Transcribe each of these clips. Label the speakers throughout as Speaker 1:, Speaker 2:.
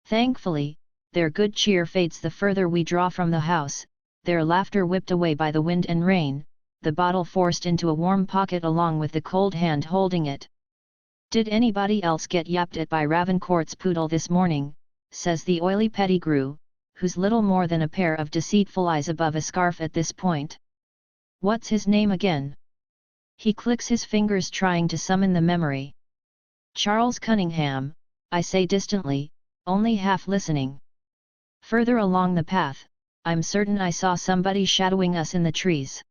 Speaker 1: Thankfully, their good cheer fades the further we draw from the house, their laughter whipped away by the wind and rain, the bottle forced into a warm pocket along with the cold hand holding it. "Did anybody else get yapped at by Ravencourt's poodle this morning?" says the oily Pettigrew, who's little more than a pair of deceitful eyes above a scarf at this point. "What's his name again?" He clicks his fingers trying to summon the memory. "Charles Cunningham," I say distantly, only half listening. Further along the path, I'm certain I saw somebody shadowing us in the trees.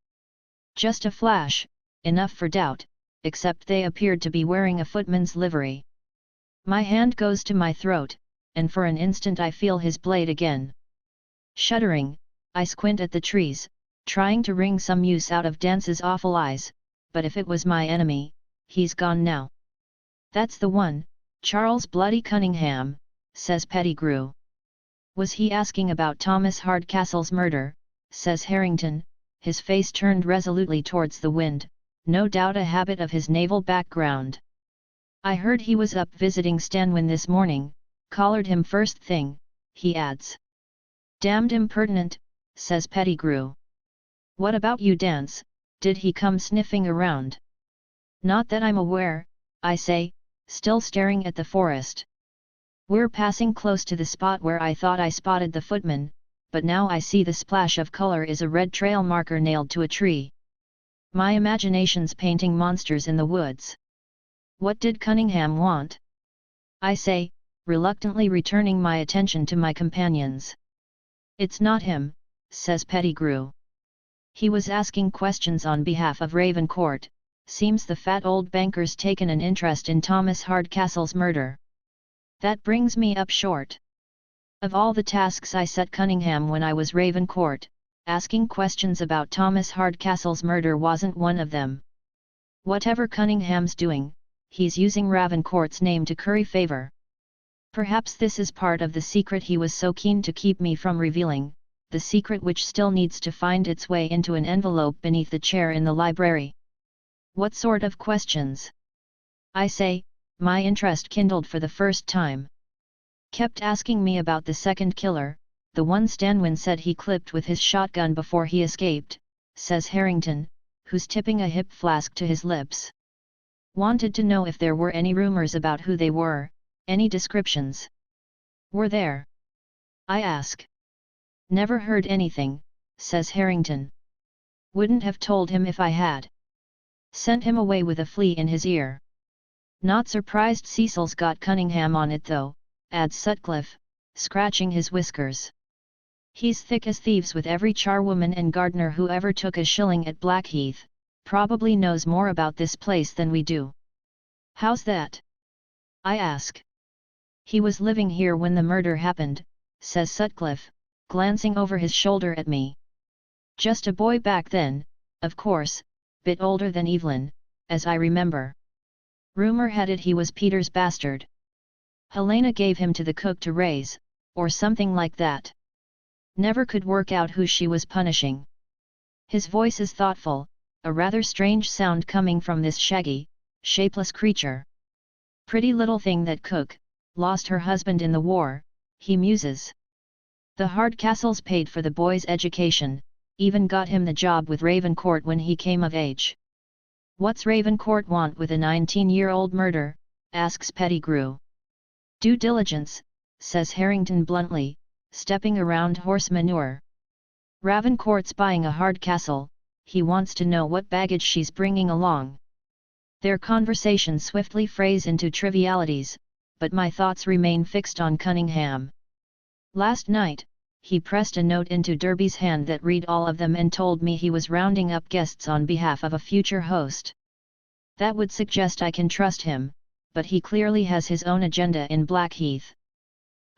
Speaker 1: Just a flash, enough for doubt, except they appeared to be wearing a footman's livery. My hand goes to my throat, and for an instant I feel his blade again. Shuddering, I squint at the trees, trying to wring some use out of Dance's awful eyes, but if it was my enemy, he's gone now. "That's the one, Charles Bloody Cunningham," says Pettigrew. "Was he asking about Thomas Hardcastle's murder?" says Harrington, his face turned resolutely towards the wind, no doubt a habit of his naval background. "I heard he was up visiting Stanwin this morning, collared him first thing," he adds. "Damned impertinent," says Pettigrew. "What about you, Dance, did he come sniffing around?" "Not that I'm aware," I say, still staring at the forest. We're passing close to the spot where I thought I spotted the footman, but now I see the splash of color is a red trail marker nailed to a tree. My imagination's painting monsters in the woods. "What did Cunningham want?" I say, reluctantly returning my attention to my companions. "It's not him," says Pettigrew. "He was asking questions on behalf of Ravencourt. Seems the fat old banker's taken an interest in Thomas Hardcastle's murder. That brings me up short. Of all the tasks I set Cunningham when I was Ravencourt, asking questions about Thomas Hardcastle's murder wasn't one of them. Whatever Cunningham's doing, he's using Ravencourt's name to curry favor. Perhaps this is part of the secret he was so keen to keep me from revealing, the secret which still needs to find its way into an envelope beneath the chair in the library." "What sort of questions?" I say, my interest kindled for the first time. "Kept asking me about the second killer, the one Stanwin said he clipped with his shotgun before he escaped," says Harrington, who's tipping a hip flask to his lips. "Wanted to know if there were any rumors about who they were, any descriptions." "Were there?" I ask. "Never heard anything," says Harrington. "Wouldn't have told him if I had. Sent him away with a flea in his ear. Not surprised Cecil's got Cunningham on it though," adds Sutcliffe, scratching his whiskers. "He's thick as thieves with every charwoman and gardener who ever took a shilling at Blackheath, probably knows more about this place than we do." "How's that?" I ask. "He was living here when the murder happened," says Sutcliffe, glancing over his shoulder at me. "Just a boy back then, of course, bit older than Evelyn, as I remember. Rumor had it he was Peter's bastard. Helena gave him to the cook to raise, or something like that. Never could work out who she was punishing." His voice is thoughtful, a rather strange sound coming from this shaggy, shapeless creature. "Pretty little thing that cook, lost her husband in the war," he muses. "The Hardcastles paid for the boy's education, even got him the job with Ravencourt when he came of age." "What's Ravencourt want with a 19-year-old murder?" asks Pettigrew. "Due diligence," says Harrington bluntly, stepping around horse manure. "Ravencourt's buying a Hardcastle, he wants to know what baggage she's bringing along." Their conversation swiftly frays into trivialities, but my thoughts remain fixed on Cunningham. Last night, he pressed a note into Derby's hand that read all of them and told me he was rounding up guests on behalf of a future host. That would suggest I can trust him, but he clearly has his own agenda in Blackheath.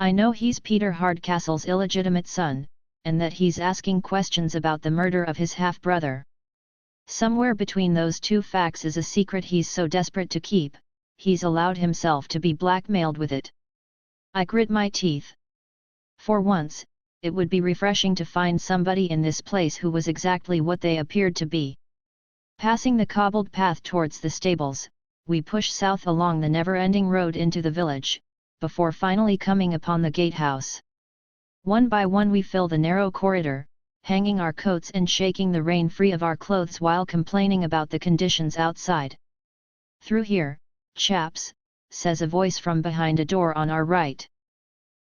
Speaker 1: I know he's Peter Hardcastle's illegitimate son, and that he's asking questions about the murder of his half-brother. Somewhere between those two facts is a secret he's so desperate to keep, he's allowed himself to be blackmailed with it. I grit my teeth. For once, it would be refreshing to find somebody in this place who was exactly what they appeared to be. Passing the cobbled path towards the stables, we push south along the never-ending road into the village, before finally coming upon the gatehouse. One by one we fill the narrow corridor, hanging our coats and shaking the rain free of our clothes while complaining about the conditions outside. "Through here, chaps," says a voice from behind a door on our right.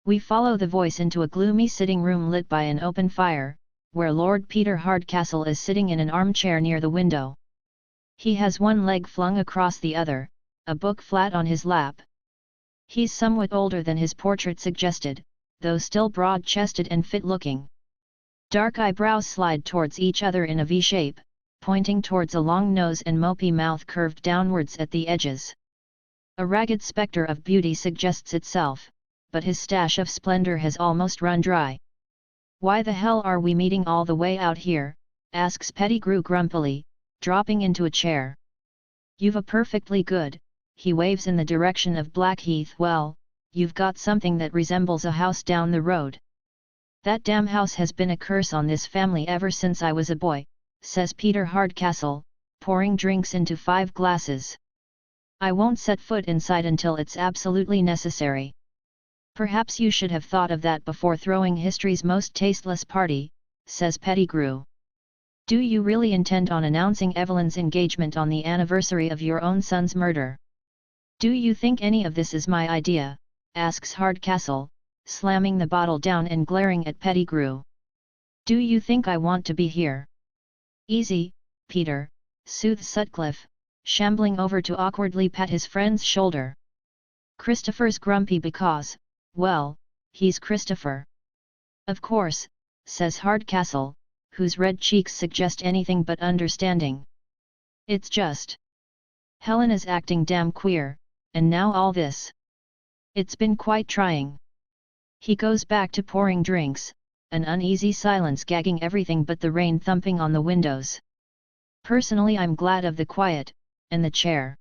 Speaker 1: We follow the voice into a gloomy sitting room lit by an open fire, where Lord Peter Hardcastle is sitting in an armchair near the window. He has one leg flung across the other, a book flat on his lap. He's somewhat older than his portrait suggested, though still broad-chested and fit-looking. Dark eyebrows slide towards each other in a V-shape, pointing towards a long nose and mopey mouth curved downwards at the edges. A ragged spectre of beauty suggests itself, but his stash of splendor has almost run dry. "Why the hell are we meeting all the way out here?" asks Pettigrew grumpily, dropping into a chair. "You've a perfectly good," he waves in the direction of Blackheath. "Well, you've got something that resembles a house down the road." "That damn house has been a curse on this family ever since I was a boy," says Peter Hardcastle, pouring drinks into 5 glasses. "I won't set foot inside until it's absolutely necessary." "Perhaps you should have thought of that before throwing history's most tasteless party," says Pettigrew. "Do you really intend on announcing Evelyn's engagement on the anniversary of your own son's murder?" "Do you think any of this is my idea?" asks Hardcastle, slamming the bottle down and glaring at Pettigrew. "Do you think I want to be here?" "Easy, Peter," soothes Sutcliffe, shambling over to awkwardly pat his friend's shoulder. "Christopher's grumpy because, well, he's Christopher." "Of course," says Hardcastle, whose red cheeks suggest anything but understanding. "It's just Helen is acting damn queer, and now all this. It's been quite trying." He goes back to pouring drinks, an uneasy silence gagging everything but the rain thumping on the windows. "Personally, I'm glad of the quiet, and the chair.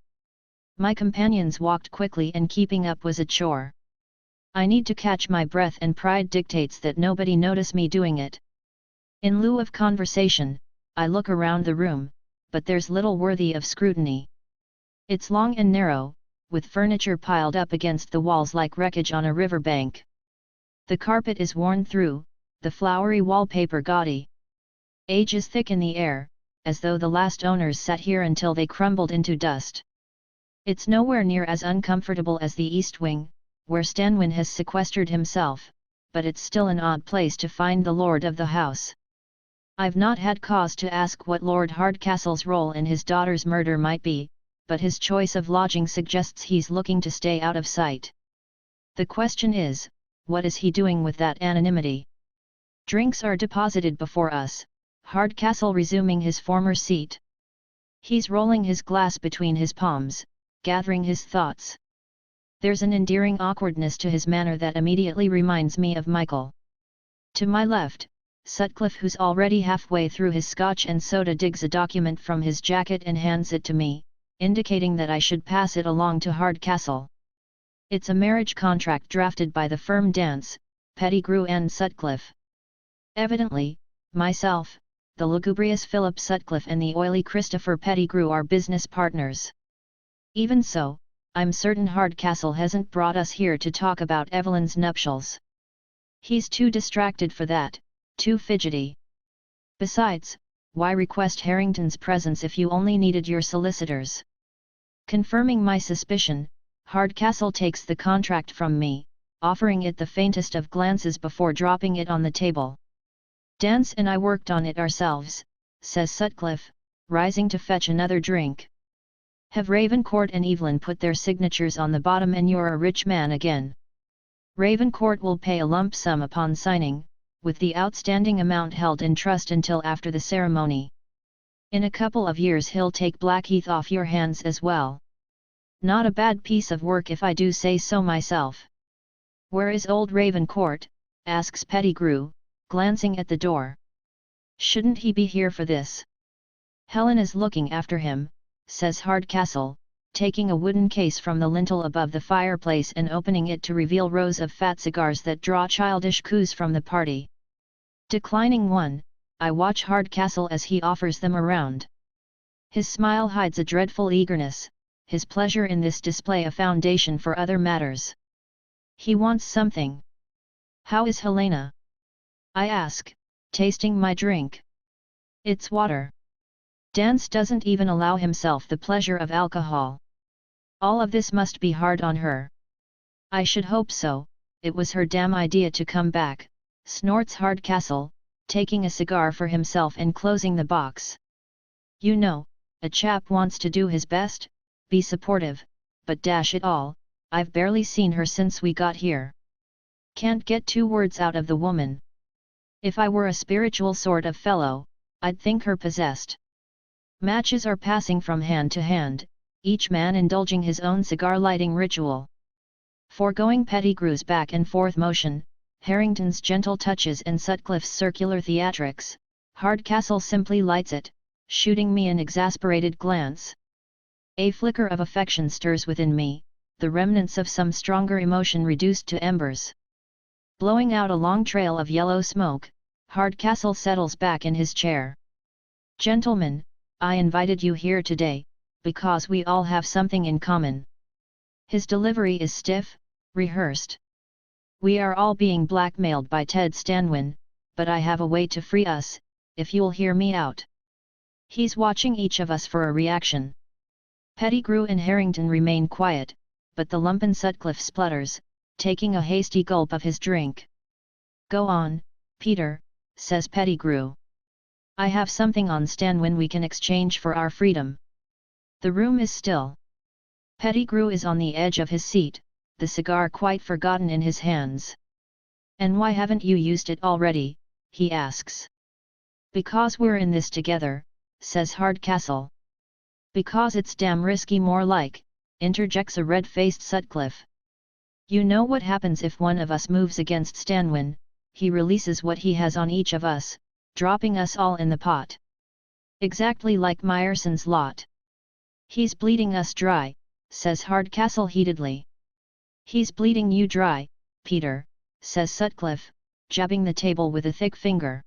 Speaker 1: My companions walked quickly and keeping up was a chore. I need to catch my breath and pride dictates that nobody notice me doing it." In lieu of conversation, I look around the room, but there's little worthy of scrutiny. It's long and narrow, with furniture piled up against the walls like wreckage on a riverbank. The carpet is worn through, the flowery wallpaper gaudy. Age is thick in the air, as though the last owners sat here until they crumbled into dust. It's nowhere near as uncomfortable as the East Wing, where Stanwin has sequestered himself, but it's still an odd place to find the lord of the house. I've not had cause to ask what Lord Hardcastle's role in his daughter's murder might be, but his choice of lodging suggests he's looking to stay out of sight. The question is, what is he doing with that anonymity? Drinks are deposited before us, Hardcastle resuming his former seat. He's rolling his glass between his palms, gathering his thoughts. There's an endearing awkwardness to his manner that immediately reminds me of Michael. To my left, Sutcliffe, who's already halfway through his scotch and soda, digs a document from his jacket and hands it to me, indicating that I should pass it along to Hardcastle. It's a marriage contract drafted by the firm Dance, Pettigrew and Sutcliffe. Evidently, myself, the lugubrious Philip Sutcliffe and the oily Christopher Pettigrew are business partners. Even so, I'm certain Hardcastle hasn't brought us here to talk about Evelyn's nuptials. He's too distracted for that, too fidgety. Besides, why request Harrington's presence if you only needed your solicitors? Confirming my suspicion, Hardcastle takes the contract from me, offering it the faintest of glances before dropping it on the table. "Dance and I worked on it ourselves," says Sutcliffe, rising to fetch another drink. "Have Ravencourt and Evelyn put their signatures on the bottom and you're a rich man again. Ravencourt will pay a lump sum upon signing, with the outstanding amount held in trust until after the ceremony. In a couple of years he'll take Blackheath off your hands as well. Not a bad piece of work if I do say so myself." "Where is old Ravencourt?" asks Pettigrew, glancing at the door. "Shouldn't he be here for this?" "Helen is looking after him," says Hardcastle, taking a wooden case from the lintel above the fireplace and opening it to reveal rows of fat cigars that draw childish coos from the party. Declining one, I watch Hardcastle as he offers them around. His smile hides a dreadful eagerness, his pleasure in this display a foundation for other matters. He wants something. How is Helena? I ask, tasting my drink. It's water. Dance doesn't even allow himself the pleasure of alcohol. All of this must be hard on her. I should hope so, it was her damn idea to come back, snorts Hardcastle, taking a cigar for himself and closing the box. You know, a chap wants to do his best, be supportive, but dash it all, I've barely seen her since we got here. Can't get 2 words out of the woman. If I were a spiritual sort of fellow, I'd think her possessed. Matches are passing from hand to hand, each man indulging his own cigar-lighting ritual. Foregoing Pettigrew's back and forth motion, Harrington's gentle touches and Sutcliffe's circular theatrics, Hardcastle simply lights it, shooting me an exasperated glance. A flicker of affection stirs within me, the remnants of some stronger emotion reduced to embers. Blowing out a long trail of yellow smoke, Hardcastle settles back in his chair. Gentlemen, I invited you here today, because we all have something in common. His delivery is stiff, rehearsed. We are all being blackmailed by Ted Stanwin, but I have a way to free us, if you'll hear me out. He's watching each of us for a reaction. Pettigrew and Harrington remain quiet, but the lumpen Sutcliffe splutters, taking a hasty gulp of his drink. Go on, Peter, says Pettigrew. I have something on Stanwin we can exchange for our freedom. The room is still. Pettigrew is on the edge of his seat, the cigar quite forgotten in his hands. And why haven't you used it already, he asks. Because we're in this together, says Hardcastle. Because it's damn risky more like, interjects a red-faced Sutcliffe. You know what happens if one of us moves against Stanwin, he releases what he has on each of us, dropping us all in the pot. Exactly like Myerson's lot. He's bleeding us dry, says Hardcastle heatedly. He's bleeding you dry, Peter, says Sutcliffe, jabbing the table with a thick finger.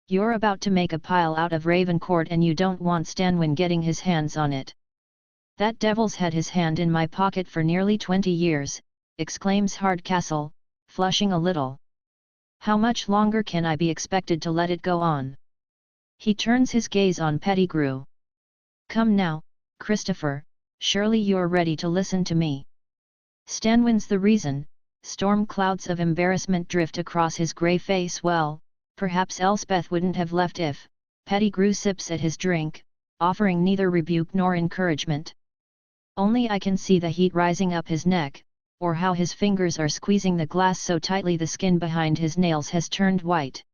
Speaker 1: You're about to make a pile out of Ravencourt and you don't want Stanwin getting his hands on it. That devil's had his hand in my pocket for nearly 20 years, exclaims Hardcastle, flushing a little. How much longer can I be expected to let it go on? He turns his gaze on Pettigrew. Come now, Christopher, surely you're ready to listen to me. Stanwin's the reason. Storm clouds of embarrassment drift across his grey face. Well, perhaps Elspeth wouldn't have left if. Pettigrew sips at his drink, offering neither rebuke nor encouragement. Only I can see the heat rising up his neck, or how his fingers are squeezing the glass so tightly the skin behind his nails has turned white.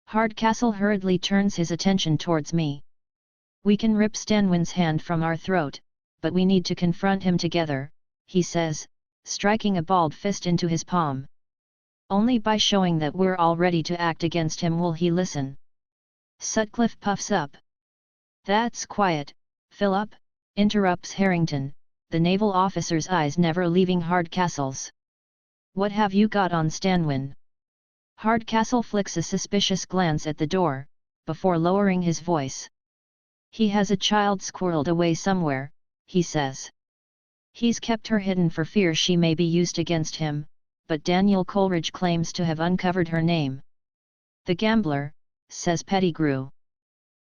Speaker 1: Hardcastle hurriedly turns his attention towards me. We can rip Stanwin's hand from our throat, but we need to confront him together, he says, striking a balled fist into his palm. Only by showing that we're all ready to act against him will he listen. Sutcliffe puffs up. That's quiet, Philip, interrupts Harrington, the naval officer's eyes never leaving Hardcastle's. What have you got on Stanwin? Hardcastle flicks a suspicious glance at the door, before lowering his voice. He has a child squirreled away somewhere, he says. He's kept her hidden for fear she may be used against him, but Daniel Coleridge claims to have uncovered her name. The gambler, says Pettigrew.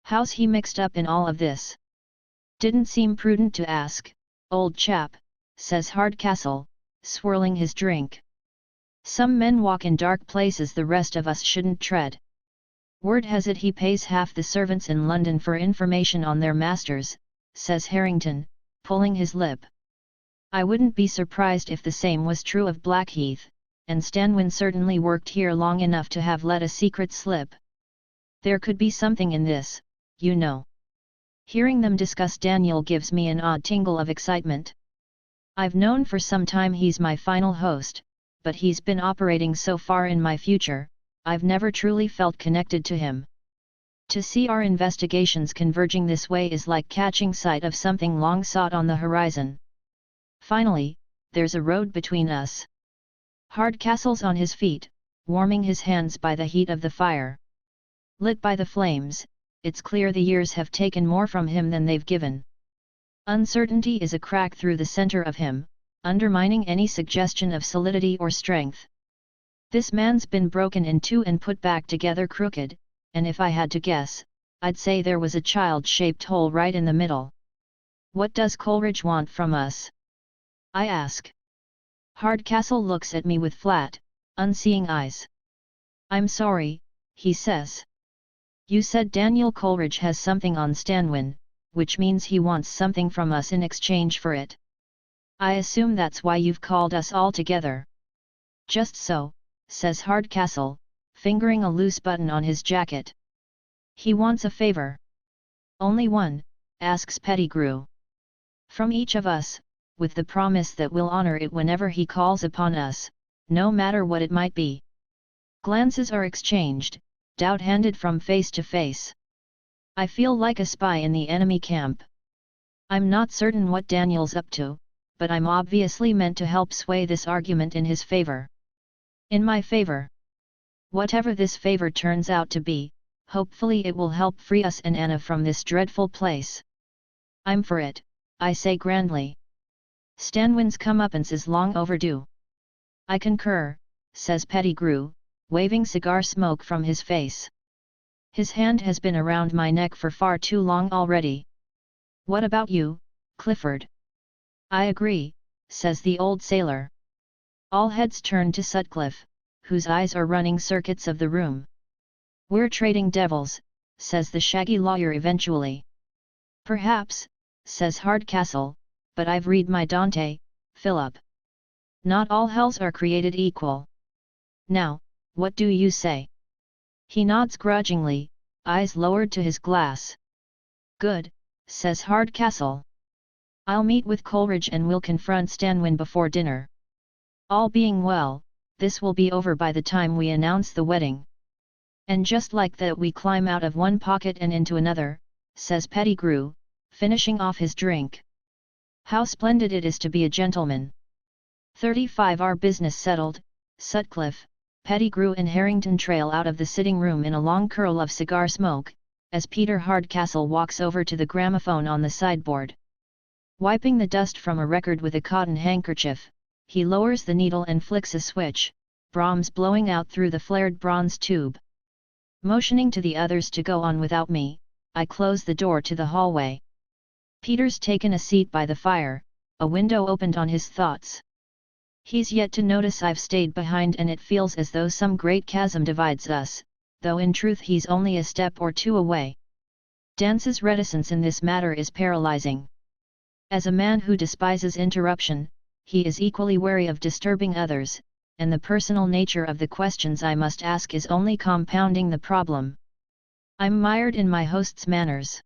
Speaker 1: How's he mixed up in all of this? Didn't seem prudent to ask, old chap, says Hardcastle, swirling his drink. Some men walk in dark places the rest of us shouldn't tread. Word has it he pays half the servants in London for information on their masters, says Harrington, pulling his lip. I wouldn't be surprised if the same was true of Blackheath, and Stanwin certainly worked here long enough to have let a secret slip. There could be something in this, you know. Hearing them discuss Daniel gives me an odd tingle of excitement. I've known for some time he's my final host, but he's been operating so far in my future, I've never truly felt connected to him. To see our investigations converging this way is like catching sight of something long sought on the horizon. Finally, there's a road between us. Hardcastle's on his feet, warming his hands by the heat of the fire. Lit by the flames, it's clear the years have taken more from him than they've given. Uncertainty is a crack through the center of him, undermining any suggestion of solidity or strength. This man's been broken in two and put back together crooked, and if I had to guess, I'd say there was a child-shaped hole right in the middle. What does Coleridge want from us? I ask. Hardcastle looks at me with flat, unseeing eyes. I'm sorry, he says. You said Daniel Coleridge has something on Stanwin, which means he wants something from us in exchange for it. I assume that's why you've called us all together. Just so, says Hardcastle, fingering a loose button on his jacket. He wants a favor. Only one, asks Pettigrew. From each of us, with the promise that we'll honor it whenever he calls upon us, no matter what it might be. Glances are exchanged, doubt-handed from face to face. I feel like a spy in the enemy camp. I'm not certain what Daniel's up to, but I'm obviously meant to help sway this argument in his favor. In my favor. Whatever this favor turns out to be, hopefully it will help free us and Anna from this dreadful place. I'm for it, I say grandly. Stanwin's comeuppance is long overdue. I concur, says Pettigrew, waving cigar smoke from his face. His hand has been around my neck for far too long already. What about you, Clifford? I agree, says the old sailor. All heads turn to Sutcliffe, whose eyes are running circuits of the room. We're trading devils, says the shaggy lawyer eventually. Perhaps, says Hardcastle, but I've read my Dante, Philip. Not all hells are created equal. Now, what do you say? He nods grudgingly, eyes lowered to his glass. Good, says Hardcastle. I'll meet with Coleridge and we'll confront Stanwin before dinner. All being well, this will be over by the time we announce the wedding. And just like that we climb out of one pocket and into another, says Pettigrew, finishing off his drink. How splendid it is to be a gentleman. 35 Our business settled, Sutcliffe, Pettigrew and Harrington trail out of the sitting room in a long curl of cigar smoke, as Peter Hardcastle walks over to the gramophone on the sideboard. Wiping the dust from a record with a cotton handkerchief, he lowers the needle and flicks a switch, Brahms blowing out through the flared bronze tube. Motioning to the others to go on without me, I close the door to the hallway. Peter's taken a seat by the fire, a window opened on his thoughts. He's yet to notice I've stayed behind and it feels as though some great chasm divides us, though in truth he's only a step or two away. Dance's reticence in this matter is paralyzing. As a man who despises interruption, he is equally wary of disturbing others, and the personal nature of the questions I must ask is only compounding the problem. I'm mired in my host's manners.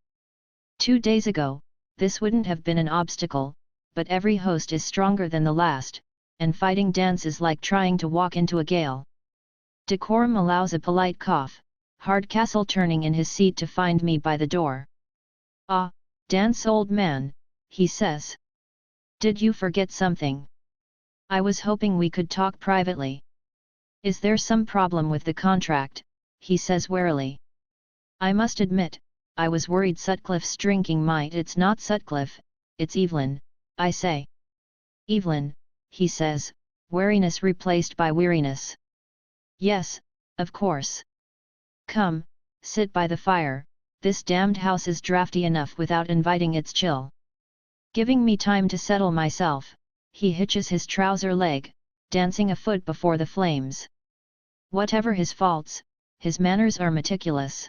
Speaker 1: 2 days ago, this wouldn't have been an obstacle, but every host is stronger than the last, and fighting Dance is like trying to walk into a gale. Decorum allows a polite cough, Hardcastle turning in his seat to find me by the door. Ah, Dance old man, he says. Did you forget something? I was hoping we could talk privately. Is there some problem with the contract? He says warily. I must admit, I was worried Sutcliffe's drinking might. It's not Sutcliffe, it's Evelyn, I say. Evelyn, he says, wariness replaced by weariness. Yes, of course. Come, sit by the fire, this damned house is drafty enough without inviting its chill. Giving me time to settle myself, he hitches his trouser leg, dancing a foot before the flames. Whatever his faults, his manners are meticulous.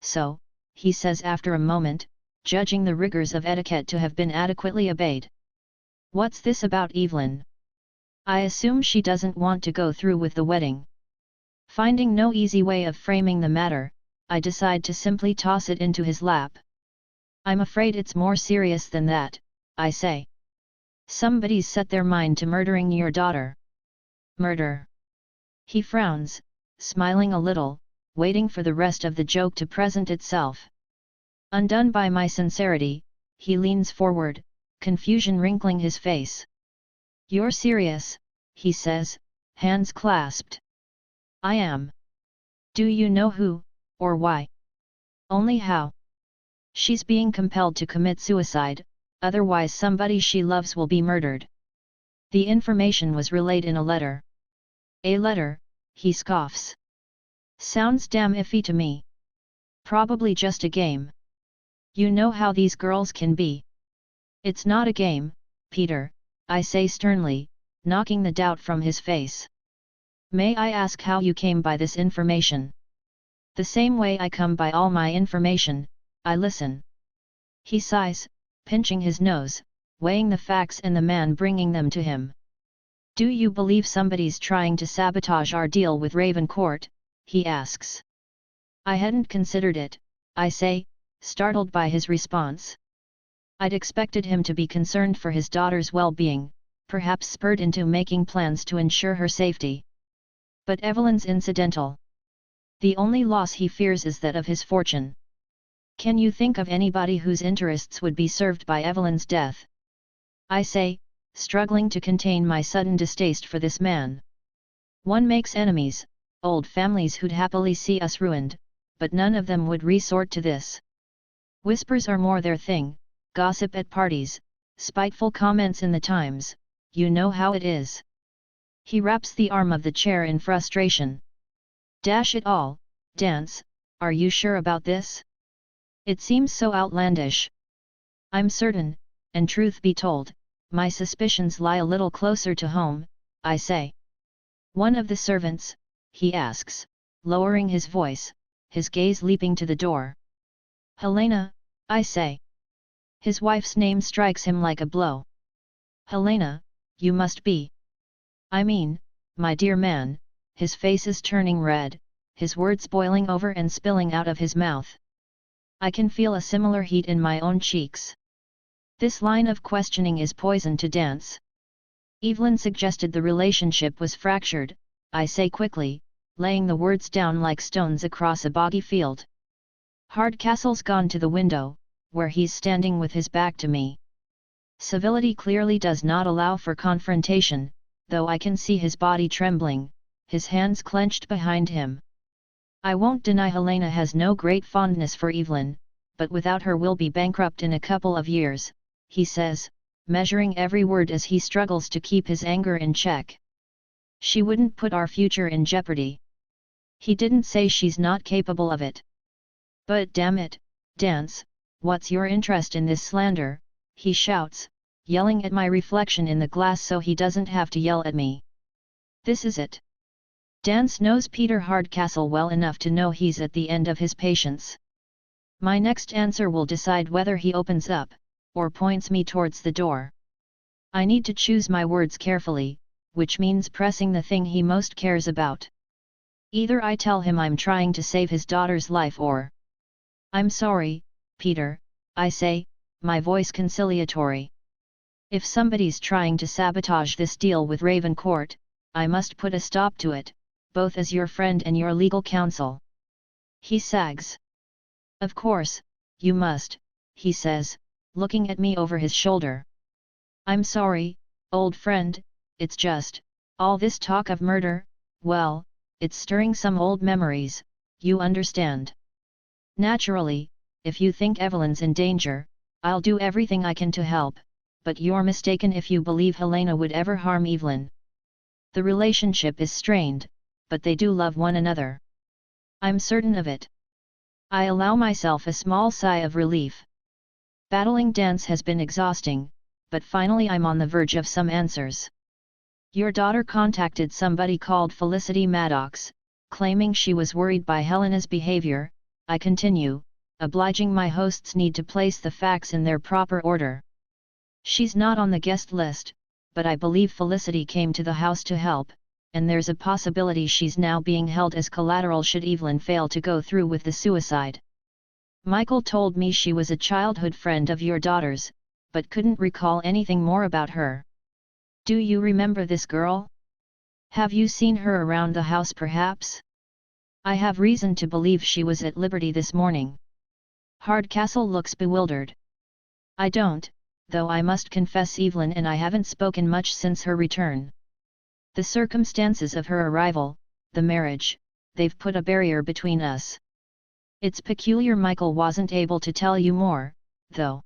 Speaker 1: So, he says after a moment, judging the rigors of etiquette to have been adequately obeyed. What's this about Evelyn? I assume she doesn't want to go through with the wedding. Finding no easy way of framing the matter, I decide to simply toss it into his lap. I'm afraid it's more serious than that, I say. Somebody's set their mind to murdering your daughter. Murder. He frowns, smiling a little, waiting for the rest of the joke to present itself. Undone by my sincerity, he leans forward, confusion wrinkling his face. You're serious, he says, hands clasped. I am. Do you know who, or why? Only how? She's being compelled to commit suicide, otherwise somebody she loves will be murdered. The information was relayed in a letter. A letter, he scoffs. Sounds damn iffy to me. Probably just a game. You know how these girls can be. It's not a game, Peter, I say sternly, knocking the doubt from his face. May I ask how you came by this information? The same way I come by all my information, I listen. He sighs, pinching his nose, weighing the facts and the man bringing them to him. Do you believe somebody's trying to sabotage our deal with Ravencourt? He asks. I hadn't considered it, I say, startled by his response. I'd expected him to be concerned for his daughter's well-being, perhaps spurred into making plans to ensure her safety. But Evelyn's incidental. The only loss he fears is that of his fortune. Can you think of anybody whose interests would be served by Evelyn's death? I say, struggling to contain my sudden distaste for this man. One makes enemies, old families who'd happily see us ruined, but none of them would resort to this. Whispers are more their thing, gossip at parties, spiteful comments in the Times, you know how it is. He wraps the arm of the chair in frustration. Dash it all, Dance, are you sure about this? It seems so outlandish. I'm certain, and truth be told, my suspicions lie a little closer to home, I say. One of the servants, he asks, lowering his voice, his gaze leaping to the door. Helena, I say. His wife's name strikes him like a blow. Helena, you must be. I mean, my dear man, his face is turning red, his words boiling over and spilling out of his mouth. I can feel a similar heat in my own cheeks. This line of questioning is poison to Dance. Evelyn suggested the relationship was fractured, I say quickly, laying the words down like stones across a boggy field. Hardcastle's gone to the window, where he's standing with his back to me. Civility clearly does not allow for confrontation, though I can see his body trembling, his hands clenched behind him. I won't deny Helena has no great fondness for Evelyn, but without her we'll be bankrupt in a couple of years, he says, measuring every word as he struggles to keep his anger in check. She wouldn't put our future in jeopardy. He didn't say she's not capable of it. But damn it, Dance, what's your interest in this slander? He shouts, yelling at my reflection in the glass so he doesn't have to yell at me. This is it. Dance knows Peter Hardcastle well enough to know he's at the end of his patience. My next answer will decide whether he opens up, or points me towards the door. I need to choose my words carefully, which means pressing the thing he most cares about. Either I tell him I'm trying to save his daughter's life or... I'm sorry, Peter, I say, my voice conciliatory. If somebody's trying to sabotage this deal with Ravencourt, I must put a stop to it, both as your friend and your legal counsel. He sags. Of course, you must, he says, looking at me over his shoulder. I'm sorry, old friend, it's just, all this talk of murder, well, it's stirring some old memories, you understand. Naturally, if you think Evelyn's in danger, I'll do everything I can to help, but you're mistaken if you believe Helena would ever harm Evelyn. The relationship is strained, but they do love one another. I'm certain of it. I allow myself a small sigh of relief. Battling Dance has been exhausting, but finally I'm on the verge of some answers. Your daughter contacted somebody called Felicity Maddox, claiming she was worried by Helena's behavior, I continue, obliging my host's need to place the facts in their proper order. She's not on the guest list, but I believe Felicity came to the house to help, and there's a possibility she's now being held as collateral should Evelyn fail to go through with the suicide. Michael told me she was a childhood friend of your daughter's, but couldn't recall anything more about her. Do you remember this girl? Have you seen her around the house perhaps? I have reason to believe she was at liberty this morning. Hardcastle looks bewildered. I don't, though I must confess Evelyn and I haven't spoken much since her return. The circumstances of her arrival, the marriage, they've put a barrier between us. It's peculiar Michael wasn't able to tell you more, though.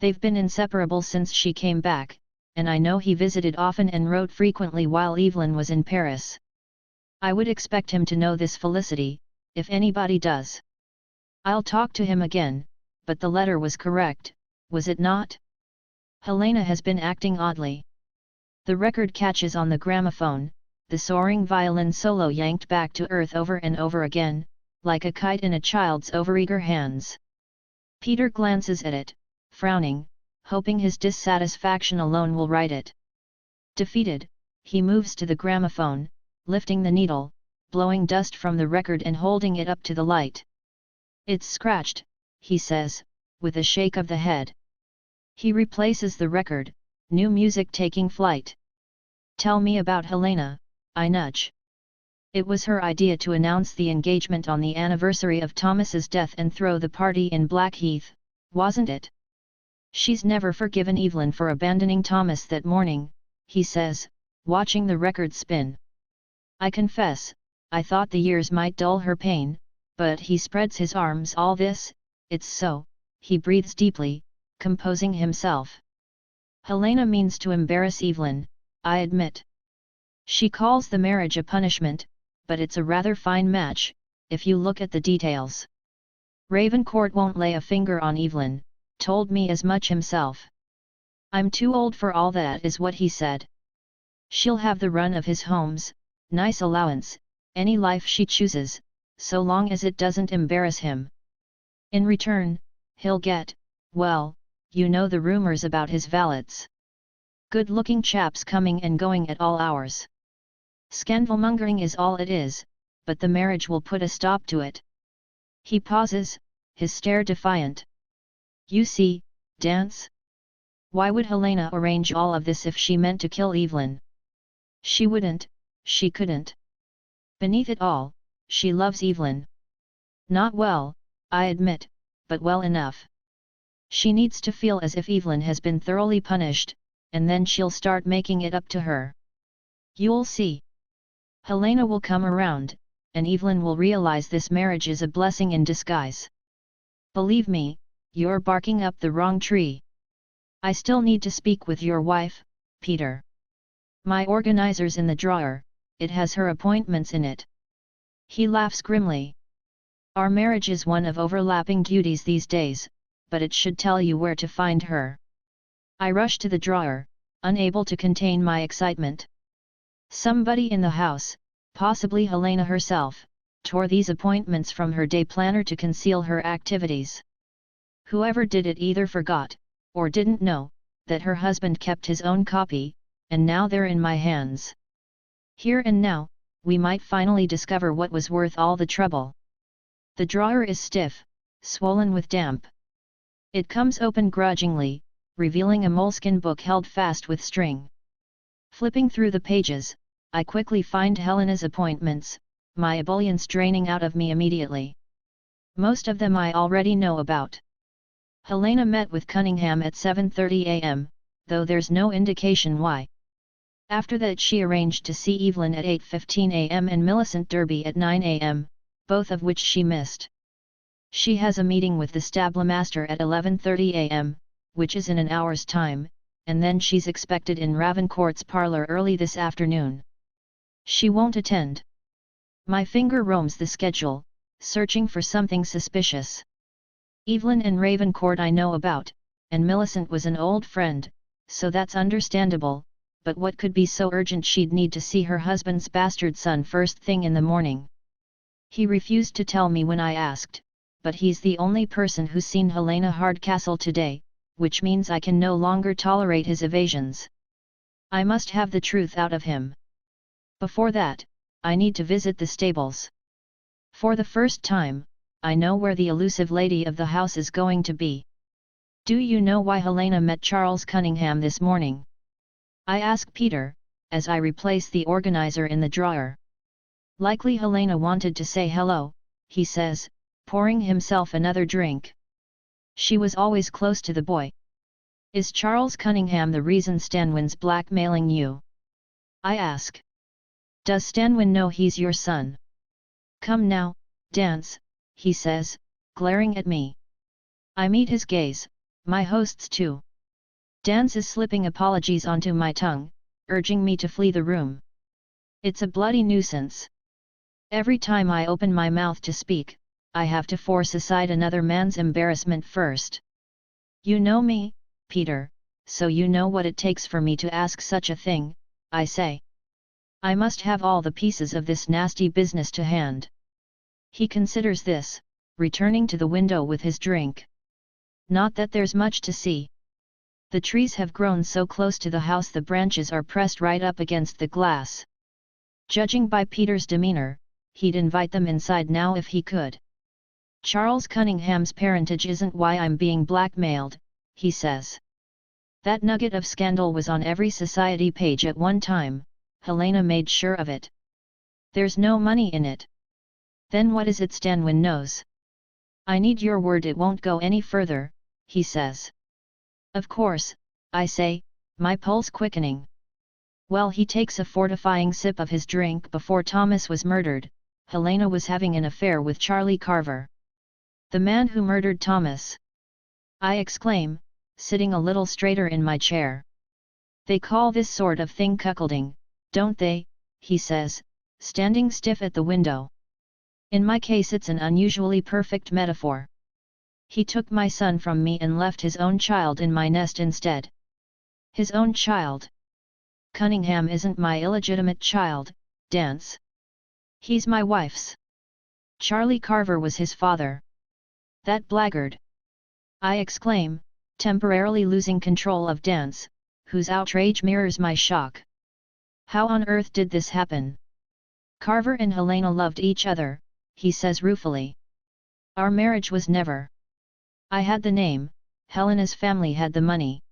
Speaker 1: They've been inseparable since she came back, and I know he visited often and wrote frequently while Evelyn was in Paris. I would expect him to know this Felicity, if anybody does. I'll talk to him again, but the letter was correct, was it not? Helena has been acting oddly. The record catches on the gramophone, the soaring violin solo yanked back to earth over and over again, like a kite in a child's overeager hands. Peter glances at it, frowning, hoping his dissatisfaction alone will right it. Defeated, he moves to the gramophone, lifting the needle, blowing dust from the record and holding it up to the light. "It's scratched," he says, with a shake of the head. He replaces the record, new music taking flight. "Tell me about Helena," I nudge. "It was her idea to announce the engagement on the anniversary of Thomas's death and throw the party in Blackheath, wasn't it? She's never forgiven Evelyn for abandoning Thomas that morning," he says, watching the record spin. "I confess, I thought the years might dull her pain, but," he spreads his arms, "all this, it's so," he breathes deeply, composing himself. "Helena means to embarrass Evelyn, I admit. She calls the marriage a punishment, but it's a rather fine match, if you look at the details. Ravencourt won't lay a finger on Evelyn, told me as much himself. I'm too old for all that, is what he said. She'll have the run of his homes, nice allowance, any life she chooses, so long as it doesn't embarrass him. In return, he'll get, well, you know the rumors about his valets. Good-looking chaps coming and going at all hours. Scandalmongering is all it is, but the marriage will put a stop to it." He pauses, his stare defiant. "You see, Dance? Why would Helena arrange all of this if she meant to kill Evelyn? She wouldn't, she couldn't. Beneath it all, she loves Evelyn. Not well, I admit, but well enough. She needs to feel as if Evelyn has been thoroughly punished, and then she'll start making it up to her. You'll see. Helena will come around, and Evelyn will realize this marriage is a blessing in disguise. Believe me, you're barking up the wrong tree. I still need to speak with your wife, Peter. My organizer's in the drawer, it has her appointments in it." He laughs grimly. "Our marriage is one of overlapping duties these days, but it should tell you where to find her." I rush to the drawer, unable to contain my excitement. Somebody in the house, possibly Helena herself, tore these appointments from her day planner to conceal her activities. Whoever did it either forgot, or didn't know, that her husband kept his own copy, and now they're in my hands. Here and now, we might finally discover what was worth all the trouble. The drawer is stiff, swollen with damp. It comes open grudgingly, revealing a moleskin book held fast with string. Flipping through the pages, I quickly find Helena's appointments, my ebullience draining out of me immediately. Most of them I already know about. Helena met with Cunningham at 7:30 a.m., though there's no indication why. After that she arranged to see Evelyn at 8:15 a.m. and Millicent Derby at 9 a.m., both of which she missed. She has a meeting with the stablemaster at 11:30 a.m., which is in an hour's time, and then she's expected in Ravencourt's parlour early this afternoon. She won't attend. My finger roams the schedule, searching for something suspicious. Evelyn and Ravencourt I know about, and Millicent was an old friend, so that's understandable, but what could be so urgent she'd need to see her husband's bastard son first thing in the morning? He refused to tell me when I asked, but he's the only person who's seen Helena Hardcastle today, which means I can no longer tolerate his evasions. I must have the truth out of him. Before that, I need to visit the stables. For the first time, I know where the elusive lady of the house is going to be. Do you know why Helena met Charles Cunningham this morning? I ask Peter, as I replace the organizer in the drawer. Likely Helena wanted to say hello, he says, pouring himself another drink. She was always close to the boy. Is Charles Cunningham the reason Stanwin's blackmailing you? I ask. Does Stanwin know he's your son? Come now, Dance, he says, glaring at me. I meet his gaze, my host's too. Dance is slipping apologies onto my tongue, urging me to flee the room. It's a bloody nuisance. Every time I open my mouth to speak, I have to force aside another man's embarrassment first. You know me, Peter, so you know what it takes for me to ask such a thing, I say. I must have all the pieces of this nasty business to hand. He considers this, returning to the window with his drink. Not that there's much to see. The trees have grown so close to the house the branches are pressed right up against the glass. Judging by Peter's demeanor, he'd invite them inside now if he could. Charles Cunningham's parentage isn't why I'm being blackmailed, he says. That nugget of scandal was on every society page at one time, Helena made sure of it. There's no money in it. Then what is it Stanwin knows? I need your word it won't go any further, he says. Of course, I say, my pulse quickening. Well, he takes a fortifying sip of his drink. Before Thomas was murdered, Helena was having an affair with Charlie Carver. The man who murdered Thomas. I exclaim, sitting a little straighter in my chair. They call this sort of thing cuckolding, don't they? He says, standing stiff at the window. In my case it's an unusually perfect metaphor. He took my son from me and left his own child in my nest instead. His own child. Cunningham isn't my illegitimate child, Dance. He's my wife's. Charlie Carver was his father. That blackguard. I exclaim, temporarily losing control of Dance, whose outrage mirrors my shock. How on earth did this happen? Carver and Helena loved each other, he says ruefully. Our marriage was never. I had the name, Helena's family had the money.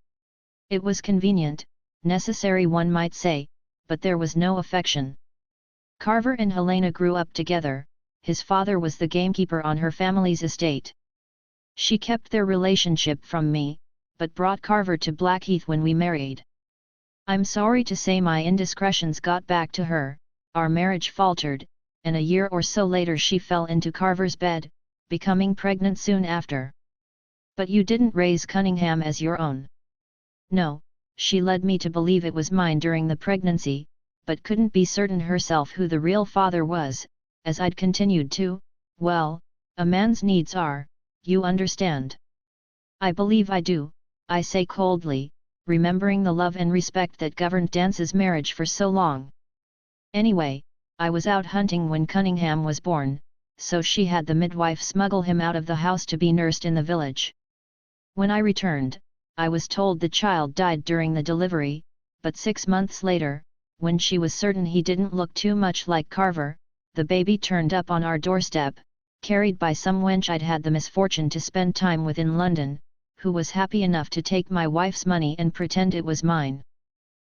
Speaker 1: It was convenient, necessary one might say, but there was no affection. Carver and Helena grew up together, his father was the gamekeeper on her family's estate. She kept their relationship from me, but brought Carver to Blackheath when we married. I'm sorry to say my indiscretions got back to her, our marriage faltered, and a year or so later she fell into Carver's bed, becoming pregnant soon after. But you didn't raise Cunningham as your own. No, she led me to believe it was mine during the pregnancy, but couldn't be certain herself who the real father was, as I'd continued to, well, a man's needs are, you understand. I believe I do, I say coldly, remembering the love and respect that governed Dance's marriage for so long. Anyway, I was out hunting when Cunningham was born, so she had the midwife smuggle him out of the house to be nursed in the village. When I returned, I was told the child died during the delivery, but 6 months later, when she was certain he didn't look too much like Carver, the baby turned up on our doorstep, carried by some wench I'd had the misfortune to spend time with in London, who was happy enough to take my wife's money and pretend it was mine.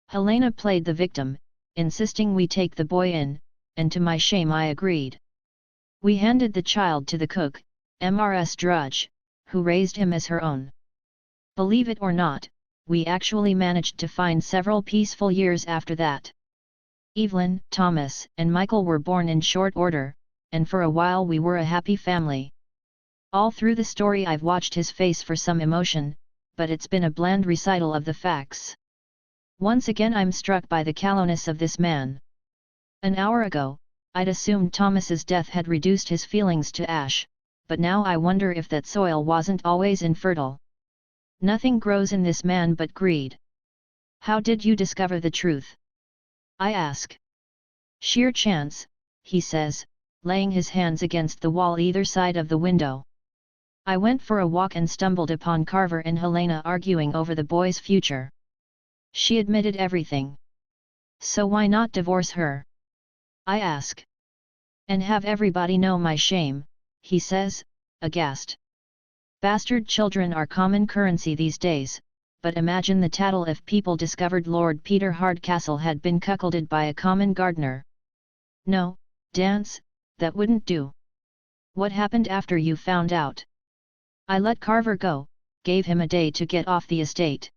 Speaker 1: Helena played the victim, insisting we take the boy in, and to my shame I agreed. We handed the child to the cook, Mrs. Drudge, who raised him as her own. Believe it or not, we actually managed to find several peaceful years after that. Evelyn, Thomas, and Michael were born in short order, and for a while we were a happy family. All through the story I've watched his face for some emotion, but it's been a bland recital of the facts. Once again I'm struck by the callousness of this man. An hour ago, I'd assumed Thomas's death had reduced his feelings to ash, but now I wonder if that soil wasn't always infertile. Nothing grows in this man but greed. How did you discover the truth? I ask. Sheer chance, he says, laying his hands against the wall either side of the window. I went for a walk and stumbled upon Carver and Helena arguing over the boy's future. She admitted everything. So why not divorce her? I ask. And have everybody know my shame, he says, aghast. Bastard children are common currency these days, but imagine the tattle if people discovered Lord Peter Hardcastle had been cuckolded by a common gardener. No, Dance, that wouldn't do. What happened after you found out? I let Carver go, gave him a day to get off the estate.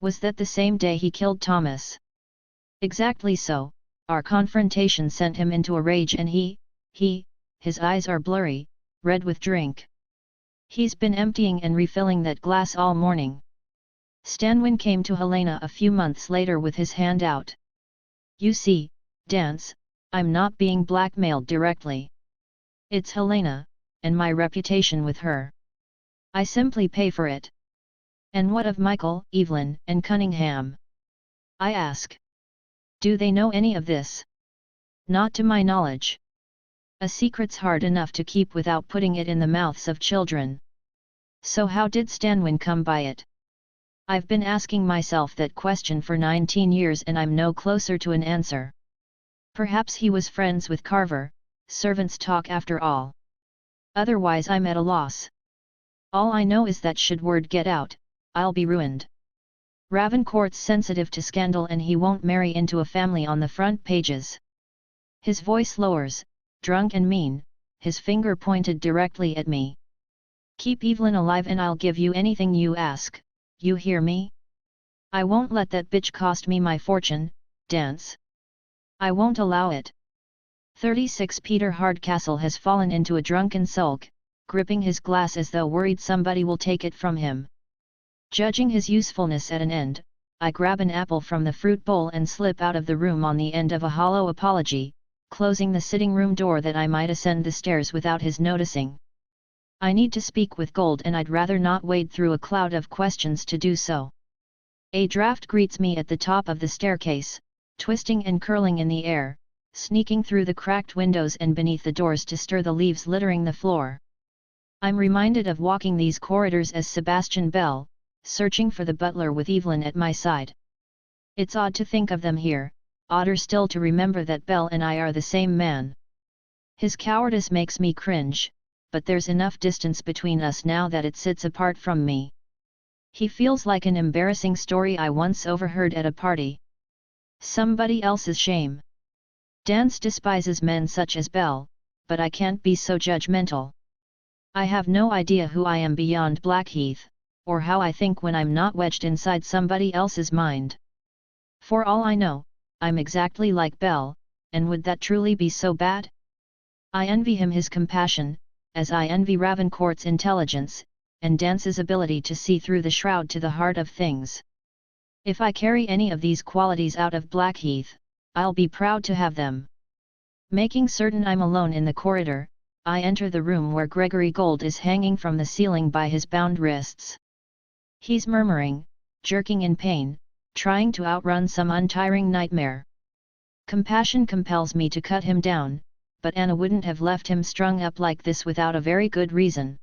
Speaker 1: Was that the same day he killed Thomas? Exactly so, our confrontation sent him into a rage and his eyes are blurry, red with drink. He's been emptying and refilling that glass all morning. Stanwin came to Helena a few months later with his hand out. You see, Dance, I'm not being blackmailed directly. It's Helena, and my reputation with her. I simply pay for it. And what of Michael, Evelyn, and Cunningham? I ask. Do they know any of this? Not to my knowledge. A secret's hard enough to keep without putting it in the mouths of children. So how did Stanwin come by it? I've been asking myself that question for 19 years and I'm no closer to an answer. Perhaps he was friends with Carver, servants' talk after all. Otherwise I'm at a loss. All I know is that should word get out, I'll be ruined. Ravencourt's sensitive to scandal and he won't marry into a family on the front pages. His voice lowers, drunk and mean, his finger pointed directly at me. Keep Evelyn alive and I'll give you anything you ask, you hear me? I won't let that bitch cost me my fortune, Dance. I won't allow it. 36 Peter Hardcastle has fallen into a drunken sulk, gripping his glass as though worried somebody will take it from him. Judging his usefulness at an end, I grab an apple from the fruit bowl and slip out of the room on the end of a hollow apology, closing the sitting room door that I might ascend the stairs without his noticing. I need to speak with Gold and I'd rather not wade through a cloud of questions to do so. A draft greets me at the top of the staircase, twisting and curling in the air, sneaking through the cracked windows and beneath the doors to stir the leaves littering the floor. I'm reminded of walking these corridors as Sebastian Bell, searching for the butler with Evelyn at my side. It's odd to think of them here, odder still to remember that Bell and I are the same man. His cowardice makes me cringe, but there's enough distance between us now that it sits apart from me. He feels like an embarrassing story I once overheard at a party. Somebody else's shame. Dance despises men such as Bell, but I can't be so judgmental. I have no idea who I am beyond Blackheath, or how I think when I'm not wedged inside somebody else's mind. For all I know, I'm exactly like Bell, and would that truly be so bad? I envy him his compassion, as I envy Ravencourt's intelligence, and Dance's ability to see through the shroud to the heart of things. If I carry any of these qualities out of Blackheath, I'll be proud to have them. Making certain I'm alone in the corridor, I enter the room where Gregory Gold is hanging from the ceiling by his bound wrists. He's murmuring, jerking in pain, trying to outrun some untiring nightmare. Compassion compels me to cut him down, but Anna wouldn't have left him strung up like this without a very good reason.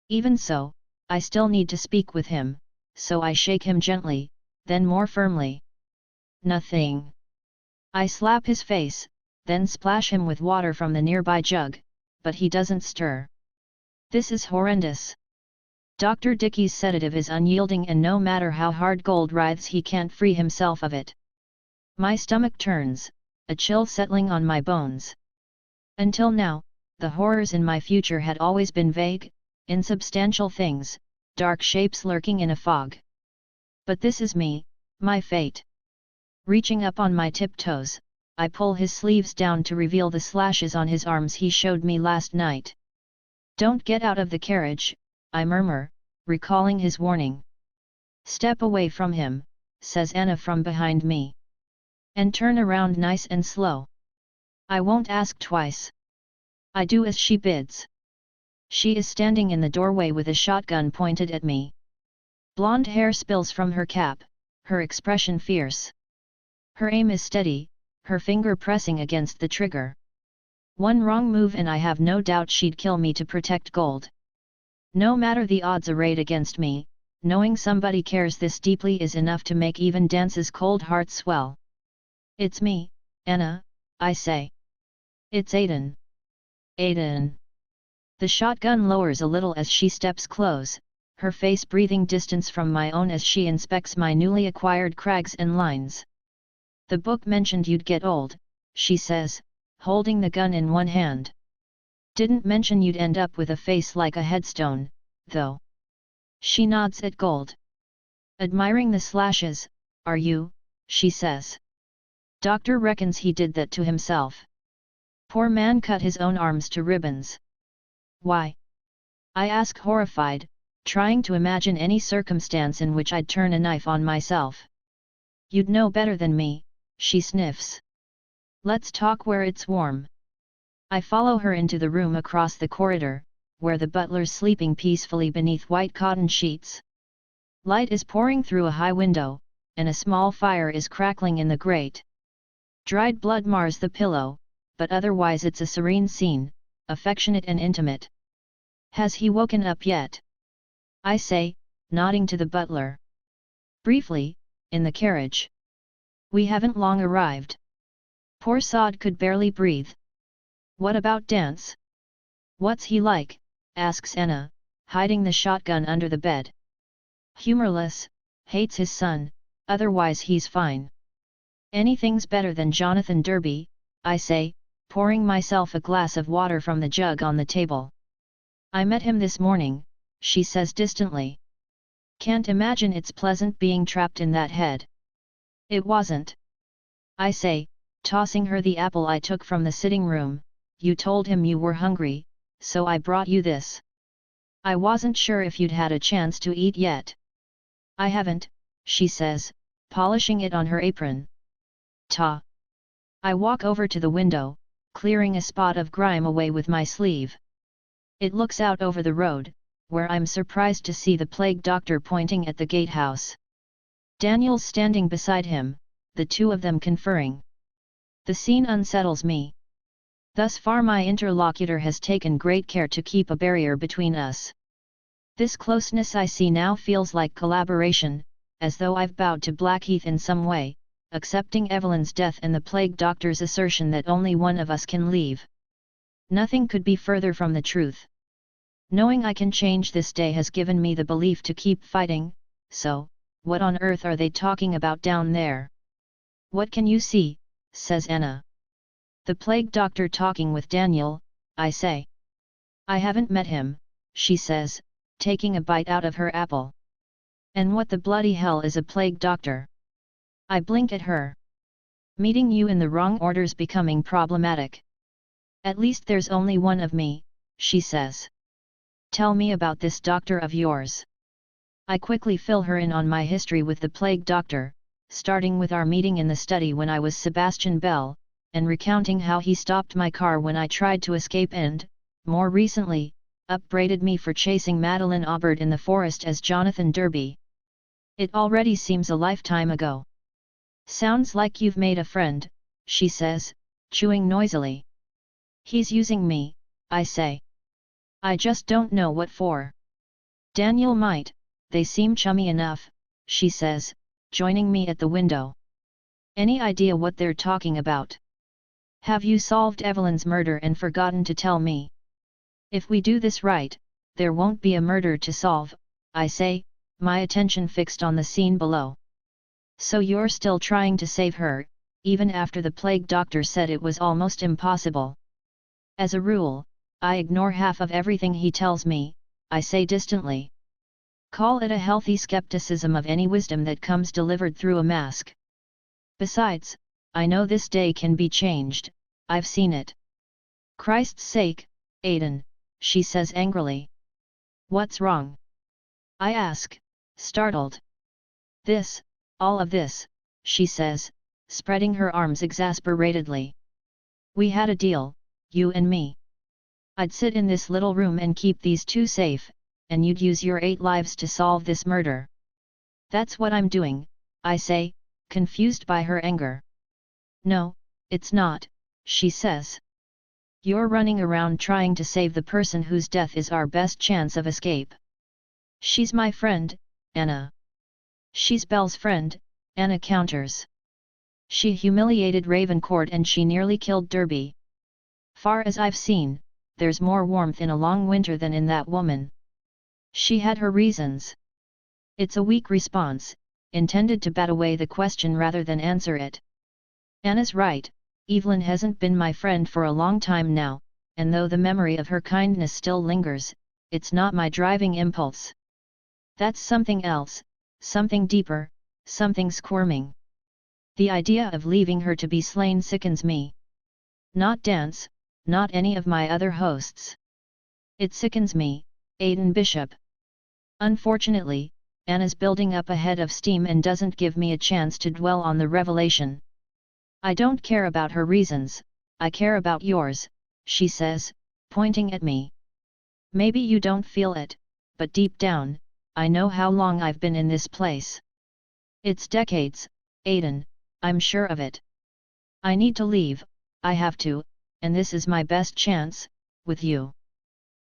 Speaker 1: Even so, I still need to speak with him, so I shake him gently, then more firmly. Nothing. I slap his face, then splash him with water from the nearby jug, but he doesn't stir. This is horrendous. Dr. Dickey's sedative is unyielding and no matter how hard Gold writhes he can't free himself of it. My stomach turns, a chill settling on my bones. Until now, the horrors in my future had always been vague, insubstantial things, dark shapes lurking in a fog. But this is me, my fate. Reaching up on my tiptoes, I pull his sleeves down to reveal the slashes on his arms he showed me last night. Don't get out of the carriage, I murmur, recalling his warning. Step away from him, says Anna from behind me. And turn around nice and slow. I won't ask twice. I do as she bids. She is standing in the doorway with a shotgun pointed at me. Blonde hair spills from her cap, her expression fierce. Her aim is steady, her finger pressing against the trigger. One wrong move and I have no doubt she'd kill me to protect Gold. No matter the odds arrayed against me, knowing somebody cares this deeply is enough to make even Dance's cold heart swell. It's me, Anna, I say. It's Aiden. Aiden. The shotgun lowers a little as she steps close, her face breathing distance from my own as she inspects my newly acquired crags and lines. The book mentioned you'd get old, she says, holding the gun in one hand. Didn't mention you'd end up with a face like a headstone, though. She nods at Gold. Admiring the slashes, are you, she says. Doctor reckons he did that to himself. Poor man cut his own arms to ribbons. Why? I ask horrified, trying to imagine any circumstance in which I'd turn a knife on myself. You'd know better than me, she sniffs. Let's talk where it's warm. I follow her into the room across the corridor, where the butler's sleeping peacefully beneath white cotton sheets. Light is pouring through a high window, and a small fire is crackling in the grate. Dried blood mars the pillow, but otherwise it's a serene scene, affectionate and intimate. Has he woken up yet? I say, nodding to the butler. Briefly, in the carriage. We haven't long arrived. Poor sod could barely breathe. What about Dance? What's he like? Asks Anna, hiding the shotgun under the bed. Humorless, hates his son, otherwise he's fine. Anything's better than Jonathan Derby, I say, pouring myself a glass of water from the jug on the table. I met him this morning, she says distantly. Can't imagine it's pleasant being trapped in that head. It wasn't. I say, tossing her the apple I took from the sitting room. You told him you were hungry, so I brought you this. I wasn't sure if you'd had a chance to eat yet. I haven't, she says, polishing it on her apron. Ta. I walk over to the window, clearing a spot of grime away with my sleeve. It looks out over the road, where I'm surprised to see the plague doctor pointing at the gatehouse. Daniel's standing beside him, the two of them conferring. The scene unsettles me. Thus far my interlocutor has taken great care to keep a barrier between us. This closeness I see now feels like collaboration, as though I've bowed to Blackheath in some way, accepting Evelyn's death and the plague doctor's assertion that only one of us can leave. Nothing could be further from the truth. Knowing I can change this day has given me the belief to keep fighting, so, what on earth are they talking about down there? What can you see? Says Anna. The plague doctor talking with Daniel, I say. I haven't met him, she says, taking a bite out of her apple. And what the bloody hell is a plague doctor? I blink at her. Meeting you in the wrong order's becoming problematic. At least there's only one of me, she says. Tell me about this doctor of yours. I quickly fill her in on my history with the plague doctor, starting with our meeting in the study when I was Sebastian Bell, and recounting how he stopped my car when I tried to escape and, more recently, upbraided me for chasing Madeline Aubert in the forest as Jonathan Derby. It already seems a lifetime ago. Sounds like you've made a friend, she says, chewing noisily. He's using me, I say. I just don't know what for. Daniel might, they seem chummy enough, she says, joining me at the window. Any idea what they're talking about? Have you solved Evelyn's murder and forgotten to tell me? If we do this right, there won't be a murder to solve, I say, my attention fixed on the scene below. So you're still trying to save her, even after the plague doctor said it was almost impossible. As a rule, I ignore half of everything he tells me, I say distantly. Call it a healthy skepticism of any wisdom that comes delivered through a mask. Besides, I know this day can be changed, I've seen it. Christ's sake, Aiden, she says angrily. What's wrong? I ask, startled. This, all of this, she says, spreading her arms exasperatedly. We had a deal, you and me. I'd sit in this little room and keep these two safe, and you'd use your 8 lives to solve this murder. That's what I'm doing, I say, confused by her anger. No, it's not, she says. You're running around trying to save the person whose death is our best chance of escape. She's my friend, Anna. She's Belle's friend, Anna counters. She humiliated Ravencourt and she nearly killed Derby. Far as I've seen, there's more warmth in a long winter than in that woman. She had her reasons. It's a weak response, intended to bat away the question rather than answer it. Anna's right, Evelyn hasn't been my friend for a long time now, and though the memory of her kindness still lingers, it's not my driving impulse. That's something else, something deeper, something squirming. The idea of leaving her to be slain sickens me. Not Dance, not any of my other hosts. It sickens me, Aiden Bishop. Unfortunately, Anna's building up a head of steam and doesn't give me a chance to dwell on the revelation. I don't care about her reasons, I care about yours, she says, pointing at me. Maybe you don't feel it, but deep down, I know how long I've been in this place. It's decades, Aiden, I'm sure of it. I need to leave, I have to, and this is my best chance, with you.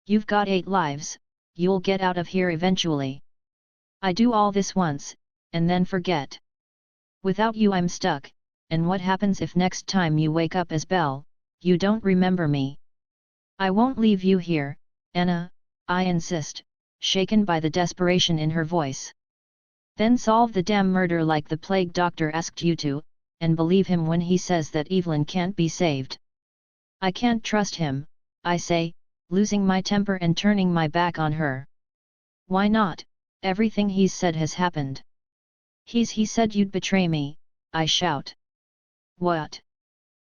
Speaker 1: You've got 8 lives, you'll get out of here eventually. I do all this once, and then forget. Without you I'm stuck, and what happens if next time you wake up as Belle, you don't remember me? I won't leave you here, Anna, I insist, shaken by the desperation in her voice. Then solve the damn murder like the plague doctor asked you to, and believe him when he says that Evelyn can't be saved. I can't trust him, I say, losing my temper and turning my back on her. Why not? Everything he's said has happened. He said you'd betray me, I shout. What?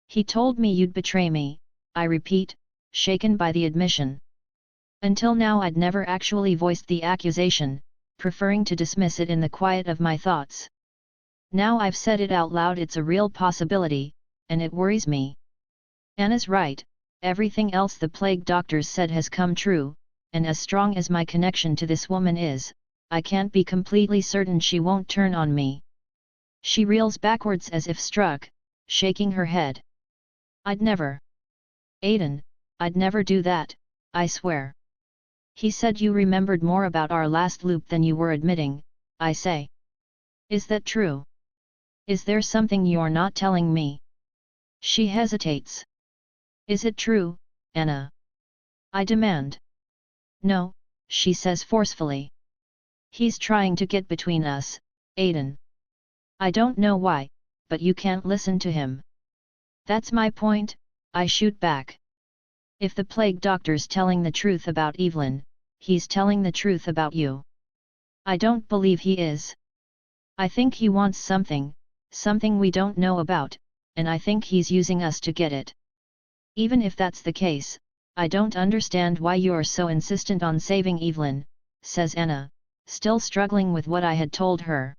Speaker 1: He told me you'd betray me, I repeat, shaken by the admission. Until now I'd never actually voiced the accusation, preferring to dismiss it in the quiet of my thoughts. Now I've said it out loud, it's a real possibility, and it worries me. Anna's right, everything else the plague doctors said has come true, and as strong as my connection to this woman is, I can't be completely certain she won't turn on me. She reels backwards as if struck, shaking her head. I'd never. Aiden, I'd never do that, I swear. He said you remembered more about our last loop than you were admitting, I say. Is that true? Is there something you're not telling me? She hesitates. Is it true, Anna? I demand. No, she says forcefully. He's trying to get between us, Aiden. I don't know why, but you can't listen to him. That's my point, I shoot back. If the plague doctor's telling the truth about Evelyn, he's telling the truth about you. I don't believe he is. I think he wants something we don't know about, and I think he's using us to get it. Even if that's the case, I don't understand why you're so insistent on saving Evelyn, says Anna, still struggling with what I had told her.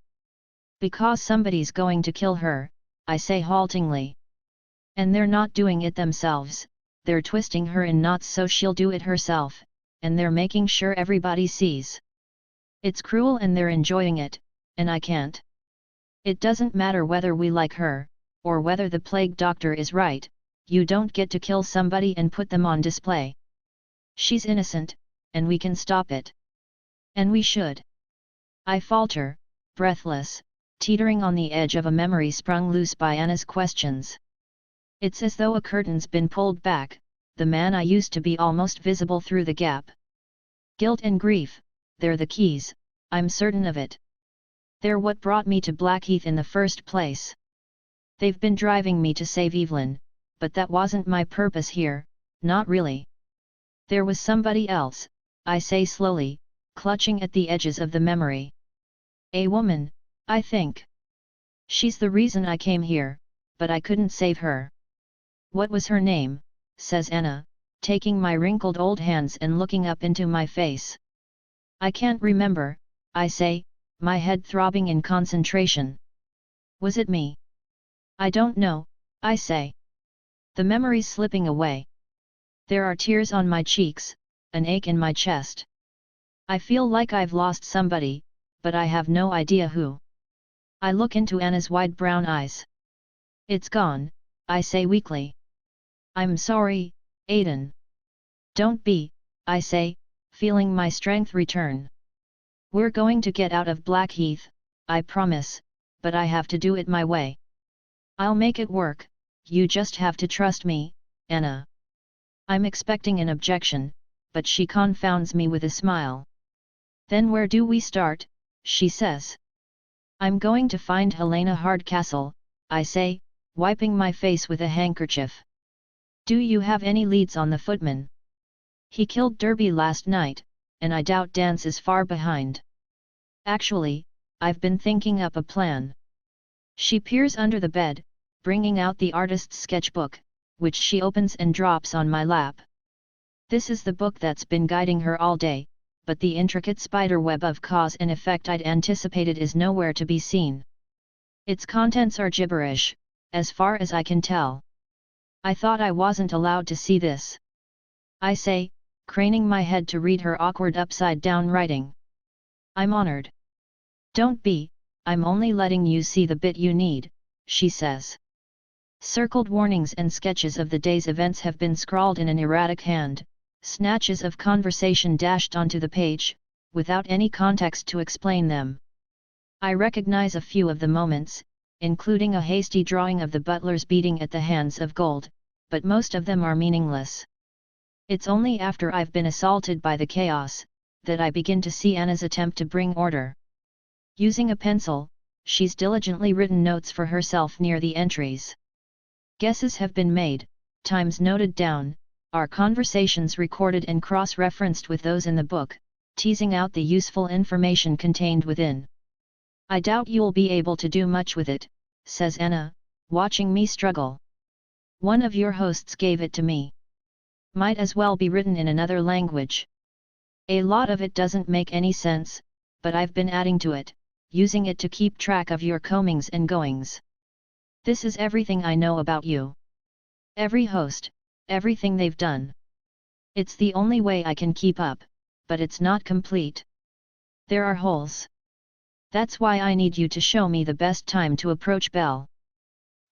Speaker 1: Because somebody's going to kill her, I say haltingly. And they're not doing it themselves, they're twisting her in knots so she'll do it herself, and they're making sure everybody sees. It's cruel and they're enjoying it, and I can't. It doesn't matter whether we like her, or whether the plague doctor is right, you don't get to kill somebody and put them on display. She's innocent, and we can stop it. And we should. I falter, breathless, teetering on the edge of a memory sprung loose by Anna's questions. It's as though a curtain's been pulled back, the man I used to be almost visible through the gap. Guilt and grief, they're the keys, I'm certain of it. They're what brought me to Blackheath in the first place. They've been driving me to save Evelyn, but that wasn't my purpose here, not really. There was somebody else, I say slowly, clutching at the edges of the memory. A woman, I think. She's the reason I came here, but I couldn't save her. What was her name? Says Anna, taking my wrinkled old hands and looking up into my face. I can't remember, I say, my head throbbing in concentration. Was it me? I don't know, I say. The memory's slipping away. There are tears on my cheeks, an ache in my chest. I feel like I've lost somebody, but I have no idea who. I look into Anna's wide brown eyes. It's gone, I say weakly. I'm sorry, Aiden. Don't be, I say, feeling my strength return. We're going to get out of Blackheath, I promise, but I have to do it my way. I'll make it work, you just have to trust me, Anna. I'm expecting an objection, but she confounds me with a smile. Then where do we start, she says. I'm going to find Helena Hardcastle, I say, wiping my face with a handkerchief. Do you have any leads on the footman? He killed Derby last night, and I doubt Dance is far behind. Actually, I've been thinking up a plan. She peers under the bed, bringing out the artist's sketchbook, which she opens and drops on my lap. This is the book that's been guiding her all day, but the intricate spiderweb of cause and effect I'd anticipated is nowhere to be seen. Its contents are gibberish, as far as I can tell. I thought I wasn't allowed to see this, I say, craning my head to read her awkward upside-down writing. I'm honored. Don't be, I'm only letting you see the bit you need, she says. Circled warnings and sketches of the day's events have been scrawled in an erratic hand, snatches of conversation dashed onto the page, without any context to explain them. I recognize a few of the moments, including a hasty drawing of the butler's beating at the hands of Gold, but most of them are meaningless. It's only after I've been assaulted by the chaos, that I begin to see Anna's attempt to bring order. Using a pencil, she's diligently written notes for herself near the entries. Guesses have been made, times noted down, our conversations recorded and cross-referenced with those in the book, teasing out the useful information contained within. I doubt you'll be able to do much with it, says Anna, watching me struggle. One of your hosts gave it to me. Might as well be written in another language. A lot of it doesn't make any sense, but I've been adding to it, using it to keep track of your comings and goings. This is everything I know about you. Every host, everything they've done. It's the only way I can keep up, but it's not complete. There are holes. That's why I need you to show me the best time to approach Belle.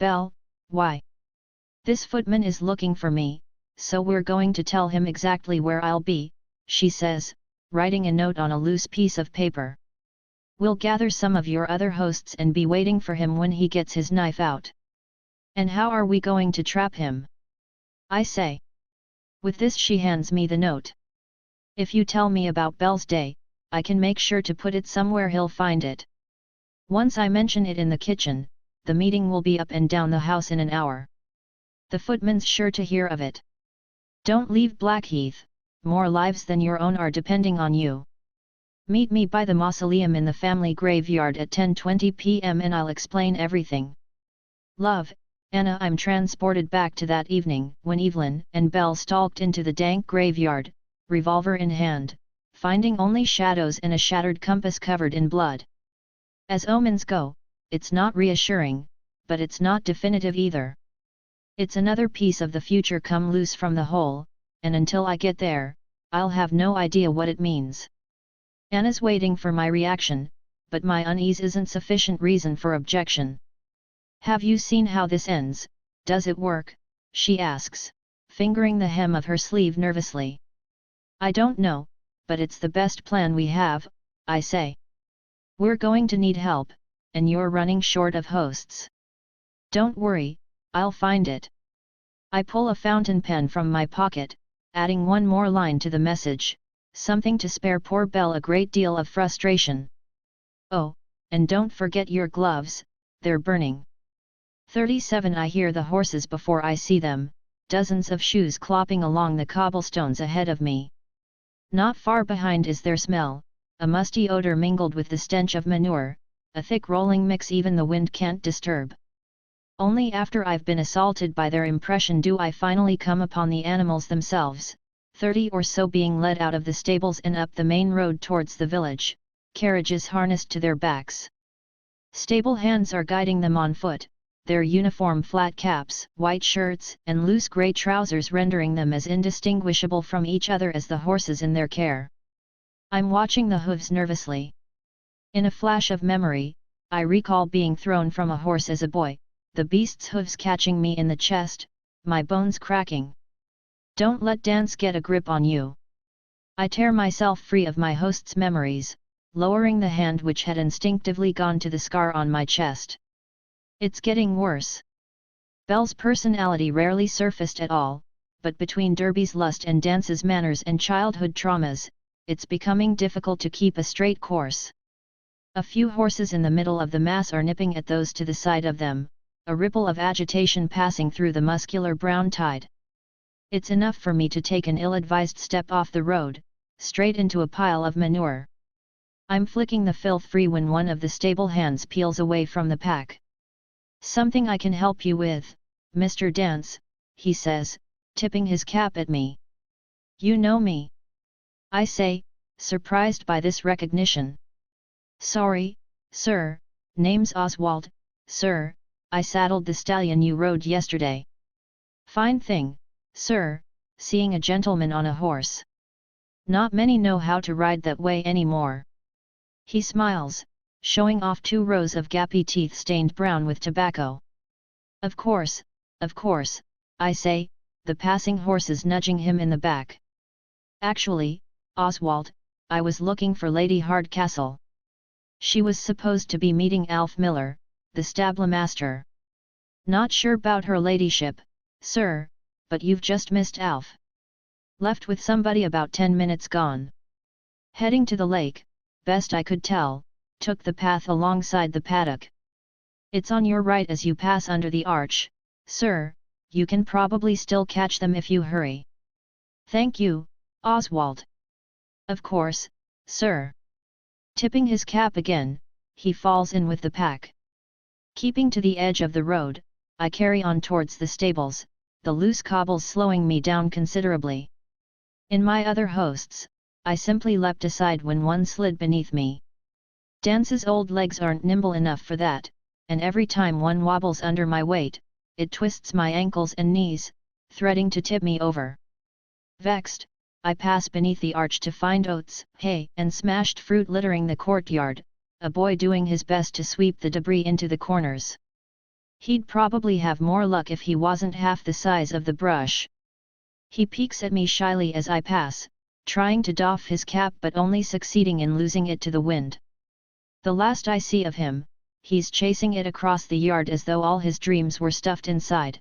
Speaker 1: Belle, why? This footman is looking for me, so we're going to tell him exactly where I'll be, she says, writing a note on a loose piece of paper. We'll gather some of your other hosts and be waiting for him when he gets his knife out. And how are we going to trap him? I say. With this she hands me the note. If you tell me about Belle's day, I can make sure to put it somewhere he'll find it. Once I mention it in the kitchen, the meeting will be up and down the house in an hour. The footman's sure to hear of it. Don't leave Blackheath, more lives than your own are depending on you. Meet me by the mausoleum in the family graveyard at 10:20 p.m. and I'll explain everything. Love, Anna. I'm transported back to that evening when Evelyn and Belle stalked into the dank graveyard, revolver in hand, finding only shadows and a shattered compass covered in blood. As omens go, it's not reassuring, but it's not definitive either. It's another piece of the future come loose from the hole, and until I get there, I'll have no idea what it means. Anna's waiting for my reaction, but my unease isn't sufficient reason for objection. Have you seen how this ends? Does it work? She asks, fingering the hem of her sleeve nervously. I don't know, but it's the best plan we have, I say. We're going to need help, and you're running short of hosts. Don't worry, I'll find it. I pull a fountain pen from my pocket, adding one more line to the message, something to spare poor Belle a great deal of frustration. Oh, and don't forget your gloves, they're burning. 37. I hear the horses before I see them, dozens of shoes clopping along the cobblestones ahead of me. Not far behind is their smell, a musty odor mingled with the stench of manure, a thick rolling mix even the wind can't disturb. Only after I've been assaulted by their impression do I finally come upon the animals themselves, 30 or so being led out of the stables and up the main road towards the village, carriages harnessed to their backs. Stable hands are guiding them on foot, their uniform flat caps, white shirts, and loose grey trousers rendering them as indistinguishable from each other as the horses in their care. I'm watching the hooves nervously. In a flash of memory, I recall being thrown from a horse as a boy, the beast's hooves catching me in the chest, my bones cracking. Don't let dance get a grip on you. I tear myself free of my host's memories, lowering the hand which had instinctively gone to the scar on my chest. It's getting worse. Belle's personality rarely surfaced at all, but between Derby's lust and Dance's manners and childhood traumas, it's becoming difficult to keep a straight course. A few horses in the middle of the mass are nipping at those to the side of them, a ripple of agitation passing through the muscular brown tide. It's enough for me to take an ill-advised step off the road, straight into a pile of manure. I'm flicking the filth free when one of the stable hands peels away from the pack. Something I can help you with, Mr. Dance, he says, tipping his cap at me. You know me. I say, surprised by this recognition. Sorry, sir, name's Oswald, sir, I saddled the stallion you rode yesterday. Fine thing, sir, seeing a gentleman on a horse. Not many know how to ride that way anymore. He smiles, showing off 2 rows of gappy teeth stained brown with tobacco. Of course, I say, the passing horses nudging him in the back. Actually, Oswald, I was looking for Lady Hardcastle. She was supposed to be meeting Alf Miller, the stablemasters. Not sure about her ladyship, sir, but you've just missed Alf. Left with somebody about 10 minutes gone. Heading to the lake, best I could tell, took the path alongside the paddock. It's on your right as you pass under the arch, sir, you can probably still catch them if you hurry. Thank you, Oswald. Of course, sir. Tipping his cap again, he falls in with the pack. Keeping to the edge of the road, I carry on towards the stables, the loose cobbles slowing me down considerably. In my other hosts, I simply leapt aside when one slid beneath me. Dance's old legs aren't nimble enough for that, and every time one wobbles under my weight, it twists my ankles and knees, threatening to tip me over. Vexed, I pass beneath the arch to find oats, hay, and smashed fruit littering the courtyard, a boy doing his best to sweep the debris into the corners. He'd probably have more luck if he wasn't half the size of the brush. He peeks at me shyly as I pass, trying to doff his cap but only succeeding in losing it to the wind. The last I see of him, he's chasing it across the yard as though all his dreams were stuffed inside.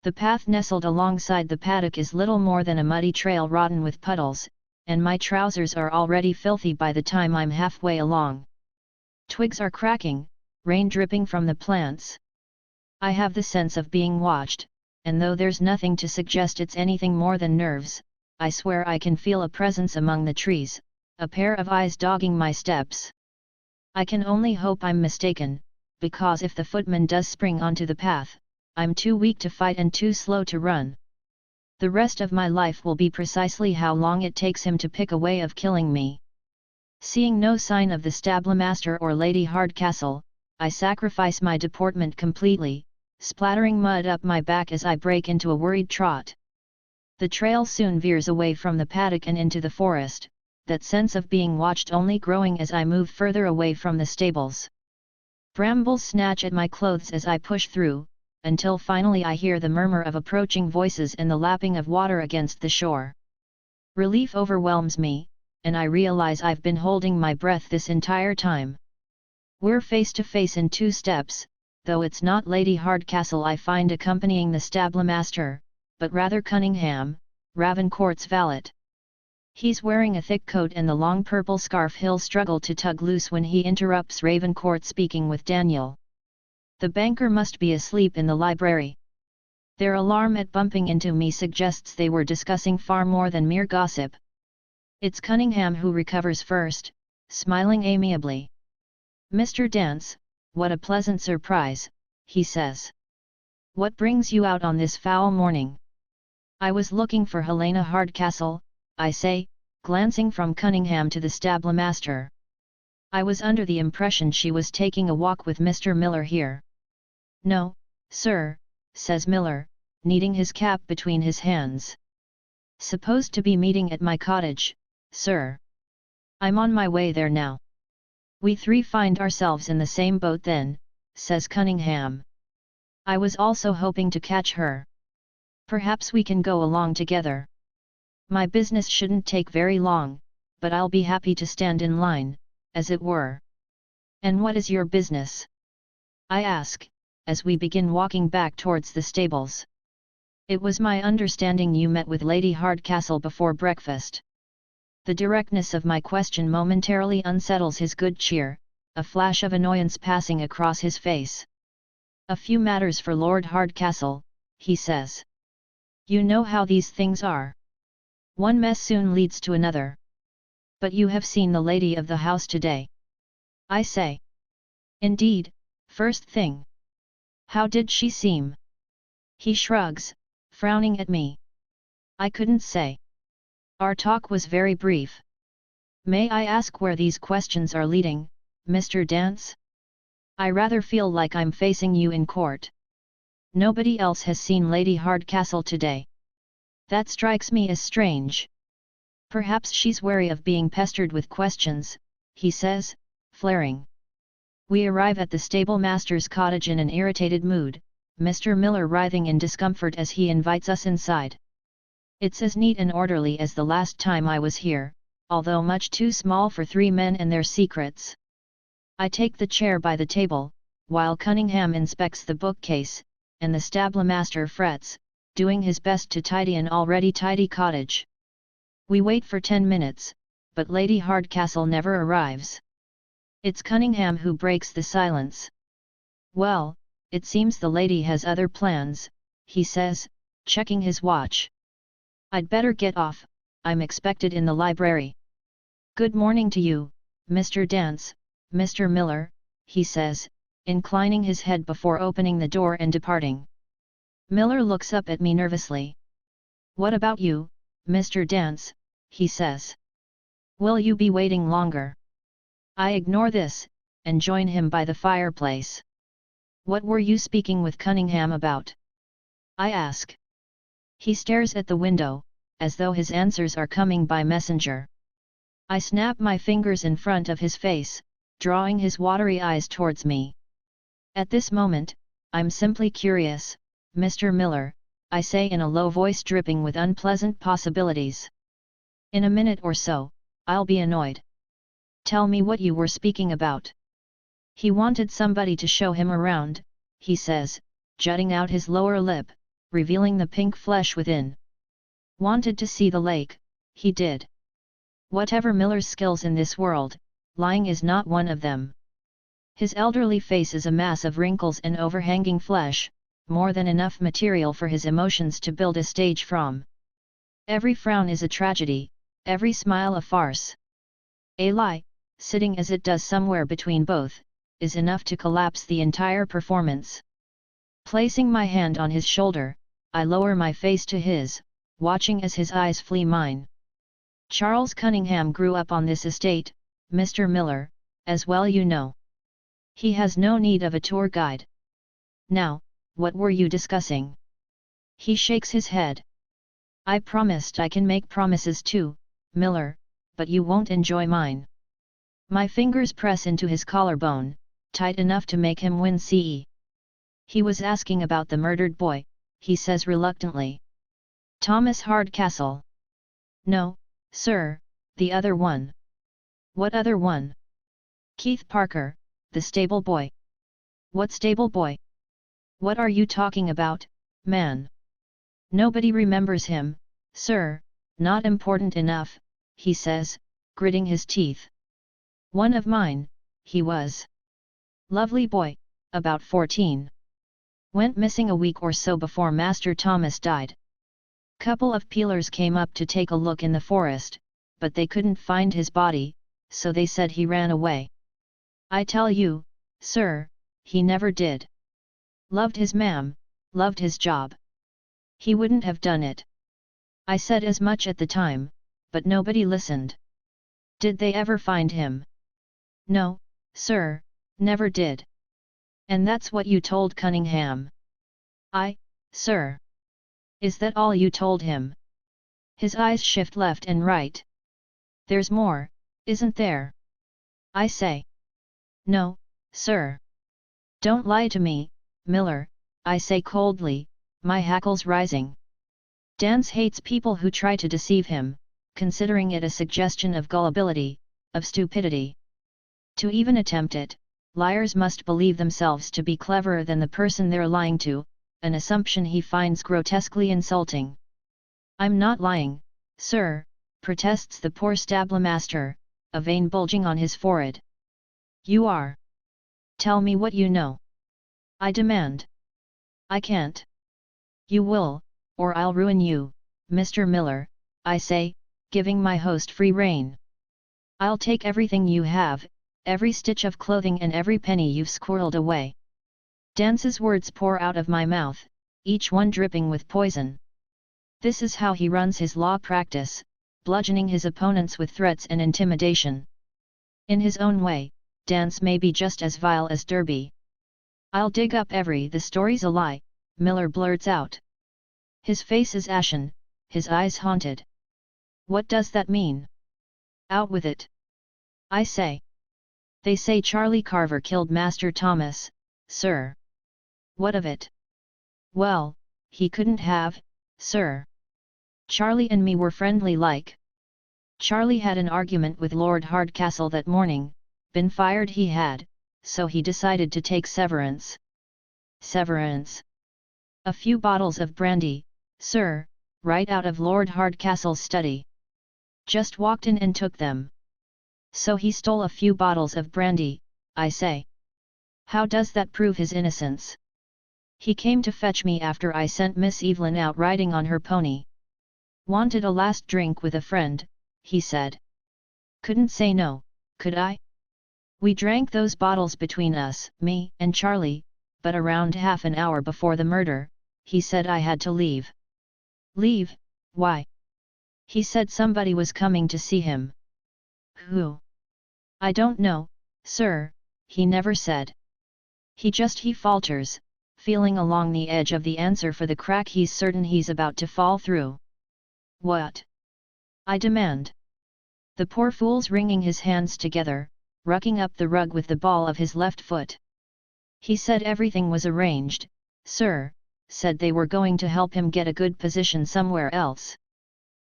Speaker 1: The path nestled alongside the paddock is little more than a muddy trail rotten with puddles, and my trousers are already filthy by the time I'm halfway along. Twigs are cracking, rain dripping from the plants. I have the sense of being watched, and though there's nothing to suggest it's anything more than nerves, I swear I can feel a presence among the trees, a pair of eyes dogging my steps. I can only hope I'm mistaken, because if the footman does spring onto the path, I'm too weak to fight and too slow to run. The rest of my life will be precisely how long it takes him to pick a way of killing me. Seeing no sign of the stablemaster or Lady Hardcastle, I sacrifice my deportment completely, splattering mud up my back as I break into a worried trot. The trail soon veers away from the paddock and into the forest, that sense of being watched only growing as I move further away from the stables. Brambles snatch at my clothes as I push through, until finally I hear the murmur of approaching voices and the lapping of water against the shore. Relief overwhelms me, and I realize I've been holding my breath this entire time. We're face to face in 2 steps, though it's not Lady Hardcastle I find accompanying the stablemaster, but rather Cunningham, Ravencourt's valet. He's wearing a thick coat and the long purple scarf he'll struggle to tug loose when he interrupts Ravencourt speaking with Daniel. The banker must be asleep in the library. Their alarm at bumping into me suggests they were discussing far more than mere gossip. It's Cunningham who recovers first, smiling amiably. "Mr. Dance, what a pleasant surprise," he says. "What brings you out on this foul morning?" "I was looking for Helena Hardcastle," I say, glancing from Cunningham to the stablemaster. "I was under the impression she was taking a walk with Mr. Miller here." "No, sir," says Miller, kneading his cap between his hands. "Supposed to be meeting at my cottage, sir. I'm on my way there now." "We 3 find ourselves in the same boat then," says Cunningham. "I was also hoping to catch her. Perhaps we can go along together. My business shouldn't take very long, but I'll be happy to stand in line, as it were." "And what is your business?" I ask, as we begin walking back towards the stables. "It was my understanding you met with Lady Hardcastle before breakfast." The directness of my question momentarily unsettles his good cheer, a flash of annoyance passing across his face. "A few matters for Lord Hardcastle," he says. "You know how these things are. One mess soon leads to another." "But you have seen the lady of the house today," I say. "Indeed, first thing. How did she seem?" He shrugs, frowning at me. "I couldn't say. Our talk was very brief. May I ask where these questions are leading, Mr. Dance? I rather feel like I'm facing you in court. Nobody else has seen Lady Hardcastle today. That strikes me as strange. Perhaps she's wary of being pestered with questions, he says, flaring. We arrive at the stable-master's cottage in an irritated mood, Mr. Miller writhing in discomfort as he invites us inside. It's as neat and orderly as the last time I was here, although much too small for 3 men and their secrets. I take the chair by the table, while Cunningham inspects the bookcase, and the stable-master frets, doing his best to tidy an already tidy cottage. We wait for 10 minutes, but Lady Hardcastle never arrives. It's Cunningham who breaks the silence. Well, it seems the lady has other plans, he says, checking his watch. I'd better get off, I'm expected in the library. Good morning to you, Mr. Dance, Mr. Miller, he says, inclining his head before opening the door and departing. Miller looks up at me nervously. What about you, Mr. Dance, he says. Will you be waiting longer? I ignore this, and join him by the fireplace. What were you speaking with Cunningham about? I ask. He stares at the window, as though his answers are coming by messenger. I snap my fingers in front of his face, drawing his watery eyes towards me. At this moment, I'm simply curious, Mr. Miller, I say in a low voice dripping with unpleasant possibilities. In a minute or so, I'll be annoyed. Tell me what you were speaking about. He wanted somebody to show him around, he says, jutting out his lower lip, revealing the pink flesh within. Wanted to see the lake, he did. Whatever Miller's skills in this world, lying is not one of them. His elderly face is a mass of wrinkles and overhanging flesh, more than enough material for his emotions to build a stage from. Every frown is a tragedy, every smile a farce. A lie, sitting as it does somewhere between both, is enough to collapse the entire performance. Placing my hand on his shoulder, I lower my face to his, watching as his eyes flee mine. Charles Cunningham grew up on this estate, Mr. Miller, as well you know. He has no need of a tour guide. Now, what were you discussing? He shakes his head. I promised I can make promises too, Miller, but you won't enjoy mine. My fingers press into his collarbone, tight enough to make him wince. He was asking about the murdered boy, he says reluctantly. Thomas Hardcastle. No, sir, the other one. What other one? Keith Parker, the stable boy. What stable boy? What are you talking about, man? Nobody remembers him, sir, not important enough, he says, gritting his teeth. One of mine, he was. Lovely boy, about 14. Went missing a week or so before Master Thomas died. Couple of peelers came up to take a look in the forest, but they couldn't find his body, so they said he ran away. I tell you, sir, he never did. Loved his mam, loved his job. He wouldn't have done it. I said as much at the time, but nobody listened. Did they ever find him? No, sir, never did. And that's what you told Cunningham? Sir. Is that all you told him? His eyes shift left and right. There's more, isn't there? I say. No, sir. Don't lie to me, Miller, I say coldly, my hackles rising. Dance hates people who try to deceive him, considering it a suggestion of gullibility, of stupidity. To even attempt it, liars must believe themselves to be cleverer than the person they're lying to, an assumption he finds grotesquely insulting. I'm not lying, sir, protests the poor stable-master, a vein bulging on his forehead. You are. Tell me what you know. I demand. I can't. You will, or I'll ruin you, Mr. Miller, I say, giving my host free rein. I'll take everything you have, every stitch of clothing and every penny you've squirreled away. Dance's words pour out of my mouth, each one dripping with poison. This is how he runs his law practice, bludgeoning his opponents with threats and intimidation. In his own way, Dance may be just as vile as Derby. "I'll dig up the story's a lie," Miller blurts out. His face is ashen, his eyes haunted. "What does that mean? Out with it. I say. They say Charlie Carver killed Master Thomas, sir." "What of it?" "Well, he couldn't have, sir. Charlie and me were friendly like. Charlie had an argument with Lord Hardcastle that morning, been fired he had, so he decided to take severance." "Severance?" "A few bottles of brandy, sir, right out of Lord Hardcastle's study. Just walked in and took them. So he stole a few bottles of brandy, I say. How does that prove his innocence? He came to fetch me after I sent Miss Evelyn out riding on her pony. Wanted a last drink with a friend, he said. Couldn't say no, could I? We drank those bottles between us, me and Charlie, but around half an hour before the murder, he said I had to leave." "Leave? Why?" "He said somebody was coming to see him." "Who?" "I don't know, sir, he never said. He falters, feeling along the edge of the answer for the crack he's certain he's about to fall through." "What?" I demand. The poor fool's wringing his hands together, rucking up the rug with the ball of his left foot. "He said everything was arranged, sir, said they were going to help him get a good position somewhere else.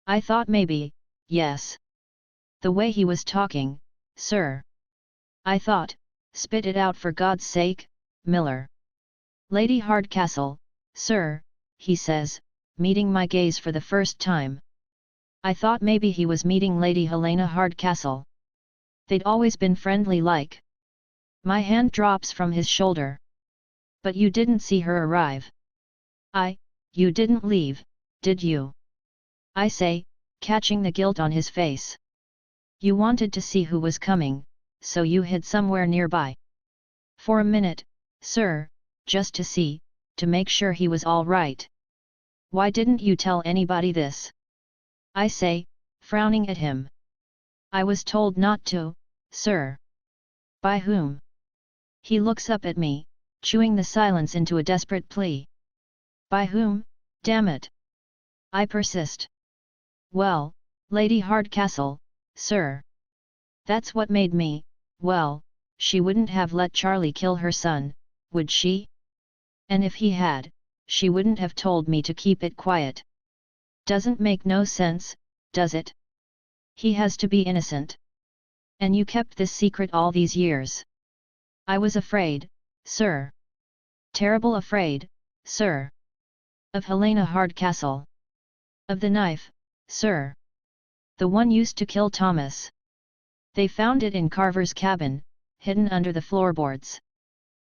Speaker 1: I thought maybe, yes. The way he was talking, sir. I thought, spit it out for God's sake, Miller." "Lady Hardcastle, sir," he says, meeting my gaze for the first time. I thought maybe he was meeting Lady Helena Hardcastle. They'd always been friendly like. My hand drops from his shoulder. "But you didn't see her arrive." You didn't leave, did you?" I say, catching the guilt on his face. "You wanted to see who was coming, so you hid somewhere nearby." "For a minute, sir, just to see, to make sure he was all right." "Why didn't you tell anybody this?" I say, frowning at him. "I was told not to, sir." "By whom?" He looks up at me, chewing the silence into a desperate plea. "By whom, damn it?" I persist. "Well, Lady Hardcastle, sir. That's what made me, well, she wouldn't have let Charlie kill her son, would she? And if he had, she wouldn't have told me to keep it quiet. Doesn't make no sense, does it? He has to be innocent. And you kept this secret all these years." "I was afraid, sir. Terrible afraid, sir." "Of Helena Hardcastle." "Of the knife, sir. The one used to kill Thomas. They found it in Carver's cabin, hidden under the floorboards.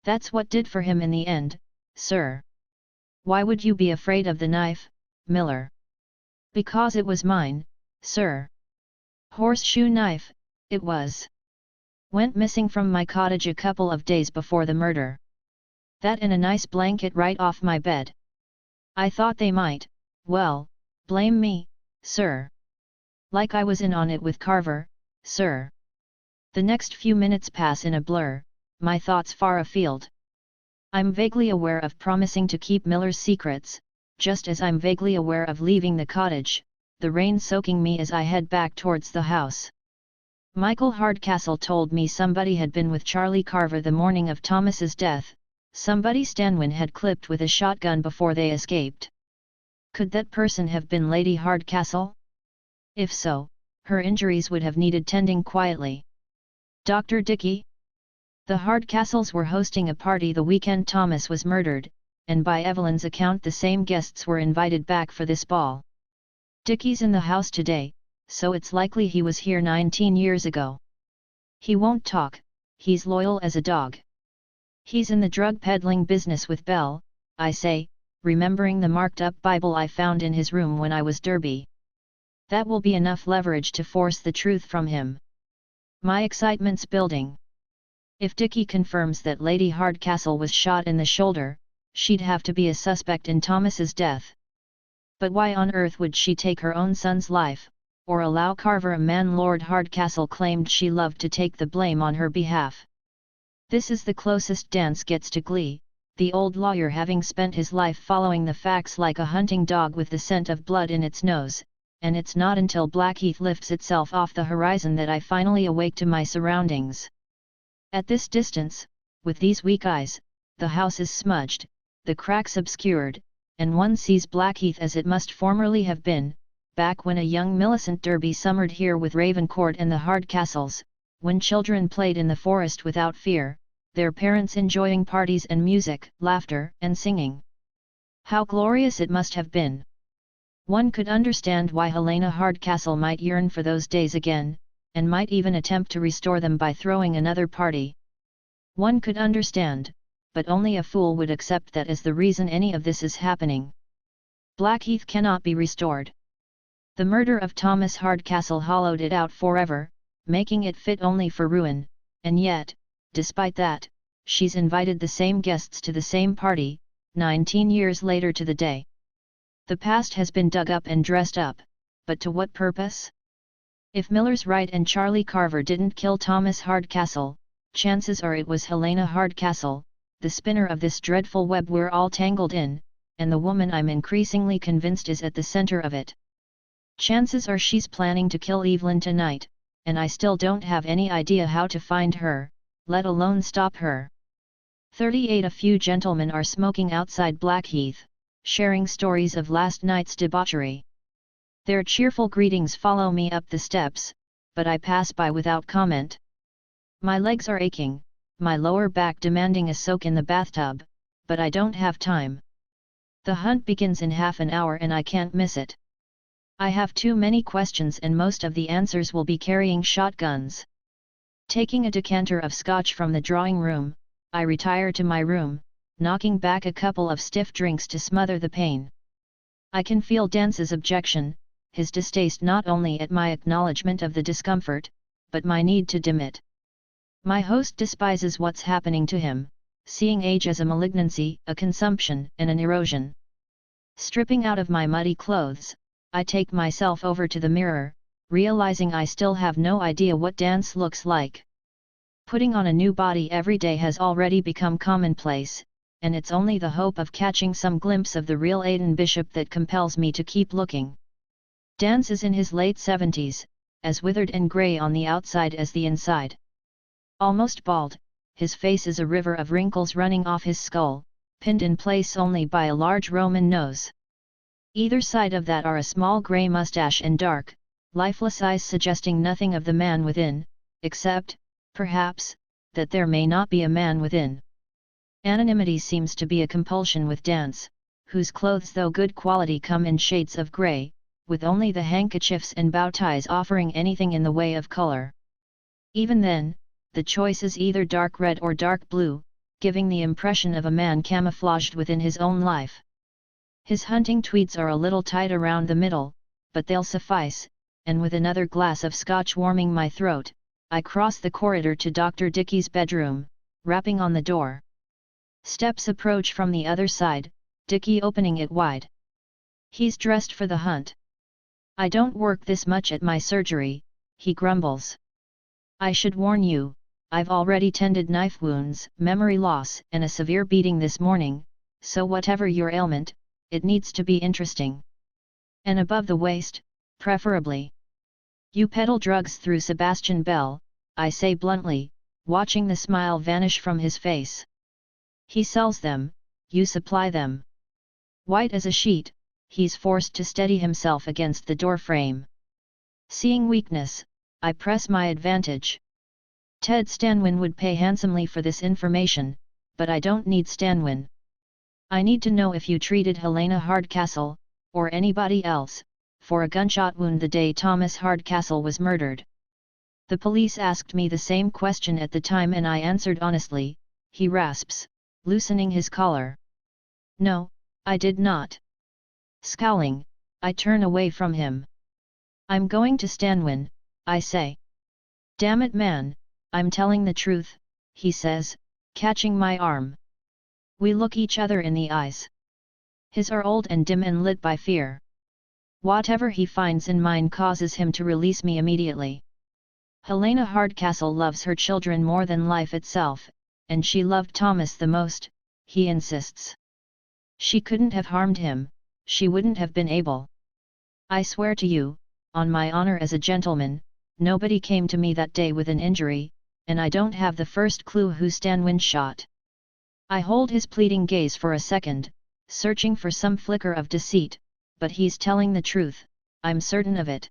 Speaker 1: That's what did for him in the end, sir." "Why would you be afraid of the knife, Miller?" "Because it was mine, sir. Horseshoe knife, it was. Went missing from my cottage a couple of days before the murder. That and a nice blanket right off my bed. I thought they might, well, blame me, sir. Like I was in on it with Carver, sir." The next few minutes pass in a blur, my thoughts far afield. I'm vaguely aware of promising to keep Miller's secrets, just as I'm vaguely aware of leaving the cottage, the rain soaking me as I head back towards the house. Michael Hardcastle told me somebody had been with Charlie Carver the morning of Thomas's death, somebody Stanwin had clipped with a shotgun before they escaped. Could that person have been Lady Hardcastle? If so, her injuries would have needed tending quietly. Dr. Dickey? The Hardcastles were hosting a party the weekend Thomas was murdered, and by Evelyn's account the same guests were invited back for this ball. Dickey's in the house today, so it's likely he was here 19 years ago. He won't talk, he's loyal as a dog. He's in the drug peddling business with Belle, I say, remembering the marked-up Bible I found in his room when I was Derby. That will be enough leverage to force the truth from him. My excitement's building. If Dickey confirms that Lady Hardcastle was shot in the shoulder, she'd have to be a suspect in Thomas's death. But why on earth would she take her own son's life, or allow Carver a man Lord Hardcastle claimed she loved to take the blame on her behalf. This is the closest Dance gets to glee, the old lawyer having spent his life following the facts like a hunting dog with the scent of blood in its nose, and it's not until Blackheath lifts itself off the horizon that I finally awake to my surroundings. At this distance, with these weak eyes, the house is smudged, the cracks obscured, and one sees Blackheath as it must formerly have been, back when a young Millicent Derby summered here with Ravencourt and the Hardcastles, when children played in the forest without fear, their parents enjoying parties and music, laughter and singing. How glorious it must have been! One could understand why Helena Hardcastle might yearn for those days again, and might even attempt to restore them by throwing another party. One could understand, but only a fool would accept that as the reason any of this is happening. Blackheath cannot be restored. The murder of Thomas Hardcastle hollowed it out forever, making it fit only for ruin, and yet, despite that, she's invited the same guests to the same party, 19 years later to the day. The past has been dug up and dressed up, but to what purpose? If Miller's right and Charlie Carver didn't kill Thomas Hardcastle, chances are it was Helena Hardcastle, the spinner of this dreadful web we're all tangled in, and the woman I'm increasingly convinced is at the center of it. Chances are she's planning to kill Evelyn tonight, and I still don't have any idea how to find her, let alone stop her. 38 A few gentlemen are smoking outside Blackheath, sharing stories of last night's debauchery. Their cheerful greetings follow me up the steps, but I pass by without comment. My legs are aching, my lower back demanding a soak in the bathtub, but I don't have time. The hunt begins in half an hour and I can't miss it. I have too many questions and most of the answers will be carrying shotguns. Taking a decanter of scotch from the drawing room, I retire to my room, knocking back a couple of stiff drinks to smother the pain. I can feel Dance's objection, his distaste not only at my acknowledgement of the discomfort, but my need to dim it. My host despises what's happening to him, seeing age as a malignancy, a consumption, and an erosion. Stripping out of my muddy clothes, I take myself over to the mirror, realizing I still have no idea what Dance looks like. Putting on a new body every day has already become commonplace, and it's only the hope of catching some glimpse of the real Aiden Bishop that compels me to keep looking. Dance is in his late 70s, as withered and grey on the outside as the inside. Almost bald, his face is a river of wrinkles running off his skull, pinned in place only by a large Roman nose. Either side of that are a small grey moustache and dark, lifeless eyes suggesting nothing of the man within, except, perhaps, that there may not be a man within. Anonymity seems to be a compulsion with Dance, whose clothes though good quality come in shades of grey, with only the handkerchiefs and bow ties offering anything in the way of colour. Even then, the choice is either dark red or dark blue, giving the impression of a man camouflaged within his own life. His hunting tweeds are a little tight around the middle, but they'll suffice, and with another glass of scotch warming my throat, I cross the corridor to Dr. Dickey's bedroom, rapping on the door. Steps approach from the other side, Dickey opening it wide. He's dressed for the hunt. I don't work this much at my surgery, he grumbles. I should warn you, I've already tended knife wounds, memory loss, and a severe beating this morning, so whatever your ailment, it needs to be interesting. And above the waist, preferably. You peddle drugs through Sebastian Bell, I say bluntly, watching the smile vanish from his face. He sells them, you supply them. White as a sheet, he's forced to steady himself against the doorframe. Seeing weakness, I press my advantage. Ted Stanwin would pay handsomely for this information, but I don't need Stanwin. I need to know if you treated Helena Hardcastle, or anybody else, for a gunshot wound the day Thomas Hardcastle was murdered. The police asked me the same question at the time and I answered honestly, he rasps, loosening his collar. No, I did not. Scowling, I turn away from him. I'm going to Stanwin, I say. Damn it man, I'm telling the truth, he says, catching my arm. We look each other in the eyes. His are old and dim and lit by fear. Whatever he finds in mine causes him to release me immediately. Helena Hardcastle loves her children more than life itself, and she loved Thomas the most, he insists. She couldn't have harmed him, she wouldn't have been able. I swear to you, on my honor as a gentleman, nobody came to me that day with an injury, and I don't have the first clue who Stanwin shot. I hold his pleading gaze for a second, searching for some flicker of deceit, but he's telling the truth, I'm certain of it.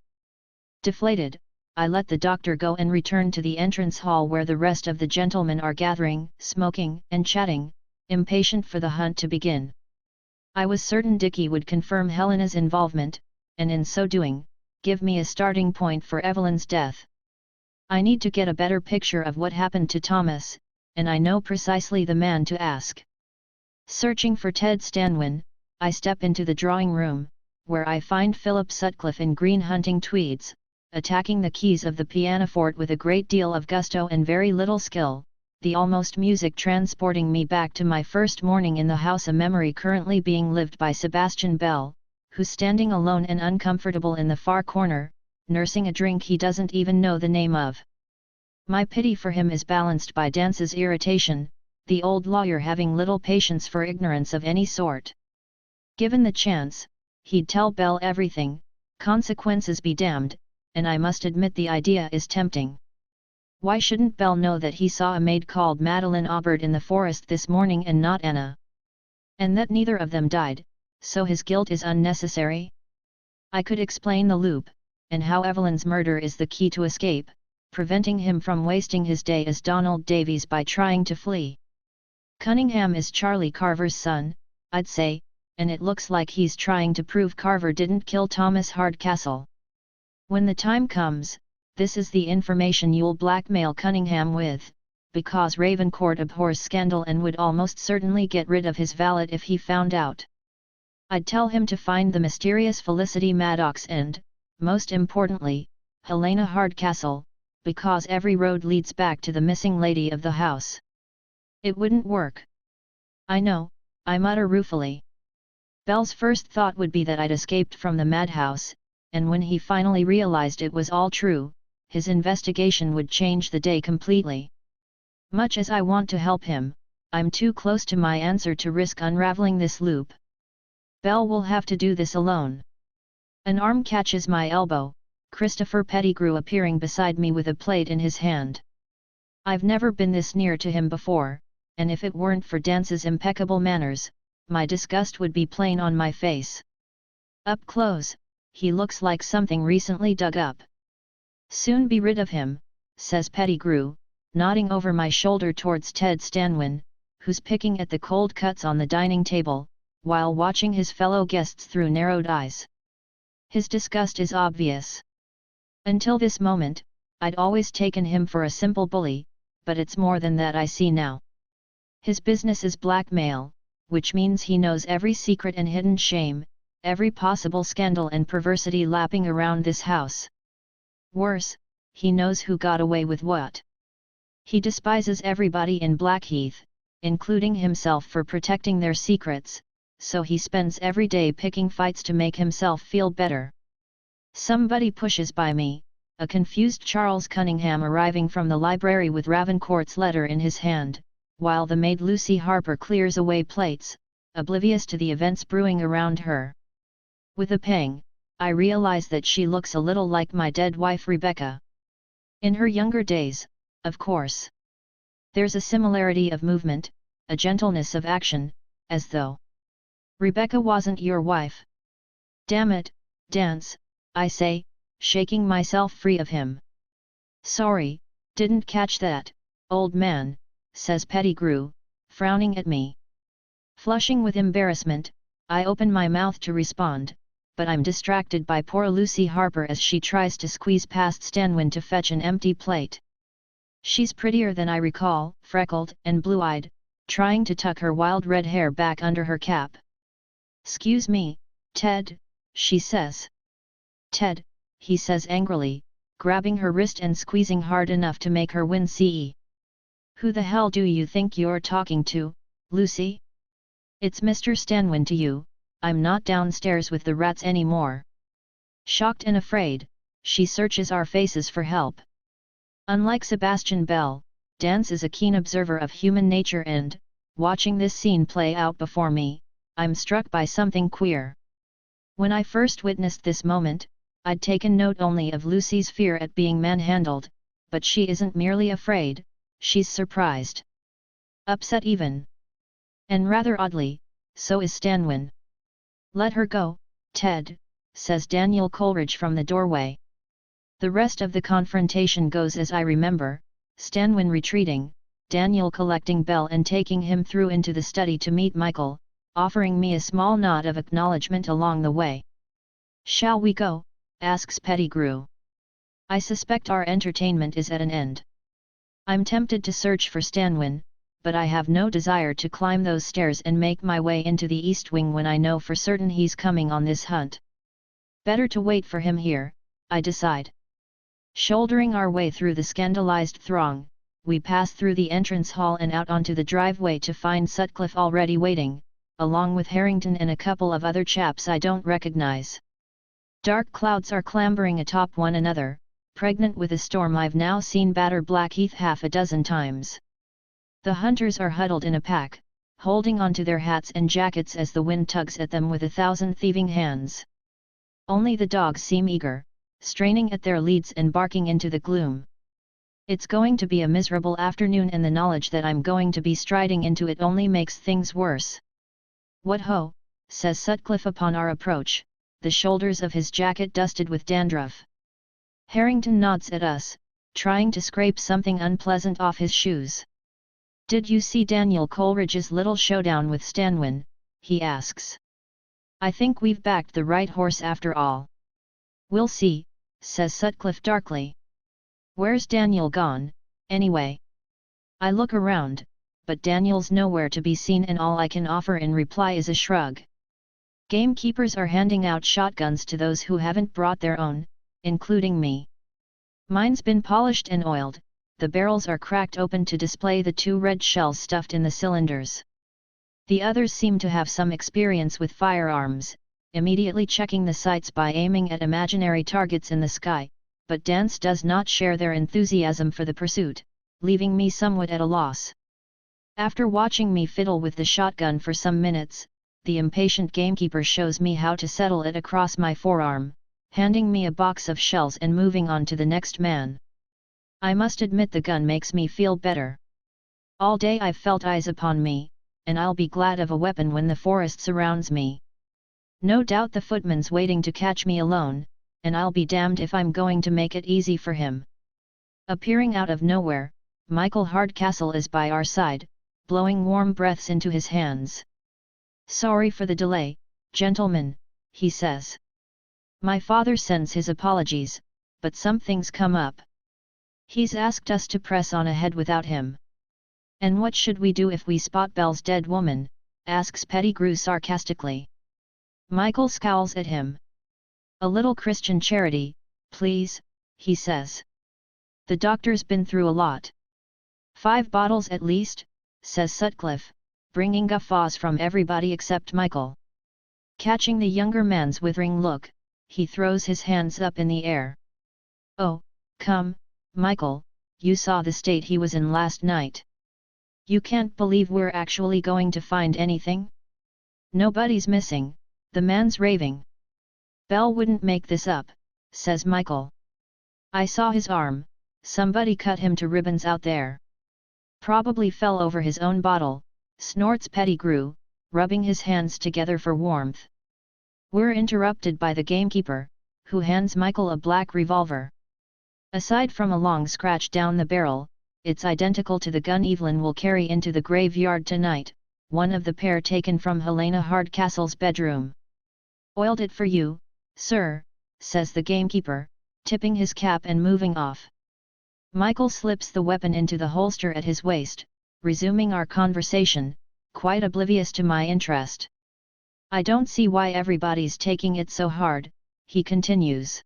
Speaker 1: Deflated, I let the doctor go and return to the entrance hall where the rest of the gentlemen are gathering, smoking and chatting, impatient for the hunt to begin. I was certain Dickie would confirm Helena's involvement, and in so doing, give me a starting point for Evelyn's death. I need to get a better picture of what happened to Thomas, and I know precisely the man to ask. Searching for Ted Stanwin, I step into the drawing room, where I find Philip Sutcliffe in green hunting tweeds, attacking the keys of the pianoforte with a great deal of gusto and very little skill, the almost music transporting me back to my first morning in the house, a memory currently being lived by Sebastian Bell, who's standing alone and uncomfortable in the far corner, nursing a drink he doesn't even know the name of. My pity for him is balanced by Dance's irritation, the old lawyer having little patience for ignorance of any sort. Given the chance, he'd tell Bell everything, consequences be damned, and I must admit the idea is tempting. Why shouldn't Bell know that he saw a maid called Madeline Aubert in the forest this morning and not Anna? And that neither of them died, so his guilt is unnecessary? I could explain the loop, and how Evelyn's murder is the key to escape, preventing him from wasting his day as Donald Davies by trying to flee. Cunningham is Charlie Carver's son, I'd say, and it looks like he's trying to prove Carver didn't kill Thomas Hardcastle. When the time comes, this is the information you'll blackmail Cunningham with, because Ravencourt abhors scandal and would almost certainly get rid of his valet if he found out. I'd tell him to find the mysterious Felicity Maddox and, most importantly, Helena Hardcastle, because every road leads back to the missing lady of the house. It wouldn't work. I know, I mutter ruefully. Bell's first thought would be that I'd escaped from the madhouse, and when he finally realized it was all true, his investigation would change the day completely. Much as I want to help him, I'm too close to my answer to risk unraveling this loop. Bell will have to do this alone. An arm catches my elbow, Christopher Pettigrew appearing beside me with a plate in his hand. I've never been this near to him before, and if it weren't for Dance's impeccable manners, my disgust would be plain on my face. Up close, he looks like something recently dug up. Soon be rid of him, says Pettigrew, nodding over my shoulder towards Ted Stanwin, who's picking at the cold cuts on the dining table, while watching his fellow guests through narrowed eyes. His disgust is obvious. Until this moment, I'd always taken him for a simple bully, but it's more than that I see now. His business is blackmail, which means he knows every secret and hidden shame, every possible scandal and perversity lapping around this house. Worse, he knows who got away with what. He despises everybody in Blackheath, including himself, for protecting their secrets, so he spends every day picking fights to make himself feel better. Somebody pushes by me, a confused Charles Cunningham arriving from the library with Ravencourt's letter in his hand, while the maid Lucy Harper clears away plates, oblivious to the events brewing around her. With a pang, I realize that she looks a little like my dead wife Rebecca. In her younger days, of course. There's a similarity of movement, a gentleness of action, as though Rebecca wasn't your wife. Damn it, Dance, I say, shaking myself free of him. Sorry, didn't catch that, old man, says Pettigrew, frowning at me. Flushing with embarrassment, I open my mouth to respond, but I'm distracted by poor Lucy Harper as she tries to squeeze past Stanwin to fetch an empty plate. She's prettier than I recall, freckled and blue-eyed, trying to tuck her wild red hair back under her cap. "'Excuse me, Ted," she says. "Ted," he says angrily, grabbing her wrist and squeezing hard enough to make her wince. "Who the hell do you think you're talking to, Lucy? It's Mr. Stanwin to you, I'm not downstairs with the rats anymore." Shocked and afraid, she searches our faces for help. Unlike Sebastian Bell, Dance is a keen observer of human nature and, watching this scene play out before me, I'm struck by something queer. When I first witnessed this moment, I'd taken note only of Lucy's fear at being manhandled, but she isn't merely afraid, she's surprised. Upset even. And rather oddly, so is Stanwin. "Let her go, Ted," says Daniel Coleridge from the doorway. The rest of the confrontation goes as I remember, Stanwin retreating, Daniel collecting Bell and taking him through into the study to meet Michael, offering me a small nod of acknowledgement along the way. "Shall we go?" asks Pettigrew. I suspect our entertainment is at an end. I'm tempted to search for Stanwin, but I have no desire to climb those stairs and make my way into the East Wing when I know for certain he's coming on this hunt. Better to wait for him here, I decide. Shouldering our way through the scandalized throng, we pass through the entrance hall and out onto the driveway to find Sutcliffe already waiting, along with Harrington and a couple of other chaps I don't recognize. Dark clouds are clambering atop one another, pregnant with a storm I've now seen batter Blackheath half a dozen times. The hunters are huddled in a pack, holding onto their hats and jackets as the wind tugs at them with 1,000 thieving hands. Only the dogs seem eager, straining at their leads and barking into the gloom. It's going to be a miserable afternoon, and the knowledge that I'm going to be striding into it only makes things worse. "What ho!" says Sutcliffe upon our approach, the shoulders of his jacket dusted with dandruff. Harrington nods at us, trying to scrape something unpleasant off his shoes. "Did you see Daniel Coleridge's little showdown with Stanwin?" he asks. "I think we've backed the right horse after all." "We'll see," says Sutcliffe darkly. "Where's Daniel gone, anyway?" I look around, but Daniel's nowhere to be seen, and all I can offer in reply is a shrug. Gamekeepers are handing out shotguns to those who haven't brought their own, including me. Mine's been polished and oiled, the barrels are cracked open to display the 2 red shells stuffed in the cylinders. The others seem to have some experience with firearms, immediately checking the sights by aiming at imaginary targets in the sky, but Dance does not share their enthusiasm for the pursuit, leaving me somewhat at a loss. After watching me fiddle with the shotgun for some minutes, the impatient gamekeeper shows me how to settle it across my forearm, handing me a box of shells and moving on to the next man. I must admit the gun makes me feel better. All day I've felt eyes upon me, and I'll be glad of a weapon when the forest surrounds me. No doubt the footman's waiting to catch me alone, and I'll be damned if I'm going to make it easy for him. Appearing out of nowhere, Michael Hardcastle is by our side, blowing warm breaths into his hands. "Sorry for the delay, gentlemen," he says. "My father sends his apologies, but something's come up. He's asked us to press on ahead without him." "And what should we do if we spot Bell's dead woman?" asks Pettigrew sarcastically. Michael scowls at him. "A little Christian charity, please," he says. "The doctor's been through a lot." "5 bottles at least," says Sutcliffe, bringing guffaws from everybody except Michael. Catching the younger man's withering look, he throws his hands up in the air. "Oh, come, Michael, you saw the state he was in last night. You can't believe we're actually going to find anything? Nobody's missing, the man's raving." "Bell wouldn't make this up," says Michael. "I saw his arm, somebody cut him to ribbons out there." "Probably fell over his own bottle," snorts Pettigrew, rubbing his hands together for warmth. We're interrupted by the gamekeeper, who hands Michael a black revolver. Aside from a long scratch down the barrel, it's identical to the gun Evelyn will carry into the graveyard tonight, one of the pair taken from Helena Hardcastle's bedroom. "Oiled it for you, sir," says the gamekeeper, tipping his cap and moving off. Michael slips the weapon into the holster at his waist, resuming our conversation, quite oblivious to my interest. "I don't see why everybody's taking it so hard," he continues.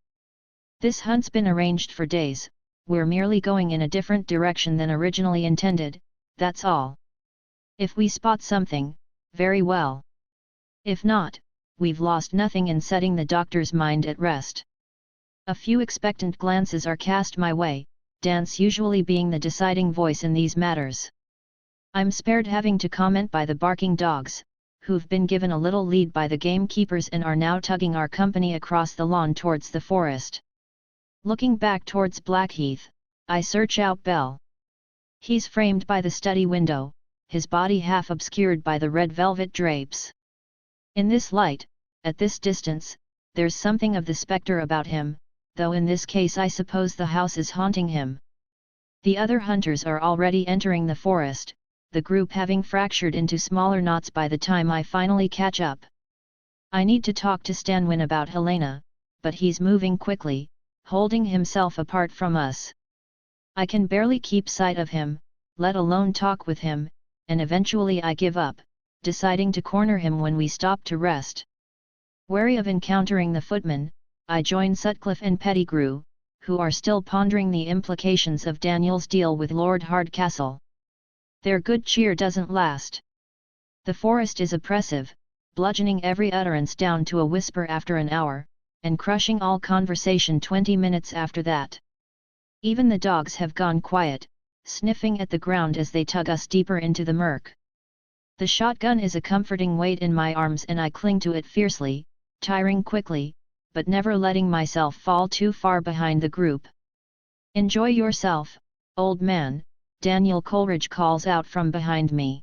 Speaker 1: "This hunt's been arranged for days, we're merely going in a different direction than originally intended, that's all. If we spot something, very well. If not, we've lost nothing in setting the doctor's mind at rest. A few expectant glances are cast my way, Dance usually being the deciding voice in these matters. I'm spared having to comment by the barking dogs, who've been given a little lead by the gamekeepers and are now tugging our company across the lawn towards the forest. Looking back towards Blackheath, I search out Bell. He's framed by the study window, his body half obscured by the red velvet drapes. In this light, at this distance, there's something of the spectre about him, though in this case I suppose the house is haunting him. The other hunters are already entering the forest, the group having fractured into smaller knots by the time I finally catch up. I need to talk to Stanwin about Helena, but he's moving quickly, holding himself apart from us. I can barely keep sight of him, let alone talk with him, and eventually I give up, deciding to corner him when we stop to rest. Wary of encountering the footman, I join Sutcliffe and Pettigrew, who are still pondering the implications of Daniel's deal with Lord Hardcastle. Their good cheer doesn't last. The forest is oppressive, bludgeoning every utterance down to a whisper after an hour, and crushing all conversation 20 minutes after that. Even the dogs have gone quiet, sniffing at the ground as they tug us deeper into the murk. The shotgun is a comforting weight in my arms and I cling to it fiercely, tiring quickly, but never letting myself fall too far behind the group. "Enjoy yourself, old man," Daniel Coleridge calls out from behind me.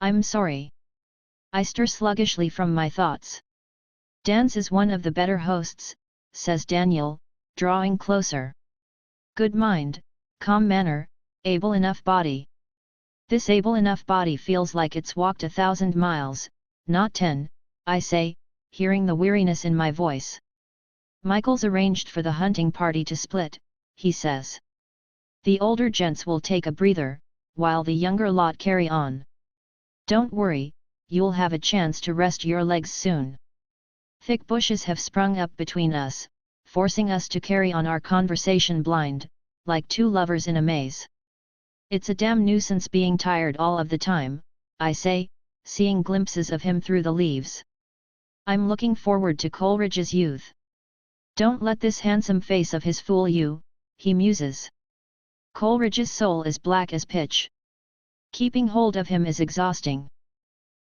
Speaker 1: "I'm sorry." I stir sluggishly from my thoughts. "Dance is one of the better hosts," says Daniel, drawing closer. "Good mind, calm manner, able enough body." This able enough body feels like it's walked 1,000 miles, not 10, I say, hearing the weariness in my voice. "Michael's arranged for the hunting party to split," he says. "The older gents will take a breather, while the younger lot carry on. Don't worry, you'll have a chance to rest your legs soon." Thick bushes have sprung up between us, forcing us to carry on our conversation blind, like two lovers in a maze. "It's a damn nuisance being tired all of the time," I say, seeing glimpses of him through the leaves. "I'm looking forward to Coleridge's youth." "Don't let this handsome face of his fool you," he muses. "Coleridge's soul is black as pitch. Keeping hold of him is exhausting.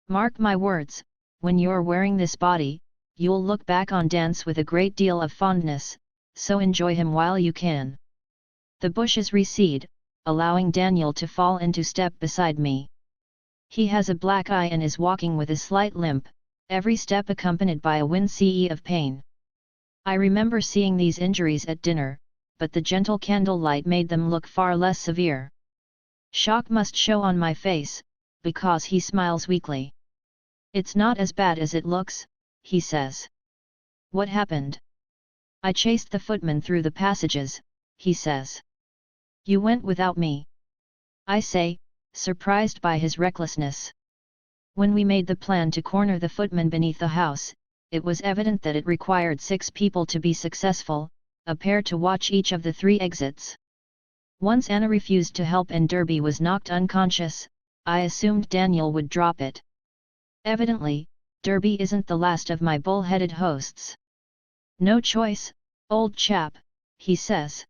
Speaker 1: Mark my words, when you're wearing this body, you'll look back on Dance with a great deal of fondness, so enjoy him while you can." The bushes recede, allowing Daniel to fall into step beside me. He has a black eye and is walking with a slight limp, every step accompanied by a wince of pain. I remember seeing these injuries at dinner, but the gentle candlelight made them look far less severe. Shock must show on my face, because he smiles weakly. "It's not as bad as it looks," he says. "What happened?" "I chased the footman through the passages," he says. "You went without me?" I say, surprised by his recklessness. When we made the plan to corner the footman beneath the house, it was evident that it required 6 people to be successful, a pair to watch each of the 3 exits. Once Anna refused to help and Derby was knocked unconscious, I assumed Daniel would drop it. Evidently, Derby isn't the last of my bull-headed hosts. "No choice, old chap," he says.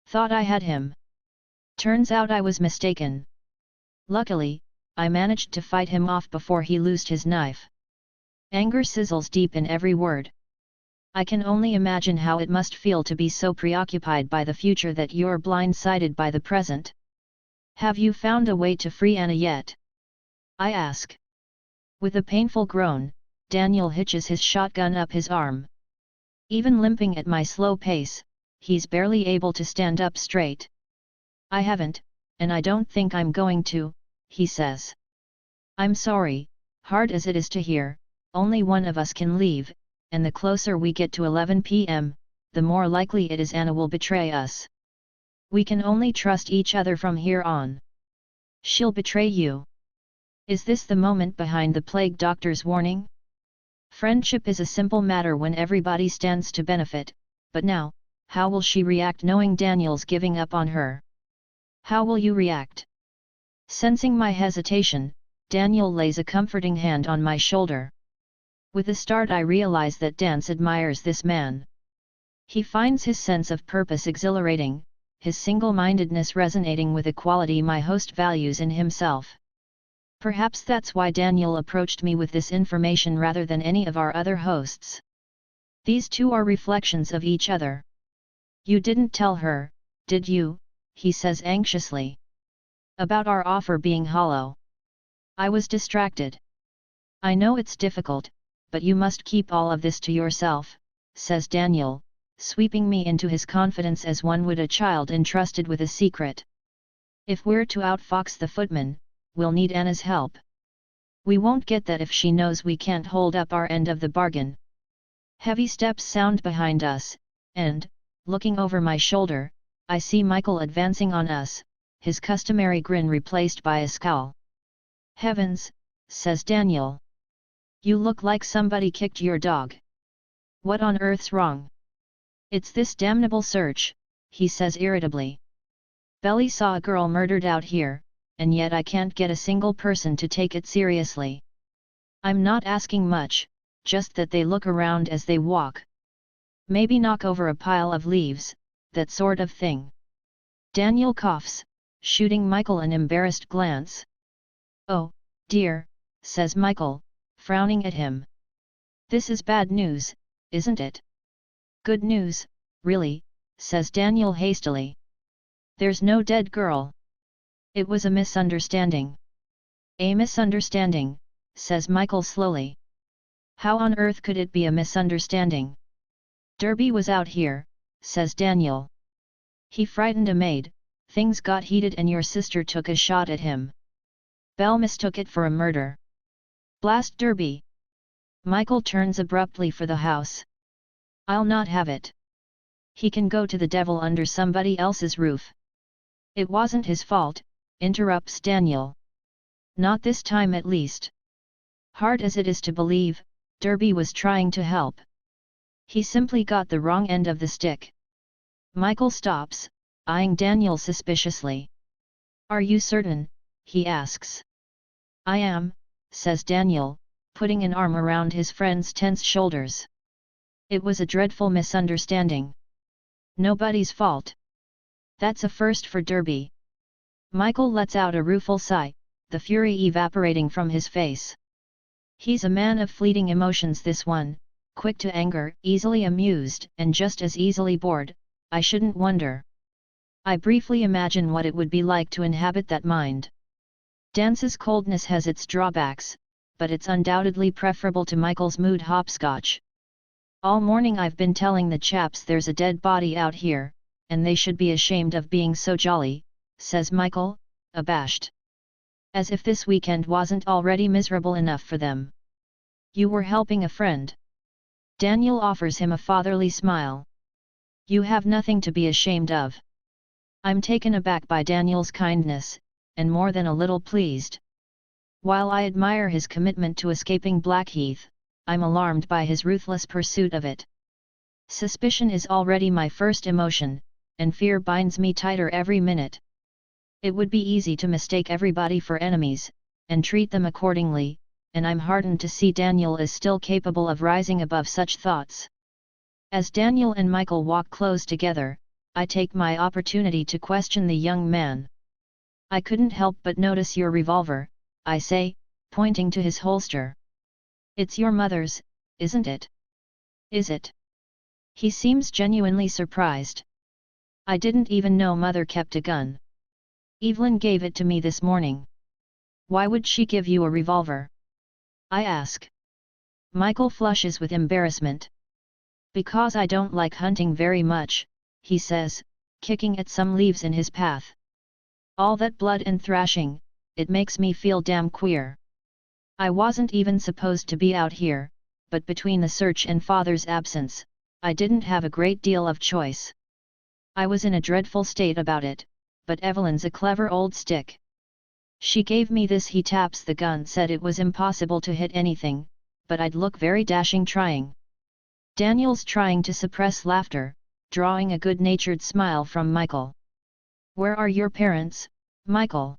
Speaker 1: "Thought I had him. Turns out I was mistaken." Luckily, I managed to fight him off before he loosed his knife. Anger sizzles deep in every word. "I can only imagine how it must feel to be so preoccupied by the future that you're blindsided by the present. Have you found a way to free Anna yet?" I ask. With a painful groan, Daniel hitches his shotgun up his arm. Even limping at my slow pace, he's barely able to stand up straight. "I haven't, and I don't think I'm going to," he says. "I'm sorry, hard as it is to hear, only one of us can leave, and the closer we get to 11 p.m., the more likely it is Anna will betray us. We can only trust each other from here on." "She'll betray you." Is this the moment behind the plague doctor's warning? Friendship is a simple matter when everybody stands to benefit, but now, how will she react knowing Daniel's giving up on her? How will you react? Sensing my hesitation, Daniel lays a comforting hand on my shoulder. With a start I realize that Dance admires this man. He finds his sense of purpose exhilarating, his single-mindedness resonating with a quality my host values in himself. Perhaps that's why Daniel approached me with this information rather than any of our other hosts. These two are reflections of each other. You didn't tell her, did you? He says anxiously. About our offer being hollow. I was distracted. I know it's difficult, but you must keep all of this to yourself, says Daniel, sweeping me into his confidence as one would a child entrusted with a secret. If we're to outfox the footman, we'll need Anna's help. We won't get that if she knows we can't hold up our end of the bargain. Heavy steps sound behind us, and, looking over my shoulder, I see Michael advancing on us, his customary grin replaced by a scowl. Heavens, says Daniel. You look like somebody kicked your dog. What on earth's wrong? It's this damnable search, he says irritably. Belly saw a girl murdered out here, and yet I can't get a single person to take it seriously. I'm not asking much, just that they look around as they walk. Maybe knock over a pile of leaves, that sort of thing. Daniel coughs, shooting Michael an embarrassed glance. Oh, dear, says Michael, frowning at him. This is bad news, isn't it? Good news, really, says Daniel hastily. There's no dead girl. It was a misunderstanding. A misunderstanding, says Michael slowly. How on earth could it be a misunderstanding? Derby was out here, says Daniel. He frightened a maid, things got heated and your sister took a shot at him. Belle mistook it for a murder. Blast Derby! Michael turns abruptly for the house. I'll not have it. He can go to the devil under somebody else's roof. It wasn't his fault, interrupts Daniel. Not this time at least. Hard as it is to believe, Derby was trying to help. He simply got the wrong end of the stick. Michael stops, eyeing Daniel suspiciously. Are you certain? He asks. I am, says Daniel, putting an arm around his friend's tense shoulders. It was a dreadful misunderstanding. Nobody's fault. That's a first for Derby. Michael lets out a rueful sigh, the fury evaporating from his face. He's a man of fleeting emotions, this one, quick to anger, easily amused, and just as easily bored. I shouldn't wonder. I briefly imagine what it would be like to inhabit that mind. Dance's coldness has its drawbacks, but it's undoubtedly preferable to Michael's mood hopscotch. All morning I've been telling the chaps there's a dead body out here, and they should be ashamed of being so jolly, says Michael, abashed. As if this weekend wasn't already miserable enough for them. You were helping a friend. Daniel offers him a fatherly smile. You have nothing to be ashamed of. I'm taken aback by Daniel's kindness, and more than a little pleased. While I admire his commitment to escaping Blackheath, I'm alarmed by his ruthless pursuit of it. Suspicion is already my first emotion, and fear binds me tighter every minute. It would be easy to mistake everybody for enemies, and treat them accordingly, and I'm heartened to see Daniel is still capable of rising above such thoughts. As Daniel and Michael walk close together, I take my opportunity to question the young man. I couldn't help but notice your revolver, I say, pointing to his holster. It's your mother's, isn't it? Is it? He seems genuinely surprised. I didn't even know Mother kept a gun. Evelyn gave it to me this morning. Why would she give you a revolver? I ask. Michael flushes with embarrassment. Because I don't like hunting very much, he says, kicking at some leaves in his path. All that blood and thrashing, it makes me feel damn queer. I wasn't even supposed to be out here, but between the search and Father's absence, I didn't have a great deal of choice. I was in a dreadful state about it, but Evelyn's a clever old stick. She gave me this. He taps the gun. Said it was impossible to hit anything, but I'd look very dashing trying. Daniel's trying to suppress laughter, drawing a good-natured smile from Michael. Where are your parents, Michael?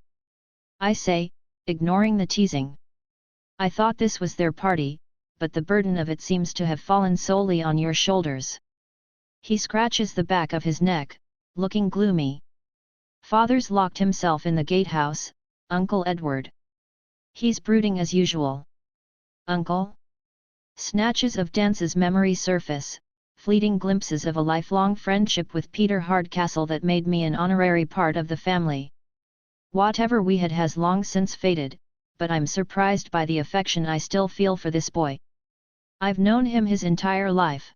Speaker 1: I say, ignoring the teasing. I thought this was their party, but the burden of it seems to have fallen solely on your shoulders. He scratches the back of his neck, looking gloomy. Father's locked himself in the gatehouse, Uncle Edward. He's brooding as usual. Uncle? Snatches of Dance's memory surface, fleeting glimpses of a lifelong friendship with Peter Hardcastle that made me an honorary part of the family. Whatever we had has long since faded, but I'm surprised by the affection I still feel for this boy. I've known him his entire life.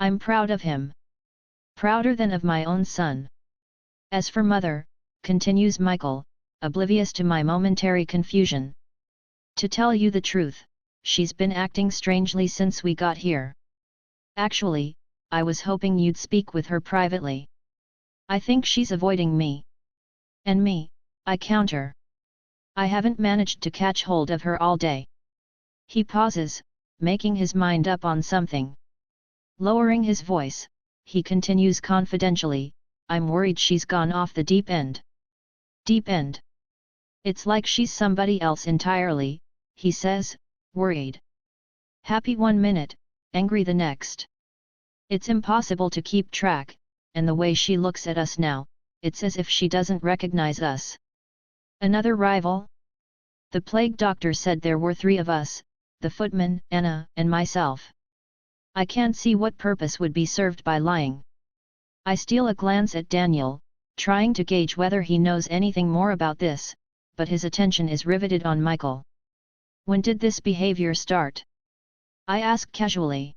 Speaker 1: I'm proud of him. Prouder than of my own son. As for Mother, continues Michael, oblivious to my momentary confusion. To tell you the truth, she's been acting strangely since we got here. Actually, I was hoping you'd speak with her privately. I think she's avoiding me. And me, I counter. I haven't managed to catch hold of her all day. He pauses, making his mind up on something. Lowering his voice, he continues confidentially, I'm worried she's gone off the deep end. Deep end? It's like she's somebody else entirely, he says, worried. Happy one minute, angry the next. It's impossible to keep track, and the way she looks at us now, it's as if she doesn't recognize us. Another rival? The plague doctor said there were 3 of us, the footman, Anna, and myself. I can't see what purpose would be served by lying. I steal a glance at Daniel, trying to gauge whether he knows anything more about this, but his attention is riveted on Michael. When did this behavior start? I ask casually.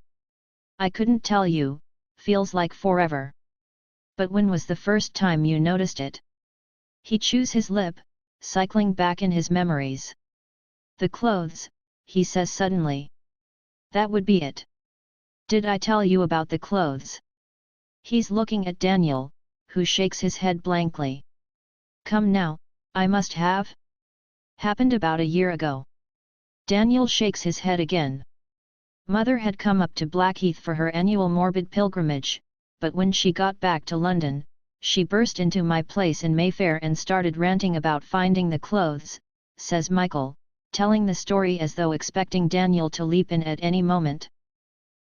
Speaker 1: I couldn't tell you, feels like forever. But when was the first time you noticed it? He chews his lip, cycling back in his memories. The clothes, he says suddenly. That would be it. Did I tell you about the clothes? He's looking at Daniel, who shakes his head blankly. Come now, I must have. Happened about a year ago. Daniel shakes his head again. Mother had come up to Blackheath for her annual morbid pilgrimage, but when she got back to London, she burst into my place in Mayfair and started ranting about finding the clothes, says Michael, telling the story as though expecting Daniel to leap in at any moment.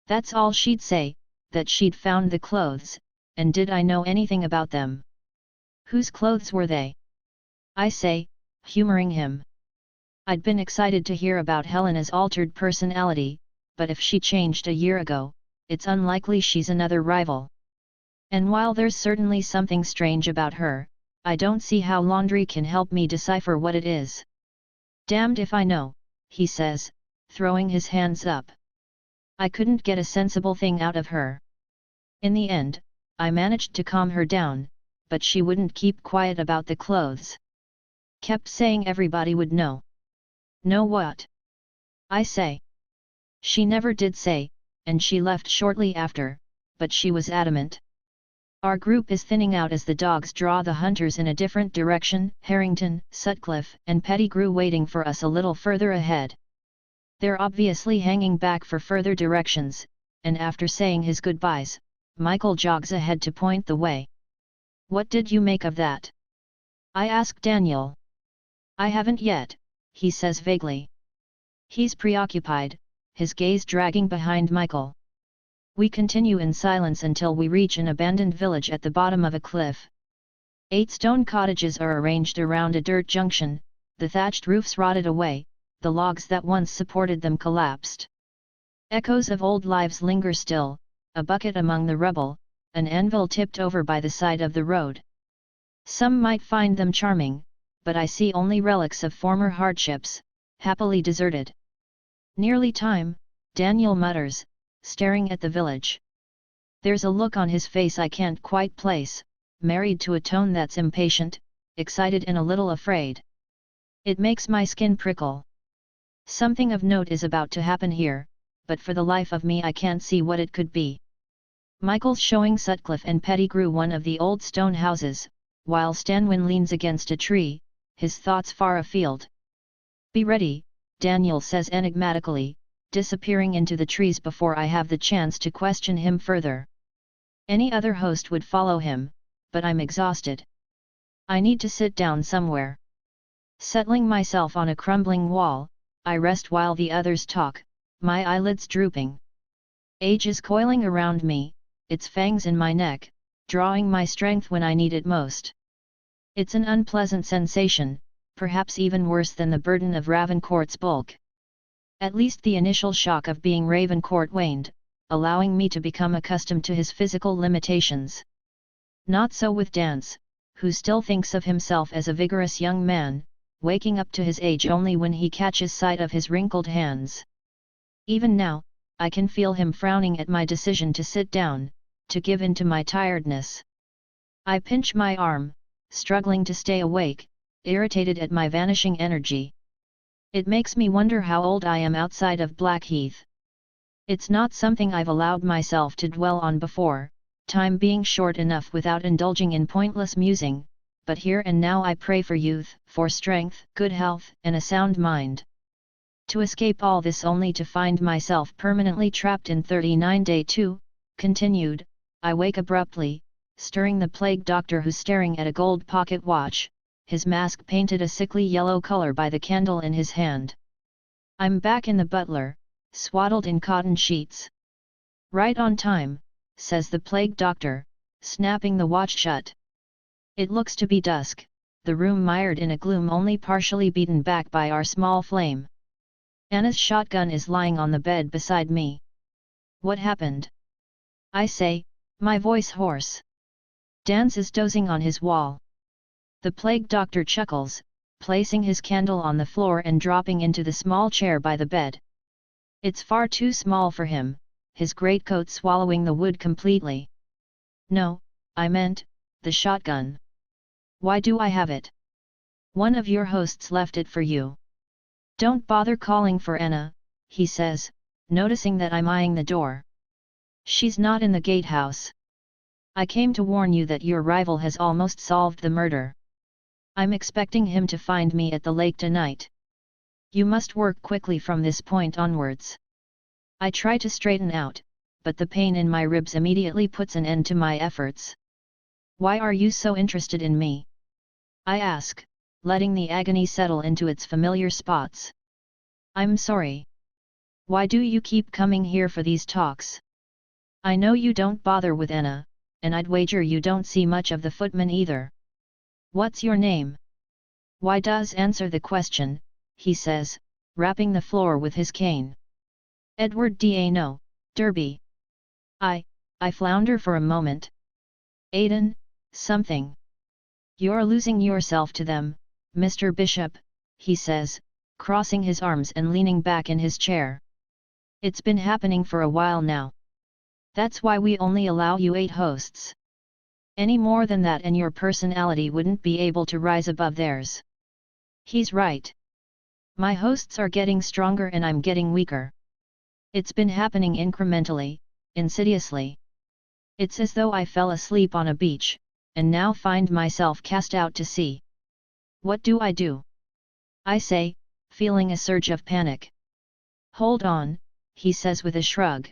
Speaker 1: That's all she'd say, that she'd found the clothes, and did I know anything about them? Whose clothes were they? I say, humoring him. I'd been excited to hear about Helena's altered personality, but if she changed a year ago, it's unlikely she's another rival. And while there's certainly something strange about her, I don't see how laundry can help me decipher what it is. Damned if I know, he says, throwing his hands up. I couldn't get a sensible thing out of her. In the end, I managed to calm her down, but she wouldn't keep quiet about the clothes. Kept saying everybody would know. Know what? I say. She never did say, and she left shortly after, but she was adamant. Our group is thinning out as the dogs draw the hunters in a different direction, Harrington, Sutcliffe, and Pettigrew waiting for us a little further ahead. They're obviously hanging back for further directions, and after saying his goodbyes, Michael jogs ahead to point the way. What did you make of that? I ask Daniel. I haven't yet, he says vaguely. He's preoccupied, his gaze dragging behind Michael. We continue in silence until we reach an abandoned village at the bottom of a cliff. 8 stone cottages are arranged around a dirt junction, the thatched roofs rotted away, the logs that once supported them collapsed. Echoes of old lives linger still, a bucket among the rubble, an anvil tipped over by the side of the road. Some might find them charming, but I see only relics of former hardships, happily deserted. Nearly time, Daniel mutters, staring at the village. There's a look on his face I can't quite place, married to a tone that's impatient, excited and a little afraid. It makes my skin prickle. Something of note is about to happen here, but for the life of me I can't see what it could be. Michael's showing Sutcliffe and Pettigrew one of the old stone houses, while Stanwin leans against a tree, his thoughts far afield. Be ready, Daniel says enigmatically, disappearing into the trees before I have the chance to question him further. Any other host would follow him, but I'm exhausted. I need to sit down somewhere. Settling myself on a crumbling wall, I rest while the others talk, my eyelids drooping. Age is coiling around me, its fangs in my neck, drawing my strength when I need it most. It's an unpleasant sensation, perhaps even worse than the burden of Ravencourt's bulk. At least the initial shock of being Ravencourt waned, allowing me to become accustomed to his physical limitations. Not so with Dance, who still thinks of himself as a vigorous young man, waking up to his age only when he catches sight of his wrinkled hands. Even now, I can feel him frowning at my decision to sit down, to give in to my tiredness. I pinch my arm, struggling to stay awake, irritated at my vanishing energy. It makes me wonder how old I am outside of Blackheath. It's not something I've allowed myself to dwell on before, time being short enough without indulging in pointless musing, but here and now I pray for youth, for strength, good health, and a sound mind. To escape all this only to find myself permanently trapped in 39 Day 2, continued, I wake abruptly, stirring the plague doctor who's staring at a gold pocket watch, his mask painted a sickly yellow color by the candle in his hand. I'm back in the butler, swaddled in cotton sheets. Right on time, says the plague doctor, snapping the watch shut. It looks to be dusk, the room mired in a gloom only partially beaten back by our small flame. Anna's shotgun is lying on the bed beside me. What happened? I say, my voice hoarse. Dance is dozing on his wall. The plague doctor chuckles, placing his candle on the floor and dropping into the small chair by the bed. It's far too small for him, his greatcoat swallowing the wood completely. No, I meant, the shotgun. Why do I have it? One of your hosts left it for you. Don't bother calling for Anna, he says, noticing that I'm eyeing the door. She's not in the gatehouse. I came to warn you that your rival has almost solved the murder. I'm expecting him to find me at the lake tonight. You must work quickly from this point onwards. I try to straighten out, but the pain in my ribs immediately puts an end to my efforts. Why are you so interested in me? I ask, letting the agony settle into its familiar spots. I'm sorry. Why do you keep coming here for these talks? I know you don't bother with Anna, and I'd wager you don't see much of the footman either. What's your name? Why does answer the question, he says, rapping the floor with his cane. Edward Dano, Derby. I flounder for a moment. Aiden, something. You're losing yourself to them, Mr. Bishop, he says, crossing his arms and leaning back in his chair. It's been happening for a while now. That's why we only allow you 8 hosts. Any more than that and your personality wouldn't be able to rise above theirs. He's right. My hosts are getting stronger and I'm getting weaker. It's been happening incrementally, insidiously. It's as though I fell asleep on a beach, and now find myself cast out to sea. What do? I say, feeling a surge of panic. Hold on, he says with a shrug.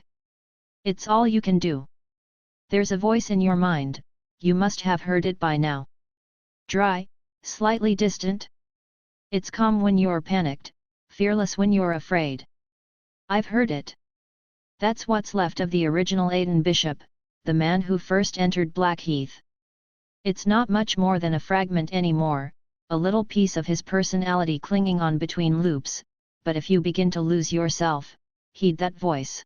Speaker 1: It's all you can do. There's a voice in your mind, you must have heard it by now. Dry, slightly distant. It's calm when you're panicked, fearless when you're afraid. I've heard it. That's what's left of the original Aiden Bishop, the man who first entered Blackheath. It's not much more than a fragment anymore, a little piece of his personality clinging on between loops, but if you begin to lose yourself, heed that voice.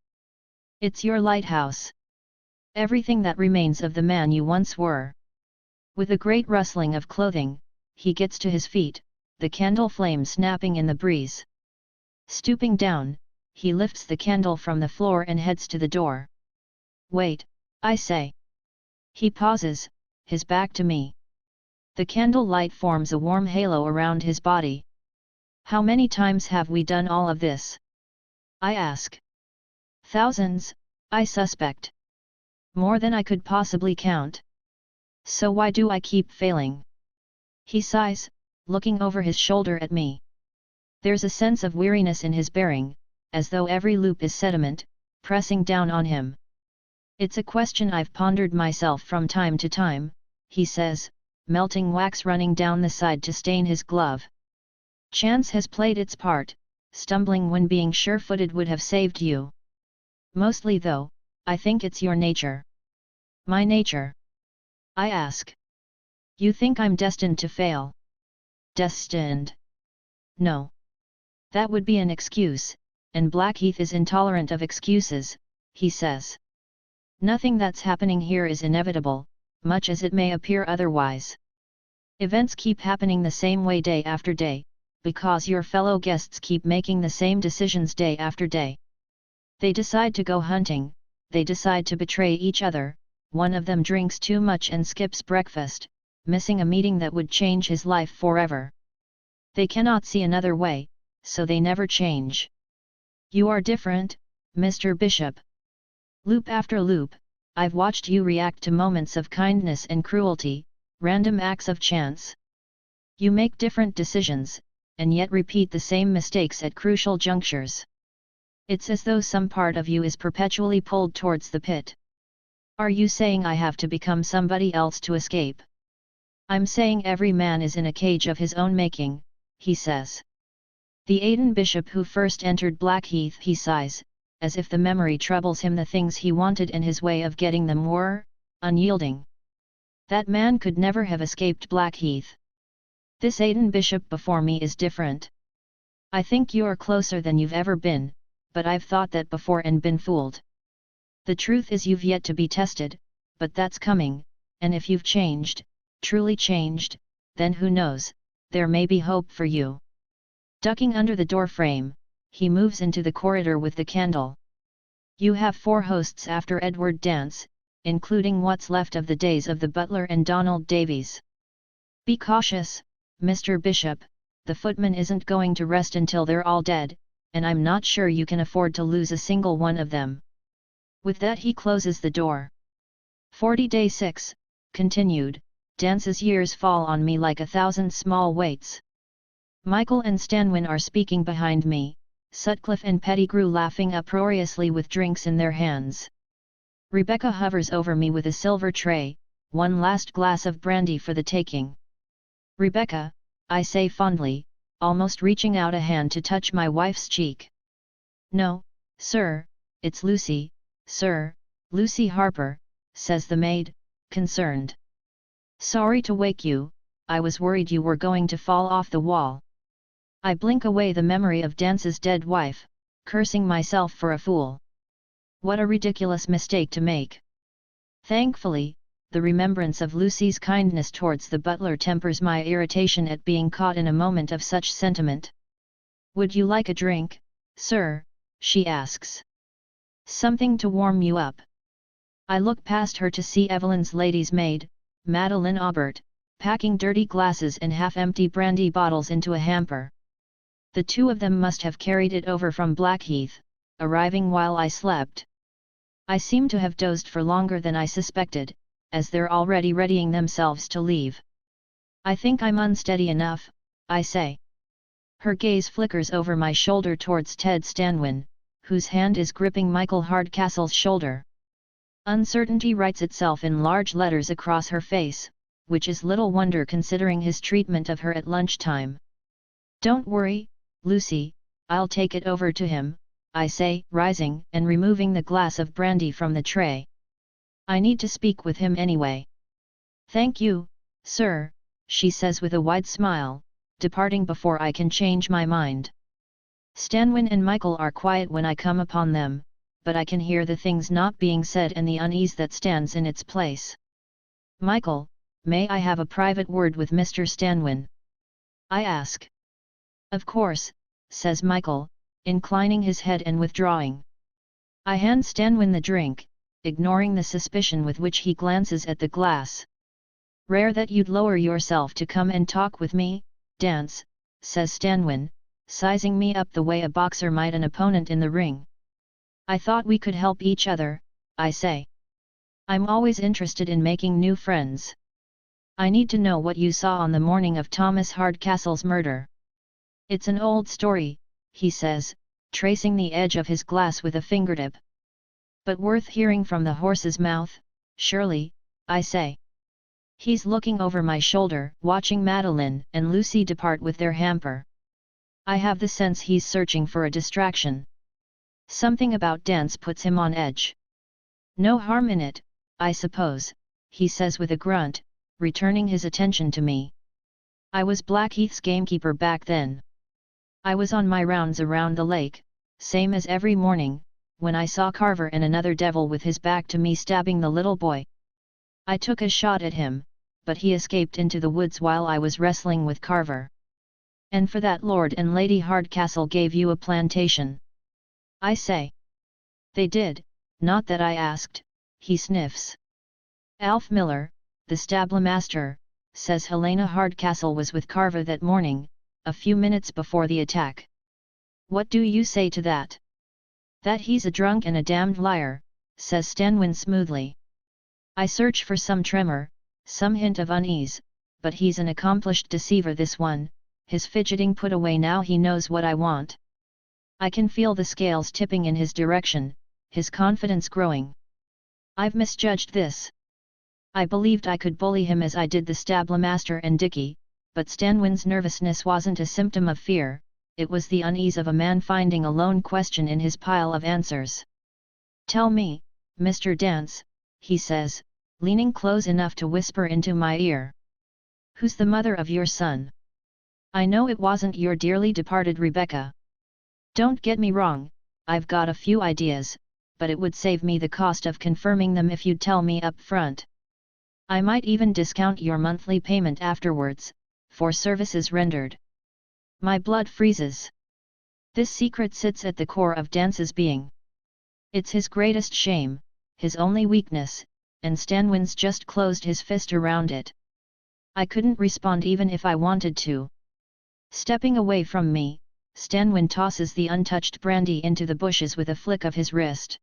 Speaker 1: It's your lighthouse. Everything that remains of the man you once were. With a great rustling of clothing, he gets to his feet, the candle flame snapping in the breeze. Stooping down, he lifts the candle from the floor and heads to the door. Wait, I say. He pauses, his back to me. The candle light forms a warm halo around his body. How many times have we done all of this? I ask. Thousands, I suspect. More than I could possibly count. So why do I keep failing? He sighs, looking over his shoulder at me. There's a sense of weariness in his bearing, as though every loop is sediment, pressing down on him. It's a question I've pondered myself from time to time, he says, melting wax running down the side to stain his glove. Chance has played its part, stumbling when being sure-footed would have saved you. Mostly though, I think it's your nature. My nature? I ask. You think I'm destined to fail? Destined? No. That would be an excuse, and Blackheath is intolerant of excuses, he says. Nothing that's happening here is inevitable, much as it may appear otherwise. Events keep happening the same way day after day, because your fellow guests keep making the same decisions day after day. They decide to go hunting, they decide to betray each other, one of them drinks too much and skips breakfast, missing a meeting that would change his life forever. They cannot see another way, so they never change. You are different, Mr. Bishop. Loop after loop, I've watched you react to moments of kindness and cruelty, random acts of chance. You make different decisions, and yet repeat the same mistakes at crucial junctures. It's as though some part of you is perpetually pulled towards the pit. Are you saying I have to become somebody else to escape? I'm saying every man is in a cage of his own making, he says. The Aiden Bishop who first entered Blackheath, he sighs, as if the memory troubles him. The things he wanted and his way of getting them were unyielding. That man could never have escaped Blackheath. This Aiden Bishop before me is different. I think you're closer than you've ever been, but I've thought that before and been fooled. The truth is you've yet to be tested, but that's coming, and if you've changed, truly changed, then who knows, there may be hope for you. Ducking under the door frame, he moves into the corridor with the candle. You have 4 hosts after Edward Dance, including what's left of the days of the butler and Donald Davies. Be cautious, Mr. Bishop, the footman isn't going to rest until they're all dead, and I'm not sure you can afford to lose a single one of them. With that he closes the door. 40 Day 6, continued, Dance's years fall on me like 1,000 small weights. Michael and Stanwin are speaking behind me, Sutcliffe and Pettigrew laughing uproariously with drinks in their hands. Rebecca hovers over me with a silver tray, one last glass of brandy for the taking. Rebecca, I say fondly, almost reaching out a hand to touch my wife's cheek. No, sir, it's Lucy, sir, Lucy Harper, says the maid, concerned. Sorry to wake you, I was worried you were going to fall off the wall. I blink away the memory of Dance's dead wife, cursing myself for a fool. What a ridiculous mistake to make. Thankfully, the remembrance of Lucy's kindness towards the butler tempers my irritation at being caught in a moment of such sentiment. Would you like a drink, sir? She asks. Something to warm you up. I look past her to see Evelyn's lady's maid, Madeline Aubert, packing dirty glasses and half-empty brandy bottles into a hamper. The 2 of them must have carried it over from Blackheath, arriving while I slept. I seem to have dozed for longer than I suspected, as they're already readying themselves to leave. I think I'm unsteady enough, I say. Her gaze flickers over my shoulder towards Ted Stanwin, whose hand is gripping Michael Hardcastle's shoulder. Uncertainty writes itself in large letters across her face, which is little wonder considering his treatment of her at lunchtime. Don't worry, Lucy, I'll take it over to him, I say, rising and removing the glass of brandy from the tray. I need to speak with him anyway. Thank you, sir, she says with a wide smile, departing before I can change my mind. Stanwin and Michael are quiet when I come upon them, but I can hear the things not being said and the unease that stands in its place. Michael, may I have a private word with Mr. Stanwin? I ask. Of course, says Michael, inclining his head and withdrawing. I hand Stanwin the drink, ignoring the suspicion with which he glances at the glass. Rare that you'd lower yourself to come and talk with me, Dance, says Stanwin, sizing me up the way a boxer might an opponent in the ring. I thought we could help each other, I say. I'm always interested in making new friends. I need to know what you saw on the morning of Thomas Hardcastle's murder. It's an old story, he says, tracing the edge of his glass with a fingertip. But worth hearing from the horse's mouth, surely, I say. He's looking over my shoulder, watching Madeline and Lucy depart with their hamper. I have the sense he's searching for a distraction. Something about dance puts him on edge. No harm in it, I suppose, he says with a grunt, returning his attention to me. I was Blackheath's gamekeeper back then. I was on my rounds around the lake, same as every morning, when I saw Carver and another devil with his back to me stabbing the little boy. I took a shot at him, but he escaped into the woods while I was wrestling with Carver. And for that Lord and Lady Hardcastle gave you a plantation. I say. They did, not that I asked, he sniffs. Alf Miller, the stablemaster, says Helena Hardcastle was with Carver that morning, a few minutes before the attack. What do you say to that? That he's a drunk and a damned liar, says Stanwin smoothly. I search for some tremor, some hint of unease, but he's an accomplished deceiver this one, his fidgeting put away now he knows what I want. I can feel the scales tipping in his direction, his confidence growing. I've misjudged this. I believed I could bully him as I did the stablemaster and Dicky, but Stanwin's nervousness wasn't a symptom of fear, it was the unease of a man finding a lone question in his pile of answers. Tell me, Mr. Dance, he says, leaning close enough to whisper into my ear. Who's the mother of your son? I know it wasn't your dearly departed Rebecca. Don't get me wrong, I've got a few ideas, but it would save me the cost of confirming them if you'd tell me up front. I might even discount your monthly payment afterwards, for services rendered. My blood freezes. This secret sits at the core of Dance's being. It's his greatest shame, his only weakness, and Stanwin's just closed his fist around it. I couldn't respond even if I wanted to. Stepping away from me, Stanwin tosses the untouched brandy into the bushes with a flick of his wrist.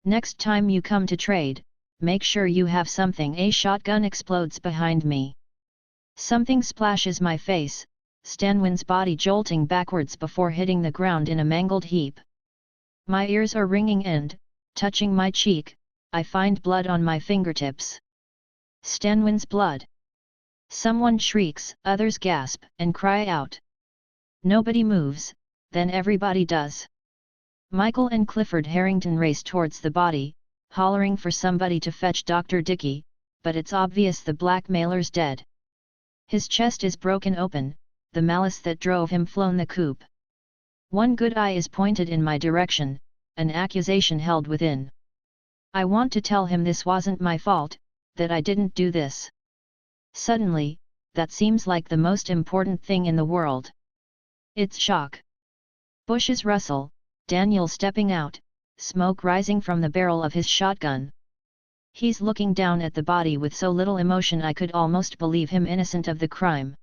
Speaker 1: Next time you come to trade, make sure you have something. A shotgun explodes behind me. Something splashes my face, Stanwin's body jolting backwards before hitting the ground in a mangled heap. My ears are ringing and, touching my cheek, I find blood on my fingertips. Stanwin's blood. Someone shrieks, others gasp and cry out. Nobody moves, then everybody does. Michael and Clifford Harrington race towards the body, hollering for somebody to fetch Dr. Dickey, but it's obvious the blackmailer's dead. His chest is broken open, the malice that drove him flown the coop. One good eye is pointed in my direction, an accusation held within. I want to tell him this wasn't my fault, that I didn't do this. Suddenly, that seems like the most important thing in the world. It's shock. Bushes rustle, Daniel stepping out, smoke rising from the barrel of his shotgun. He's looking down at the body with so little emotion I could almost believe him innocent of the crime.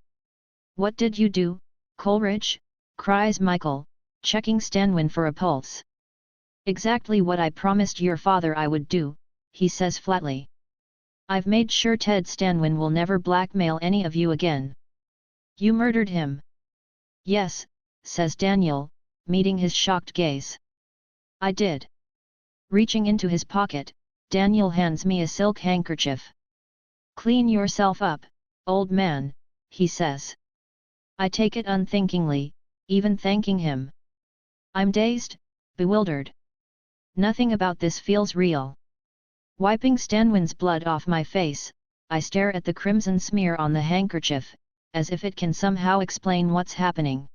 Speaker 1: What did you do, Coleridge? Cries Michael, checking Stanwin for a pulse. Exactly what I promised your father I would do, he says flatly. I've made sure Ted Stanwin will never blackmail any of you again. You murdered him. Yes, says Daniel, meeting his shocked gaze. I did. Reaching into his pocket, Daniel hands me a silk handkerchief. Clean yourself up, old man, he says. I take it unthinkingly, even thanking him. I'm dazed, bewildered. Nothing about this feels real. Wiping Stanwin's blood off my face, I stare at the crimson smear on the handkerchief, as if it can somehow explain what's happening.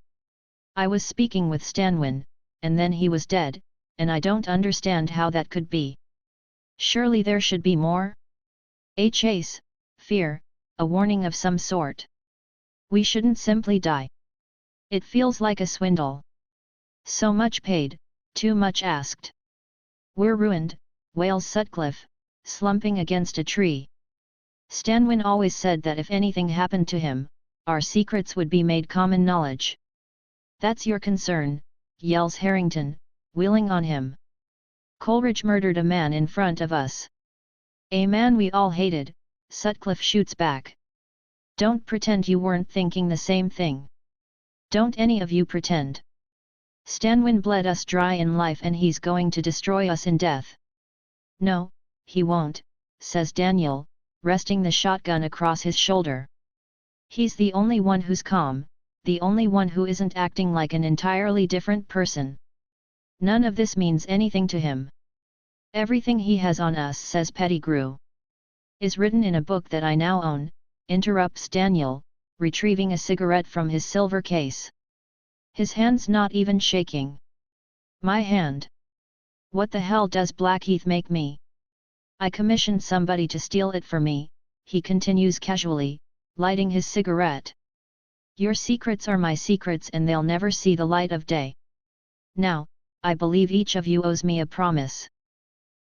Speaker 1: I was speaking with Stanwin, and then he was dead, and I don't understand how that could be. Surely there should be more? A chase, fear, a warning of some sort. We shouldn't simply die. It feels like a swindle. So much paid, too much asked. We're ruined, wails Sutcliffe, slumping against a tree. Stanwin always said that if anything happened to him, our secrets would be made common knowledge. That's your concern, yells Harrington, wheeling on him. Coleridge murdered a man in front of us. A man we all hated, Sutcliffe shoots back. Don't pretend you weren't thinking the same thing. Don't any of you pretend. Stanwin bled us dry in life and he's going to destroy us in death. No, he won't, says Daniel, resting the shotgun across his shoulder. He's the only one who's calm, the only one who isn't acting like an entirely different person. None of this means anything to him. Everything he has on us, says Pettigrew, is written in a book that I now own, interrupts Daniel, retrieving a cigarette from his silver case. His hand's not even shaking. My hand. What the hell does Blackheath make me? I commissioned somebody to steal it for me, he continues casually, lighting his cigarette. Your secrets are my secrets and they'll never see the light of day. Now, I believe each of you owes me a promise.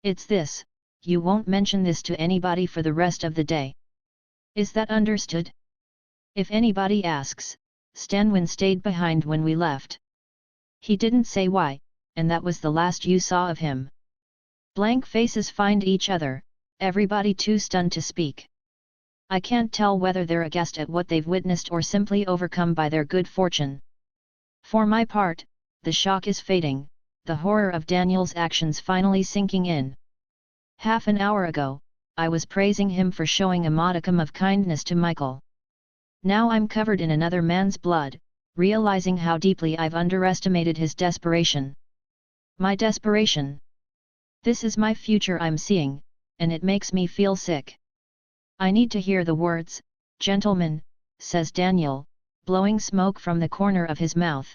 Speaker 1: It's this: you won't mention this to anybody for the rest of the day. Is that understood? If anybody asks, Stanwin stayed behind when we left. He didn't say why, and that was the last you saw of him. Blank faces find each other, everybody too stunned to speak. I can't tell whether they're aghast at what they've witnessed or simply overcome by their good fortune. For my part, the shock is fading, the horror of Daniel's actions finally sinking in. Half an hour ago, I was praising him for showing a modicum of kindness to Michael. Now I'm covered in another man's blood, realizing how deeply I've underestimated his desperation. My desperation. This is my future I'm seeing, and it makes me feel sick. I need to hear the words, "Gentlemen," says Daniel, blowing smoke from the corner of his mouth.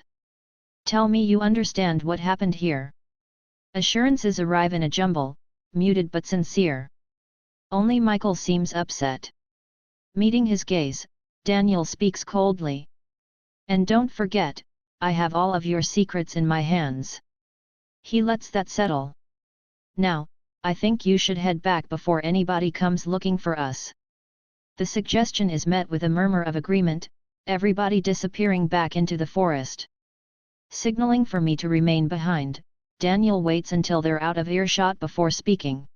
Speaker 1: Tell me you understand what happened here. Assurances arrive in a jumble, muted but sincere. Only Michael seems upset. Meeting his gaze, Daniel speaks coldly. And don't forget, I have all of your secrets in my hands. He lets that settle. Now, I think you should head back before anybody comes looking for us. The suggestion is met with a murmur of agreement, everybody disappearing back into the forest. Signaling for me to remain behind, Daniel waits until they're out of earshot before speaking.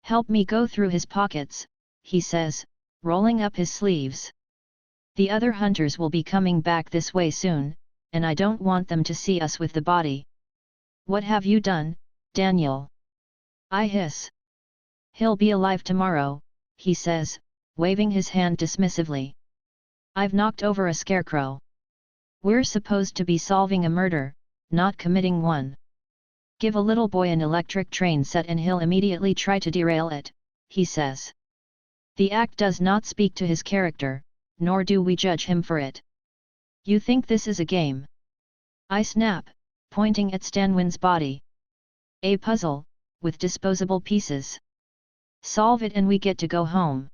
Speaker 1: Help me go through his pockets, he says, rolling up his sleeves. The other hunters will be coming back this way soon, and I don't want them to see us with the body. What have you done, Daniel? I hiss. He'll be alive tomorrow, he says, waving his hand dismissively. I've knocked over a scarecrow. We're supposed to be solving a murder, not committing one. Give a little boy an electric train set and he'll immediately try to derail it, he says. The act does not speak to his character, nor do we judge him for it. You think this is a game? I snap, pointing at Stanwin's body. A puzzle, with disposable pieces. Solve it and we get to go home.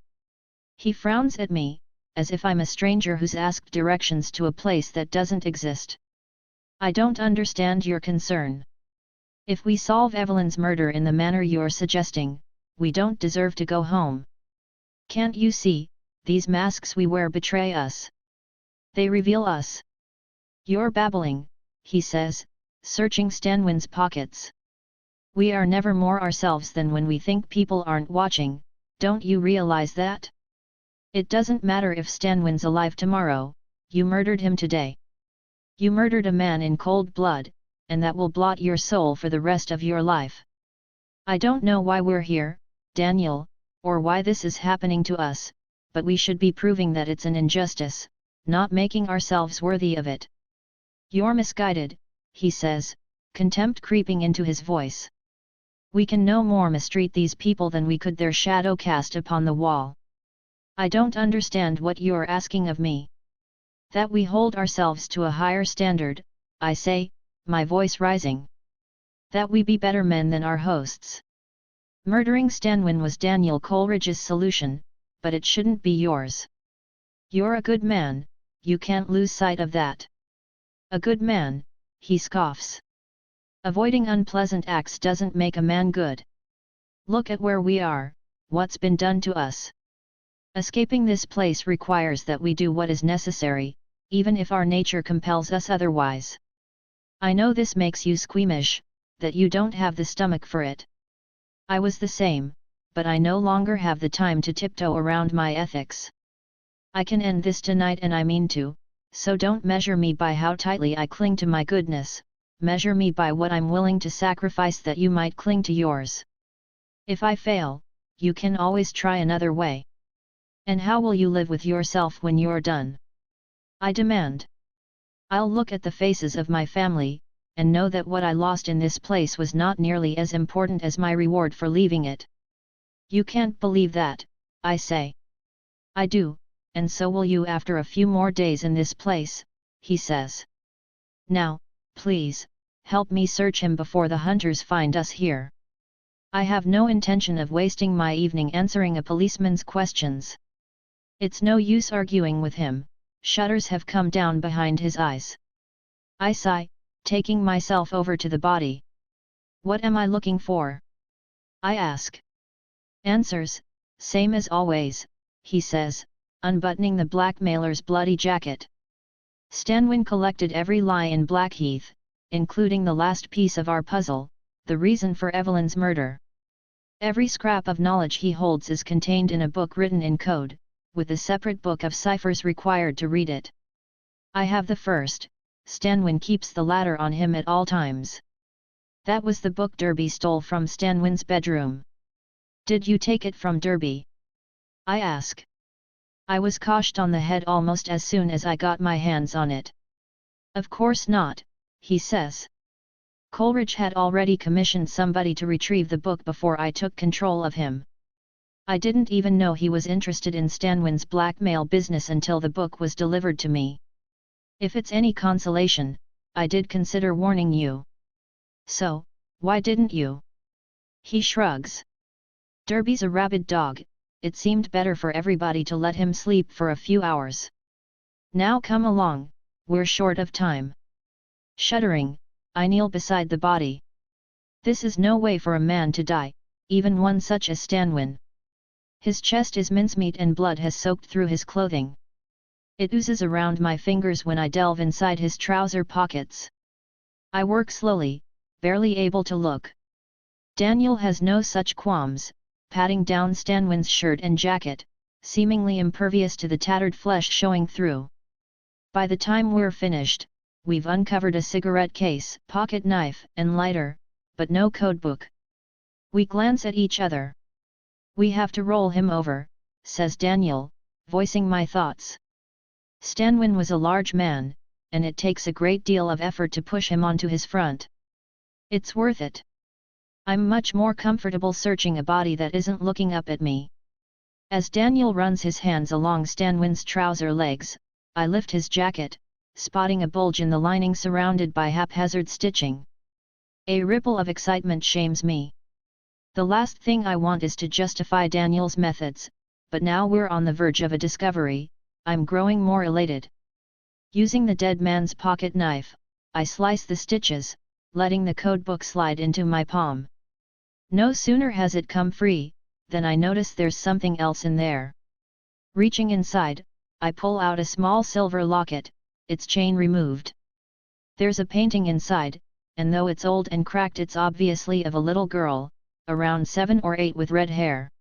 Speaker 1: He frowns at me, as if I'm a stranger who's asked directions to a place that doesn't exist. I don't understand your concern. If we solve Evelyn's murder in the manner you're suggesting, we don't deserve to go home. Can't you see, these masks we wear betray us? They reveal us. You're babbling, he says, searching Stanwin's pockets. We are never more ourselves than when we think people aren't watching, don't you realize that? It doesn't matter if Stanwin's alive tomorrow, you murdered him today. You murdered a man in cold blood, and that will blot your soul for the rest of your life. I don't know why we're here, Daniel, or why this is happening to us, but we should be proving that it's an injustice, not making ourselves worthy of it. You're misguided, he says, contempt creeping into his voice. We can no more mistreat these people than we could their shadow cast upon the wall. I don't understand what you're asking of me. That we hold ourselves to a higher standard, I say, my voice rising. That we be better men than our hosts. Murdering Stanwin was Daniel Coleridge's solution, but it shouldn't be yours. You're a good man, you can't lose sight of that. A good man, he scoffs. Avoiding unpleasant acts doesn't make a man good. Look at where we are, what's been done to us. Escaping this place requires that we do what is necessary, even if our nature compels us otherwise. I know this makes you squeamish, that you don't have the stomach for it. I was the same, but I no longer have the time to tiptoe around my ethics. I can end this tonight and I mean to, so don't measure me by how tightly I cling to my goodness, measure me by what I'm willing to sacrifice that you might cling to yours. If I fail, you can always try another way. And how will you live with yourself when you're done? I demand. I'll look at the faces of my family, and know that what I lost in this place was not nearly as important as my reward for leaving it. You can't believe that, I say. I do, and so will you after a few more days in this place, he says. Now, please, help me search him before the hunters find us here. I have no intention of wasting my evening answering a policeman's questions. It's no use arguing with him, shutters have come down behind his eyes. I sigh, taking myself over to the body. What am I looking for? I ask. Answers, same as always, he says, unbuttoning the blackmailer's bloody jacket. Stanwin collected every lie in Blackheath, including the last piece of our puzzle, the reason for Evelyn's murder. Every scrap of knowledge he holds is contained in a book written in code, with a separate book of ciphers required to read it. I have the first, Stanwin keeps the latter on him at all times. That was the book Derby stole from Stanwin's bedroom. Did you take it from Derby? I ask. I was coshed on the head almost as soon as I got my hands on it. Of course not, he says. Coleridge had already commissioned somebody to retrieve the book before I took control of him. I didn't even know he was interested in Stanwin's blackmail business until the book was delivered to me. If it's any consolation, I did consider warning you. So, why didn't you? He shrugs. Derby's a rabid dog, it seemed better for everybody to let him sleep for a few hours. Now come along, we're short of time. Shuddering, I kneel beside the body. This is no way for a man to die, even one such as Stanwin. His chest is mincemeat and blood has soaked through his clothing. It oozes around my fingers when I delve inside his trouser pockets. I work slowly, barely able to look. Daniel has no such qualms, patting down Stanwin's shirt and jacket, seemingly impervious to the tattered flesh showing through. By the time we're finished, we've uncovered a cigarette case, pocket knife, and lighter, but no codebook. We glance at each other. We have to roll him over, says Daniel, voicing my thoughts. Stanwin was a large man, and it takes a great deal of effort to push him onto his front. It's worth it. I'm much more comfortable searching a body that isn't looking up at me. As Daniel runs his hands along Stanwin's trouser legs, I lift his jacket, spotting a bulge in the lining surrounded by haphazard stitching. A ripple of excitement shames me. The last thing I want is to justify Daniel's methods, but now we're on the verge of a discovery, I'm growing more elated. Using the dead man's pocket knife, I slice the stitches, letting the codebook slide into my palm. No sooner has it come free, than I notice there's something else in there. Reaching inside, I pull out a small silver locket, its chain removed. There's a painting inside, and though it's old and cracked, it's obviously of a little girl, around 7 or 8 with red hair.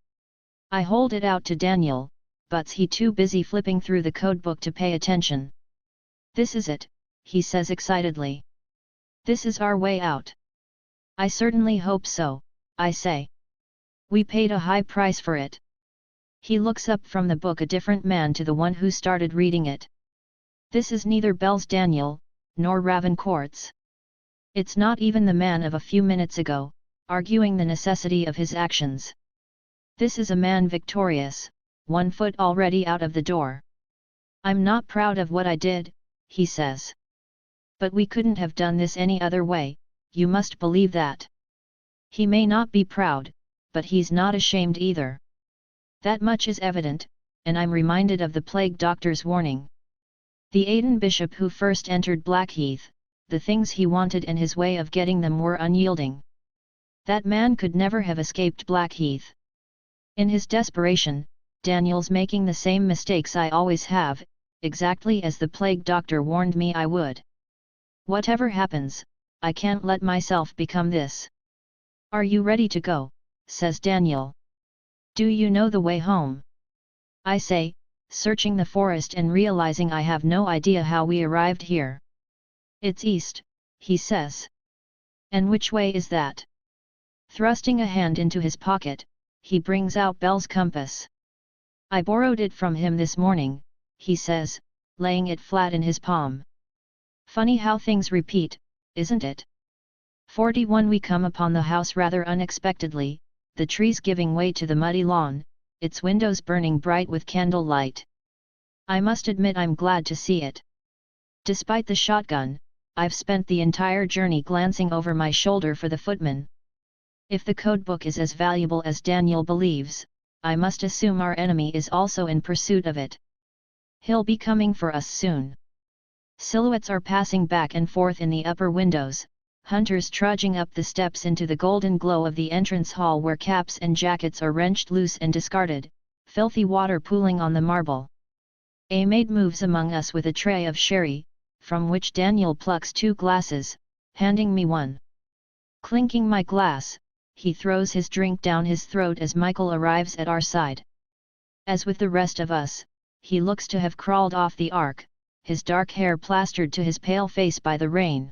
Speaker 1: I hold it out to Daniel, but's he too busy flipping through the codebook to pay attention. This is it, he says excitedly. This is our way out. I certainly hope so, I say. We paid a high price for it. He looks up from the book, a different man to the one who started reading it. This is neither Bell's Daniel, nor Ravencourt's. It's not even the man of a few minutes ago, arguing the necessity of his actions. This is a man victorious, 1 foot already out of the door. I'm not proud of what I did, he says. But we couldn't have done this any other way, you must believe that. He may not be proud, but he's not ashamed either. That much is evident, and I'm reminded of the plague doctor's warning. The Aiden Bishop who first entered Blackheath, the things he wanted and his way of getting them were unyielding. That man could never have escaped Blackheath. In his desperation, Daniel's making the same mistakes I always have, exactly as the plague doctor warned me I would. Whatever happens, I can't let myself become this. Are you ready to go? Says Daniel. Do you know the way home? I say, searching the forest and realizing I have no idea how we arrived here. It's east, he says. And which way is that? Thrusting a hand into his pocket, he brings out Bell's compass. I borrowed it from him this morning, he says, laying it flat in his palm. Funny how things repeat, isn't it? 41 We come upon the house rather unexpectedly, the trees giving way to the muddy lawn, its windows burning bright with candle light. I must admit I'm glad to see it. Despite the shotgun, I've spent the entire journey glancing over my shoulder for the footman. If the codebook is as valuable as Daniel believes, I must assume our enemy is also in pursuit of it. He'll be coming for us soon. Silhouettes are passing back and forth in the upper windows, hunters trudging up the steps into the golden glow of the entrance hall where caps and jackets are wrenched loose and discarded, filthy water pooling on the marble. A maid moves among us with a tray of sherry, from which Daniel plucks 2 glasses, handing me one. Clinking my glass, he throws his drink down his throat as Michael arrives at our side. As with the rest of us, he looks to have crawled off the ark, his dark hair plastered to his pale face by the rain.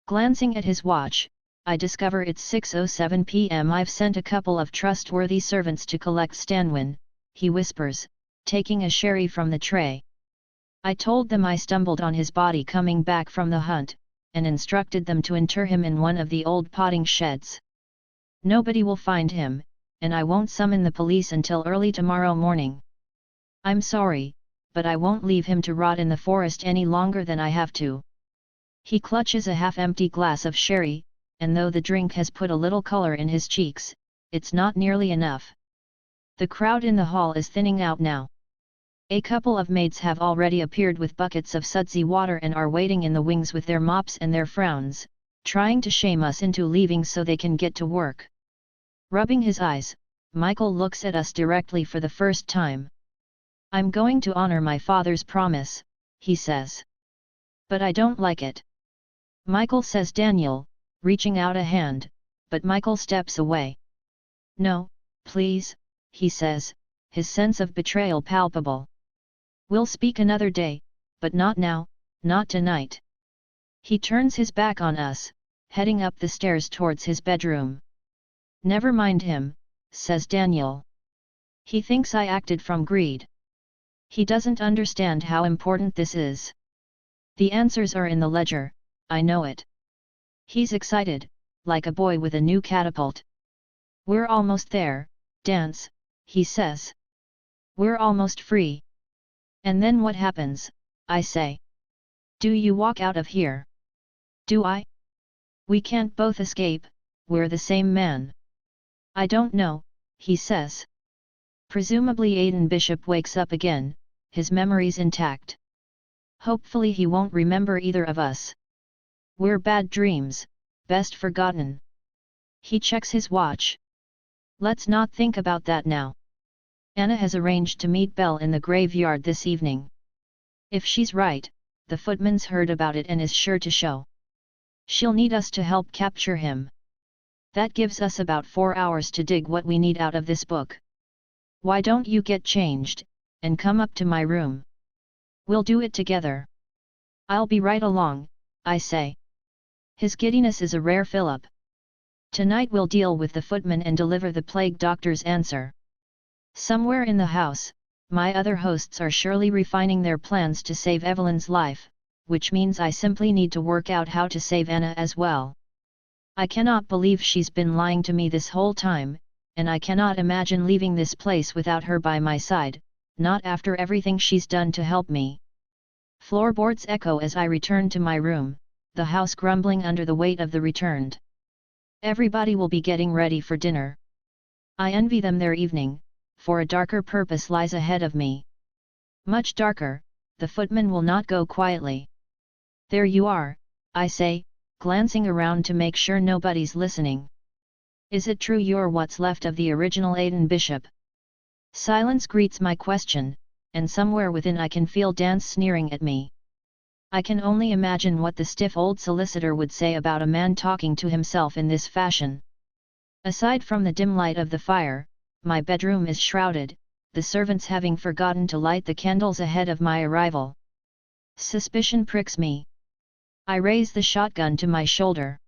Speaker 1: Glancing at his watch, I discover it's 6:07 p.m. I've sent a couple of trustworthy servants to collect Stanwin, he whispers, taking a sherry from the tray. I told them I stumbled on his body coming back from the hunt, and instructed them to inter him in one of the old potting sheds. Nobody will find him, and I won't summon the police until early tomorrow morning. I'm sorry, but I won't leave him to rot in the forest any longer than I have to. He clutches a half-empty glass of sherry, and though the drink has put a little color in his cheeks, it's not nearly enough. The crowd in the hall is thinning out now. A couple of maids have already appeared with buckets of sudsy water and are waiting in the wings with their mops and their frowns, trying to shame us into leaving so they can get to work. Rubbing his eyes, Michael looks at us directly for the first time. I'm going to honor my father's promise, he says. But I don't like it. Michael, says Daniel, reaching out a hand, but Michael steps away. No, please, he says, his sense of betrayal palpable. We'll speak another day, but not now, not tonight. He turns his back on us, heading up the stairs towards his bedroom. Never mind him, says Daniel. He thinks I acted from greed. He doesn't understand how important this is. The answers are in the ledger, I know it. He's excited, like a boy with a new catapult. We're almost there, dance, he says. We're almost free. And then what happens, I say. Do you walk out of here? Do I? We can't both escape, we're the same man. I don't know, he says. Presumably Aiden Bishop wakes up again, his memories intact. Hopefully he won't remember either of us. We're bad dreams, best forgotten. He checks his watch. Let's not think about that now. Anna has arranged to meet Belle in the graveyard this evening. If she's right, the footman's heard about it and is sure to show. She'll need us to help capture him. That gives us about 4 hours to dig what we need out of this book. Why don't you get changed, and come up to my room? We'll do it together. I'll be right along, I say. His giddiness is a rare fill-up. Tonight we'll deal with the footman and deliver the plague doctor's answer. Somewhere in the house, my other hosts are surely refining their plans to save Evelyn's life, which means I simply need to work out how to save Anna as well. I cannot believe she's been lying to me this whole time, and I cannot imagine leaving this place without her by my side, not after everything she's done to help me. Floorboards echo as I return to my room, the house grumbling under the weight of the returned. Everybody will be getting ready for dinner. I envy them their evening, for a darker purpose lies ahead of me. Much darker, the footman will not go quietly. There you are, I say, glancing around to make sure nobody's listening. Is it true you're what's left of the original Aiden Bishop? Silence greets my question, and somewhere within I can feel Dance sneering at me. I can only imagine what the stiff old solicitor would say about a man talking to himself in this fashion. Aside from the dim light of the fire, my bedroom is shrouded, the servants having forgotten to light the candles ahead of my arrival. Suspicion pricks me. I raise the shotgun to my shoulder.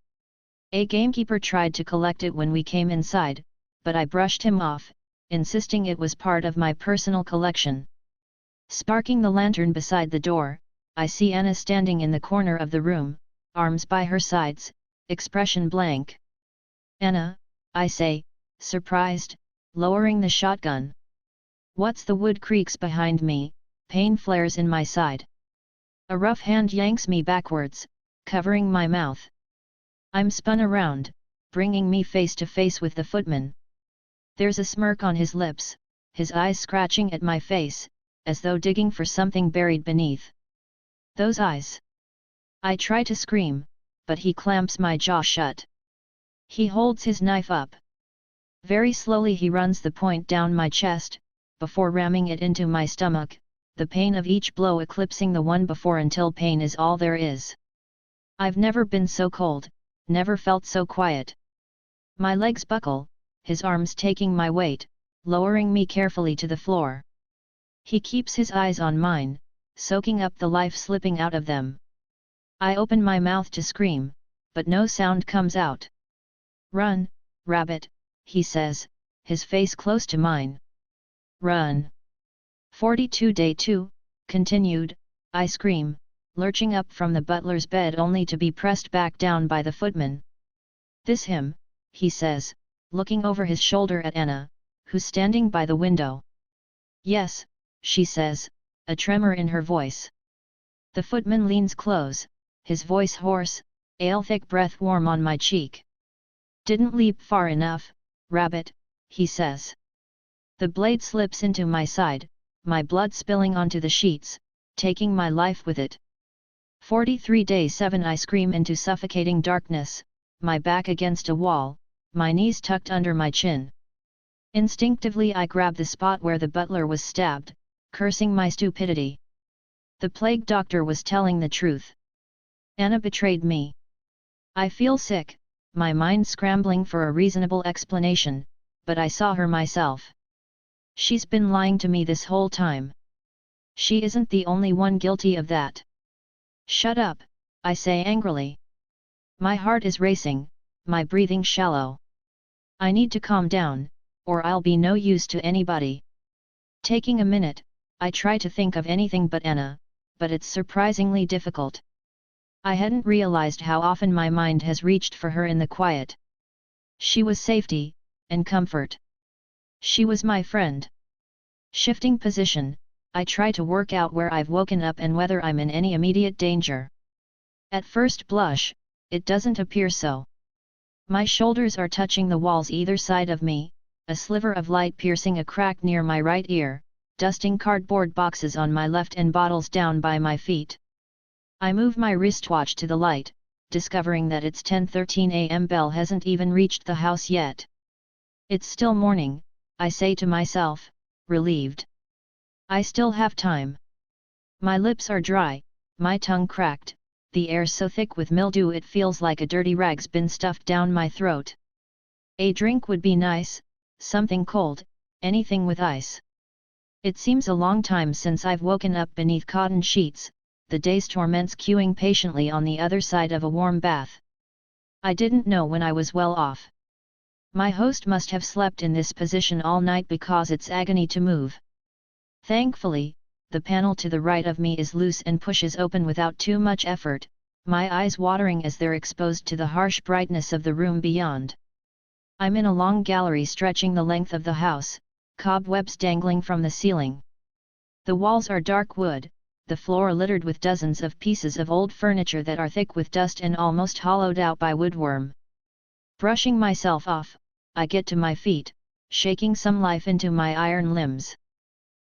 Speaker 1: A gamekeeper tried to collect it when we came inside, but I brushed him off, insisting it was part of my personal collection. Sparking the lantern beside the door, I see Anna standing in the corner of the room, arms by her sides, expression blank. "Anna," I say, surprised, lowering the shotgun. What's the wood creaks behind me, pain flares in my side. A rough hand yanks me backwards, covering my mouth. I'm spun around, bringing me face to face with the footman. There's a smirk on his lips, his eyes scratching at my face, as though digging for something buried beneath. Those eyes! I try to scream, but he clamps my jaw shut. He holds his knife up. Very slowly he runs the point down my chest, before ramming it into my stomach, the pain of each blow eclipsing the one before until pain is all there is. I've never been so cold, never felt so quiet. My legs buckle, his arms taking my weight, lowering me carefully to the floor. He keeps his eyes on mine, soaking up the life slipping out of them. I open my mouth to scream, but no sound comes out. "Run, rabbit," he says, his face close to mine. "Run." 42 Day 2, continued, I scream, lurching up from the butler's bed only to be pressed back down by the footman. "This him," he says, looking over his shoulder at Anna, who's standing by the window. "Yes," she says, a tremor in her voice. The footman leans close, his voice hoarse, ale thick breath warm on my cheek. "Didn't leap far enough, rabbit," he says. The blade slips into my side, my blood spilling onto the sheets, taking my life with it. 43 Day 7 I scream into suffocating darkness, my back against a wall, my knees tucked under my chin. Instinctively I grab the spot where the butler was stabbed, cursing my stupidity. The plague doctor was telling the truth. Anna betrayed me. I feel sick, my mind scrambling for a reasonable explanation, but I saw her myself. She's been lying to me this whole time. She isn't the only one guilty of that. "Shut up," I say angrily. My heart is racing, my breathing shallow. I need to calm down, or I'll be no use to anybody. Taking a minute, I try to think of anything but Anna, but it's surprisingly difficult. I hadn't realized how often my mind has reached for her in the quiet. She was safety, and comfort. She was my friend. Shifting position, I try to work out where I've woken up and whether I'm in any immediate danger. At first blush, it doesn't appear so. My shoulders are touching the walls either side of me, a sliver of light piercing a crack near my right ear, dusting cardboard boxes on my left and bottles down by my feet. I move my wristwatch to the light, discovering that its 10:13 a.m. bell hasn't even reached the house yet. It's still morning, I say to myself, relieved. I still have time. My lips are dry, my tongue cracked, the air so thick with mildew it feels like a dirty rag's been stuffed down my throat. A drink would be nice, something cold, anything with ice. It seems a long time since I've woken up beneath cotton sheets, the day's torments queuing patiently on the other side of a warm bath. I didn't know when I was well off. My host must have slept in this position all night because it's agony to move. Thankfully, the panel to the right of me is loose and pushes open without too much effort, my eyes watering as they're exposed to the harsh brightness of the room beyond. I'm in a long gallery stretching the length of the house, cobwebs dangling from the ceiling. The walls are dark wood, the floor littered with dozens of pieces of old furniture that are thick with dust and almost hollowed out by woodworm. Brushing myself off, I get to my feet, shaking some life into my iron limbs.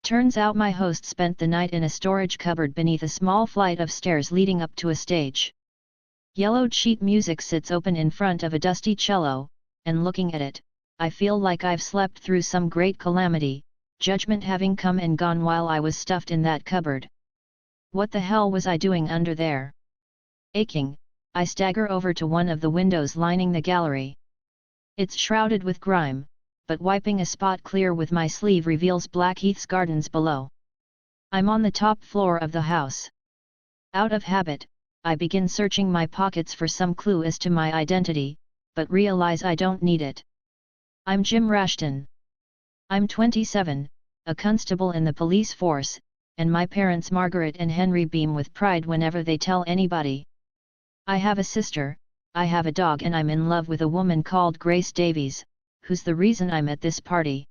Speaker 1: Turns out my host spent the night in a storage cupboard beneath a small flight of stairs leading up to a stage. Yellowed sheet music sits open in front of a dusty cello, and looking at it, I feel like I've slept through some great calamity, judgment having come and gone while I was stuffed in that cupboard. What the hell was I doing under there? Aching, I stagger over to one of the windows lining the gallery. It's shrouded with grime, but wiping a spot clear with my sleeve reveals Blackheath's gardens below. I'm on the top floor of the house. Out of habit, I begin searching my pockets for some clue as to my identity, but realize I don't need it. I'm Jim Rashton. I'm 27, a constable in the police force, and my parents Margaret and Henry beam with pride whenever they tell anybody. I have a sister, I have a dog, and I'm in love with a woman called Grace Davies, who's the reason I'm at this party.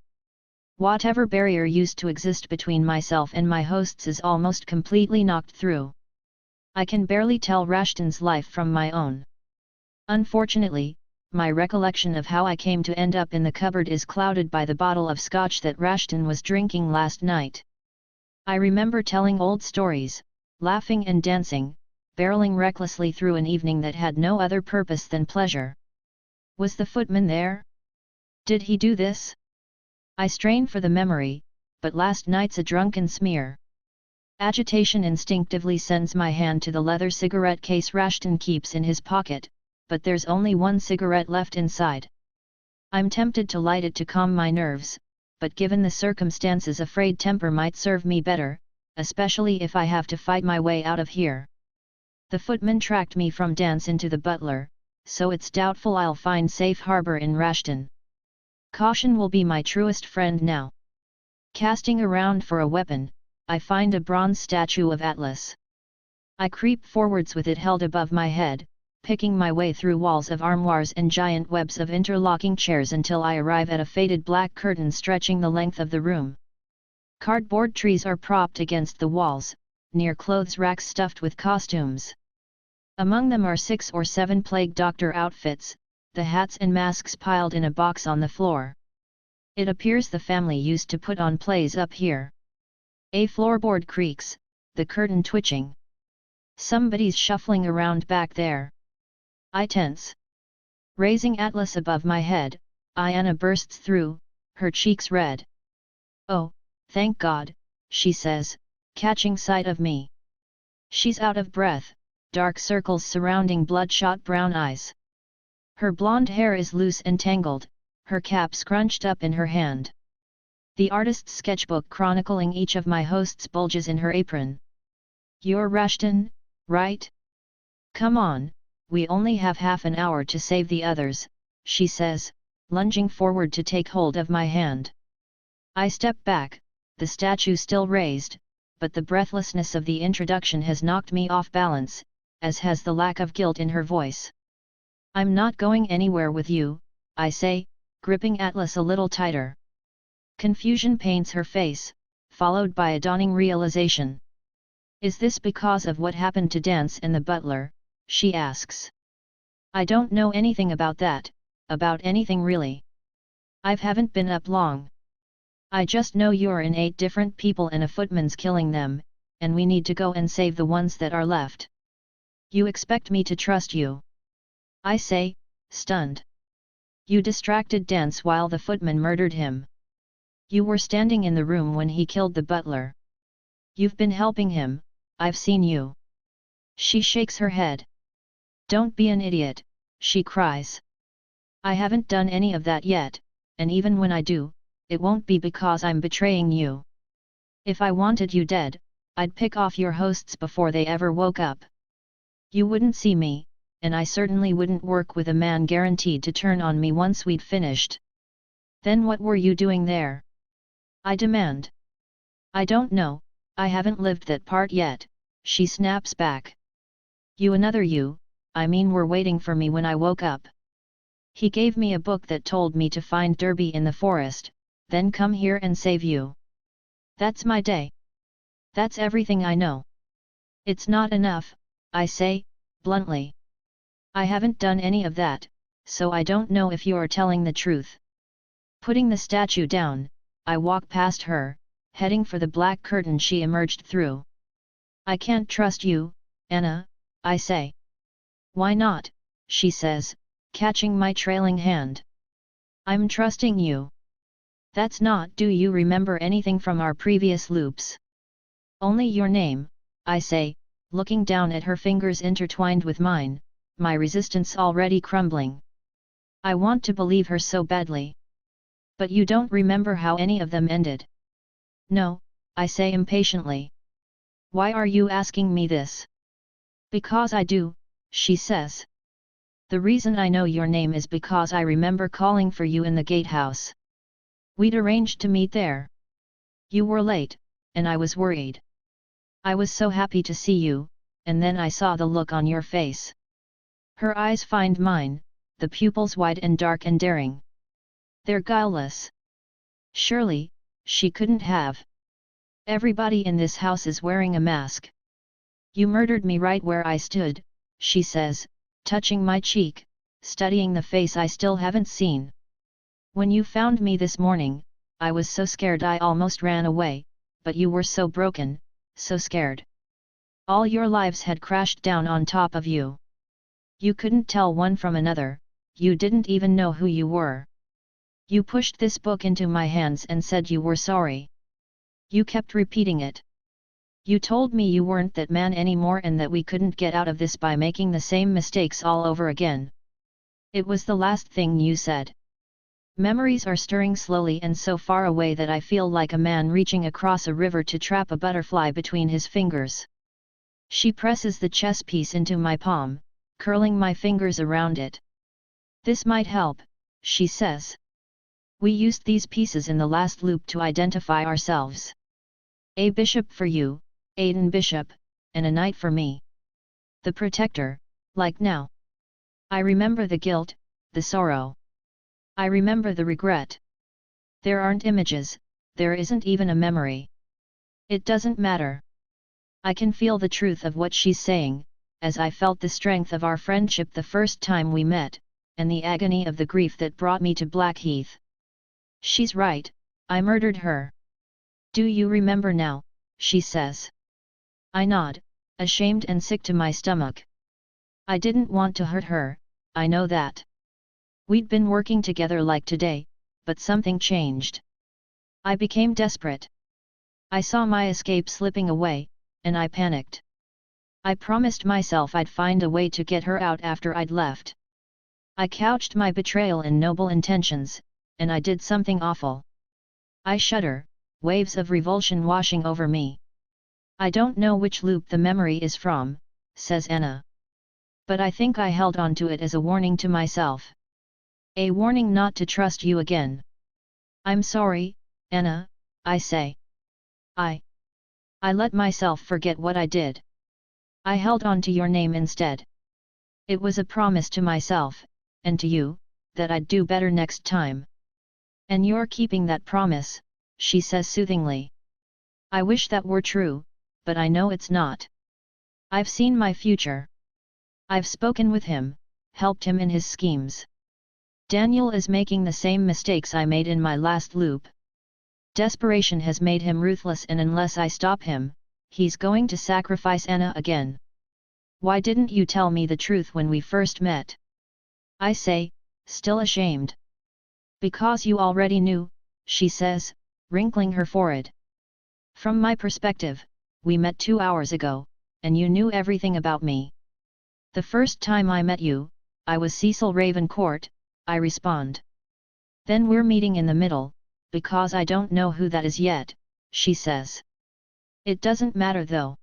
Speaker 1: Whatever barrier used to exist between myself and my hosts is almost completely knocked through. I can barely tell Rashton's life from my own. Unfortunately, my recollection of how I came to end up in the cupboard is clouded by the bottle of scotch that Rashton was drinking last night. I remember telling old stories, laughing and dancing, barreling recklessly through an evening that had no other purpose than pleasure. Was the footman there? Did he do this? I strain for the memory, but last night's a drunken smear. Agitation instinctively sends my hand to the leather cigarette case Rashton keeps in his pocket, but there's only one cigarette left inside. I'm tempted to light it to calm my nerves, but given the circumstances afraid temper might serve me better, especially if I have to fight my way out of here. The footman tracked me from dance into the butler, so it's doubtful I'll find safe harbor in Rashton. Caution will be my truest friend now. Casting around for a weapon, I find a bronze statue of Atlas. I creep forwards with it held above my head, picking my way through walls of armoires and giant webs of interlocking chairs until I arrive at a faded black curtain stretching the length of the room. Cardboard trees are propped against the walls, near clothes racks stuffed with costumes. Among them are 6 or 7 plague doctor outfits, the hats and masks piled in a box on the floor. It appears the family used to put on plays up here. A floorboard creaks, the curtain twitching. Somebody's shuffling around back there. I tense. Raising Atlas above my head, Ayanna bursts through, her cheeks red. "Oh, thank God," she says, catching sight of me. She's out of breath, dark circles surrounding bloodshot brown eyes. Her blonde hair is loose and tangled, her cap scrunched up in her hand. The artist's sketchbook chronicling each of my hosts bulges in her apron. "You're Rashton, right? Come on, we only have half an hour to save the others," she says, lunging forward to take hold of my hand. I step back, the statue still raised, but the breathlessness of the introduction has knocked me off balance, as has the lack of guilt in her voice. "I'm not going anywhere with you," I say, gripping Atlas a little tighter. Confusion paints her face, followed by a dawning realization. "Is this because of what happened to Dance and the butler?" she asks. "I don't know anything about that, about anything really. I haven't been up long. I just know you're in 8 different people and a footman's killing them, and we need to go and save the ones that are left. You expect me to trust you?" I say, stunned. "You distracted Dance while the footman murdered him. You were standing in the room when he killed the butler. You've been helping him, I've seen you." She shakes her head. "Don't be an idiot," she cries. "I haven't done any of that yet, and even when I do, it won't be because I'm betraying you. If I wanted you dead, I'd pick off your hosts before they ever woke up. You wouldn't see me, and I certainly wouldn't work with a man guaranteed to turn on me once we'd finished. Then what were you doing there?" I demand. "I don't know, I haven't lived that part yet," she snaps back. "You another you, I mean were waiting for me when I woke up. He gave me a book that told me to find Derby in the forest, then come here and save you. That's my day. That's everything I know." "It's not enough," I say, bluntly. "I haven't done any of that, so I don't know if you're telling the truth." Putting the statue down, I walk past her, heading for the black curtain she emerged through. "I can't trust you, Anna," I say. "Why not?" she says, catching my trailing hand. "I'm trusting you." "That's not. Do you remember anything from our previous loops?" "Only your name," I say, looking down at her fingers intertwined with mine, my resistance already crumbling. I want to believe her so badly. "But you don't remember how any of them ended?" "No," I say impatiently. "Why are you asking me this?" "Because I do," she says. "The reason I know your name is because I remember calling for you in the gatehouse. We'd arranged to meet there. You were late, and I was worried. I was so happy to see you, and then I saw the look on your face. Her eyes find mine, the pupils wide and dark and daring. They're guileless. Surely, she couldn't have. Everybody in this house is wearing a mask. You murdered me right where I stood, she says, touching my cheek, studying the face I still haven't seen. When you found me this morning, I was so scared I almost ran away, but you were so broken, so scared. All your lives had crashed down on top of you. You couldn't tell one from another, you didn't even know who you were. You pushed this book into my hands and said you were sorry. You kept repeating it. You told me you weren't that man anymore and that we couldn't get out of this by making the same mistakes all over again. It was the last thing you said. Memories are stirring slowly and so far away that I feel like a man reaching across a river to trap a butterfly between his fingers. She presses the chess piece into my palm, curling my fingers around it. This might help, she says. We used these pieces in the last loop to identify ourselves. A bishop for you, Aiden Bishop, and a knight for me. The protector, like now. I remember the guilt, the sorrow. I remember the regret. There aren't images, there isn't even a memory. It doesn't matter. I can feel the truth of what she's saying, as I felt the strength of our friendship the first time we met, and the agony of the grief that brought me to Blackheath. She's right, I murdered her. Do you remember now, she says. I nod, ashamed and sick to my stomach. I didn't want to hurt her, I know that. We'd been working together like today, but something changed. I became desperate. I saw my escape slipping away, and I panicked. I promised myself I'd find a way to get her out after I'd left. I couched my betrayal in noble intentions, and I did something awful. I shudder, waves of revulsion washing over me. I don't know which loop the memory is from, says Anna. But I think I held on to it as a warning to myself. A warning not to trust you again. I'm sorry, Anna, I say. I let myself forget what I did. I held on to your name instead. It was a promise to myself, and to you, that I'd do better next time. And you're keeping that promise, she says soothingly. I wish that were true, but I know it's not. I've seen my future. I've spoken with him, helped him in his schemes. Daniel is making the same mistakes I made in my last loop. Desperation has made him ruthless, and unless I stop him, he's going to sacrifice Anna again. Why didn't you tell me the truth when we first met? I say, still ashamed. Because you already knew, she says, wrinkling her forehead. From my perspective, we met 2 hours ago, and you knew everything about me. The first time I met you, I was Cecil Ravencourt, I respond. Then we're meeting in the middle, because I don't know who that is yet, she says. It doesn't matter though.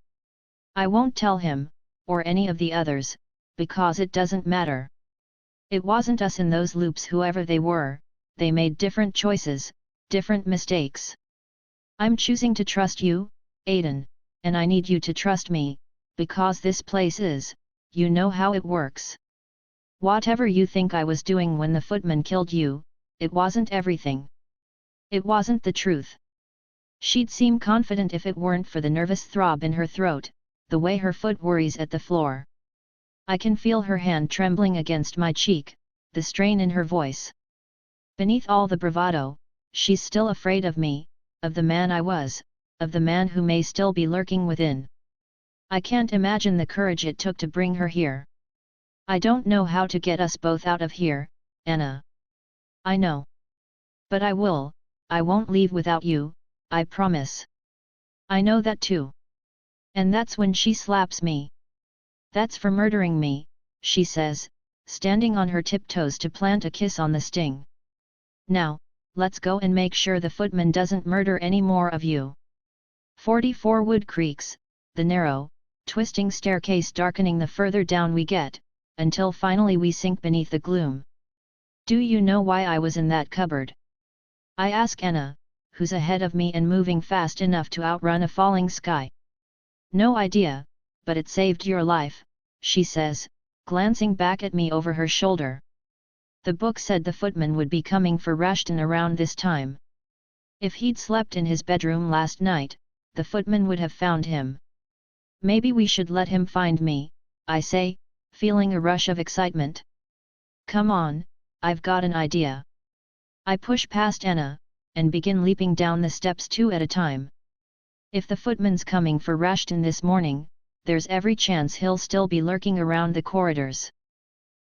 Speaker 1: I won't tell him, or any of the others, because it doesn't matter. It wasn't us in those loops, whoever they were, they made different choices, different mistakes. I'm choosing to trust you, Aiden, and I need you to trust me, because this place is, you know how it works. Whatever you think I was doing when the footman killed you, it wasn't everything. It wasn't the truth. She'd seem confident if it weren't for the nervous throb in her throat, the way her foot worries at the floor. I can feel her hand trembling against my cheek, the strain in her voice. Beneath all the bravado, she's still afraid of me, of the man I was, of the man who may still be lurking within. I can't imagine the courage it took to bring her here. I don't know how to get us both out of here, Anna. I know. But I will, I won't leave without you, I promise. I know that too. And that's when she slaps me. That's for murdering me, she says, standing on her tiptoes to plant a kiss on the sting. Now, let's go and make sure the footman doesn't murder any more of you. 44 Wood Creeks, the narrow, twisting staircase darkening the further down we get, until finally we sink beneath the gloom. Do you know why I was in that cupboard? I ask Anna, who's ahead of me and moving fast enough to outrun a falling sky. No idea, but it saved your life, she says, glancing back at me over her shoulder. The book said the footman would be coming for Rushton around this time. If he'd slept in his bedroom last night, the footman would have found him. Maybe we should let him find me, I say, feeling a rush of excitement. Come on, I've got an idea. I push past Anna, and begin leaping down the steps 2 at a time. If the footman's coming for Rushton this morning, there's every chance he'll still be lurking around the corridors.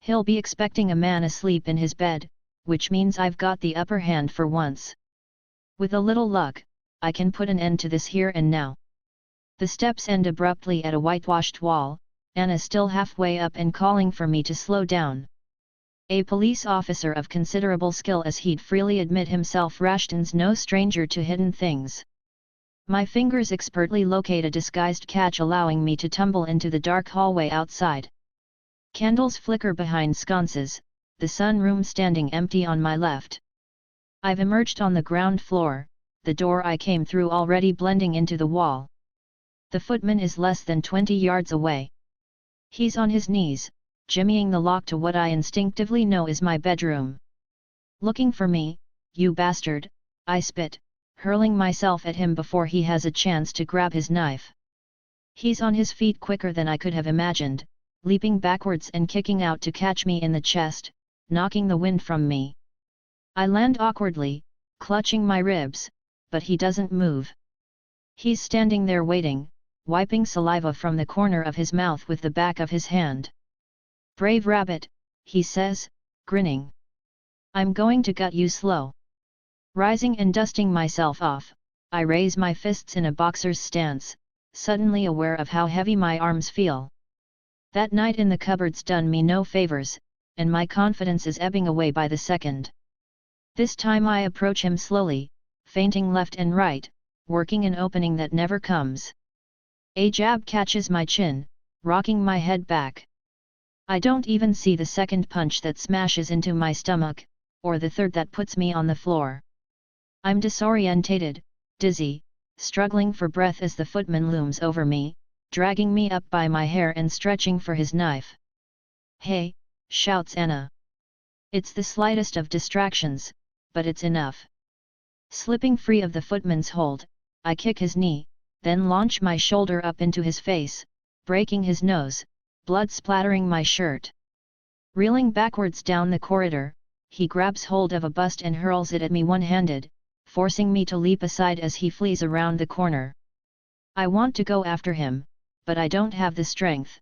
Speaker 1: He'll be expecting a man asleep in his bed, which means I've got the upper hand for once. With a little luck, I can put an end to this here and now. The steps end abruptly at a whitewashed wall, Anna still halfway up and calling for me to slow down. A police officer of considerable skill, as he'd freely admit himself, Rushton's no stranger to hidden things. My fingers expertly locate a disguised catch, allowing me to tumble into the dark hallway outside. Candles flicker behind sconces, the sunroom standing empty on my left. I've emerged on the ground floor, the door I came through already blending into the wall. The footman is less than 20 yards away. He's on his knees, jimmying the lock to what I instinctively know is my bedroom. Looking for me, you bastard, I spit, hurling myself at him before he has a chance to grab his knife. He's on his feet quicker than I could have imagined, leaping backwards and kicking out to catch me in the chest, knocking the wind from me. I land awkwardly, clutching my ribs, but he doesn't move. He's standing there waiting, wiping saliva from the corner of his mouth with the back of his hand. Brave rabbit, he says, grinning. I'm going to gut you slow. Rising and dusting myself off, I raise my fists in a boxer's stance, suddenly aware of how heavy my arms feel. That night in the cupboard's done me no favors, and my confidence is ebbing away by the second. This time I approach him slowly, feinting left and right, working an opening that never comes. A jab catches my chin, rocking my head back. I don't even see the second punch that smashes into my stomach, or the third that puts me on the floor. I'm disorientated, dizzy, struggling for breath as the footman looms over me, dragging me up by my hair and stretching for his knife. Hey, shouts Anna. It's the slightest of distractions, but it's enough. Slipping free of the footman's hold, I kick his knee, then launch my shoulder up into his face, breaking his nose, blood splattering my shirt. Reeling backwards down the corridor, he grabs hold of a bust and hurls it at me one-handed, forcing me to leap aside as he flees around the corner. I want to go after him, but I don't have the strength.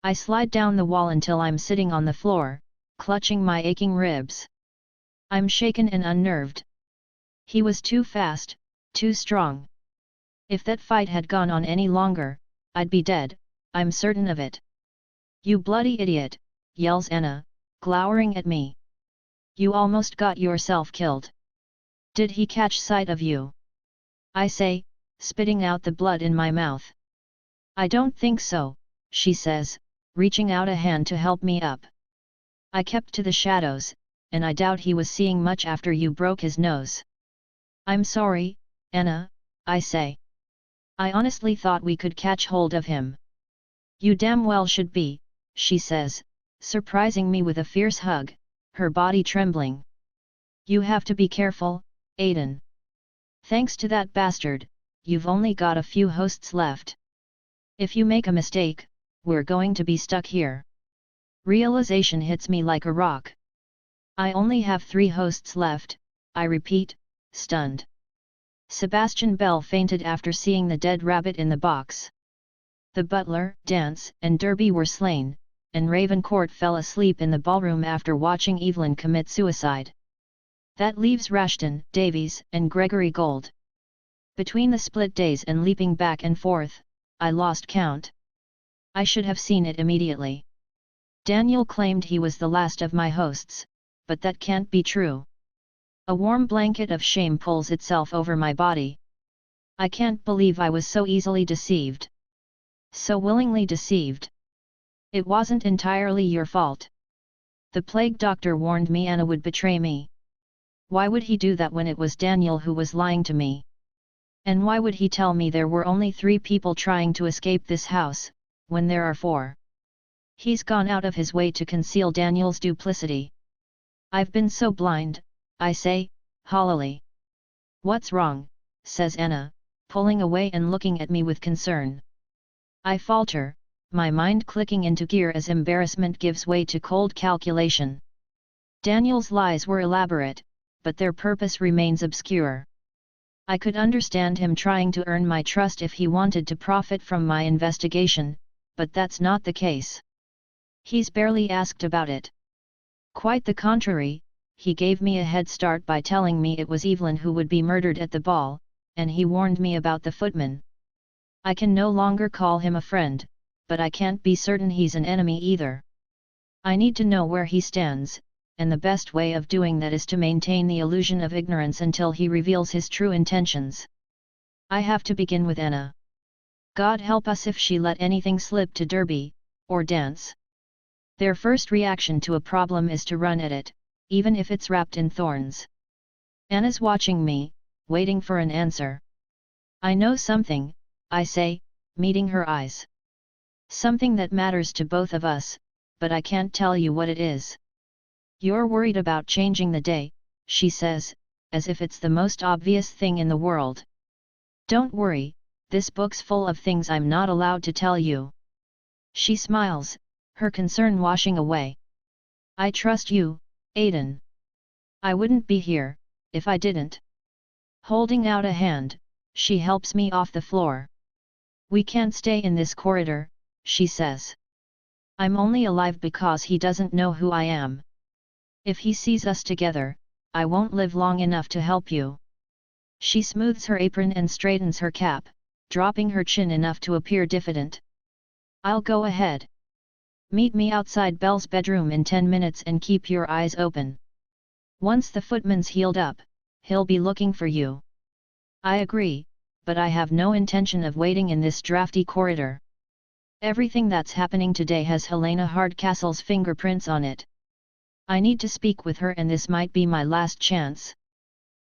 Speaker 1: I slide down the wall until I'm sitting on the floor, clutching my aching ribs. I'm shaken and unnerved. He was too fast, too strong. If that fight had gone on any longer, I'd be dead, I'm certain of it. You bloody idiot, yells Anna, glowering at me. You almost got yourself killed. Did he catch sight of you? I say, spitting out the blood in my mouth. I don't think so, she says, reaching out a hand to help me up. I kept to the shadows, and I doubt he was seeing much after you broke his nose. I'm sorry, Anna, I say. I honestly thought we could catch hold of him. You damn well should be, she says, surprising me with a fierce hug, her body trembling. You have to be careful, Aiden. Thanks to that bastard, you've only got a few hosts left. If you make a mistake, we're going to be stuck here. Realization hits me like a rock. I only have 3 hosts left, I repeat, stunned. Sebastian Bell fainted after seeing the dead rabbit in the box. The butler, Dance, and Derby were slain, and Ravencourt fell asleep in the ballroom after watching Evelyn commit suicide. That leaves Rushton, Davies, and Gregory Gold. Between the split days and leaping back and forth, I lost count. I should have seen it immediately. Daniel claimed he was the last of my hosts, but that can't be true. A warm blanket of shame pulls itself over my body. I can't believe I was so easily deceived. So willingly deceived. It wasn't entirely your fault. The plague doctor warned me Anna would betray me. Why would he do that when it was Daniel who was lying to me? And why would he tell me there were only 3 people trying to escape this house, when there are 4? He's gone out of his way to conceal Daniel's duplicity. I've been so blind, I say, hollowly. What's wrong, says Anna, pulling away and looking at me with concern. I falter, my mind clicking into gear as embarrassment gives way to cold calculation. Daniel's lies were elaborate, but their purpose remains obscure. I could understand him trying to earn my trust if he wanted to profit from my investigation, but that's not the case. He's barely asked about it. Quite the contrary, he gave me a head start by telling me it was Evelyn who would be murdered at the ball, and he warned me about the footman. I can no longer call him a friend, but I can't be certain he's an enemy either. I need to know where he stands, and the best way of doing that is to maintain the illusion of ignorance until he reveals his true intentions. I have to begin with Anna. God help us if she let anything slip to Derby, or dance. Their first reaction to a problem is to run at it, even if it's wrapped in thorns. Anna's watching me, waiting for an answer. I know something, I say, meeting her eyes. Something that matters to both of us, but I can't tell you what it is. You're worried about changing the day, she says, as if it's the most obvious thing in the world. Don't worry, this book's full of things I'm not allowed to tell you. She smiles, her concern washing away. I trust you, Aiden. I wouldn't be here, if I didn't. Holding out a hand, she helps me off the floor. We can't stay in this corridor, she says. I'm only alive because he doesn't know who I am. If he sees us together, I won't live long enough to help you. She smooths her apron and straightens her cap, dropping her chin enough to appear diffident. I'll go ahead. Meet me outside Belle's bedroom in 10 minutes and keep your eyes open. Once the footman's healed up, he'll be looking for you. I agree, but I have no intention of waiting in this drafty corridor. Everything that's happening today has Helena Hardcastle's fingerprints on it. I need to speak with her and this might be my last chance.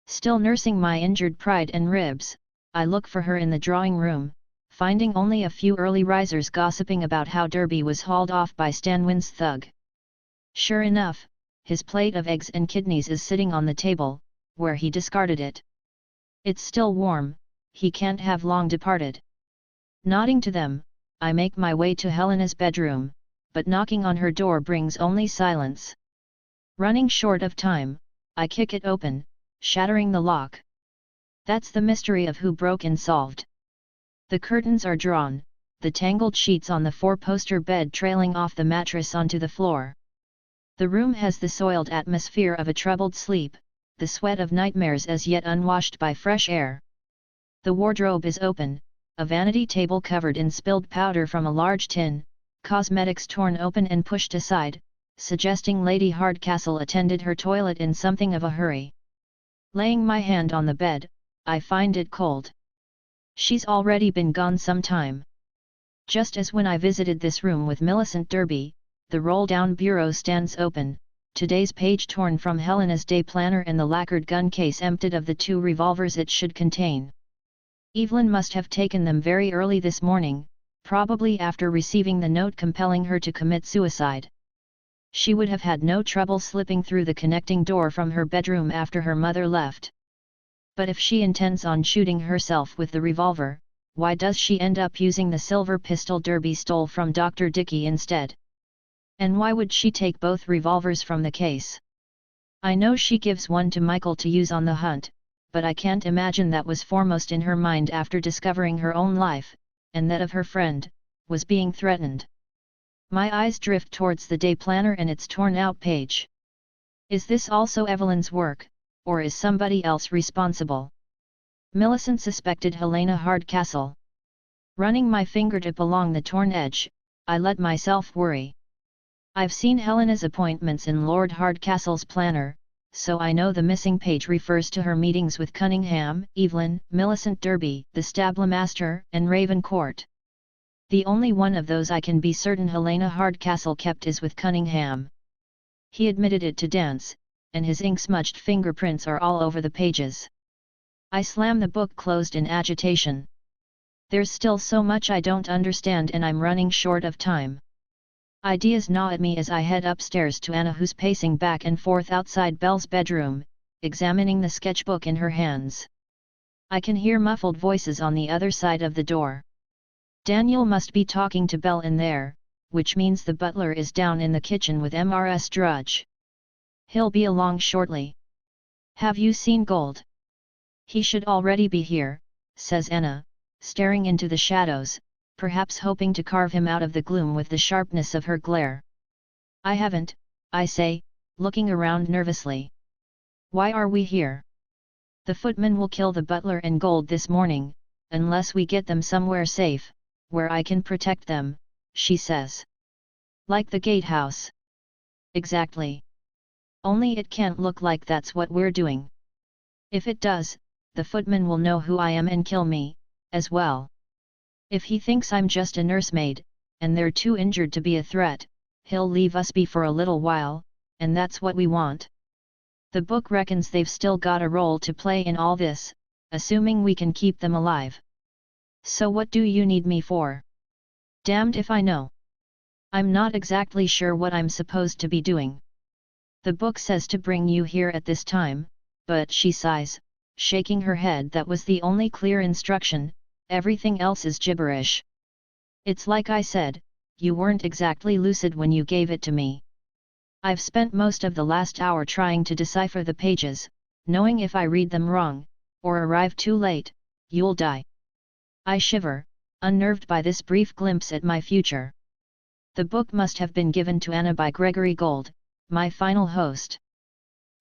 Speaker 1: Still nursing my injured pride and ribs, I look for her in the drawing room, finding only a few early risers gossiping about how Derby was hauled off by Stanwin's thug. Sure enough, his plate of eggs and kidneys is sitting on the table, where he discarded it. It's still warm, he can't have long departed. Nodding to them, I make my way to Helena's bedroom, but knocking on her door brings only silence. Running short of time, I kick it open, shattering the lock. That's the mystery of who broke in solved. The curtains are drawn, the tangled sheets on the 4-poster bed trailing off the mattress onto the floor. The room has the soiled atmosphere of a troubled sleep, the sweat of nightmares as yet unwashed by fresh air. The wardrobe is open, a vanity table covered in spilled powder from a large tin, cosmetics torn open and pushed aside, suggesting Lady Hardcastle attended her toilet in something of a hurry. Laying my hand on the bed, I find it cold. She's already been gone some time. Just as when I visited this room with Millicent Derby, the roll-down bureau stands open, today's page torn from Helena's day planner and the lacquered gun case emptied of the 2 revolvers it should contain. Evelyn must have taken them very early this morning, probably after receiving the note compelling her to commit suicide. She would have had no trouble slipping through the connecting door from her bedroom after her mother left. But if she intends on shooting herself with the revolver, why does she end up using the silver pistol Derby stole from Dr. Dickey instead? And why would she take both revolvers from the case? I know she gives one to Michael to use on the hunt, but I can't imagine that was foremost in her mind after discovering her own life, and that of her friend, was being threatened. My eyes drift towards the day planner and its torn-out page. Is this also Evelyn's work, or is somebody else responsible? Millicent suspected Helena Hardcastle. Running my fingertip along the torn edge, I let myself worry. I've seen Helena's appointments in Lord Hardcastle's planner, so I know the missing page refers to her meetings with Cunningham, Evelyn, Millicent Derby, the Stablemaster, and Ravencourt. The only one of those I can be certain Helena Hardcastle kept is with Cunningham. He admitted it to Dance, and his ink-smudged fingerprints are all over the pages. I slam the book closed in agitation. There's still so much I don't understand and I'm running short of time. Ideas gnaw at me as I head upstairs to Anna, who's pacing back and forth outside Belle's bedroom, examining the sketchbook in her hands. I can hear muffled voices on the other side of the door. Daniel must be talking to Belle in there, which means the butler is down in the kitchen with Mrs. Drudge. He'll be along shortly. Have you seen Gold? He should already be here, says Anna, staring into the shadows, perhaps hoping to carve him out of the gloom with the sharpness of her glare. I haven't, I say, looking around nervously. Why are we here? The footman will kill the butler and Gold this morning, unless we get them somewhere safe, where I can protect them, she says. Like the gatehouse. Exactly. Only it can't look like that's what we're doing. If it does, the footman will know who I am and kill me, as well. If he thinks I'm just a nursemaid, and they're too injured to be a threat, he'll leave us be for a little while, and that's what we want. The book reckons they've still got a role to play in all this, assuming we can keep them alive. So what do you need me for? Damned if I know. I'm not exactly sure what I'm supposed to be doing. The book says to bring you here at this time, but she sighs, shaking her head. That was the only clear instruction, everything else is gibberish. It's like I said, you weren't exactly lucid when you gave it to me. I've spent most of the last hour trying to decipher the pages, knowing if I read them wrong, or arrive too late, you'll die. I shiver, unnerved by this brief glimpse at my future. The book must have been given to Anna by Gregory Gold, my final host.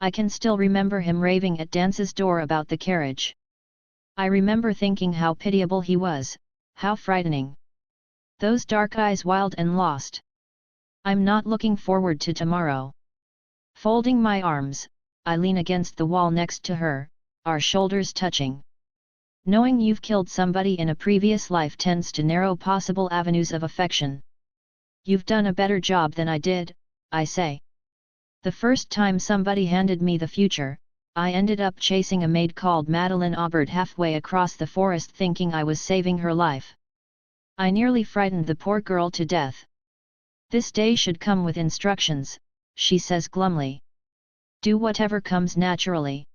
Speaker 1: I can still remember him raving at Dance's door about the carriage. I remember thinking how pitiable he was, how frightening. Those dark eyes wild and lost. I'm not looking forward to tomorrow. Folding my arms, I lean against the wall next to her, our shoulders touching. Knowing you've killed somebody in a previous life tends to narrow possible avenues of affection. You've done a better job than I did, I say. The first time somebody handed me the future, I ended up chasing a maid called Madeline Aubert halfway across the forest thinking I was saving her life. I nearly frightened the poor girl to death. This day should come with instructions, she says glumly. Do whatever comes naturally.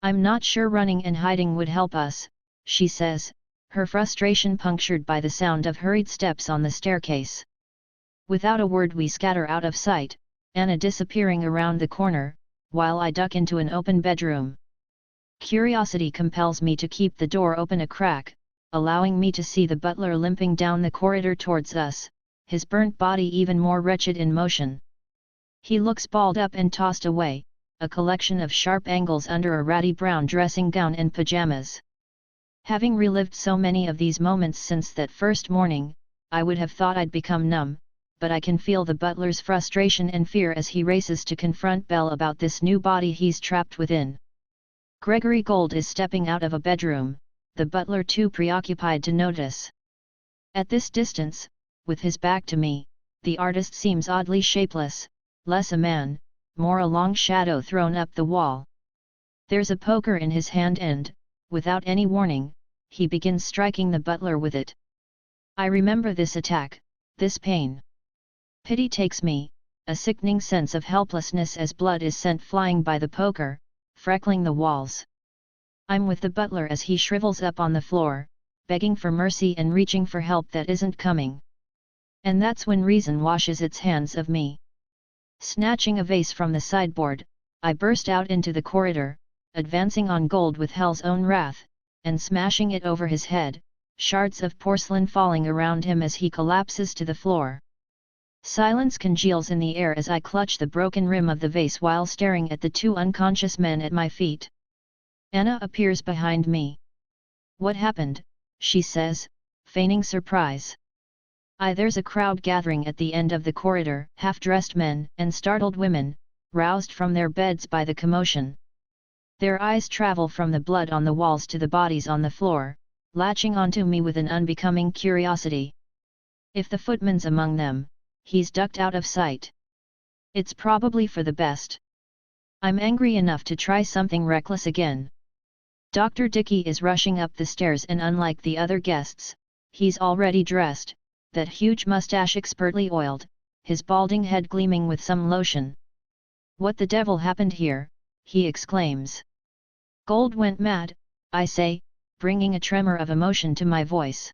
Speaker 1: I'm not sure running and hiding would help us, she says, her frustration punctured by the sound of hurried steps on the staircase. Without a word we scatter out of sight, Anna disappearing around the corner, while I duck into an open bedroom. Curiosity compels me to keep the door open a crack, allowing me to see the butler limping down the corridor towards us, his burnt body even more wretched in motion. He looks balled up and tossed away, a collection of sharp angles under a ratty brown dressing gown and pajamas. Having relived so many of these moments since that first morning, I would have thought I'd become numb, but I can feel the butler's frustration and fear as he races to confront Belle about this new body he's trapped within. Gregory Gold is stepping out of a bedroom, the butler too preoccupied to notice. At this distance, with his back to me, the artist seems oddly shapeless, less a man, more a long shadow thrown up the wall. There's a poker in his hand and, without any warning, he begins striking the butler with it. I remember this attack, this pain. Pity takes me, a sickening sense of helplessness as blood is sent flying by the poker, freckling the walls. I'm with the butler as he shrivels up on the floor, begging for mercy and reaching for help that isn't coming. And that's when reason washes its hands of me. Snatching a vase from the sideboard, I burst out into the corridor, advancing on Gold with hell's own wrath, and smashing it over his head, shards of porcelain falling around him as he collapses to the floor. Silence congeals in the air as I clutch the broken rim of the vase while staring at the two unconscious men at my feet. Anna appears behind me. What happened? She says, feigning surprise. There's a crowd gathering at the end of the corridor, half-dressed men and startled women, roused from their beds by the commotion. Their eyes travel from the blood on the walls to the bodies on the floor, latching onto me with an unbecoming curiosity. If the footman's among them, he's ducked out of sight. It's probably for the best. I'm angry enough to try something reckless again. Dr. Dickey is rushing up the stairs, and unlike the other guests, he's already dressed, that huge mustache expertly oiled, his balding head gleaming with some lotion. "What the devil happened here?" he exclaims. Gold went mad, I say, bringing a tremor of emotion to my voice.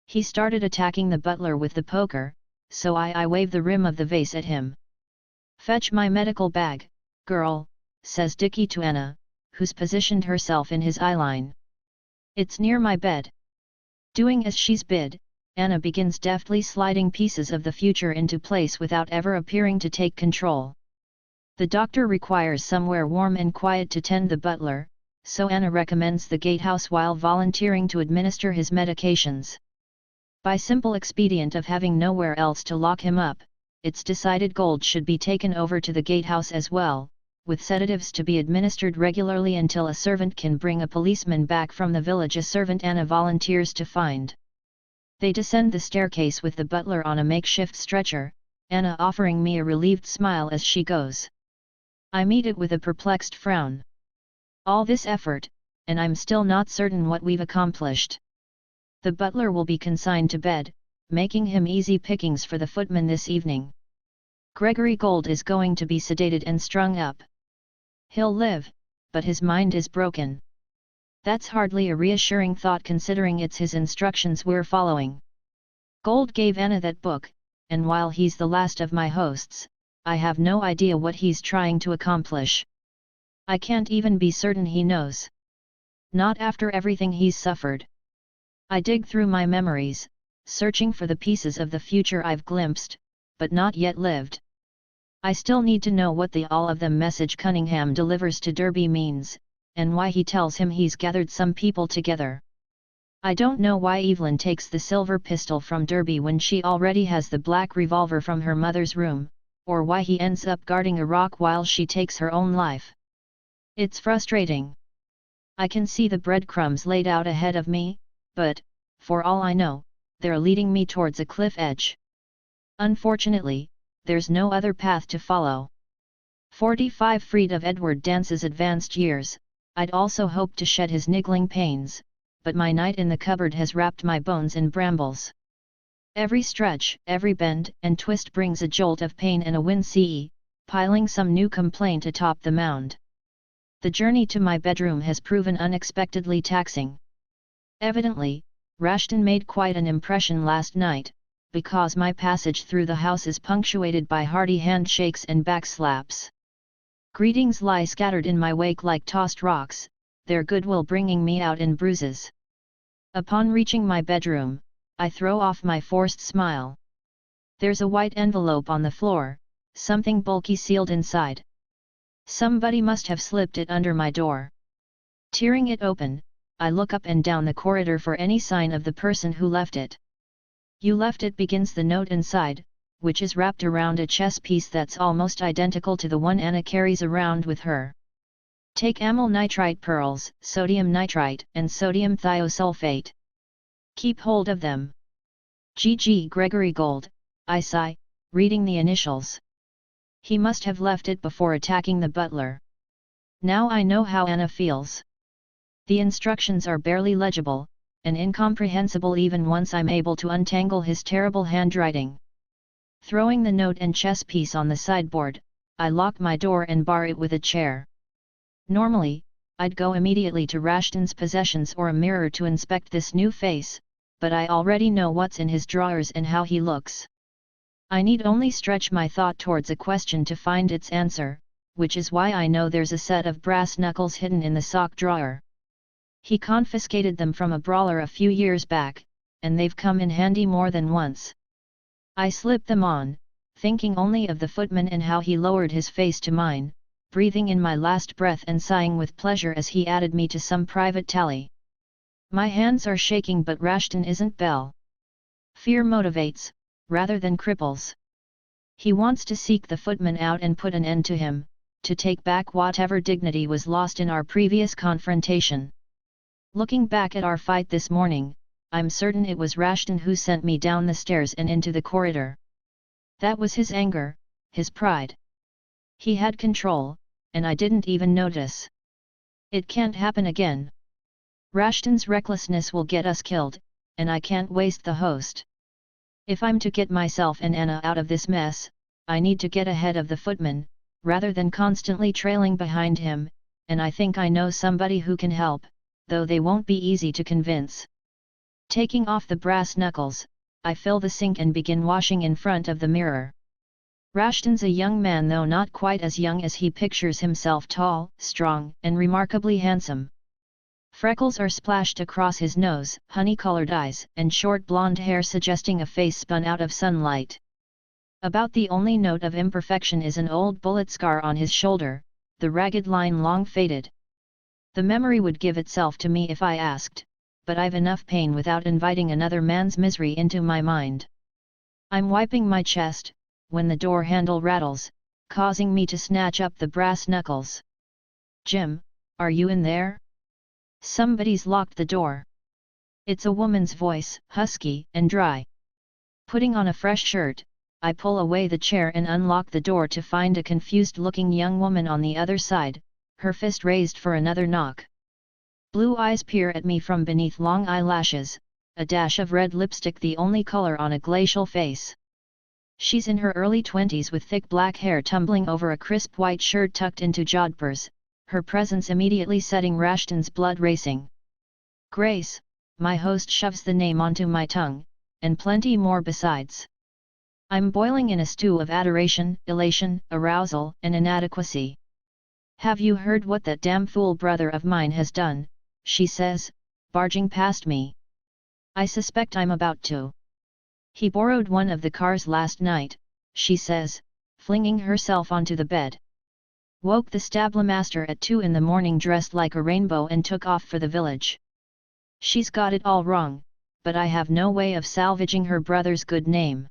Speaker 1: He started attacking the butler with the poker, so I wave the rim of the vase at him. "Fetch my medical bag, girl," says Dicky to Anna, who's positioned herself in his eyeline. "It's near my bed." Doing as she's bid, Anna begins deftly sliding pieces of the future into place without ever appearing to take control. The doctor requires somewhere warm and quiet to tend the butler, so Anna recommends the gatehouse while volunteering to administer his medications. By simple expedient of having nowhere else to lock him up, it's decided Gold should be taken over to the gatehouse as well, with sedatives to be administered regularly until a servant can bring a policeman back from the village, a servant Anna volunteers to find. They descend the staircase with the butler on a makeshift stretcher, Anna offering me a relieved smile as she goes. I meet it with a perplexed frown. All this effort, and I'm still not certain what we've accomplished. The butler will be consigned to bed, making him easy pickings for the footman this evening. Gregory Gold is going to be sedated and strung up. He'll live, but his mind is broken. That's hardly a reassuring thought considering it's his instructions we're following. Gold gave Anna that book, and while he's the last of my hosts, I have no idea what he's trying to accomplish. I can't even be certain he knows. Not after everything he's suffered. I dig through my memories, searching for the pieces of the future I've glimpsed, but not yet lived. I still need to know what the all of them message Cunningham delivers to Derby means, and why he tells him he's gathered some people together. I don't know why Evelyn takes the silver pistol from Derby when she already has the black revolver from her mother's room, or why he ends up guarding a rock while she takes her own life. It's frustrating. I can see the breadcrumbs laid out ahead of me, but, for all I know, they're leading me towards a cliff edge. Unfortunately, there's no other path to follow. 45 freed of Edward Dance's advanced years, I'd also hoped to shed his niggling pains, but my night in the cupboard has wrapped my bones in brambles. Every stretch, every bend and twist brings a jolt of pain and a wind, piling some new complaint atop the mound. The journey to my bedroom has proven unexpectedly taxing. Evidently, Rashton made quite an impression last night, because my passage through the house is punctuated by hearty handshakes and backslaps. Greetings lie scattered in my wake like tossed rocks, their goodwill bringing me out in bruises. Upon reaching my bedroom, I throw off my forced smile. There's a white envelope on the floor, something bulky sealed inside. Somebody must have slipped it under my door. Tearing it open, I look up and down the corridor for any sign of the person who left it. "You left it," begins the note inside, which is wrapped around a chess piece that's almost identical to the one Anna carries around with her. "Take amyl nitrite pearls, sodium nitrite and sodium thiosulfate. Keep hold of them. G.G. Gregory Gold," I sigh, reading the initials. He must have left it before attacking the butler. Now I know how Anna feels. The instructions are barely legible, and incomprehensible even once I'm able to untangle his terrible handwriting. Throwing the note and chess piece on the sideboard, I lock my door and bar it with a chair. Normally, I'd go immediately to Rashton's possessions or a mirror to inspect this new face, but I already know what's in his drawers and how he looks. I need only stretch my thought towards a question to find its answer, which is why I know there's a set of brass knuckles hidden in the sock drawer. He confiscated them from a brawler a few years back, and they've come in handy more than once. I slip them on, thinking only of the footman and how he lowered his face to mine, breathing in my last breath and sighing with pleasure as he added me to some private tally. My hands are shaking, but Rashton isn't Bell. Fear motivates, rather than cripples. He wants to seek the footman out and put an end to him, to take back whatever dignity was lost in our previous confrontation. Looking back at our fight this morning, I'm certain it was Rashton who sent me down the stairs and into the corridor. That was his anger, his pride. He had control, and I didn't even notice. It can't happen again. Rashton's recklessness will get us killed, and I can't waste the host. If I'm to get myself and Anna out of this mess, I need to get ahead of the footman, rather than constantly trailing behind him, and I think I know somebody who can help, though they won't be easy to convince. Taking off the brass knuckles, I fill the sink and begin washing in front of the mirror. Rashton's a young man, though not quite as young as he pictures himself, tall, strong, and remarkably handsome. Freckles are splashed across his nose, honey-colored eyes, and short blonde hair suggesting a face spun out of sunlight. About the only note of imperfection is an old bullet scar on his shoulder, the ragged line long faded. The memory would give itself to me if I asked, but I've enough pain without inviting another man's misery into my mind. I'm wiping my chest, when the door handle rattles, causing me to snatch up the brass knuckles. "Jim, are you in there? Somebody's locked the door." It's a woman's voice, husky and dry. Putting on a fresh shirt, I pull away the chair and unlock the door to find a confused-looking young woman on the other side, her fist raised for another knock. Blue eyes peer at me from beneath long eyelashes, a dash of red lipstick the only color on a glacial face. She's in her early 20s with thick black hair tumbling over a crisp white shirt tucked into jodhpurs, her presence immediately setting Rashton's blood racing. "Grace," my host shoves the name onto my tongue, and plenty more besides. I'm boiling in a stew of adoration, elation, arousal, and inadequacy. "Have you heard what that damn fool brother of mine has done?" she says, barging past me. "I suspect I'm about to. He borrowed one of the cars last night," she says, flinging herself onto the bed. "Woke the stablemaster at 2 in the morning dressed like a rainbow and took off for the village. She's got it all wrong, but I have no way of salvaging her brother's good name.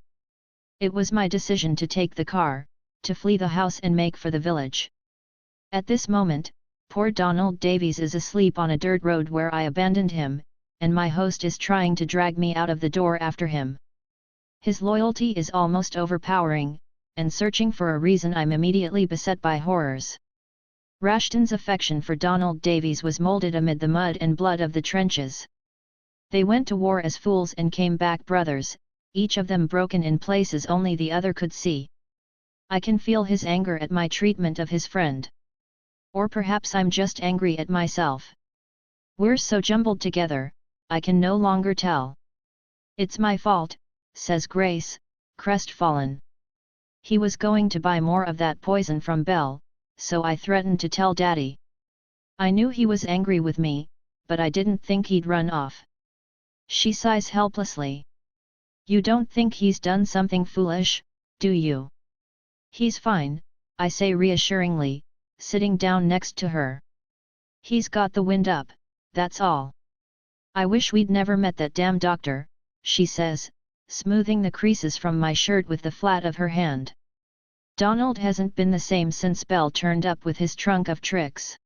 Speaker 1: It was my decision to take the car, to flee the house and make for the village. At this moment, poor Donald Davies is asleep on a dirt road where I abandoned him, and my host is trying to drag me out of the door after him. His loyalty is almost overpowering, and searching for a reason I'm immediately beset by horrors. Rashton's affection for Donald Davies was molded amid the mud and blood of the trenches. They went to war as fools and came back brothers, each of them broken in places only the other could see. I can feel his anger at my treatment of his friend. Or perhaps I'm just angry at myself. We're so jumbled together, I can no longer tell. "It's my fault," says Grace, crestfallen. "He was going to buy more of that poison from Belle, so I threatened to tell Daddy. I knew he was angry with me, but I didn't think he'd run off." She sighs helplessly. "You don't think he's done something foolish, do you?" "He's fine," I say reassuringly, sitting down next to her. "He's got the wind up, that's all." "I wish we'd never met that damn doctor," she says, smoothing the creases from my shirt with the flat of her hand. "Donald hasn't been the same since Bell turned up with his trunk of tricks.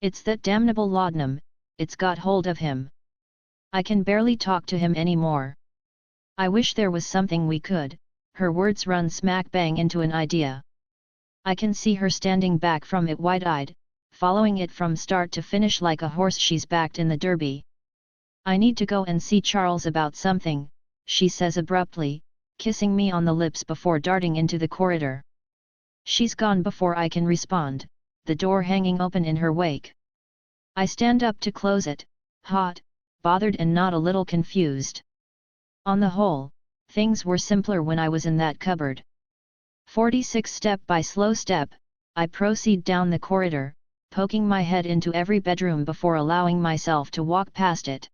Speaker 1: It's that damnable laudanum, it's got hold of him. I can barely talk to him anymore. I wish there was something we could," her words run smack bang into an idea. I can see her standing back from it wide-eyed, following it from start to finish like a horse she's backed in the Derby. "I need to go and see Charles about something," she says abruptly, kissing me on the lips before darting into the corridor. She's gone before I can respond, the door hanging open in her wake. I stand up to close it, hot, bothered and not a little confused. On the whole, things were simpler when I was in that cupboard. 46 Step by slow step, I proceed down the corridor, poking my head into every bedroom before allowing myself to walk past it.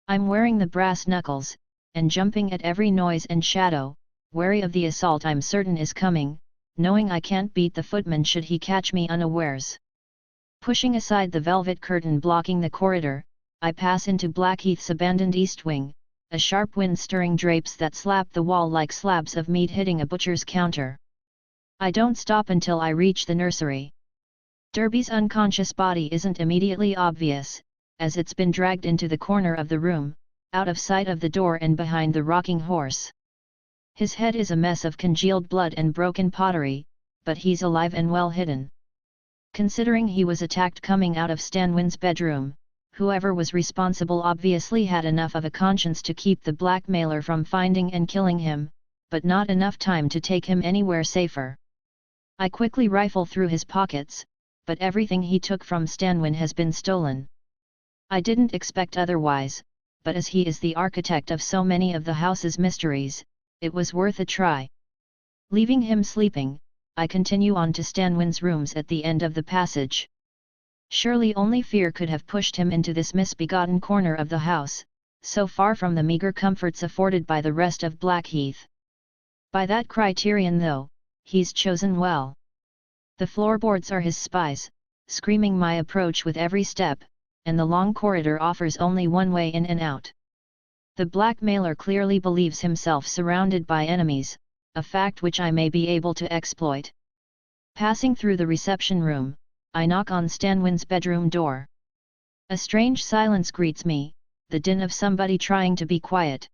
Speaker 1: I'm wearing the brass knuckles, and jumping at every noise and shadow, wary of the assault I'm certain is coming, knowing I can't beat the footman should he catch me unawares. Pushing aside the velvet curtain blocking the corridor, I pass into Blackheath's abandoned east wing, a sharp wind stirring drapes that slap the wall like slabs of meat hitting a butcher's counter. I don't stop until I reach the nursery. Derby's unconscious body isn't immediately obvious, as it's been dragged into the corner of the room, out of sight of the door and behind the rocking horse. His head is a mess of congealed blood and broken pottery, but he's alive and well hidden. Considering he was attacked coming out of Stanwin's bedroom, Whoever was responsible obviously had enough of a conscience to keep the blackmailer from finding and killing him, but not enough time to take him anywhere safer. I quickly rifle through his pockets, but everything he took from Stanwin has been stolen. I didn't expect otherwise, but as he is the architect of so many of the house's mysteries, it was worth a try. Leaving him sleeping, I continue on to Stanwin's rooms at the end of the passage. Surely only fear could have pushed him into this misbegotten corner of the house, so far from the meagre comforts afforded by the rest of Blackheath. By that criterion though, he's chosen well. The floorboards are his spies, screaming my approach with every step, and the long corridor offers only one way in and out. The blackmailer clearly believes himself surrounded by enemies, a fact which I may be able to exploit. Passing through the reception room, I knock on Stanwin's bedroom door. A strange silence greets me, the din of somebody trying to be quiet.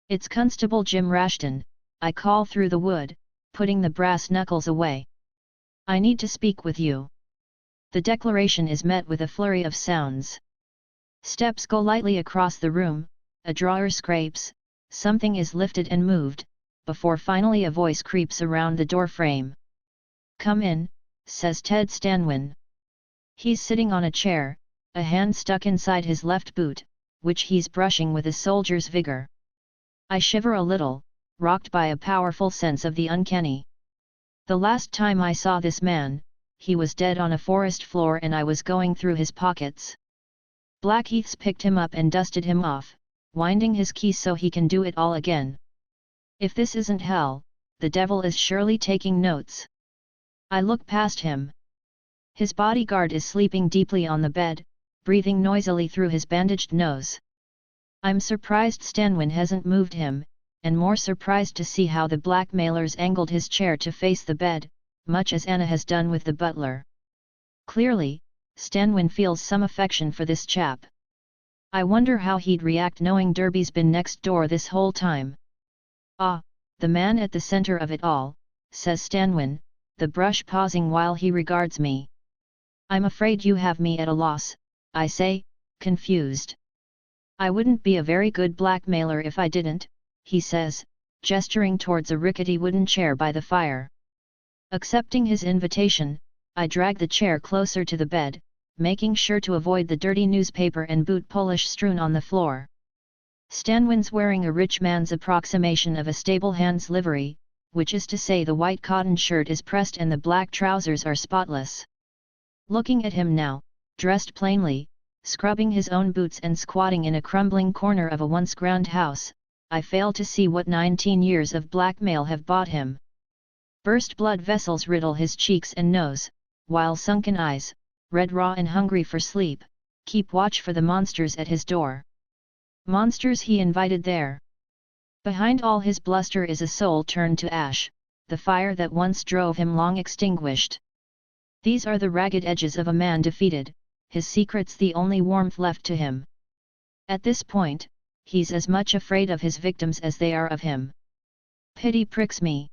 Speaker 1: It's Constable Jim Rashton, I call through the wood, putting the brass knuckles away. I need to speak with you. The declaration is met with a flurry of sounds. Steps go lightly across the room, a drawer scrapes, something is lifted and moved, before finally a voice creeps around the door frame. "Come in," says Ted Stanwin. He's sitting on a chair, a hand stuck inside his left boot, which he's brushing with a soldier's vigor. I shiver a little, rocked by a powerful sense of the uncanny. The last time I saw this man, he was dead on a forest floor and I was going through his pockets. Blackheath's picked him up and dusted him off, winding his key so he can do it all again. If this isn't hell, the devil is surely taking notes. I look past him. His bodyguard is sleeping deeply on the bed, breathing noisily through his bandaged nose. I'm surprised Stanwin hasn't moved him, and more surprised to see how the blackmailer's angled his chair to face the bed, much as Anna has done with the butler. Clearly, Stanwin feels some affection for this chap. I wonder how he'd react knowing Derby's been next door this whole time. "Ah, the man at the center of it all," says Stanwin, the brush pausing while he regards me. "I'm afraid you have me at a loss," I say, confused. "I wouldn't be a very good blackmailer if I didn't," he says, gesturing towards a rickety wooden chair by the fire. Accepting his invitation, I drag the chair closer to the bed, making sure to avoid the dirty newspaper and boot polish strewn on the floor. Stanwin's wearing a rich man's approximation of a stable hand's livery, which is to say the white cotton shirt is pressed and the black trousers are spotless. Looking at him now, dressed plainly, scrubbing his own boots and squatting in a crumbling corner of a once grand house, I fail to see what 19 years of blackmail have bought him. Burst blood vessels riddle his cheeks and nose, while sunken eyes, red raw and hungry for sleep, keep watch for the monsters at his door. Monsters he invited there. Behind all his bluster is a soul turned to ash, the fire that once drove him long extinguished. These are the ragged edges of a man defeated, his secrets the only warmth left to him. At this point, he's as much afraid of his victims as they are of him. Pity pricks me.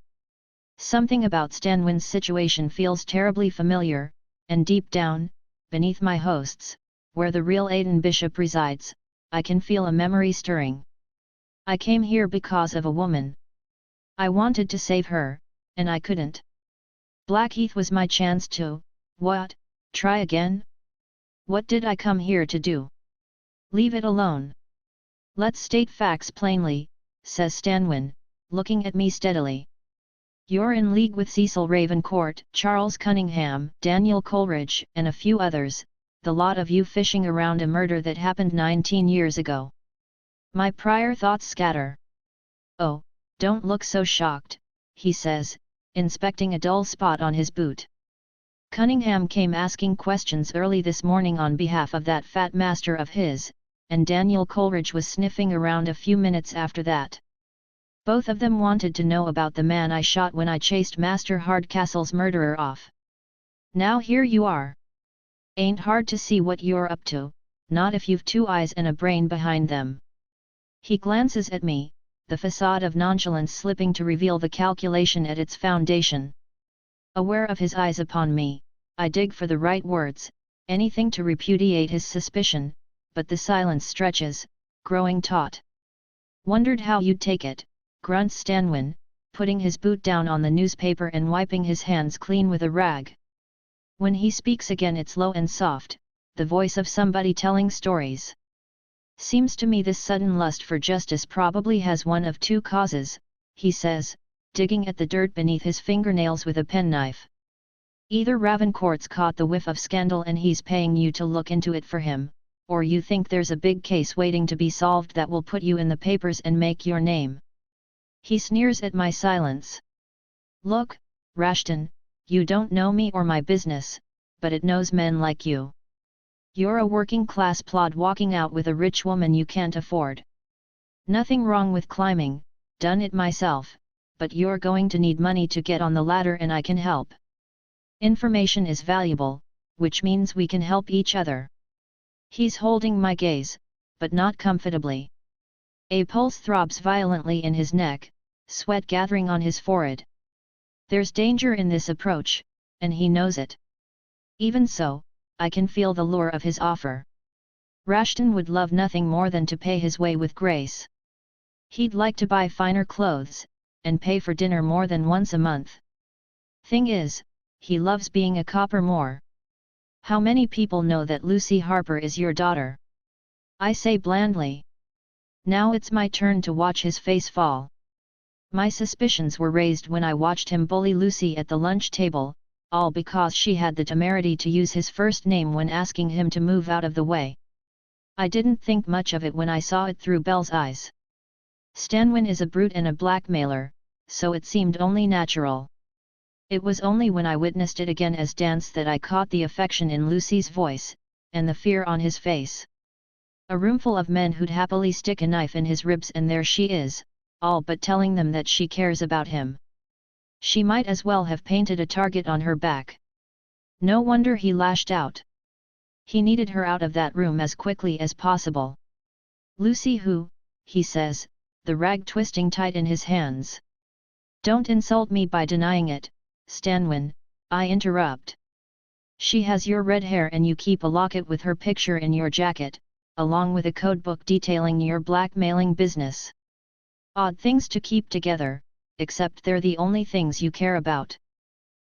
Speaker 1: Something about Stanwin's situation feels terribly familiar, and deep down, beneath my hosts, where the real Aiden Bishop resides, I can feel a memory stirring. I came here because of a woman. I wanted to save her, and I couldn't. Blackheath was my chance to, what, try again? What did I come here to do? Leave it alone. Let's state facts plainly, says Stanwin, looking at me steadily. You're in league with Cecil Ravencourt, Charles Cunningham, Daniel Coleridge, and a few others, the lot of you fishing around a murder that happened 19 years ago. My prior thoughts scatter. Oh, don't look so shocked, he says, inspecting a dull spot on his boot. Cunningham came asking questions early this morning on behalf of that fat master of his, and Daniel Coleridge was sniffing around a few minutes after that. Both of them wanted to know about the man I shot when I chased Master Hardcastle's murderer off. Now here you are. Ain't hard to see what you're up to, not if you've 2 eyes and a brain behind them. He glances at me, the facade of nonchalance slipping to reveal the calculation at its foundation. Aware of his eyes upon me, I dig for the right words, anything to repudiate his suspicion, but the silence stretches, growing taut. Wondered how you'd take it, grunts Stanwin, putting his boot down on the newspaper and wiping his hands clean with a rag. When he speaks again it's low and soft, the voice of somebody telling stories. Seems to me this sudden lust for justice probably has one of two causes, he says, digging at the dirt beneath his fingernails with a penknife. Either Ravencourt's caught the whiff of scandal and he's paying you to look into it for him, or you think there's a big case waiting to be solved that will put you in the papers and make your name. He sneers at my silence. Look, Rashton, you don't know me or my business, but it knows men like you. You're a working-class plod walking out with a rich woman you can't afford. Nothing wrong with climbing, done it myself, but you're going to need money to get on the ladder and I can help. Information is valuable, which means we can help each other. He's holding my gaze, but not comfortably. A pulse throbs violently in his neck, sweat gathering on his forehead. There's danger in this approach, and he knows it. Even so, I can feel the lure of his offer. Rashton would love nothing more than to pay his way with grace. He'd like to buy finer clothes, and pay for dinner more than once a month. Thing is, he loves being a copper more. How many people know that Lucy Harper is your daughter? I say blandly. Now it's my turn to watch his face fall. My suspicions were raised when I watched him bully Lucy at the lunch table, all because she had the temerity to use his first name when asking him to move out of the way. I didn't think much of it when I saw it through Belle's eyes. Stanwin is a brute and a blackmailer, so it seemed only natural. It was only when I witnessed it again as dance that I caught the affection in Lucy's voice, and the fear on his face. A roomful of men who'd happily stick a knife in his ribs and there she is, all but telling them that she cares about him. She might as well have painted a target on her back. No wonder he lashed out. He needed her out of that room as quickly as possible. Lucy who, he says, the rag twisting tight in his hands. Don't insult me by denying it, Stanwin, I interrupt. She has your red hair and you keep a locket with her picture in your jacket, along with a codebook detailing your blackmailing business. Odd things to keep together, except they're the only things you care about.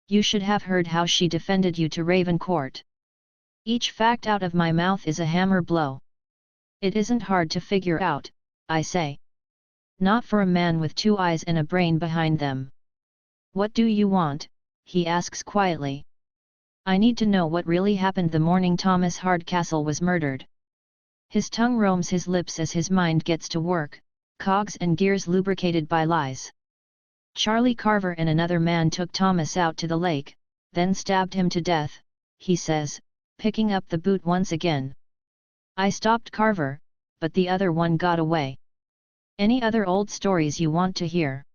Speaker 1: You should have heard how she defended you to Ravencourt. Each fact out of my mouth is a hammer blow. It isn't hard to figure out, I say. Not for a man with two eyes and a brain behind them. What do you want? He asks quietly. I need to know what really happened the morning Thomas Hardcastle was murdered. His tongue roams his lips as his mind gets to work, cogs and gears lubricated by lies. Charlie Carver and another man took Thomas out to the lake, then stabbed him to death, he says, picking up the boot once again. I stopped Carver, but the other one got away. Any other old stories you want to hear?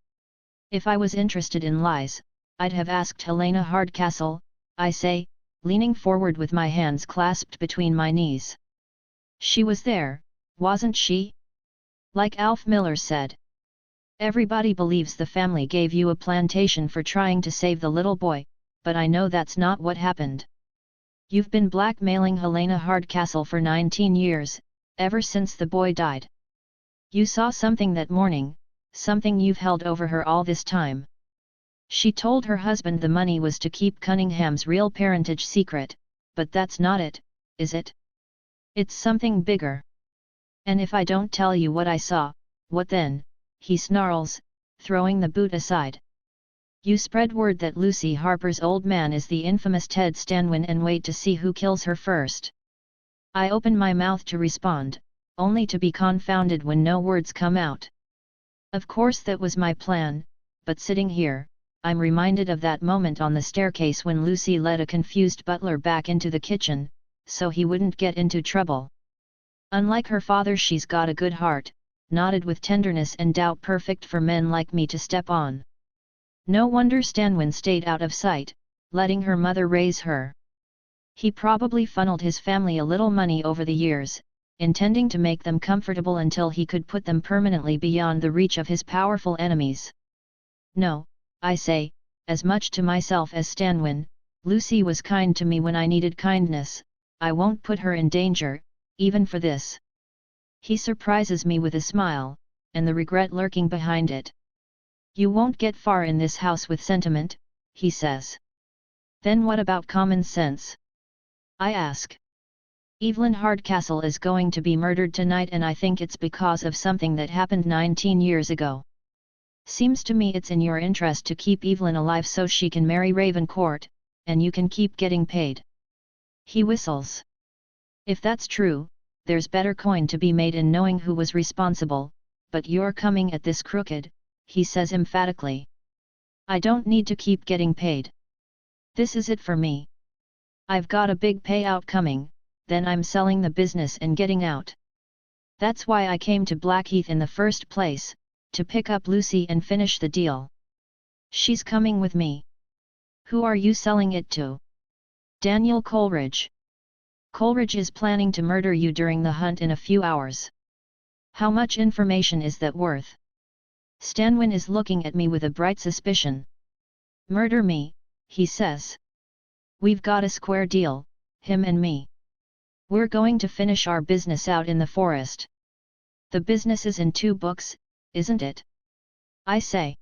Speaker 1: If I was interested in lies, I'd have asked Helena Hardcastle, I say, leaning forward with my hands clasped between my knees. She was there, wasn't she? Like Alf Miller said. Everybody believes the family gave you a plantation for trying to save the little boy, but I know that's not what happened. You've been blackmailing Helena Hardcastle for 19 years, ever since the boy died. You saw something that morning, something you've held over her all this time. She told her husband the money was to keep Cunningham's real parentage secret, but that's not it, is it? It's something bigger. And if I don't tell you what I saw, what then? He snarls, throwing the boot aside. You spread word that Lucy Harper's old man is the infamous Ted Stanwin and wait to see who kills her first. I open my mouth to respond, only to be confounded when no words come out. Of course that was my plan, but sitting here, I'm reminded of that moment on the staircase when Lucy led a confused butler back into the kitchen, so he wouldn't get into trouble. Unlike her father, she's got a good heart, knotted with tenderness and doubt, perfect for men like me to step on. No wonder Stanwin stayed out of sight, letting her mother raise her. He probably funneled his family a little money over the years, intending to make them comfortable until he could put them permanently beyond the reach of his powerful enemies. No, I say, as much to myself as Stanwin, Lucy was kind to me when I needed kindness, I won't put her in danger, even for this. He surprises me with a smile, and the regret lurking behind it. You won't get far in this house with sentiment, he says. Then what about common sense? I ask. Evelyn Hardcastle is going to be murdered tonight, and I think it's because of something that happened 19 years ago. Seems to me it's in your interest to keep Evelyn alive so she can marry Ravencourt, and you can keep getting paid. He whistles. If that's true, there's better coin to be made in knowing who was responsible, but you're coming at this crooked, he says emphatically. I don't need to keep getting paid. This is it for me. I've got a big payout coming, then I'm selling the business and getting out. That's why I came to Blackheath in the first place, to pick up Lucy and finish the deal. She's coming with me. Who are you selling it to? Daniel Coleridge. Coleridge is planning to murder you during the hunt in a few hours. How much information is that worth? Stanwin is looking at me with a bright suspicion. Murder me, he says. We've got a square deal, him and me. We're going to finish our business out in the forest. The business is in 2 books, isn't it? I say.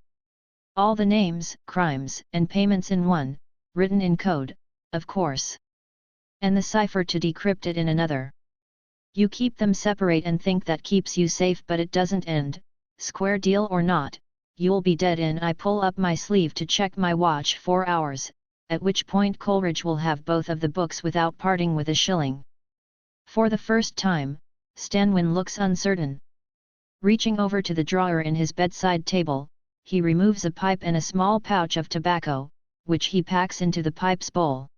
Speaker 1: All the names, crimes, and payments in one, written in code, of course. And the cipher to decrypt it in another. You keep them separate and think that keeps you safe, but it doesn't end, square deal or not, you'll be dead in. I pull up my sleeve to check my watch. 4 hours, at which point Coleridge will have both of the books without parting with a shilling. For the first time, Stanwin looks uncertain. Reaching over to the drawer in his bedside table, he removes a pipe and a small pouch of tobacco, which he packs into the pipe's bowl.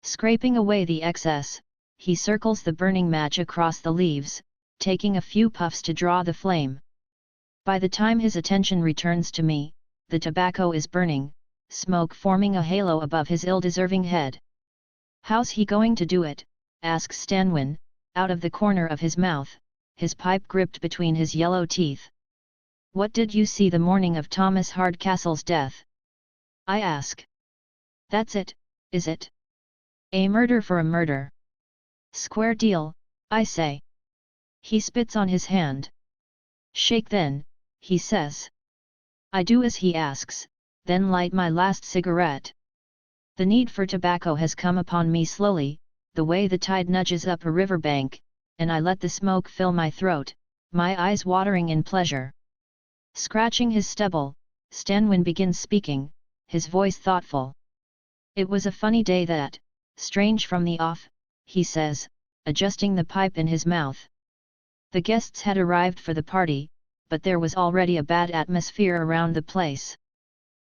Speaker 1: Scraping away the excess, he circles the burning match across the leaves, taking a few puffs to draw the flame. By the time his attention returns to me, the tobacco is burning, smoke forming a halo above his ill-deserving head. How's he going to do it? Asks Stanwin, out of the corner of his mouth, his pipe gripped between his yellow teeth. What did you see the morning of Thomas Hardcastle's death? I ask. That's it, is it? A murder for a murder. Square deal, I say. He spits on his hand. Shake then, he says. I do as he asks, then light my last cigarette. The need for tobacco has come upon me slowly, the way the tide nudges up a riverbank, and I let the smoke fill my throat, my eyes watering in pleasure. Scratching his stubble, Stanwin begins speaking, his voice thoughtful. It was a funny day that, strange from the off, he says, adjusting the pipe in his mouth. The guests had arrived for the party, but there was already a bad atmosphere around the place.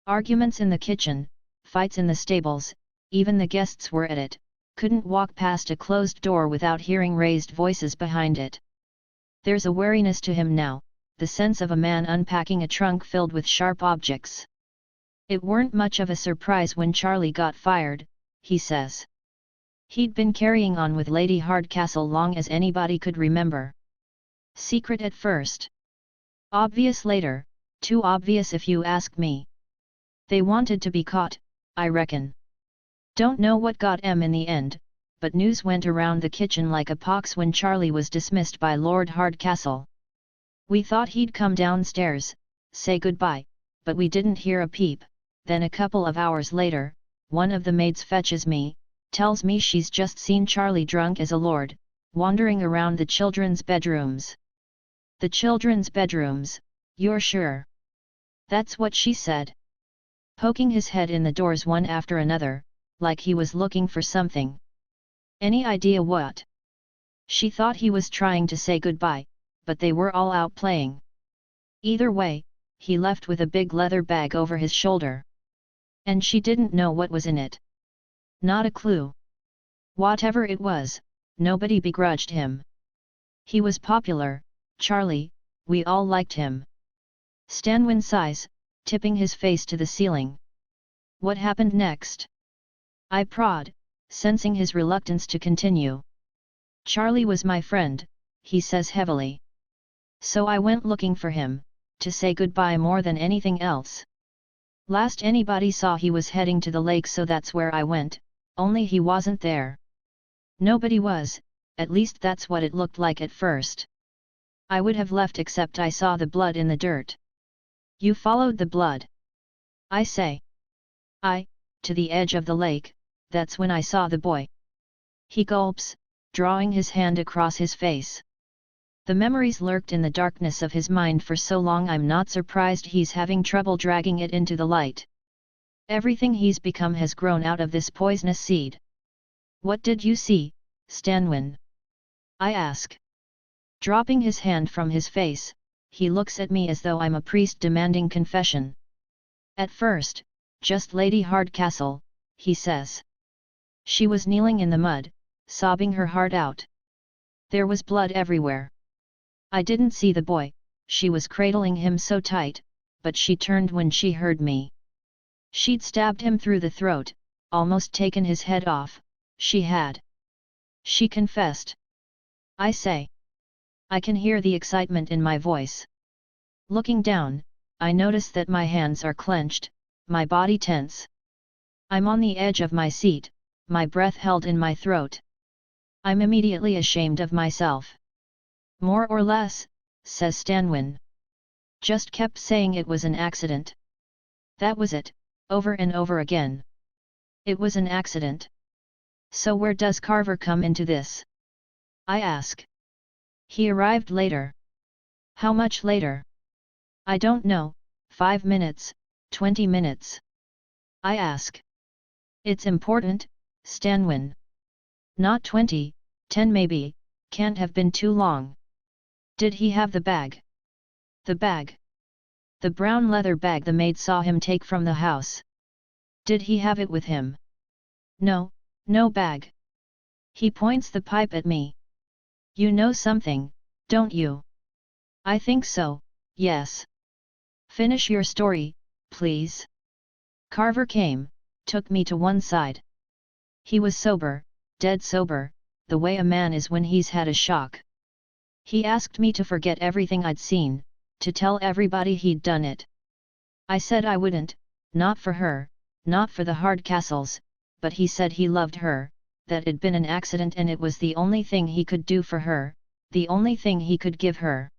Speaker 1: Arguments in the kitchen, fights in the stables, even the guests were at it, couldn't walk past a closed door without hearing raised voices behind it. There's a wariness to him now, the sense of a man unpacking a trunk filled with sharp objects. It weren't much of a surprise when Charlie got fired, he says. He'd been carrying on with Lady Hardcastle long as anybody could remember. Secret at first. Obvious later, too obvious if you ask me. They wanted to be caught, I reckon. Don't know what got 'em in the end, but news went around the kitchen like a pox when Charlie was dismissed by Lord Hardcastle. We thought he'd come downstairs, say goodbye, but we didn't hear a peep. Then a couple of hours later, one of the maids fetches me, tells me she's just seen Charlie drunk as a lord, wandering around the children's bedrooms. The children's bedrooms, you're sure? That's what she said. Poking his head in the doors one after another, like he was looking for something. Any idea what? She thought he was trying to say goodbye, but they were all out playing. Either way, he left with a big leather bag over his shoulder. And she didn't know what was in it. Not a clue. Whatever it was, nobody begrudged him. He was popular, Charlie, we all liked him. Stanwin sighs, tipping his face to the ceiling. What happened next? I prod, sensing his reluctance to continue. Charlie was my friend, he says heavily. So I went looking for him, to say goodbye more than anything else. Last anybody saw he was heading to the lake, so that's where I went, only he wasn't there. Nobody was, at least that's what it looked like at first. I would have left except I saw the blood in the dirt. You followed the blood? I say. To the edge of the lake, that's when I saw the boy. He gulps, drawing his hand across his face. The memories lurked in the darkness of his mind for so long I'm not surprised he's having trouble dragging it into the light. Everything he's become has grown out of this poisonous seed. What did you see, Stanwin? I ask. Dropping his hand from his face, he looks at me as though I'm a priest demanding confession. At first, just Lady Hardcastle, he says. She was kneeling in the mud, sobbing her heart out. There was blood everywhere. I didn't see the boy, she was cradling him so tight, but she turned when she heard me. She'd stabbed him through the throat, almost taken his head off, she had. She confessed. I say. I can hear the excitement in my voice. Looking down, I notice that my hands are clenched, my body tense. I'm on the edge of my seat, my breath held in my throat. I'm immediately ashamed of myself. More or less, says Stanwin. Just kept saying it was an accident. That was it, over and over again. It was an accident. So where does Carver come into this? I ask. He arrived later. How much later? I don't know, 5 minutes, 20 minutes. I ask. It's important, Stanwin. Not 20, 10 maybe, can't have been too long. Did he have the bag? The bag. The brown leather bag the maid saw him take from the house. Did he have it with him? No, no bag. He points the pipe at me. You know something, don't you? I think so, yes. Finish your story, please. Carver came, took me to one side. He was sober, dead sober, the way a man is when he's had a shock. He asked me to forget everything I'd seen, to tell everybody he'd done it. I said I wouldn't, not for her, not for the Hardcastles, but he said he loved her, that it'd been an accident and it was the only thing he could do for her, the only thing he could give her.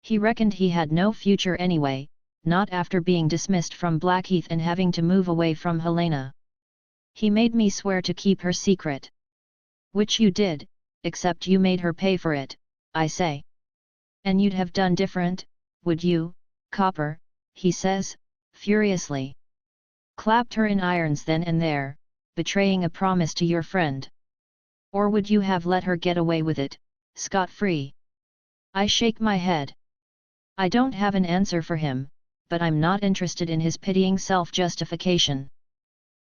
Speaker 1: He reckoned he had no future anyway, not after being dismissed from Blackheath and having to move away from Helena. He made me swear to keep her secret. Which you did, except you made her pay for it, I say. And you'd have done different, would you, Copper, he says, furiously. Clapped her in irons then and there, betraying a promise to your friend. Or would you have let her get away with it, scot-free? I shake my head. I don't have an answer for him, but I'm not interested in his pitying self-justification.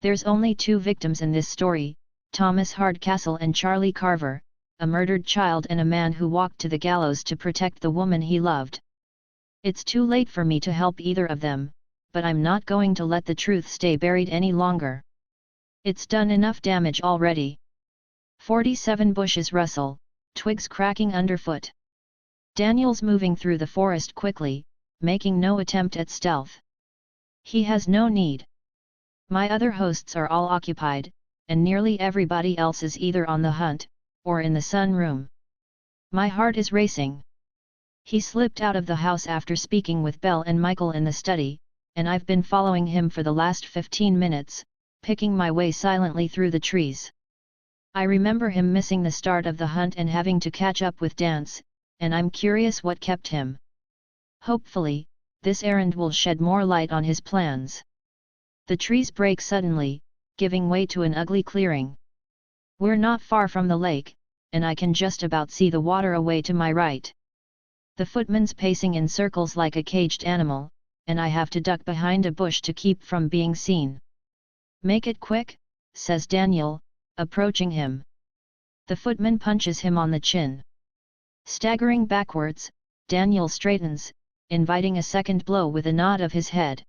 Speaker 1: There's only 2 victims in this story, Thomas Hardcastle and Charlie Carver, a murdered child and a man who walked to the gallows to protect the woman he loved. It's too late for me to help either of them, but I'm not going to let the truth stay buried any longer. It's done enough damage already. 47 bushes rustle, twigs cracking underfoot. Daniel's moving through the forest quickly, making no attempt at stealth. He has no need. My other hosts are all occupied, and nearly everybody else is either on the hunt, or in the sunroom. My heart is racing. He slipped out of the house after speaking with Belle and Michael in the study, and I've been following him for the last 15 minutes, picking my way silently through the trees. I remember him missing the start of the hunt and having to catch up with Dance, and I'm curious what kept him. Hopefully, this errand will shed more light on his plans. The trees break suddenly, giving way to an ugly clearing. We're not far from the lake, and I can just about see the water away to my right. The footman's pacing in circles like a caged animal, and I have to duck behind a bush to keep from being seen. Make it quick, says Daniel, approaching him. The footman punches him on the chin. Staggering backwards, Daniel straightens, inviting a second blow with a nod of his head.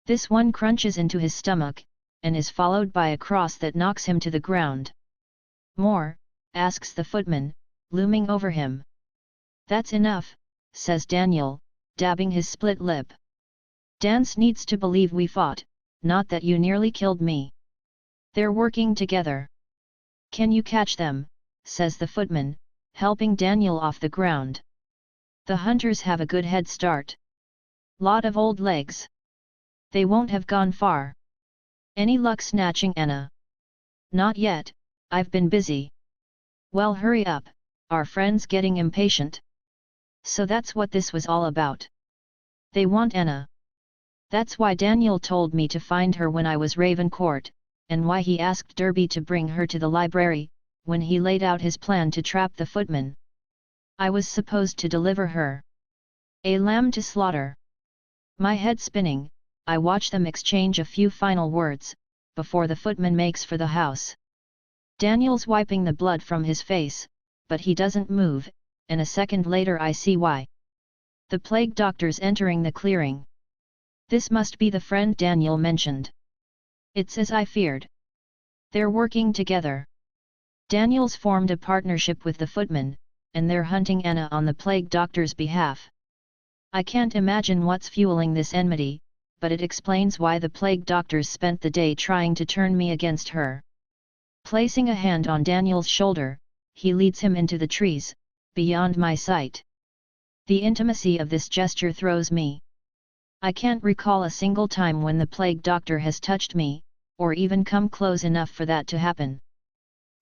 Speaker 1: This one crunches into his stomach, and is followed by a cross that knocks him to the ground. More? Asks the footman, looming over him. That's enough, says Daniel, dabbing his split lip. Dance needs to believe we fought, not that you nearly killed me. They're working together. Can you catch them, says the footman, helping Daniel off the ground. The hunters have a good head start. Lot of old legs. They won't have gone far. Any luck snatching Anna? Not yet, I've been busy. Well, hurry up, our friend's getting impatient. So that's what this was all about. They want Anna. That's why Daniel told me to find her when I was Ravencourt, and why he asked Derby to bring her to the library, when he laid out his plan to trap the footman. I was supposed to deliver her. A lamb to slaughter. My head spinning, I watch them exchange a few final words, before the footman makes for the house. Daniel's wiping the blood from his face, but he doesn't move, and a second later I see why. The plague doctor's entering the clearing. This must be the friend Daniel mentioned. It's as I feared. They're working together. Daniel's formed a partnership with the footman, and they're hunting Anna on the plague doctor's behalf. I can't imagine what's fueling this enmity, but it explains why the plague doctors spent the day trying to turn me against her. Placing a hand on Daniel's shoulder, he leads him into the trees, beyond my sight. The intimacy of this gesture throws me. I can't recall a single time when the plague doctor has touched me, or even come close enough for that to happen.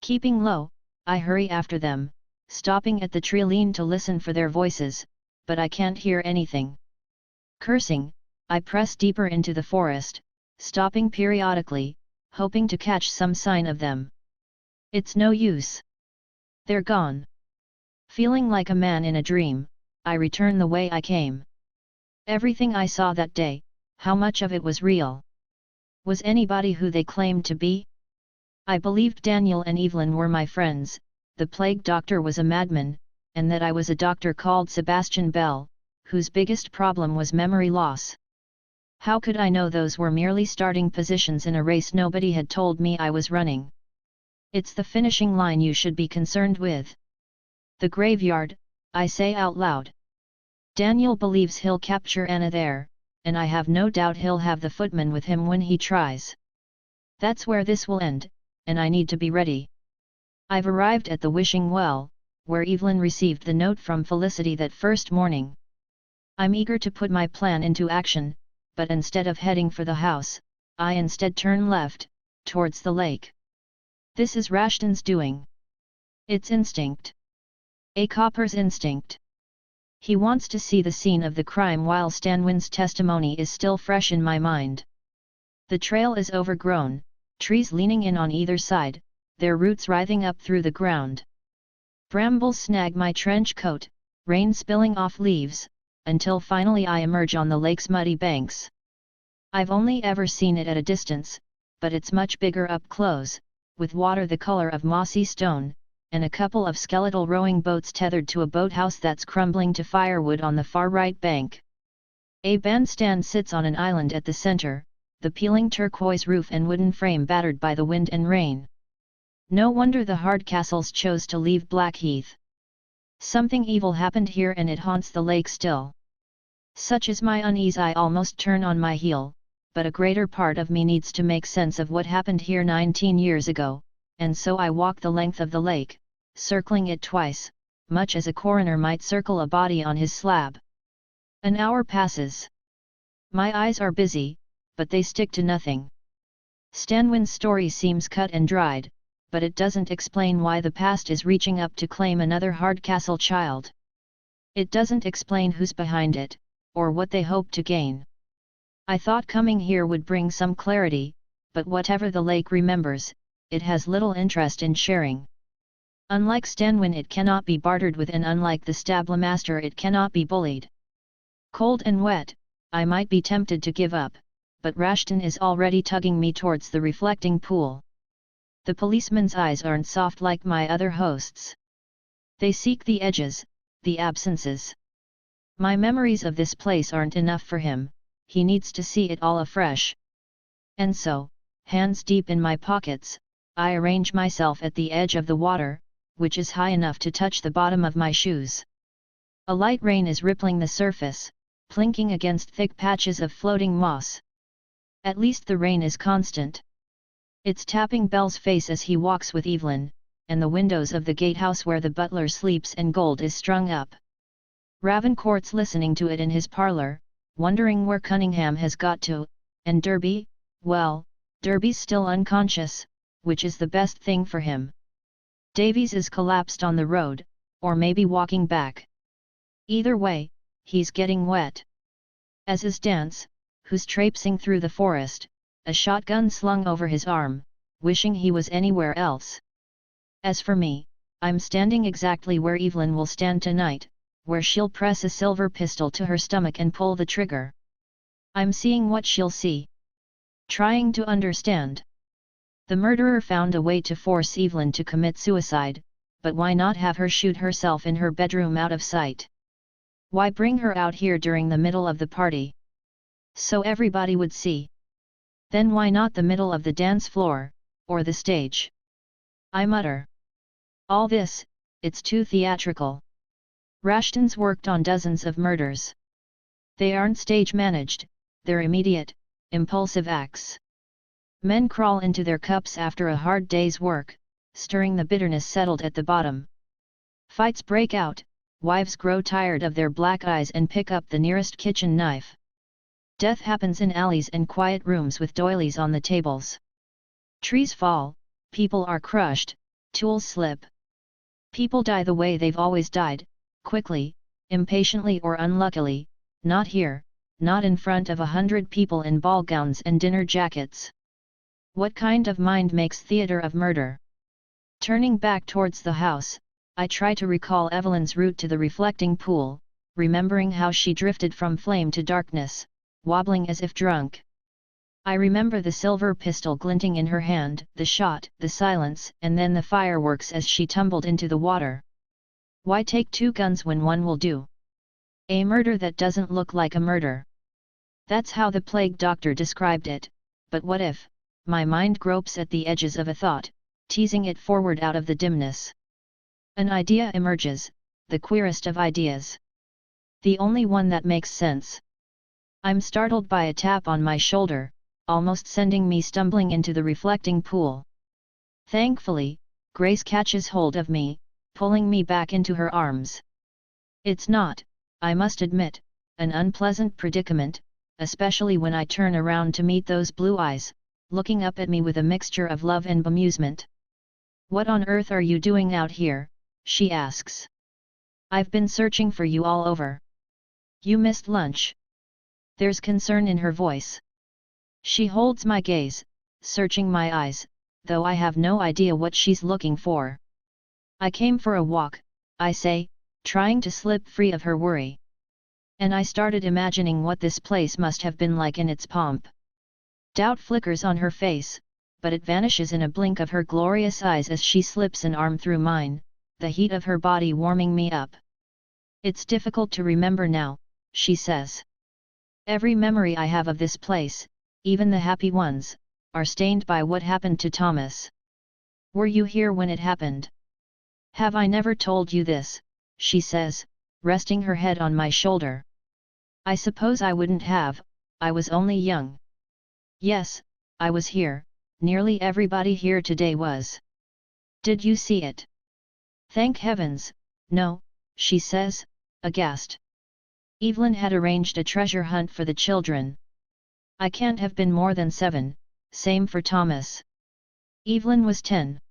Speaker 1: Keeping low, I hurry after them, stopping at the treeline to listen for their voices, but I can't hear anything. Cursing, I press deeper into the forest, stopping periodically, hoping to catch some sign of them. It's no use. They're gone. Feeling like a man in a dream, I return the way I came. Everything I saw that day, how much of it was real? Was anybody who they claimed to be? I believed Daniel and Evelyn were my friends, the plague doctor was a madman, and that I was a doctor called Sebastian Bell, whose biggest problem was memory loss. How could I know those were merely starting positions in a race nobody had told me I was running? It's the finishing line you should be concerned with. The graveyard, I say out loud. Daniel believes he'll capture Anna there, and I have no doubt he'll have the footman with him when he tries. That's where this will end, and I need to be ready. I've arrived at the wishing well, where Evelyn received the note from Felicity that first morning. I'm eager to put my plan into action, but instead of heading for the house, I instead turn left, towards the lake. This is Rashton's doing. It's instinct. A copper's instinct. He wants to see the scene of the crime while Stanwin's testimony is still fresh in my mind. The trail is overgrown, trees leaning in on either side, their roots writhing up through the ground. Brambles snag my trench coat, rain spilling off leaves, until finally I emerge on the lake's muddy banks. I've only ever seen it at a distance, but it's much bigger up close, with water the color of mossy stone, and a couple of skeletal rowing boats tethered to a boathouse that's crumbling to firewood on the far right bank. A bandstand sits on an island at the center, the peeling turquoise roof and wooden frame battered by the wind and rain. No wonder the Hardcastles chose to leave Blackheath. Something evil happened here and it haunts the lake still. Such is my unease I almost turn on my heel, but a greater part of me needs to make sense of what happened here 19 years ago, and so I walk the length of the lake, circling it twice, much as a coroner might circle a body on his slab. An hour passes. My eyes are busy, but they stick to nothing. Stanwin's story seems cut and dried, but it doesn't explain why the past is reaching up to claim another Hardcastle child. It doesn't explain who's behind it, or what they hope to gain. I thought coming here would bring some clarity, but whatever the lake remembers, it has little interest in sharing. Unlike Stanwin it cannot be bartered with, and unlike the stablemaster it cannot be bullied. Cold and wet, I might be tempted to give up, but Rashton is already tugging me towards the reflecting pool. The policeman's eyes aren't soft like my other hosts. They seek the edges, the absences. My memories of this place aren't enough for him, he needs to see it all afresh. And so, hands deep in my pockets, I arrange myself at the edge of the water, which is high enough to touch the bottom of my shoes. A light rain is rippling the surface, plinking against thick patches of floating moss. At least the rain is constant. It's tapping Bell's face as he walks with Evelyn, and the windows of the gatehouse where the butler sleeps and gold is strung up. Ravencourt's listening to it in his parlour, wondering where Cunningham has got to, and Derby, well, Derby's still unconscious, which is the best thing for him. Davies is collapsed on the road, or maybe walking back. Either way, he's getting wet. As is Dance, who's traipsing through the forest, a shotgun slung over his arm, wishing he was anywhere else. As for me, I'm standing exactly where Evelyn will stand tonight, where she'll press a silver pistol to her stomach and pull the trigger. I'm seeing what she'll see. Trying to understand. The murderer found a way to force Evelyn to commit suicide, but why not have her shoot herself in her bedroom out of sight? Why bring her out here during the middle of the party? So everybody would see. Then why not the middle of the dance floor, or the stage? I mutter. All this, it's too theatrical. Rashton's worked on dozens of murders. They aren't stage managed, they're immediate, impulsive acts. Men crawl into their cups after a hard day's work, stirring the bitterness settled at the bottom. Fights break out, wives grow tired of their black eyes and pick up the nearest kitchen knife. Death happens in alleys and quiet rooms with doilies on the tables. Trees fall, people are crushed, tools slip. People die the way they've always died, quickly, impatiently or unluckily, not here, not in front of 100 people in ball gowns and dinner jackets. What kind of mind makes theatre of murder? Turning back towards the house, I try to recall Evelyn's route to the reflecting pool, remembering how she drifted from flame to darkness, wobbling as if drunk. I remember the silver pistol glinting in her hand, the shot, the silence, and then the fireworks as she tumbled into the water. Why take two guns when one will do? A murder that doesn't look like a murder. That's how the plague doctor described it, but what if? My mind gropes at the edges of a thought, teasing it forward out of the dimness. An idea emerges, the queerest of ideas. The only one that makes sense. I'm startled by a tap on my shoulder, almost sending me stumbling into the reflecting pool. Thankfully, Grace catches hold of me, pulling me back into her arms. It's not, I must admit, an unpleasant predicament, especially when I turn around to meet those blue eyes, looking up at me with a mixture of love and bemusement. "What on earth are you doing out here?" she asks. "I've been searching for you all over. You missed lunch." There's concern in her voice. She holds my gaze, searching my eyes, though I have no idea what she's looking for. "I came for a walk," I say, trying to slip free of her worry. And I started imagining what this place must have been like in its pomp. Doubt flickers on her face, but it vanishes in a blink of her glorious eyes as she slips an arm through mine, the heat of her body warming me up. "It's difficult to remember now," she says. "Every memory I have of this place, even the happy ones, are stained by what happened to Thomas." "Were you here when it happened?" "Have I never told you this?" she says, resting her head on my shoulder. "I suppose I wouldn't have, I was only young." "Yes, I was here, nearly everybody here today was." "Did you see it?" "Thank heavens, no," she says, aghast. Evelyn had arranged a treasure hunt for the children. I can't have been more than 7, same for Thomas. Evelyn was 10.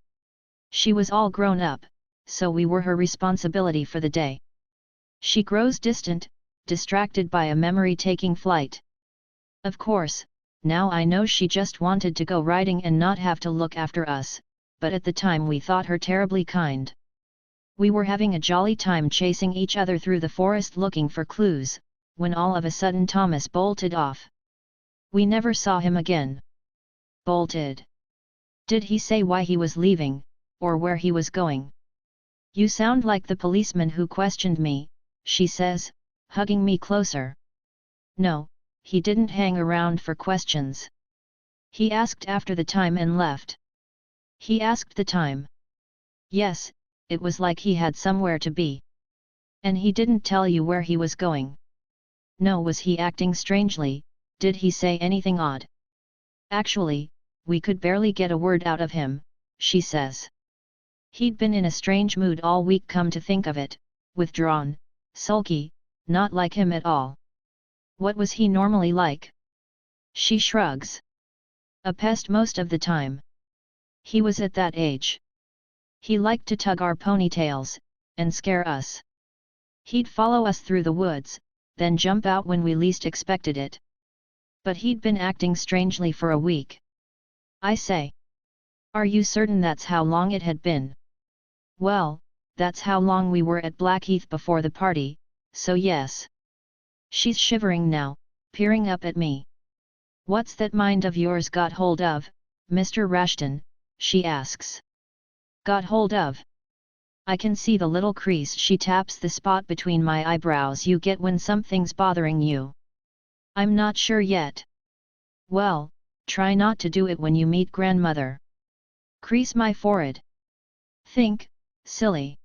Speaker 1: She was all grown up, so we were her responsibility for the day. She grows distant, distracted by a memory taking flight. Of course, now I know she just wanted to go riding and not have to look after us, but at the time we thought her terribly kind. We were having a jolly time chasing each other through the forest looking for clues, when all of a sudden Thomas bolted off. We never saw him again. Bolted. Did he say why he was leaving, or where he was going? "You sound like the policeman who questioned me," she says, hugging me closer. "No, he didn't hang around for questions. He asked after the time and left." "He asked the time?" "Yes, it was like he had somewhere to be." "And he didn't tell you where he was going?" "No." "Was he acting strangely? Did he say anything odd?" "Actually, we could barely get a word out of him," she says. He'd been in a strange mood all week, come to think of it, withdrawn, sulky, not like him at all. What was he normally like? She shrugs. A pest most of the time. He was at that age. He liked to tug our ponytails, and scare us. He'd follow us through the woods, then jump out when we least expected it. But he'd been acting strangely for a week. I say. Are you certain that's how long it had been? Well, that's how long we were at Blackheath before the party, so yes. She's shivering now, peering up at me. What's that mind of yours got hold of, Mr. Rashton? She asks. Got hold of? I can see the little crease. She taps the spot between my eyebrows you get when something's bothering you. I'm not sure yet. Well, try not to do it when you meet grandmother. Crease my forehead. Think, silly.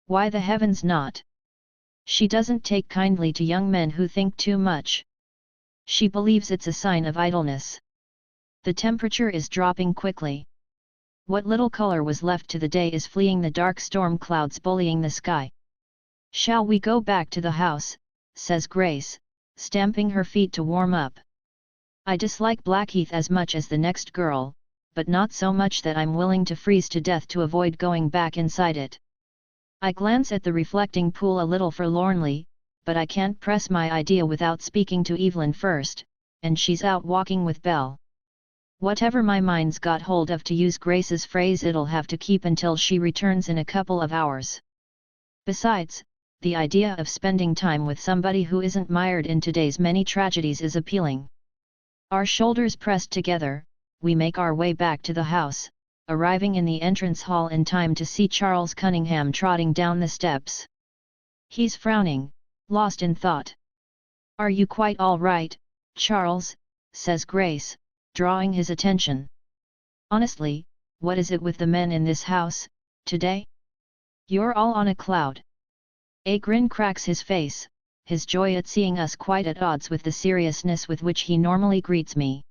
Speaker 1: Why the heavens not? She doesn't take kindly to young men who think too much. She believes it's a sign of idleness. The temperature is dropping quickly. What little color was left to the day is fleeing, the dark storm clouds bullying the sky. Shall we go back to the house? Says Grace, stamping her feet to warm up. I dislike Blackheath as much as the next girl, but not so much that I'm willing to freeze to death to avoid going back inside it. I glance at the reflecting pool a little forlornly, but I can't press my idea without speaking to Evelyn first, and she's out walking with Belle. Whatever my mind's got hold of, to use Grace's phrase, it'll have to keep until she returns in a couple of hours. Besides, the idea of spending time with somebody who isn't mired in today's many tragedies is appealing. Our shoulders pressed together, we make our way back to the house, arriving in the entrance hall in time to see Charles Cunningham trotting down the steps. He's frowning, lost in thought. Are you quite all right, Charles? Says Grace, drawing his attention. Honestly, what is it with the men in this house, today? You're all on a cloud. A grin cracks his face, his joy at seeing us quite at odds with the seriousness with which he normally greets me.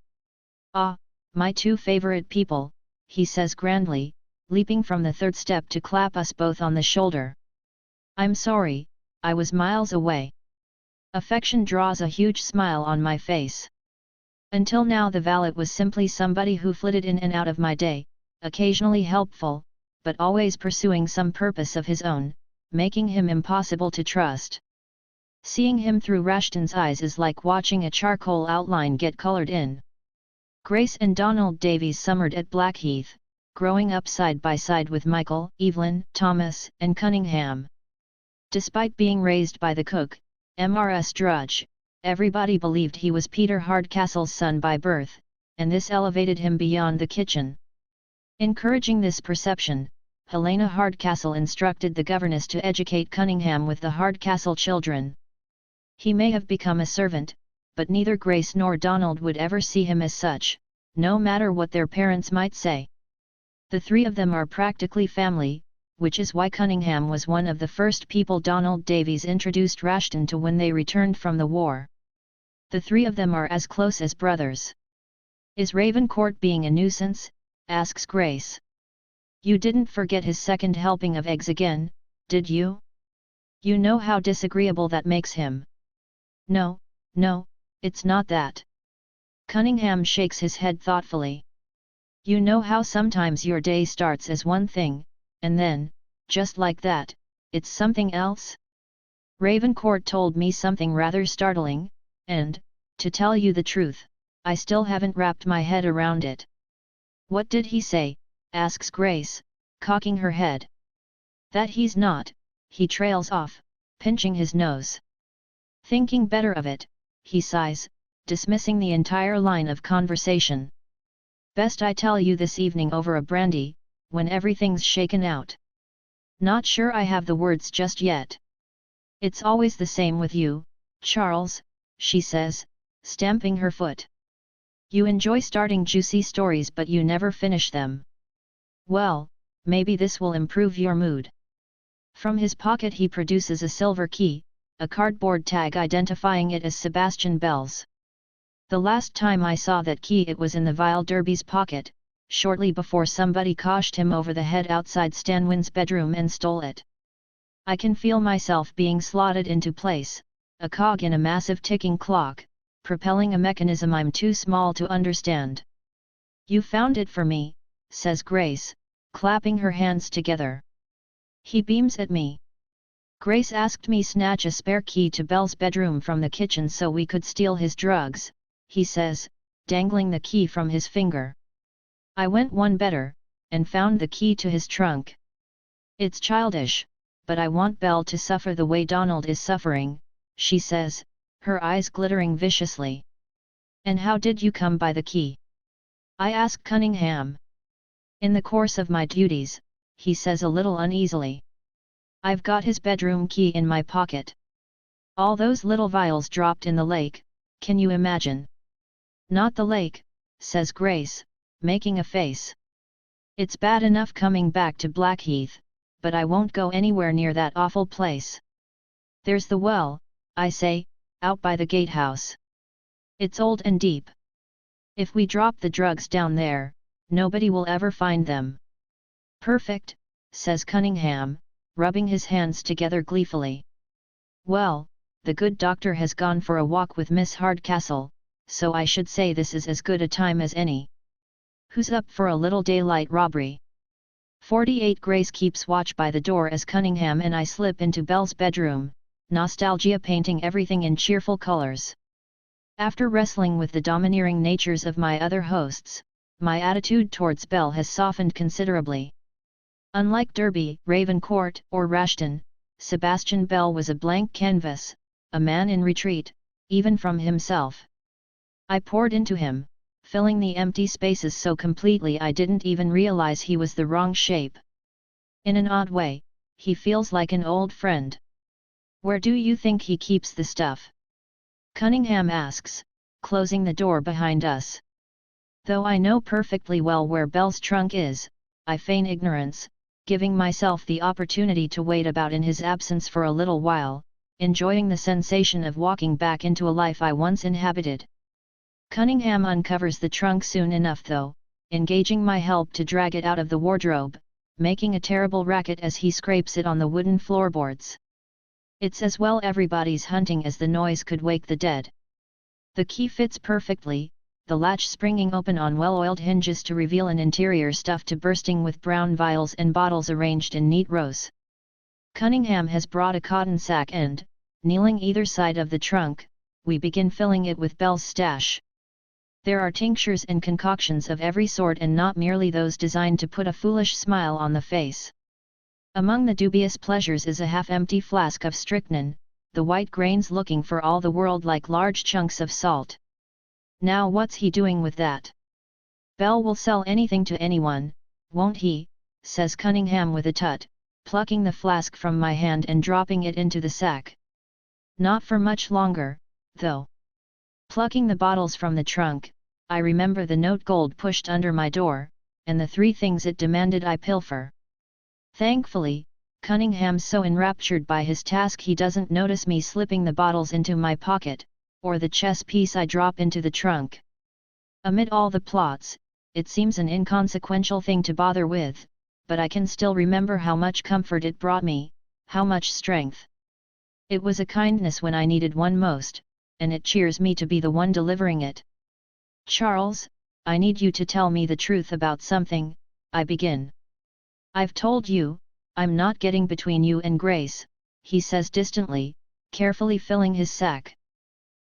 Speaker 1: Ah, my two favorite people, he says grandly, leaping from the third step to clap us both on the shoulder. I'm sorry, I was miles away. Affection draws a huge smile on my face. Until now the valet was simply somebody who flitted in and out of my day, occasionally helpful, but always pursuing some purpose of his own, making him impossible to trust. Seeing him through Rashton's eyes is like watching a charcoal outline get colored in. Grace and Donald Davies summered at Blackheath, growing up side by side with Michael, Evelyn, Thomas, and Cunningham. Despite being raised by the cook, Mrs. Drudge, everybody believed he was Peter Hardcastle's son by birth, and this elevated him beyond the kitchen. Encouraging this perception, Helena Hardcastle instructed the governess to educate Cunningham with the Hardcastle children. He may have become a servant, but neither Grace nor Donald would ever see him as such, no matter what their parents might say. The three of them are practically family, which is why Cunningham was one of the first people Donald Davies introduced Rashton to when they returned from the war. The three of them are as close as brothers. Is Ravencourt being a nuisance? Asks Grace. You didn't forget his second helping of eggs again, did you? You know how disagreeable that makes him. No, it's not that. Cunningham shakes his head thoughtfully. You know how sometimes your day starts as one thing, and then, just like that, it's something else? Ravencourt told me something rather startling, and, to tell you the truth, I still haven't wrapped my head around it. What did he say? Asks Grace, cocking her head. That he's not, he trails off, pinching his nose. Thinking better of it, he sighs, dismissing the entire line of conversation. Best I tell you this evening over a brandy, when everything's shaken out. Not sure I have the words just yet. It's always the same with you, Charles, she says, stamping her foot. You enjoy starting juicy stories but you never finish them. Well, maybe this will improve your mood. From his pocket he produces a silver key, a cardboard tag identifying it as Sebastian Bell's. The last time I saw that key it was in the Vile Derby's pocket, shortly before somebody coshed him over the head outside Stanwin's bedroom and stole it. I can feel myself being slotted into place, a cog in a massive ticking clock, propelling a mechanism I'm too small to understand. You found it for me, says Grace, clapping her hands together. He beams at me. Grace asked me snatch a spare key to Belle's bedroom from the kitchen so we could steal his drugs, he says, dangling the key from his finger. I went one better, and found the key to his trunk. It's childish, but I want Belle to suffer the way Donald is suffering, she says, her eyes glittering viciously. And how did you come by the key? I ask Cunningham. In the course of my duties, he says a little uneasily. I've got his bedroom key in my pocket. All those little vials dropped in the lake, can you imagine? Not the lake, says Grace, making a face. It's bad enough coming back to Blackheath, but I won't go anywhere near that awful place. There's the well, I say, out by the gatehouse. It's old and deep. If we drop the drugs down there, nobody will ever find them. Perfect, says Cunningham, rubbing his hands together gleefully. Well, the good doctor has gone for a walk with Miss Hardcastle, so I should say this is as good a time as any. Who's up for a little daylight robbery? 48 Grace keeps watch by the door as Cunningham and I slip into Belle's bedroom, nostalgia painting everything in cheerful colors. After wrestling with the domineering natures of my other hosts, my attitude towards Belle has softened considerably. Unlike Derby, Ravencourt, or Rashton, Sebastian Bell was a blank canvas, a man in retreat, even from himself. I poured into him, filling the empty spaces so completely I didn't even realize he was the wrong shape. In an odd way, he feels like an old friend. Where do you think he keeps the stuff? Cunningham asks, closing the door behind us. Though I know perfectly well where Belle's trunk is, I feign ignorance, giving myself the opportunity to wait about in his absence for a little while, enjoying the sensation of walking back into a life I once inhabited. Cunningham uncovers the trunk soon enough though, engaging my help to drag it out of the wardrobe, making a terrible racket as he scrapes it on the wooden floorboards. It's as well everybody's hunting as the noise could wake the dead. The key fits perfectly, the latch springing open on well-oiled hinges to reveal an interior stuffed to bursting with brown vials and bottles arranged in neat rows. Cunningham has brought a cotton sack and, kneeling either side of the trunk, we begin filling it with Belle's stash. There are tinctures and concoctions of every sort and not merely those designed to put a foolish smile on the face. Among the dubious pleasures is a half-empty flask of strychnine, the white grains looking for all the world like large chunks of salt. Now what's he doing with that? Bell will sell anything to anyone, won't he, says Cunningham with a tut, plucking the flask from my hand and dropping it into the sack. Not for much longer, though. Plucking the bottles from the trunk, I remember the note gold pushed under my door, and the 3 things it demanded I pilfer. Thankfully, Cunningham's so enraptured by his task he doesn't notice me slipping the bottles into my pocket, or the chess piece I drop into the trunk. Amid all the plots, it seems an inconsequential thing to bother with, but I can still remember how much comfort it brought me, how much strength. It was a kindness when I needed one most, and it cheers me to be the one delivering it. Charles, I need you to tell me the truth about something, I begin. I've told you, I'm not getting between you and Grace, he says distantly, carefully filling his sack.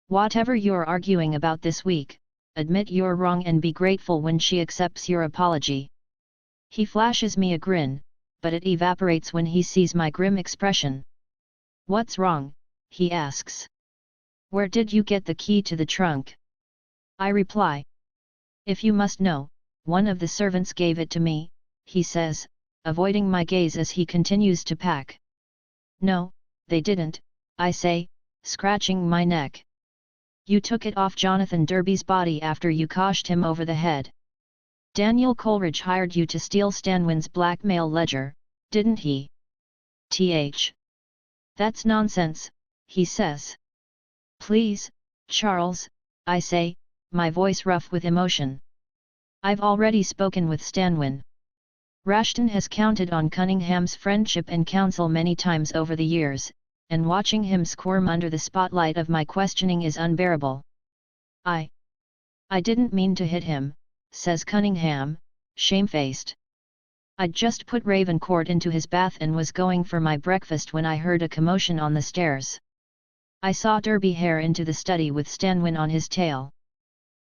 Speaker 1: Whatever you're arguing about this week, admit you're wrong and be grateful when she accepts your apology. He flashes me a grin, but it evaporates when he sees my grim expression. What's wrong? He asks. Where did you get the key to the trunk? I reply. If you must know, one of the servants gave it to me, he says, avoiding my gaze as he continues to pack. No, they didn't, I say, scratching my neck. You took it off Jonathan Derby's body after you coshed him over the head. Daniel Coleridge hired you to steal Stanwin's blackmail ledger, didn't he? That's nonsense, he says. Please, Charles, I say, my voice rough with emotion. I've already spoken with Stanwin. Rashton has counted on Cunningham's friendship and counsel many times over the years, and watching him squirm under the spotlight of my questioning is unbearable. I didn't mean to hit him, says Cunningham, shamefaced. I'd just put Ravencourt into his bath and was going for my breakfast when I heard a commotion on the stairs. I saw Derby hare into the study with Stanwin on his tail.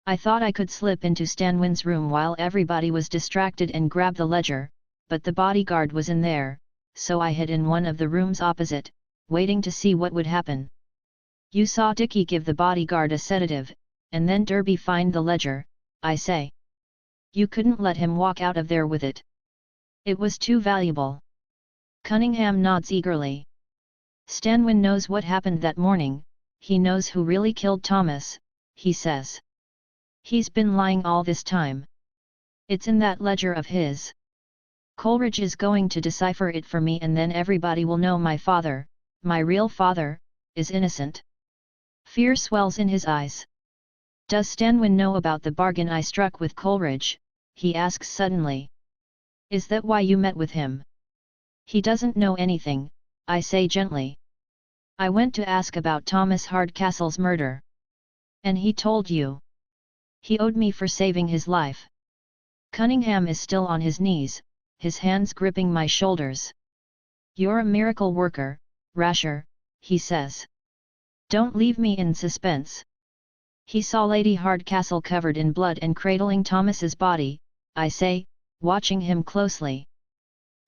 Speaker 1: I thought I could slip into Stanwin's room while everybody was distracted and grab the ledger, but the bodyguard was in there, so I hid in one of the rooms opposite, waiting to see what would happen. You saw Dickie give the bodyguard a sedative, and then Derby find the ledger, I say. You couldn't let him walk out of there with it. It was too valuable. Cunningham nods eagerly. Stanwin knows what happened that morning, he knows who really killed Thomas, he says. He's been lying all this time. It's in that ledger of his. Coleridge is going to decipher it for me and then everybody will know my father, my real father, is innocent. Fear swells in his eyes. Does Stanwin know about the bargain I struck with Coleridge? He asks suddenly. Is that why you met with him? He doesn't know anything, I say gently. I went to ask about Thomas Hardcastle's murder. And he told you. He owed me for saving his life. Cunningham is still on his knees, his hands gripping my shoulders. You're a miracle worker, Rasher, he says. Don't leave me in suspense. He saw Lady Hardcastle covered in blood and cradling Thomas's body, I say, watching him closely.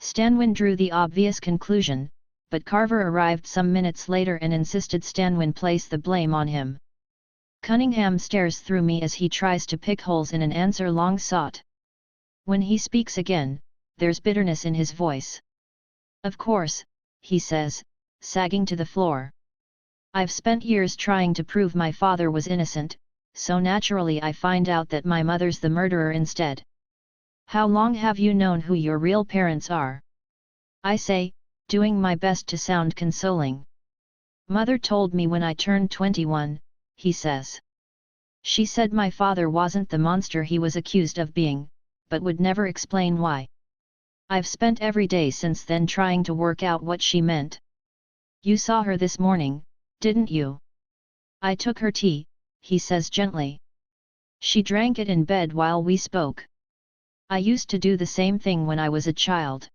Speaker 1: Stanwin drew the obvious conclusion, but Carver arrived some minutes later and insisted Stanwin place the blame on him. Cunningham stares through me as he tries to pick holes in an answer long sought. When he speaks again, there's bitterness in his voice. Of course, he says, sagging to the floor. I've spent years trying to prove my father was innocent, so naturally I find out that my mother's the murderer instead. How long have you known who your real parents are? I say, doing my best to sound consoling. Mother told me when I turned 21, he says. She said my father wasn't the monster he was accused of being, but would never explain why. I've spent every day since then trying to work out what she meant. You saw her this morning, didn't you? I took her tea, he says gently. She drank it in bed while we spoke. I used to do the same thing when I was a child.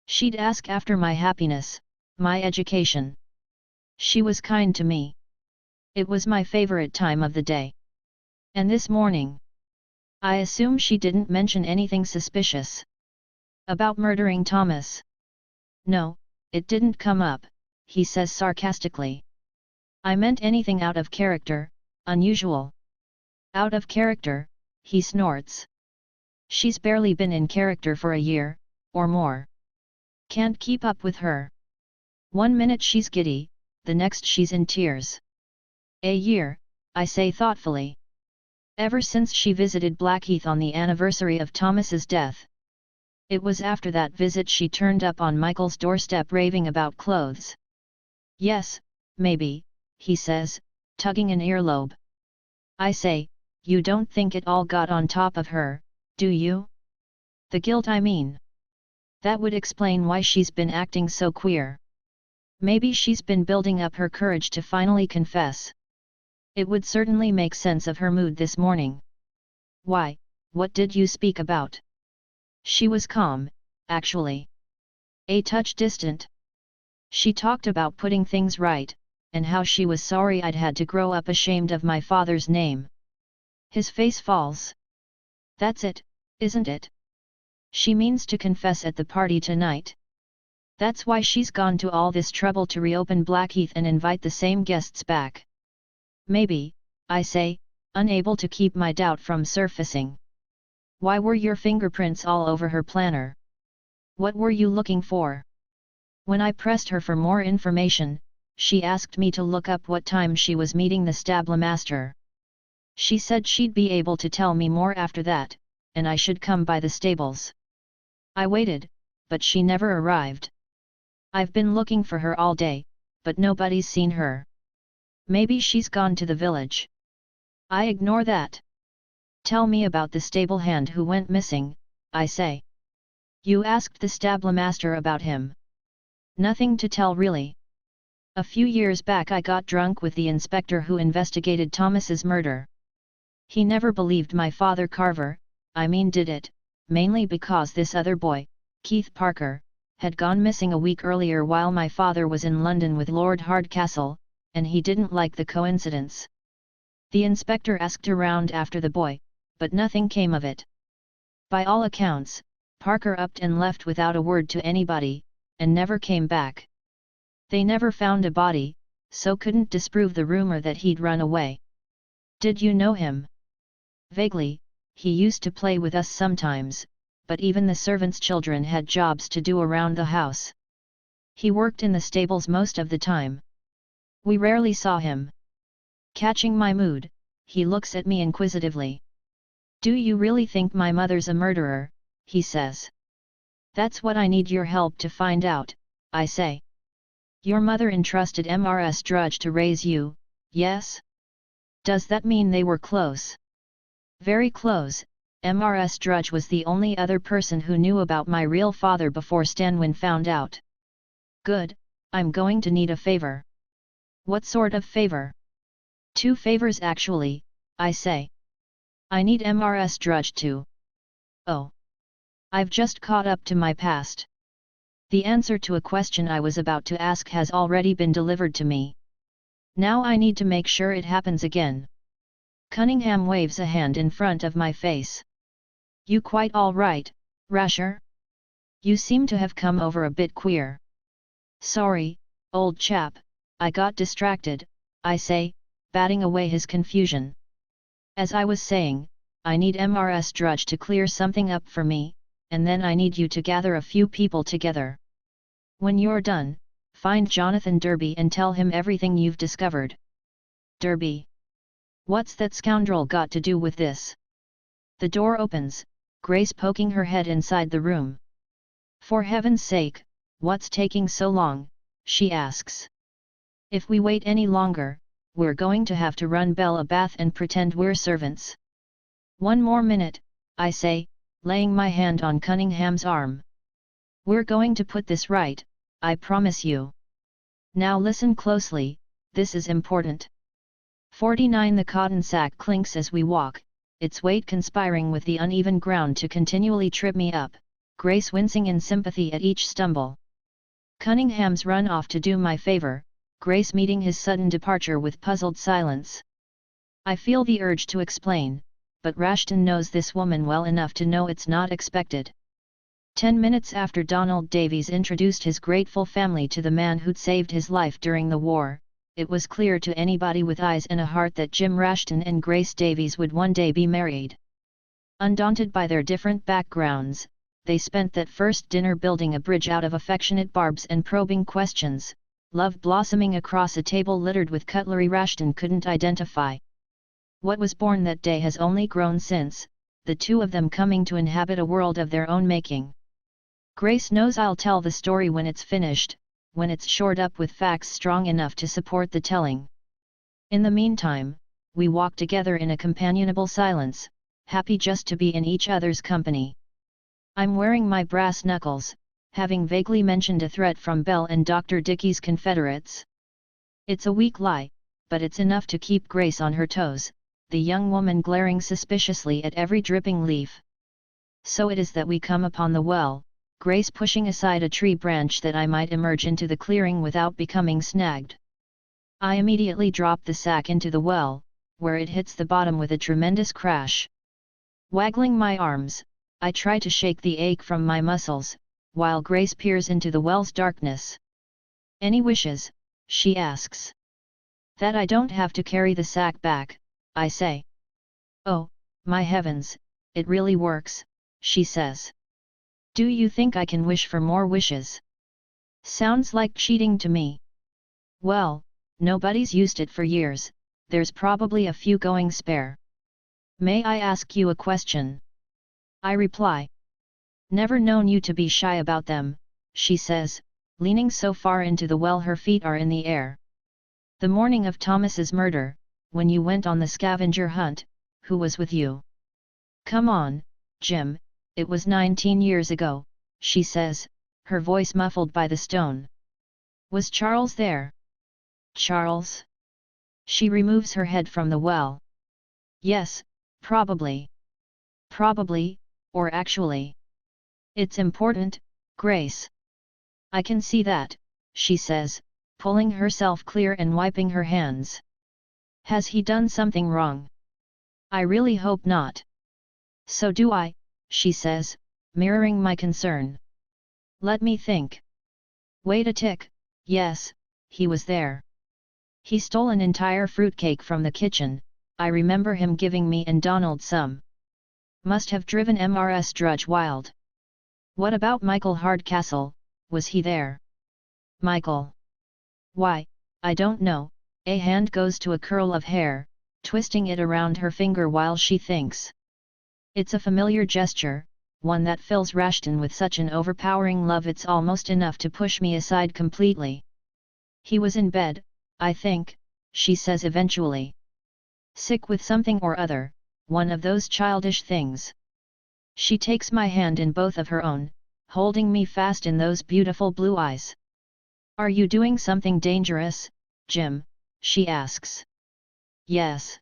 Speaker 1: She'd ask after my happiness, my education. She was kind to me. It was my favorite time of the day. And this morning? I assume she didn't mention anything suspicious. About murdering Thomas? No, it didn't come up, he says sarcastically. I meant anything out of character, unusual. Out of character, he snorts. She's barely been in character for a year, or more. Can't keep up with her. 1 minute she's giddy, the next she's in tears. A year, I say thoughtfully. Ever since she visited Blackheath on the anniversary of Thomas's death. It was after that visit she turned up on Michael's doorstep raving about clothes. Yes, maybe, he says, tugging an earlobe. I say, you don't think it all got on top of her, do you? The guilt I mean. That would explain why she's been acting so queer. Maybe she's been building up her courage to finally confess. It would certainly make sense of her mood this morning. Why, what did you speak about? She was calm, actually. A touch distant. She talked about putting things right, and how she was sorry I'd had to grow up ashamed of my father's name. His face falls. That's it, isn't it? She means to confess at the party tonight. That's why she's gone to all this trouble to reopen Blackheath and invite the same guests back. Maybe, I say, unable to keep my doubt from surfacing. Why were your fingerprints all over her planner? What were you looking for? When I pressed her for more information, she asked me to look up what time she was meeting the stablemaster. She said she'd be able to tell me more after that, and I should come by the stables. I waited, but she never arrived. I've been looking for her all day, but nobody's seen her. Maybe she's gone to the village. I ignore that. Tell me about the stable hand who went missing, I say. You asked the stable master about him. Nothing to tell really. A few years back I got drunk with the inspector who investigated Thomas's murder. He never believed my father Carver, did it, mainly because this other boy, Keith Parker, had gone missing a week earlier while my father was in London with Lord Hardcastle, and he didn't like the coincidence. The inspector asked around after the boy, but nothing came of it. By all accounts, Parker upped and left without a word to anybody, and never came back. They never found a body, so couldn't disprove the rumor that he'd run away. Did you know him? Vaguely, he used to play with us sometimes, but even the servants' children had jobs to do around the house. He worked in the stables most of the time. We rarely saw him. Catching my mood, he looks at me inquisitively. Do you really think my mother's a murderer? He says. That's what I need your help to find out, I say. Your mother entrusted Mrs. Drudge to raise you, yes? Does that mean they were close? Very close. Mrs. Drudge was the only other person who knew about my real father before Stanwin found out. Good, I'm going to need a favor. What sort of favor? 2 favors actually, I say. I need Mrs. Drudge to. Oh. I've just caught up to my past. The answer to a question I was about to ask has already been delivered to me. Now I need to make sure it happens again. Cunningham waves a hand in front of my face. You quite all right, Rasher? You seem to have come over a bit queer. Sorry, old chap, I got distracted, I say, batting away his confusion. As I was saying, I need Mrs. Drudge to clear something up for me, and then I need you to gather a few people together. When you're done, find Jonathan Derby and tell him everything you've discovered. Derby? What's that scoundrel got to do with this? The door opens, Grace poking her head inside the room. For heaven's sake, what's taking so long? She asks. If we wait any longer, we're going to have to run Belle a bath and pretend we're servants. 1 more minute, I say, laying my hand on Cunningham's arm. We're going to put this right, I promise you. Now listen closely, this is important. 49 The cotton sack clinks as we walk, its weight conspiring with the uneven ground to continually trip me up, Grace wincing in sympathy at each stumble. Cunningham's run off to do my favor, Grace meeting his sudden departure with puzzled silence. I feel the urge to explain, but Rashton knows this woman well enough to know it's not expected. 10 minutes after Donald Davies introduced his grateful family to the man who'd saved his life during the war, it was clear to anybody with eyes and a heart that Jim Rashton and Grace Davies would one day be married. Undaunted by their different backgrounds, they spent that first dinner building a bridge out of affectionate barbs and probing questions, love blossoming across a table littered with cutlery Rashton couldn't identify. What was born that day has only grown since, the two of them coming to inhabit a world of their own making. Grace knows I'll tell the story when it's finished, when it's shored up with facts strong enough to support the telling. In the meantime, we walk together in a companionable silence, happy just to be in each other's company. I'm wearing my brass knuckles, having vaguely mentioned a threat from Belle and Dr. Dickey's Confederates. It's a weak lie, but it's enough to keep Grace on her toes, the young woman glaring suspiciously at every dripping leaf. So it is that we come upon the well, Grace pushing aside a tree branch that I might emerge into the clearing without becoming snagged. I immediately drop the sack into the well, where it hits the bottom with a tremendous crash. Waggling my arms, I try to shake the ache from my muscles, while Grace peers into the well's darkness. Any wishes? She asks. That I don't have to carry the sack back, I say. Oh, my heavens, it really works, she says. Do you think I can wish for more wishes? Sounds like cheating to me. Well, nobody's used it for years, there's probably a few going spare. May I ask you a question? I reply. Never known you to be shy about them, she says, leaning so far into the well her feet are in the air. The morning of Thomas's murder, when you went on the scavenger hunt, who was with you? Come on, Jim, it was 19 years ago, she says, her voice muffled by the stone. Was Charles there? Charles? She removes her head from the well. Yes, probably. Probably, or actually. It's important, Grace. I can see that, she says, pulling herself clear and wiping her hands. Has he done something wrong? I really hope not. So do I, she says, mirroring my concern. Let me think. Wait a tick, yes, he was there. He stole an entire fruitcake from the kitchen, I remember him giving me and Donald some. Must have driven Mrs. Drudge wild. What about Michael Hardcastle, was he there? Michael? Why, I don't know. A hand goes to a curl of hair, twisting it around her finger while she thinks. It's a familiar gesture, one that fills Rashton with such an overpowering love it's almost enough to push me aside completely. He was in bed, I think, she says eventually. Sick with something or other, one of those childish things. She takes my hand in both of her own, holding me fast in those beautiful blue eyes. Are you doing something dangerous, Jim? She asks. Yes.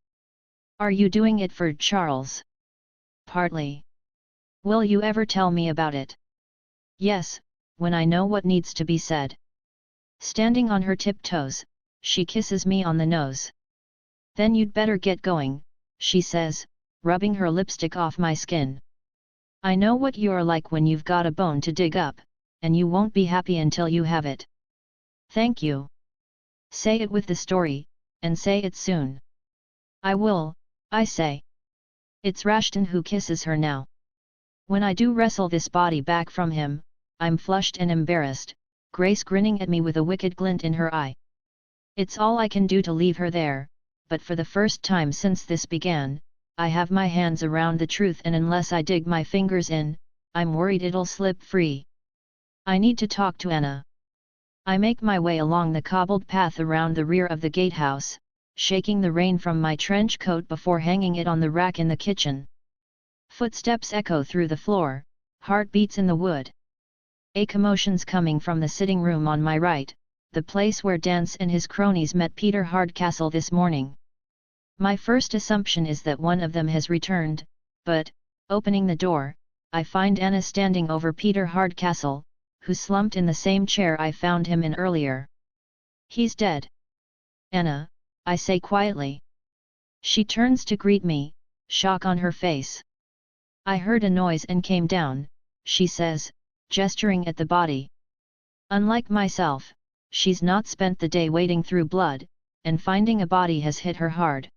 Speaker 1: Are you doing it for Charles? Partly. Will you ever tell me about it? Yes, when I know what needs to be said. Standing on her tiptoes, she kisses me on the nose. Then you'd better get going, she says, rubbing her lipstick off my skin. I know what you're like when you've got a bone to dig up, and you won't be happy until you have it. Thank you. Say it with the story, and say it soon. I will, I say. It's Rashton who kisses her now. When I do wrestle this body back from him, I'm flushed and embarrassed, Grace grinning at me with a wicked glint in her eye. It's all I can do to leave her there, but for the first time since this began, I have my hands around the truth and unless I dig my fingers in, I'm worried it'll slip free. I need to talk to Anna. I make my way along the cobbled path around the rear of the gatehouse, shaking the rain from my trench coat before hanging it on the rack in the kitchen. Footsteps echo through the floor, heartbeats in the wood. A commotion's coming from the sitting room on my right, the place where Dance and his cronies met Peter Hardcastle this morning. My first assumption is that one of them has returned, but, opening the door, I find Anna standing over Peter Hardcastle, who slumped in the same chair I found him in earlier. He's dead. Anna, I say quietly. She turns to greet me, shock on her face. I heard a noise and came down, she says, gesturing at the body. Unlike myself, she's not spent the day wading through blood, and finding a body has hit her hard.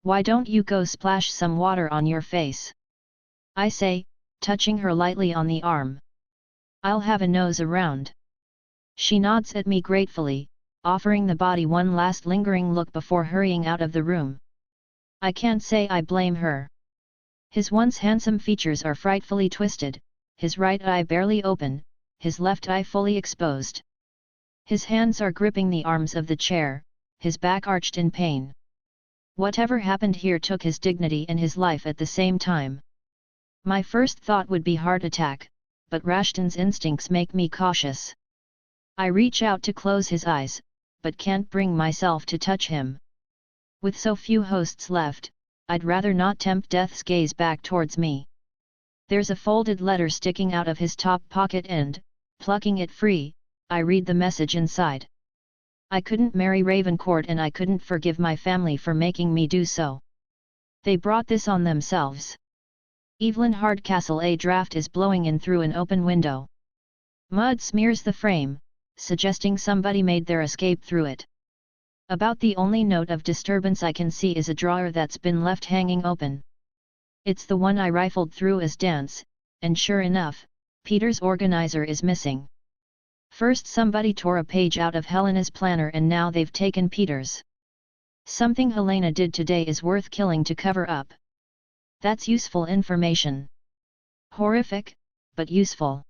Speaker 1: Why don't you go splash some water on your face? I say, touching her lightly on the arm. I'll have a nose around. She nods at me gratefully, offering the body one last lingering look before hurrying out of the room. I can't say I blame her. His once handsome features are frightfully twisted, his right eye barely open, his left eye fully exposed. His hands are gripping the arms of the chair, his back arched in pain. Whatever happened here took his dignity and his life at the same time. My first thought would be heart attack, but Rashton's instincts make me cautious. I reach out to close his eyes, but can't bring myself to touch him. With so few hosts left, I'd rather not tempt death's gaze back towards me. There's a folded letter sticking out of his top pocket and, plucking it free, I read the message inside. I couldn't marry Ravencourt and I couldn't forgive my family for making me do so. They brought this on themselves. Evelyn Hardcastle. A draft is blowing in through an open window. Mud smears the frame, suggesting somebody made their escape through it. About the only note of disturbance I can see is a drawer that's been left hanging open. It's the one I rifled through as Dance, and sure enough, Peter's organizer is missing. First somebody tore a page out of Helena's planner and now they've taken Peter's. Something Helena did today is worth killing to cover up. That's useful information. Horrific, but useful.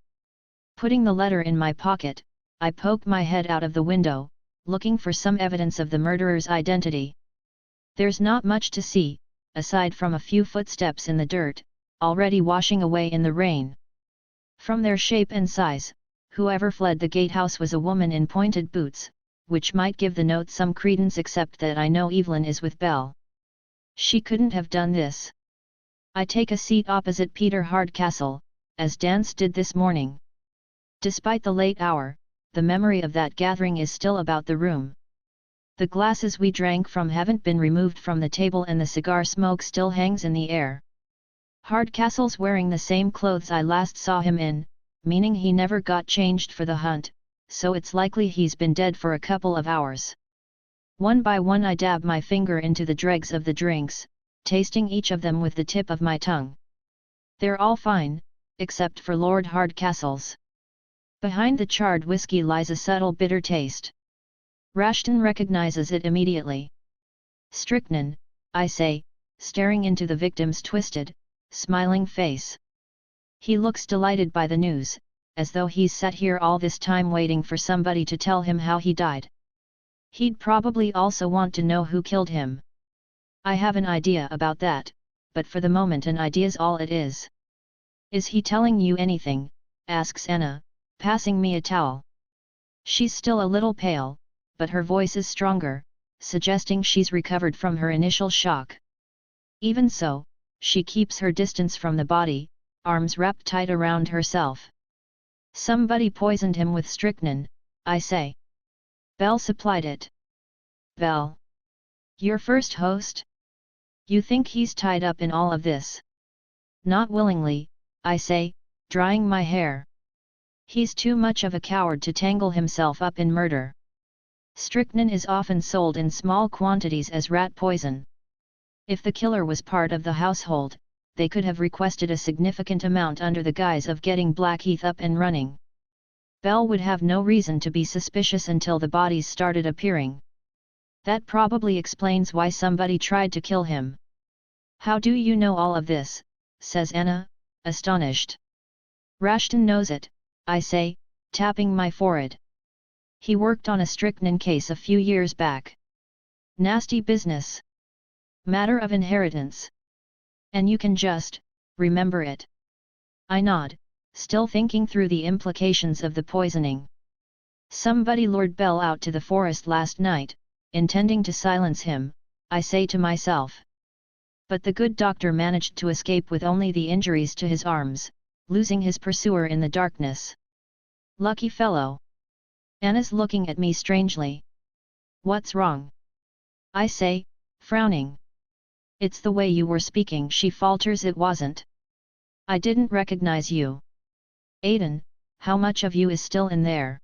Speaker 1: Putting the letter in my pocket, I poke my head out of the window, looking for some evidence of the murderer's identity. There's not much to see, aside from a few footsteps in the dirt, already washing away in the rain. From their shape and size, whoever fled the gatehouse was a woman in pointed boots, which might give the note some credence, except that I know Evelyn is with Belle. She couldn't have done this. I take a seat opposite Peter Hardcastle, as Dance did this morning. Despite the late hour, the memory of that gathering is still about the room. The glasses we drank from haven't been removed from the table and the cigar smoke still hangs in the air. Hardcastle's wearing the same clothes I last saw him in, meaning he never got changed for the hunt, so it's likely he's been dead for a couple of hours. One by one I dab my finger into the dregs of the drinks, tasting each of them with the tip of my tongue. They're all fine, except for Lord Hardcastle's. Behind the charred whiskey lies a subtle bitter taste. Rashton recognizes it immediately. "Strychnine," I say, staring into the victim's twisted, smiling face. He looks delighted by the news, as though he's sat here all this time waiting for somebody to tell him how he died. He'd probably also want to know who killed him. I have an idea about that, but for the moment an idea's all it is. "Is he telling you anything?" asks Anna, passing me a towel. She's still a little pale, but her voice is stronger, suggesting she's recovered from her initial shock. Even so, she keeps her distance from the body, arms wrapped tight around herself. "Somebody poisoned him with strychnine," I say. "Belle supplied it." "Belle? Your first host? You think he's tied up in all of this?" "Not willingly," I say, drying my hair. "He's too much of a coward to tangle himself up in murder. Strychnine is often sold in small quantities as rat poison. If the killer was part of the household, they could have requested a significant amount under the guise of getting Blackheath up and running. Belle would have no reason to be suspicious until the bodies started appearing. That probably explains why somebody tried to kill him." "How do you know all of this?" says Anna, astonished. "Rashton knows it," I say, tapping my forehead. "He worked on a strychnine case a few years back. Nasty business. Matter of inheritance. And you can just remember it." I nod, still thinking through the implications of the poisoning. "Somebody lured Belle out to the forest last night, intending to silence him," I say to myself. "But the good doctor managed to escape with only the injuries to his arms, losing his pursuer in the darkness. Lucky fellow." Anna's looking at me strangely. "What's wrong?" I say, frowning. "It's the way you were speaking," she falters. "It wasn't. I didn't recognize you." "Aiden, how much of you is still in there?"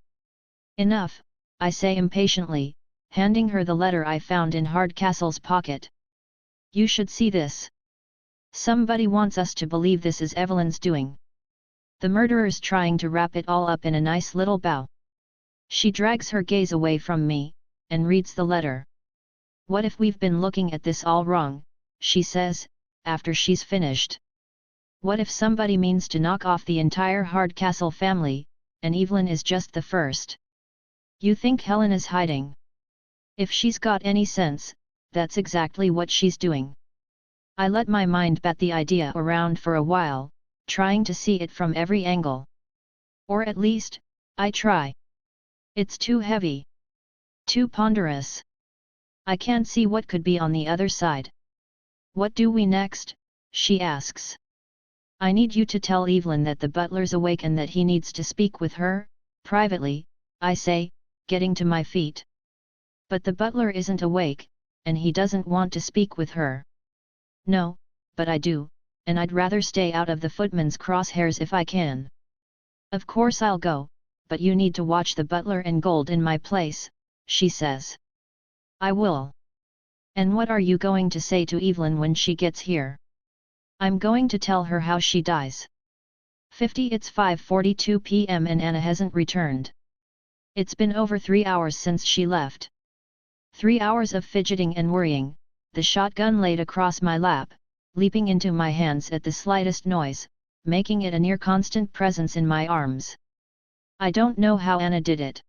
Speaker 1: "Enough," I say impatiently, handing her the letter I found in Hardcastle's pocket. "You should see this. Somebody wants us to believe this is Evelyn's doing. The murderer's trying to wrap it all up in a nice little bow." She drags her gaze away from me, and reads the letter. "What if we've been looking at this all wrong?" she says, after she's finished. "What if somebody means to knock off the entire Hardcastle family, and Evelyn is just the first? You think Helen is hiding? If she's got any sense, that's exactly what she's doing." I let my mind bat the idea around for a while, trying to see it from every angle. Or at least, I try. It's too heavy. Too ponderous. I can't see what could be on the other side. "What do we next?" she asks. "I need you to tell Evelyn that the butler's awake and that he needs to speak with her, privately," I say, getting to my feet. "But the butler isn't awake, and he doesn't want to speak with her." "No, but I do, and I'd rather stay out of the footman's crosshairs if I can." "Of course I'll go, but you need to watch the butler and gold in my place," she says. "I will." "And what are you going to say to Evelyn when she gets here?" "I'm going to tell her how she dies." 50. It's 5:42 p.m. and Anna hasn't returned. It's been over 3 hours since she left. 3 hours of fidgeting and worrying, the shotgun laid across my lap, leaping into my hands at the slightest noise, making it a near constant presence in my arms. I don't know how Anna did it.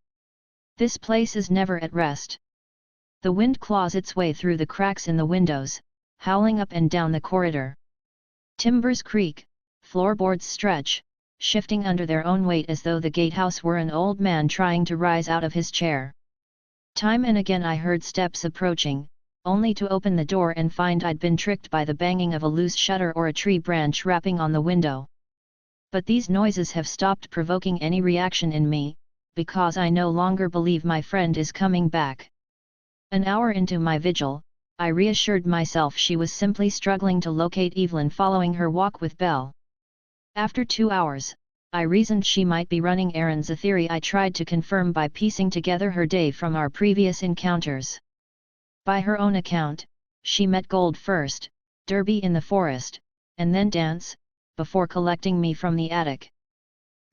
Speaker 1: This place is never at rest. The wind claws its way through the cracks in the windows, howling up and down the corridor. Timbers creak, floorboards stretch, shifting under their own weight as though the gatehouse were an old man trying to rise out of his chair. Time and again I heard steps approaching, only to open the door and find I'd been tricked by the banging of a loose shutter or a tree branch rapping on the window. But these noises have stopped provoking any reaction in me, because I no longer believe my friend is coming back. An hour into my vigil, I reassured myself she was simply struggling to locate Evelyn following her walk with Belle. After 2 hours, I reasoned she might be running errands, a theory I tried to confirm by piecing together her day from our previous encounters. By her own account, she met Gold first, Derby in the forest, and then Dance, before collecting me from the attic.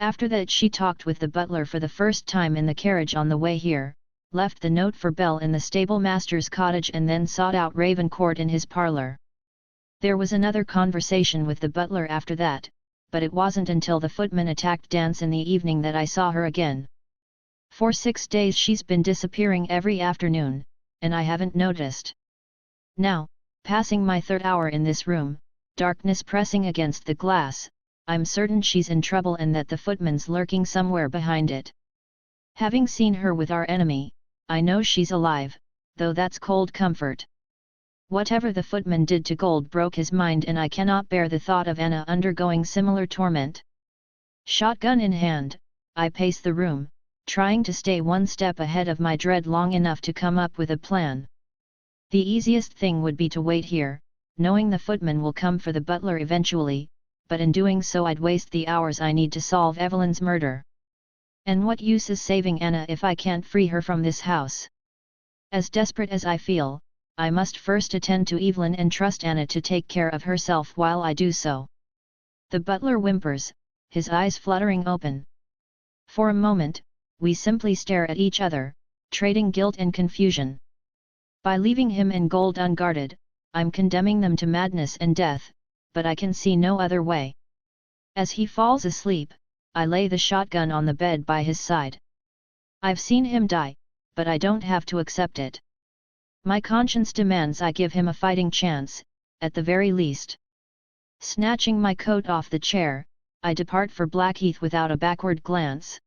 Speaker 1: After that she talked with the butler for the first time in the carriage on the way here, left the note for Belle in the stable master's cottage and then sought out Ravencourt in his parlour. There was another conversation with the butler after that, but it wasn't until the footman attacked Dance in the evening that I saw her again. For 6 days she's been disappearing every afternoon, and I haven't noticed. Now, passing my 3rd hour in this room, darkness pressing against the glass, I'm certain she's in trouble and that the footman's lurking somewhere behind it. Having seen her with our enemy, I know she's alive, though that's cold comfort. Whatever the footman did to Gold broke his mind, and I cannot bear the thought of Anna undergoing similar torment. Shotgun in hand, I pace the room, trying to stay one step ahead of my dread long enough to come up with a plan. The easiest thing would be to wait here, knowing the footman will come for the butler eventually, but in doing so I'd waste the hours I need to solve Evelyn's murder. And what use is saving Anna if I can't free her from this house? As desperate as I feel, I must first attend to Evelyn and trust Anna to take care of herself while I do so. The butler whimpers, his eyes fluttering open. For a moment, we simply stare at each other, trading guilt and confusion. By leaving him and Gold unguarded, I'm condemning them to madness and death, but I can see no other way. As he falls asleep, I lay the shotgun on the bed by his side. I've seen him die, but I don't have to accept it. My conscience demands I give him a fighting chance, at the very least. Snatching my coat off the chair, I depart for Blackheath without a backward glance.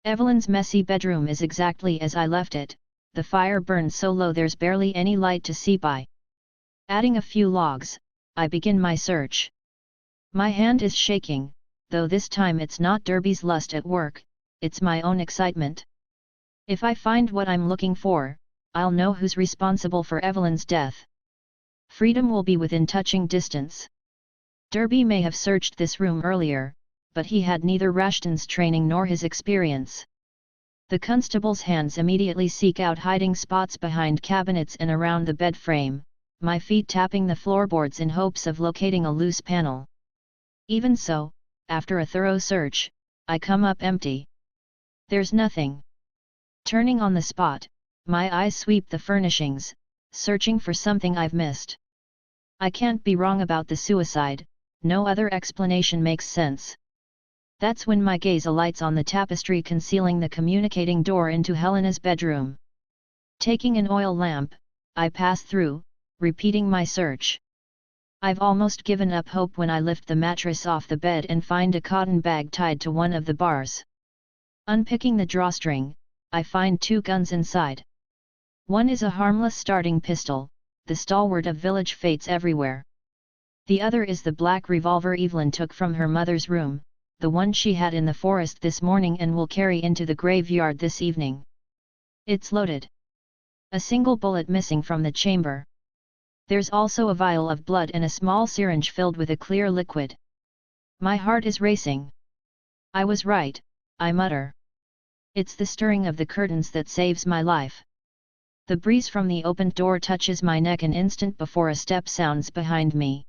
Speaker 1: Evelyn's messy bedroom is exactly as I left it, the fire burns so low there's barely any light to see by. Adding a few logs, I begin my search. My hand is shaking, though this time it's not Derby's lust at work, it's my own excitement. If I find what I'm looking for, I'll know who's responsible for Evelyn's death. Freedom will be within touching distance. Derby may have searched this room earlier, but he had neither Rashton's training nor his experience. The constable's hands immediately seek out hiding spots behind cabinets and around the bed frame, my feet tapping the floorboards in hopes of locating a loose panel. Even so, after a thorough search, I come up empty. There's nothing. Turning on the spot, my eyes sweep the furnishings, searching for something I've missed. I can't be wrong about the suicide, no other explanation makes sense. That's when my gaze alights on the tapestry concealing the communicating door into Helena's bedroom. Taking an oil lamp, I pass through, repeating my search. I've almost given up hope when I lift the mattress off the bed and find a cotton bag tied to one of the bars. Unpicking the drawstring, I find 2 guns inside. One is a harmless starting pistol, the stalwart of village fates everywhere. The other is the black revolver Evelyn took from her mother's room, the one she had in the forest this morning and will carry into the graveyard this evening. It's loaded. A single bullet missing from the chamber. There's also a vial of blood and a small syringe filled with a clear liquid. My heart is racing. I was right, I mutter. It's the stirring of the curtains that saves my life. The breeze from the opened door touches my neck an instant before a step sounds behind me.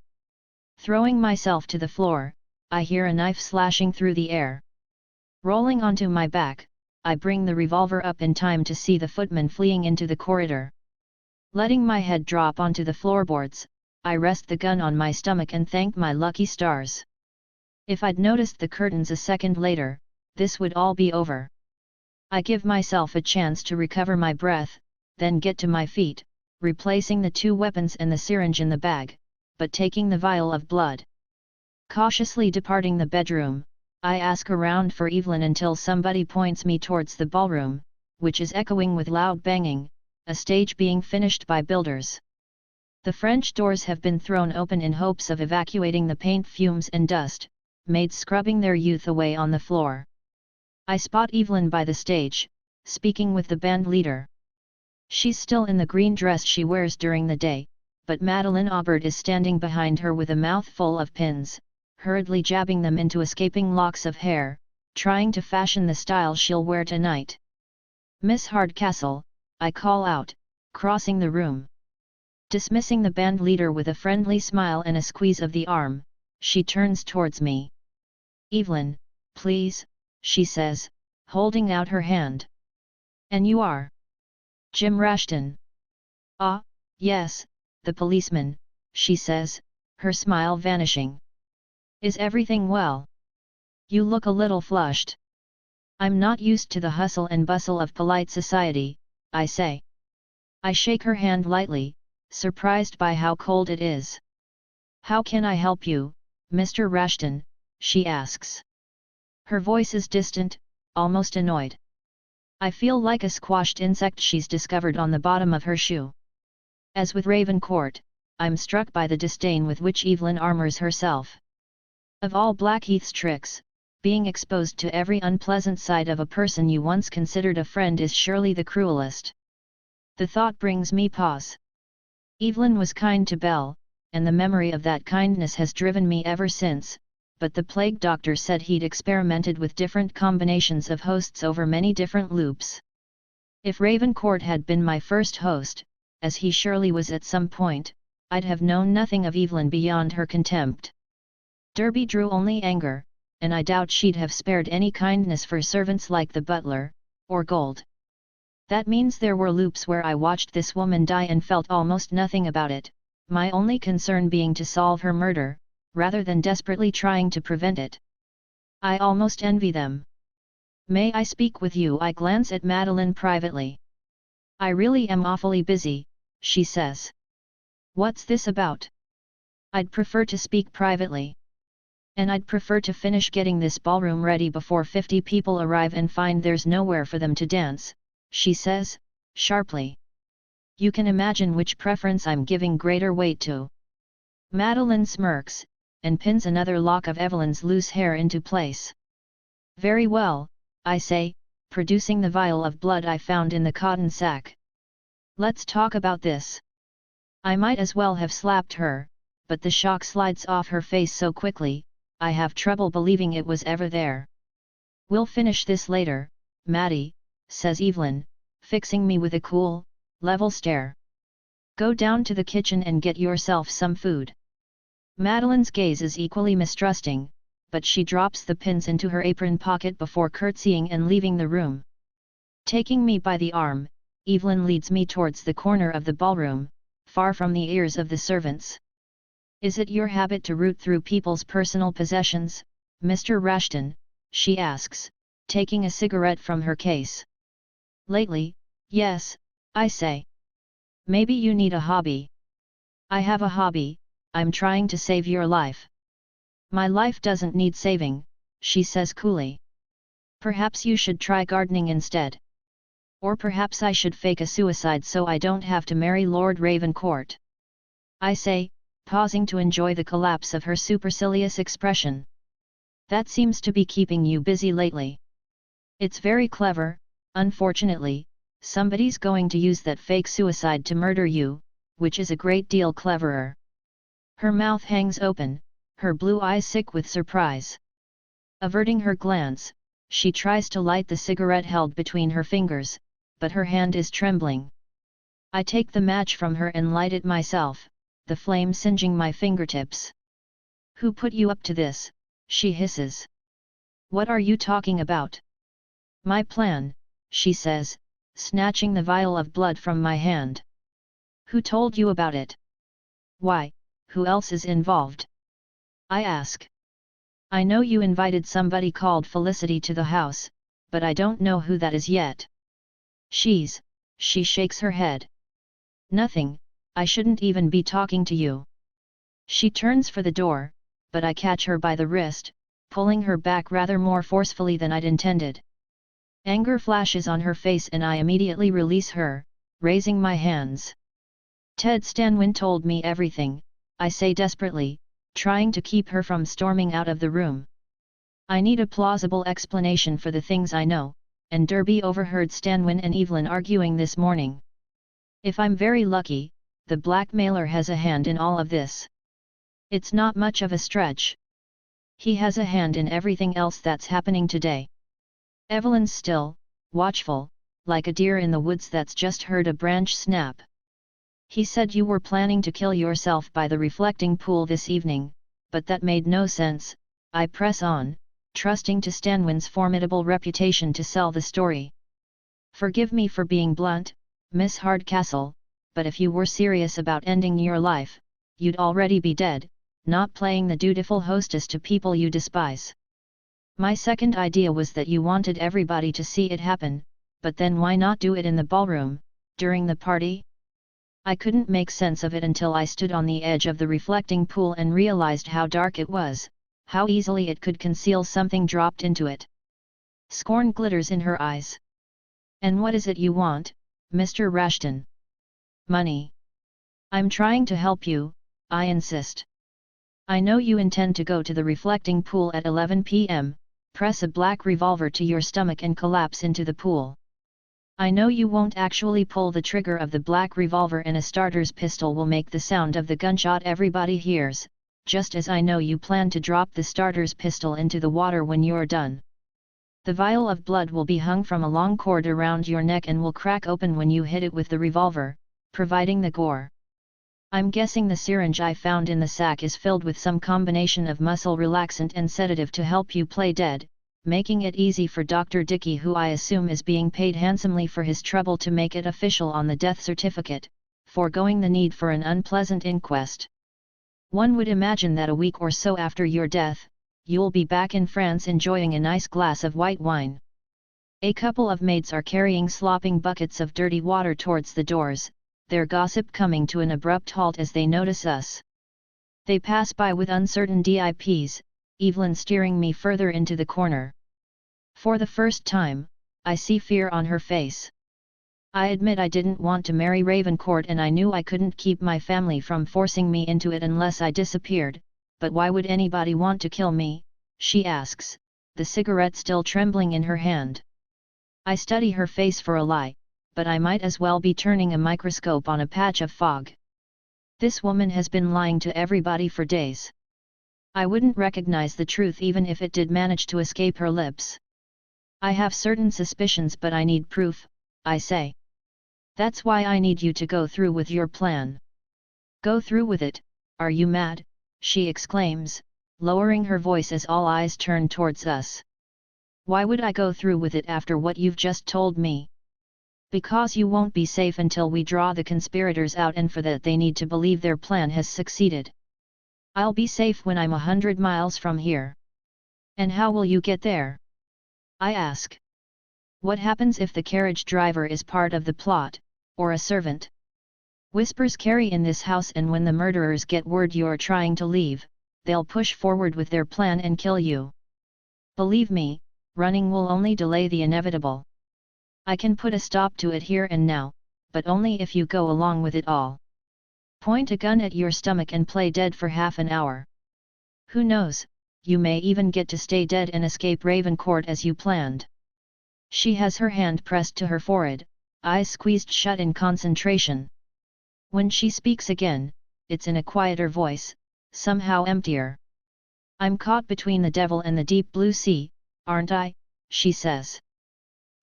Speaker 1: Throwing myself to the floor, I hear a knife slashing through the air. Rolling onto my back, I bring the revolver up in time to see the footman fleeing into the corridor. Letting my head drop onto the floorboards, I rest the gun on my stomach and thank my lucky stars. If I'd noticed the curtains a second later, this would all be over. I give myself a chance to recover my breath, then get to my feet, replacing the 2 weapons and the syringe in the bag, but taking the vial of blood. Cautiously departing the bedroom, I ask around for Evelyn until somebody points me towards the ballroom, which is echoing with loud banging, a stage being finished by builders. The French doors have been thrown open in hopes of evacuating the paint fumes and dust, maids scrubbing their youth away on the floor. I spot Evelyn by the stage, speaking with the band leader. She's still in the green dress she wears during the day, but Madeleine Aubert is standing behind her with a mouthful of pins, hurriedly jabbing them into escaping locks of hair, trying to fashion the style she'll wear tonight. "Miss Hardcastle," I call out, crossing the room. Dismissing the band leader with a friendly smile and a squeeze of the arm, she turns towards me. "Evelyn, please," she says, holding out her hand. "And you are?" "Jim Rashton." "Ah, yes, the policeman," she says, her smile vanishing. "Is everything well? You look a little flushed." "I'm not used to the hustle and bustle of polite society," I say. I shake her hand lightly, surprised by how cold it is. "How can I help you, Mr. Rashton?" she asks. Her voice is distant, almost annoyed. I feel like a squashed insect she's discovered on the bottom of her shoe. As with Ravencourt, I'm struck by the disdain with which Evelyn armors herself. Of all Blackheath's tricks, being exposed to every unpleasant side of a person you once considered a friend is surely the cruelest. The thought brings me pause. Evelyn was kind to Belle, and the memory of that kindness has driven me ever since, but the plague doctor said he'd experimented with different combinations of hosts over many different loops. If Ravencourt had been my first host, as he surely was at some point, I'd have known nothing of Evelyn beyond her contempt. Derby drew only anger, and I doubt she'd have spared any kindness for servants like the butler, or gold. That means there were loops where I watched this woman die and felt almost nothing about it, my only concern being to solve her murder, rather than desperately trying to prevent it. I almost envy them. "May I speak with you?" I glance at Madeleine privately. "I really am awfully busy," she says. "What's this about?" "I'd prefer to speak privately. And I'd prefer to finish getting this ballroom ready before 50 people arrive and find there's nowhere for them to dance," she says, sharply. You can imagine which preference I'm giving greater weight to. Madeleine smirks, and pins another lock of Evelyn's loose hair into place. "Very well," I say, producing the vial of blood I found in the cotton sack. "Let's talk about this." I might as well have slapped her, but the shock slides off her face so quickly, I have trouble believing it was ever there. "We'll finish this later, Maddie," says Evelyn, fixing me with a cool, level stare. "Go down to the kitchen and get yourself some food." Madeleine's gaze is equally mistrusting, but she drops the pins into her apron pocket before curtsying and leaving the room. Taking me by the arm, Evelyn leads me towards the corner of the ballroom, far from the ears of the servants. "Is it your habit to root through people's personal possessions, Mr. Rashton?" she asks, taking a cigarette from her case. "Lately, yes," I say. "Maybe you need a hobby." "I have a hobby, I'm trying to save your life." "My life doesn't need saving," she says coolly. "Perhaps you should try gardening instead. Or perhaps I should fake a suicide so I don't have to marry Lord Ravencourt," I say, pausing to enjoy the collapse of her supercilious expression. "That seems to be keeping you busy lately." "It's very clever, unfortunately, somebody's going to use that fake suicide to murder you, which is a great deal cleverer." Her mouth hangs open, her blue eyes sick with surprise. Averting her glance, she tries to light the cigarette held between her fingers, but her hand is trembling. I take the match from her and light it myself, the flame singeing my fingertips. "Who put you up to this?" she hisses. "What are you talking about?" "My plan," she says, snatching the vial of blood from my hand. "Who told you about it?" "Why, who else is involved?" I ask. "I know you invited somebody called Felicity to the house, but I don't know who that is yet." She shakes her head. "Nothing, I shouldn't even be talking to you." She turns for the door, but I catch her by the wrist, pulling her back rather more forcefully than I'd intended. Anger flashes on her face and I immediately release her, raising my hands. Ted Stanwin told me everything, I say desperately, trying to keep her from storming out of the room. I need a plausible explanation for the things I know, and Derby overheard Stanwin and Evelyn arguing this morning. If I'm very lucky, the blackmailer has a hand in all of this. It's not much of a stretch. He has a hand in everything else that's happening today. Evelyn's still, watchful, like a deer in the woods that's just heard a branch snap. He said you were planning to kill yourself by the reflecting pool this evening, but that made no sense. I press on, trusting to Stanwin's formidable reputation to sell the story. Forgive me for being blunt, Miss Hardcastle, but if you were serious about ending your life, you'd already be dead, not playing the dutiful hostess to people you despise. My second idea was that you wanted everybody to see it happen, but then why not do it in the ballroom, during the party? I couldn't make sense of it until I stood on the edge of the reflecting pool and realized how dark it was, how easily it could conceal something dropped into it. Scorn glitters in her eyes. And what is it you want, Mr. Rashton? Money. I'm trying to help you, I insist. I know you intend to go to the reflecting pool at 11 p.m., press a black revolver to your stomach and collapse into the pool. I know you won't actually pull the trigger of the black revolver and a starter's pistol will make the sound of the gunshot everybody hears, just as I know you plan to drop the starter's pistol into the water when you're done. The vial of blood will be hung from a long cord around your neck and will crack open when you hit it with the revolver, providing the gore. I'm guessing the syringe I found in the sack is filled with some combination of muscle relaxant and sedative to help you play dead, making it easy for Dr. Dickey, who I assume is being paid handsomely for his trouble to make it official on the death certificate, foregoing the need for an unpleasant inquest. One would imagine that a week or so after your death, you'll be back in France enjoying a nice glass of white wine. A couple of maids are carrying slopping buckets of dirty water towards the doors, their gossip coming to an abrupt halt as they notice us. They pass by with uncertain dips, Evelyn steering me further into the corner. For the first time, I see fear on her face. I admit I didn't want to marry Ravencourt and I knew I couldn't keep my family from forcing me into it unless I disappeared, but why would anybody want to kill me, she asks, the cigarette still trembling in her hand. I study her face for a lie, but I might as well be turning a microscope on a patch of fog. This woman has been lying to everybody for days. I wouldn't recognize the truth even if it did manage to escape her lips. I have certain suspicions but I need proof, I say. That's why I need you to go through with your plan. Go through with it, are you mad? She exclaims, lowering her voice as all eyes turn towards us. Why would I go through with it after what you've just told me? Because you won't be safe until we draw the conspirators out, and for that they need to believe their plan has succeeded. I'll be safe when I'm 100 miles from here. And how will you get there? I ask. What happens if the carriage driver is part of the plot, or a servant? Whispers carry in this house, and when the murderers get word you're trying to leave, they'll push forward with their plan and kill you. Believe me, running will only delay the inevitable. I can put a stop to it here and now, but only if you go along with it all. Point a gun at your stomach and play dead for half an hour. Who knows, you may even get to stay dead and escape Ravencourt as you planned. She has her hand pressed to her forehead, eyes squeezed shut in concentration. When she speaks again, it's in a quieter voice, somehow emptier. I'm caught between the devil and the deep blue sea, aren't I? She says.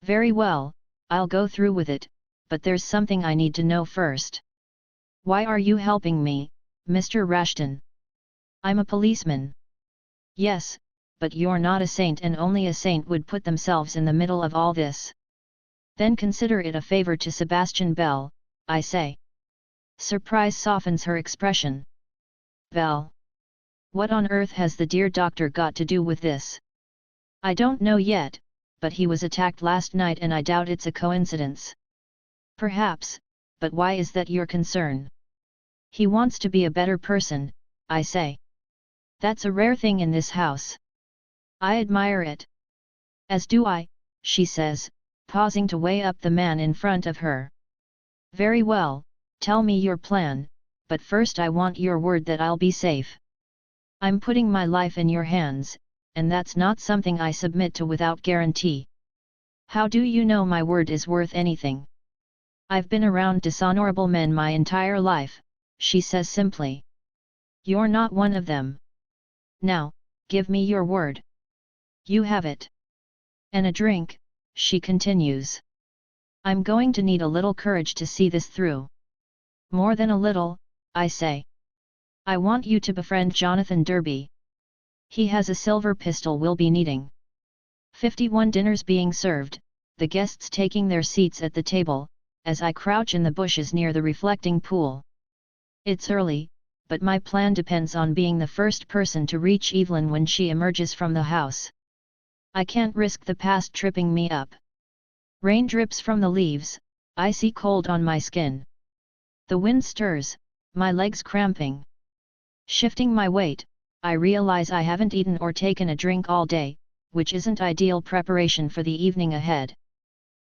Speaker 1: Very well, I'll go through with it, but there's something I need to know first. Why are you helping me, Mr. Rashton? I'm a policeman. Yes, but you're not a saint, and only a saint would put themselves in the middle of all this. Then consider it a favor to Sebastian Bell, I say. Surprise softens her expression. Bell? What on earth has the dear doctor got to do with this? I don't know yet, but he was attacked last night and I doubt it's a coincidence. Perhaps, but why is that your concern? He wants to be a better person, I say. That's a rare thing in this house. I admire it. As do I, she says, pausing to weigh up the man in front of her. Very well, tell me your plan, but first I want your word that I'll be safe. I'm putting my life in your hands, and that's not something I submit to without guarantee. How do you know my word is worth anything? I've been around dishonorable men my entire life, she says simply. You're not one of them. Now, give me your word. You have it. And a drink, she continues. I'm going to need a little courage to see this through. More than a little, I say. I want you to befriend Jonathan Derby. He has a silver pistol we'll be needing. 51 dinners being served, the guests taking their seats at the table, as I crouch in the bushes near the reflecting pool. It's early, but my plan depends on being the first person to reach Evelyn when she emerges from the house. I can't risk the past tripping me up. Rain drips from the leaves, icy cold on my skin. The wind stirs, my legs cramping. Shifting my weight, I realize I haven't eaten or taken a drink all day, which isn't ideal preparation for the evening ahead.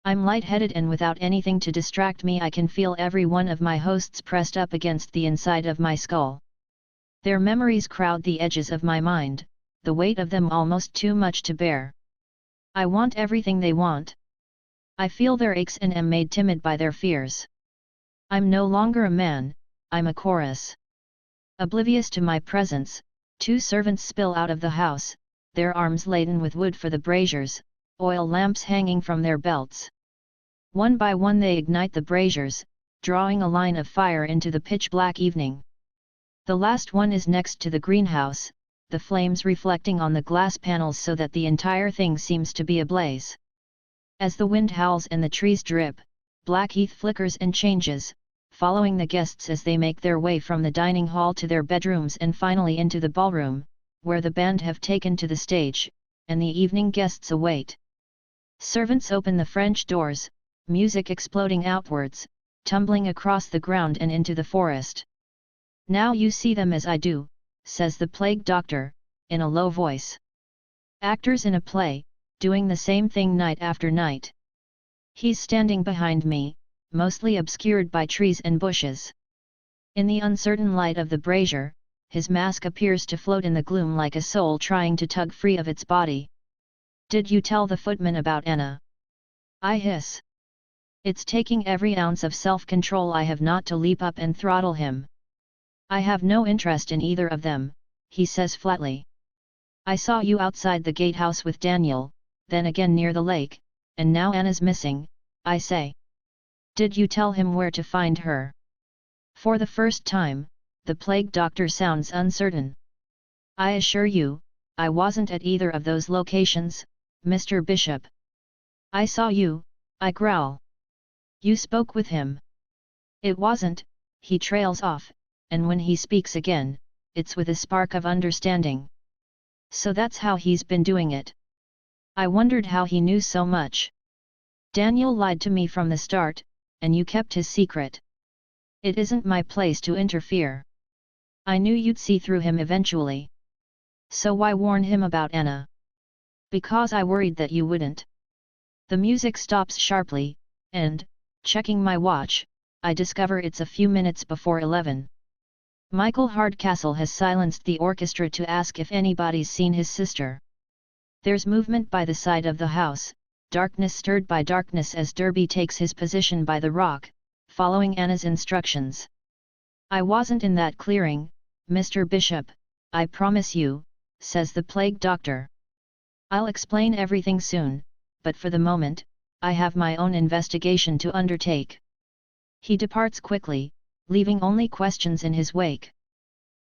Speaker 1: I'm lightheaded and without anything to distract me I can feel every one of my hosts pressed up against the inside of my skull. Their memories crowd the edges of my mind, the weight of them almost too much to bear. I want everything they want. I feel their aches and am made timid by their fears. I'm no longer a man, I'm a chorus. Oblivious to my presence, 2 servants spill out of the house, their arms laden with wood for the braziers, oil lamps hanging from their belts. One by one they ignite the braziers, drawing a line of fire into the pitch-black evening. The last one is next to the greenhouse, the flames reflecting on the glass panels so that the entire thing seems to be ablaze. As the wind howls and the trees drip, Blackheath flickers and changes, following the guests as they make their way from the dining hall to their bedrooms and finally into the ballroom, where the band have taken to the stage, and the evening guests await. Servants open the French doors, music exploding outwards, tumbling across the ground and into the forest. Now you see them as I do, says the plague doctor, in a low voice. Actors in a play, doing the same thing night after night. He's standing behind me, mostly obscured by trees and bushes. In the uncertain light of the brazier, his mask appears to float in the gloom like a soul trying to tug free of its body. Did you tell the footman about Anna? I hiss. It's taking every ounce of self-control I have not to leap up and throttle him. I have no interest in either of them, he says flatly. I saw you outside the gatehouse with Daniel, then again near the lake, and now Anna's missing, I say. Did you tell him where to find her? For the first time, the plague doctor sounds uncertain. I assure you, I wasn't at either of those locations, Mr. Bishop. I saw you, I growl. You spoke with him. It wasn't, he trails off, and when he speaks again, it's with a spark of understanding. So that's how he's been doing it. I wondered how he knew so much. Daniel lied to me from the start, and you kept his secret. It isn't my place to interfere. I knew you'd see through him eventually. So why warn him about Anna? Because I worried that you wouldn't. The music stops sharply, and, checking my watch, I discover it's a few minutes before 11. Michael Hardcastle has silenced the orchestra to ask if anybody's seen his sister. There's movement by the side of the house, darkness stirred by darkness as Derby takes his position by the rock, following Anna's instructions. I wasn't in that clearing, Mr. Bishop, I promise you, says the plague doctor. I'll explain everything soon, but for the moment, I have my own investigation to undertake. He departs quickly, leaving only questions in his wake.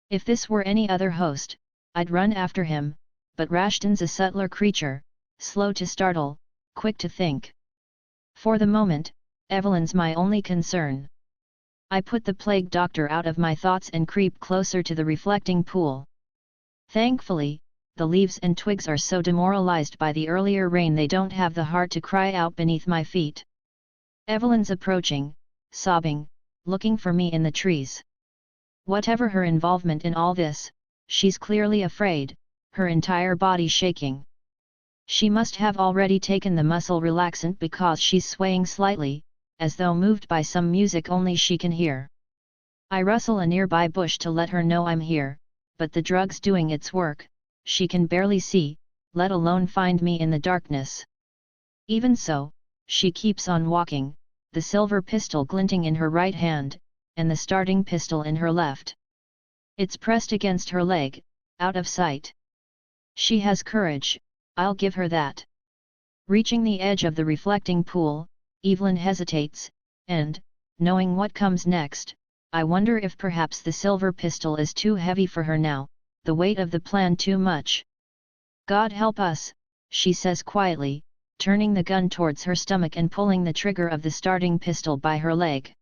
Speaker 1: If this were any other host, I'd run after him, but Rashton's a subtler creature, slow to startle, quick to think. For the moment, Evelyn's my only concern. I put the plague doctor out of my thoughts and creep closer to the reflecting pool. Thankfully, the leaves and twigs are so demoralized by the earlier rain they don't have the heart to cry out beneath my feet. Evelyn's approaching, sobbing, looking for me in the trees. Whatever her involvement in all this, she's clearly afraid, her entire body shaking. She must have already taken the muscle relaxant because she's swaying slightly, as though moved by some music only she can hear. I rustle a nearby bush to let her know I'm here, but the drug's doing its work, she can barely see, let alone find me in the darkness. Even so, she keeps on walking, the silver pistol glinting in her right hand, and the starting pistol in her left. It's pressed against her leg, out of sight. She has courage, I'll give her that. Reaching the edge of the reflecting pool, Evelyn hesitates, and, knowing what comes next, I wonder if perhaps the silver pistol is too heavy for her now, the weight of the plan too much. God help us, she says quietly, turning the gun towards her stomach and pulling the trigger of the starting pistol by her leg.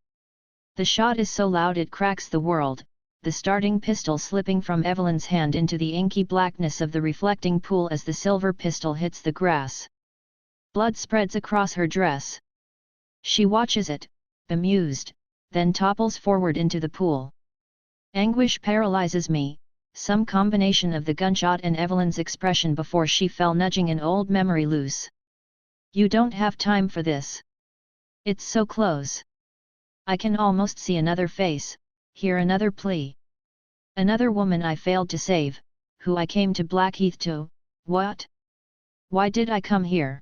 Speaker 1: The shot is so loud it cracks the world, the starting pistol slipping from Evelyn's hand into the inky blackness of the reflecting pool as the silver pistol hits the grass. Blood spreads across her dress. She watches it, bemused, then topples forward into the pool. Anguish paralyzes me, some combination of the gunshot and Evelyn's expression before she fell, nudging an old memory loose. You don't have time for this. It's so close. I can almost see another face, hear another plea. Another woman I failed to save, who I came to Blackheath to, what? Why did I come here?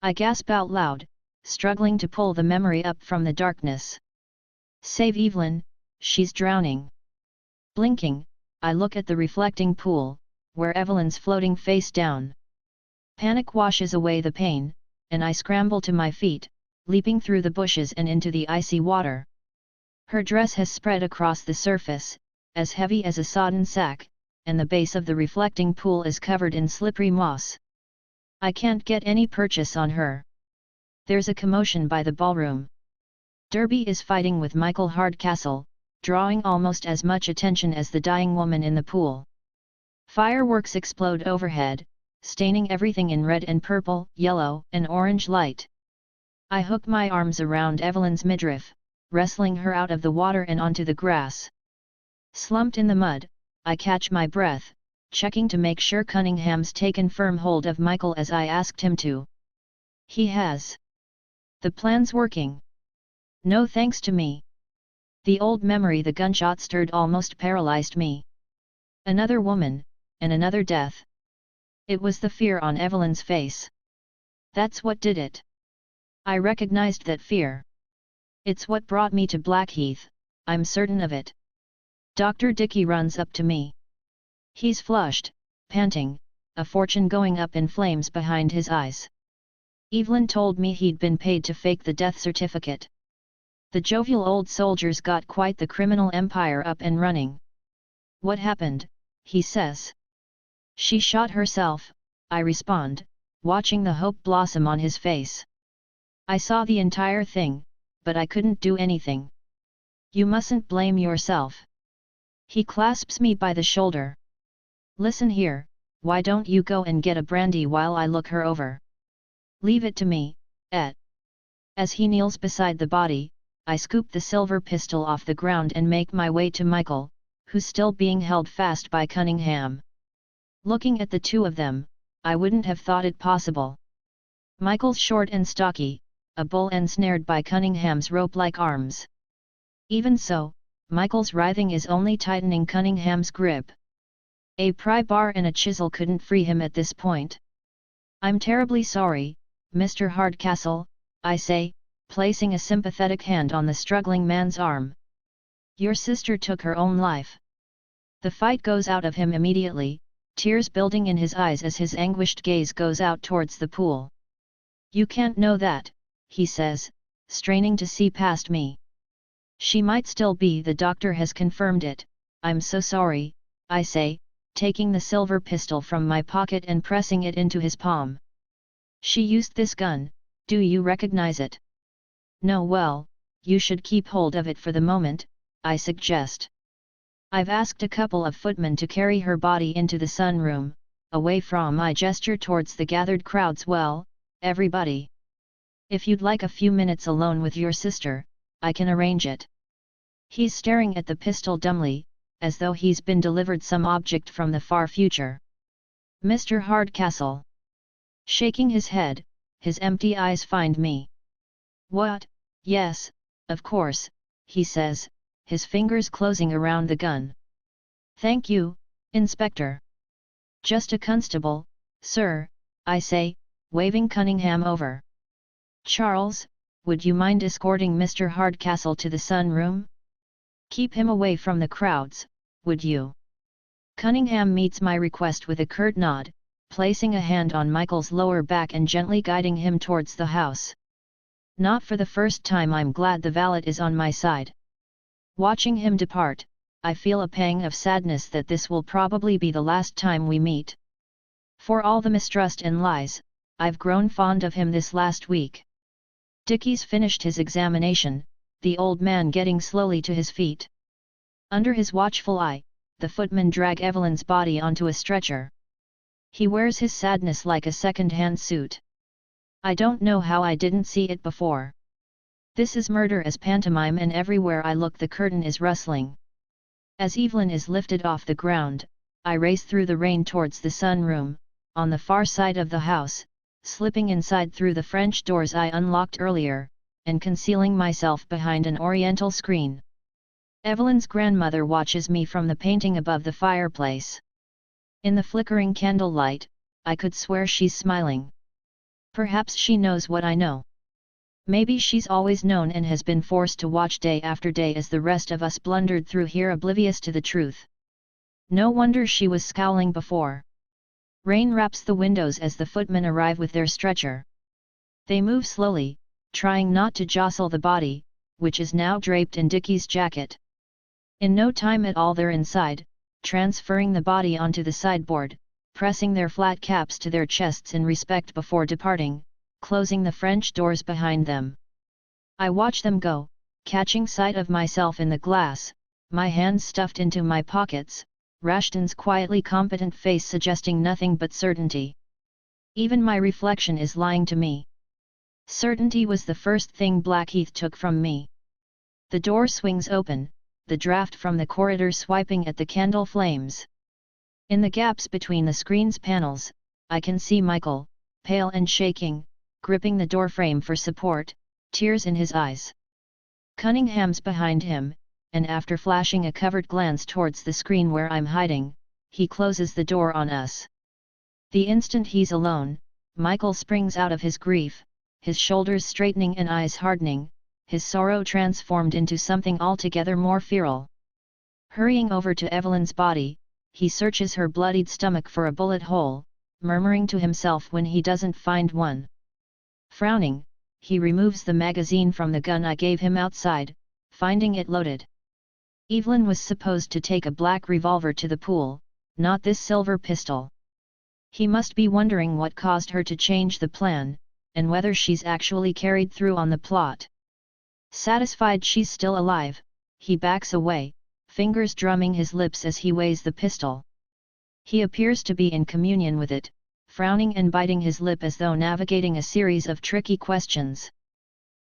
Speaker 1: I gasp out loud, struggling to pull the memory up from the darkness. Save Evelyn, she's drowning. Blinking, I look at the reflecting pool, where Evelyn's floating face down. Panic washes away the pain, and I scramble to my feet, leaping through the bushes and into the icy water. Her dress has spread across the surface, as heavy as a sodden sack, and the base of the reflecting pool is covered in slippery moss. I can't get any purchase on her. There's a commotion by the ballroom. Derby is fighting with Michael Hardcastle, drawing almost as much attention as the dying woman in the pool. Fireworks explode overhead, staining everything in red and purple, yellow, and orange light. I hook my arms around Evelyn's midriff, wrestling her out of the water and onto the grass. Slumped in the mud, I catch my breath, checking to make sure Cunningham's taken firm hold of Michael as I asked him to. He has. The plan's working. No thanks to me. The old memory the gunshot stirred almost paralyzed me. Another woman, and another death. It was the fear on Evelyn's face. That's what did it. I recognized that fear. It's what brought me to Blackheath, I'm certain of it. Dr. Dickey runs up to me. He's flushed, panting, a fortune going up in flames behind his eyes. Evelyn told me he'd been paid to fake the death certificate. The jovial old soldiers got quite the criminal empire up and running. What happened, he says. She shot herself, I respond, watching the hope blossom on his face. I saw the entire thing, but I couldn't do anything. You mustn't blame yourself. He clasps me by the shoulder. Listen here, why don't you go and get a brandy while I look her over? Leave it to me, Ed. As he kneels beside the body, I scoop the silver pistol off the ground and make my way to Michael, who's still being held fast by Cunningham. Looking at the two of them, I wouldn't have thought it possible. Michael's short and stocky, a bull ensnared by Cunningham's rope-like arms. Even so, Michael's writhing is only tightening Cunningham's grip. A pry bar and a chisel couldn't free him at this point. I'm terribly sorry, Mr. Hardcastle, I say, placing a sympathetic hand on the struggling man's arm. Your sister took her own life. The fight goes out of him immediately, tears building in his eyes as his anguished gaze goes out towards the pool. You can't know that, he says, straining to see past me. She might still be, the doctor has confirmed it. I'm so sorry, I say, taking the silver pistol from my pocket and pressing it into his palm. She used this gun, do you recognize it? No, well, you should keep hold of it for the moment, I suggest. I've asked a couple of footmen to carry her body into the sunroom, away from my gesture towards the gathered crowds. Well, everybody. If you'd like a few minutes alone with your sister, I can arrange it. He's staring at the pistol dumbly, as though he's been delivered some object from the far future. Mr. Hardcastle. Shaking his head, his empty eyes find me. What? Yes, of course, he says, his fingers closing around the gun. Thank you, Inspector. Just a constable, sir, I say, waving Cunningham over. Charles, would you mind escorting Mr. Hardcastle to the sunroom? Keep him away from the crowds, would you? Cunningham meets my request with a curt nod, placing a hand on Michael's lower back and gently guiding him towards the house. Not for the first time I'm glad the valet is on my side. Watching him depart, I feel a pang of sadness that this will probably be the last time we meet. For all the mistrust and lies, I've grown fond of him this last week. Dickie's finished his examination, the old man getting slowly to his feet. Under his watchful eye, the footmen drag Evelyn's body onto a stretcher. He wears his sadness like a second-hand suit. I don't know how I didn't see it before. This is murder as pantomime, and everywhere I look the curtain is rustling. As Evelyn is lifted off the ground, I race through the rain towards the sunroom, on the far side of the house, slipping inside through the French doors I unlocked earlier, and concealing myself behind an oriental screen. Evelyn's grandmother watches me from the painting above the fireplace. In the flickering candlelight, I could swear she's smiling. Perhaps she knows what I know. Maybe she's always known and has been forced to watch day after day as the rest of us blundered through here oblivious to the truth. No wonder she was scowling before. Rain wraps the windows as the footmen arrive with their stretcher. They move slowly, trying not to jostle the body, which is now draped in Dickie's jacket. In no time at all they're inside, transferring the body onto the sideboard, pressing their flat caps to their chests in respect before departing, closing the French doors behind them. I watch them go, catching sight of myself in the glass, my hands stuffed into my pockets, Rashton's quietly competent face suggesting nothing but certainty. Even my reflection is lying to me. Certainty was the first thing Blackheath took from me. The door swings open, the draught from the corridor swiping at the candle flames. In the gaps between the screen's panels, I can see Michael, pale and shaking, gripping the doorframe for support, tears in his eyes. Cunningham's behind him, and after flashing a covert glance towards the screen where I'm hiding, he closes the door on us. The instant he's alone, Michael springs out of his grief, his shoulders straightening and eyes hardening, his sorrow transformed into something altogether more feral. Hurrying over to Evelyn's body, he searches her bloodied stomach for a bullet hole, murmuring to himself when he doesn't find one. Frowning, he removes the magazine from the gun I gave him outside, finding it loaded. Evelyn was supposed to take a black revolver to the pool, not this silver pistol. He must be wondering what caused her to change the plan, and whether she's actually carried through on the plot. Satisfied she's still alive, he backs away, fingers drumming his lips as he weighs the pistol. He appears to be in communion with it, frowning and biting his lip as though navigating a series of tricky questions.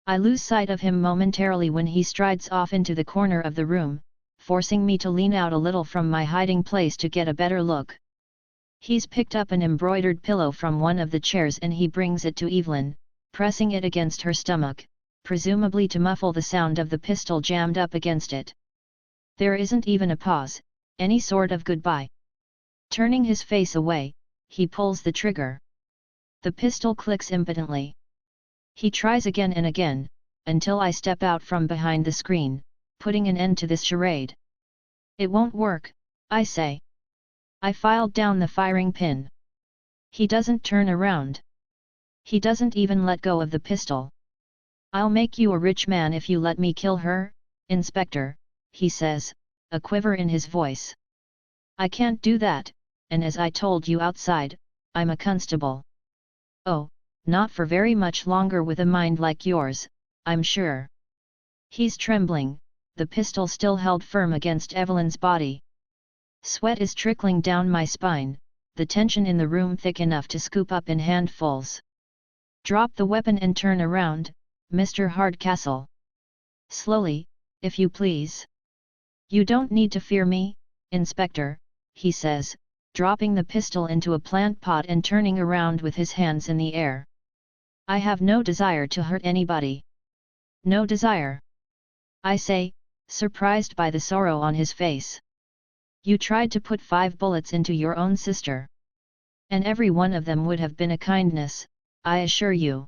Speaker 1: I lose sight of him momentarily when he strides off into the corner of the room, forcing me to lean out a little from my hiding place to get a better look. He's picked up an embroidered pillow from one of the chairs and he brings it to Evelyn, pressing it against her stomach, presumably to muffle the sound of the pistol jammed up against it. There isn't even a pause, any sort of goodbye. Turning his face away, he pulls the trigger. The pistol clicks impotently. He tries again and again, until I step out from behind the screen, putting an end to this charade. It won't work, I say. I filed down the firing pin. He doesn't turn around. He doesn't even let go of the pistol. I'll make you a rich man if you let me kill her, Inspector, he says, a quiver in his voice. I can't do that, and as I told you outside, I'm a constable. Oh, not for very much longer with a mind like yours, I'm sure. He's trembling, the pistol still held firm against Evelyn's body. Sweat is trickling down my spine, the tension in the room thick enough to scoop up in handfuls. Drop the weapon and turn around, Mr. Hardcastle. Slowly, if you please. You don't need to fear me, Inspector," he says, dropping the pistol into a plant pot and turning around with his hands in the air. "I have no desire to hurt anybody." "No desire?" I say, surprised by the sorrow on his face. "You tried to put 5 bullets into your own sister. And every one of them would have been a kindness, I assure you."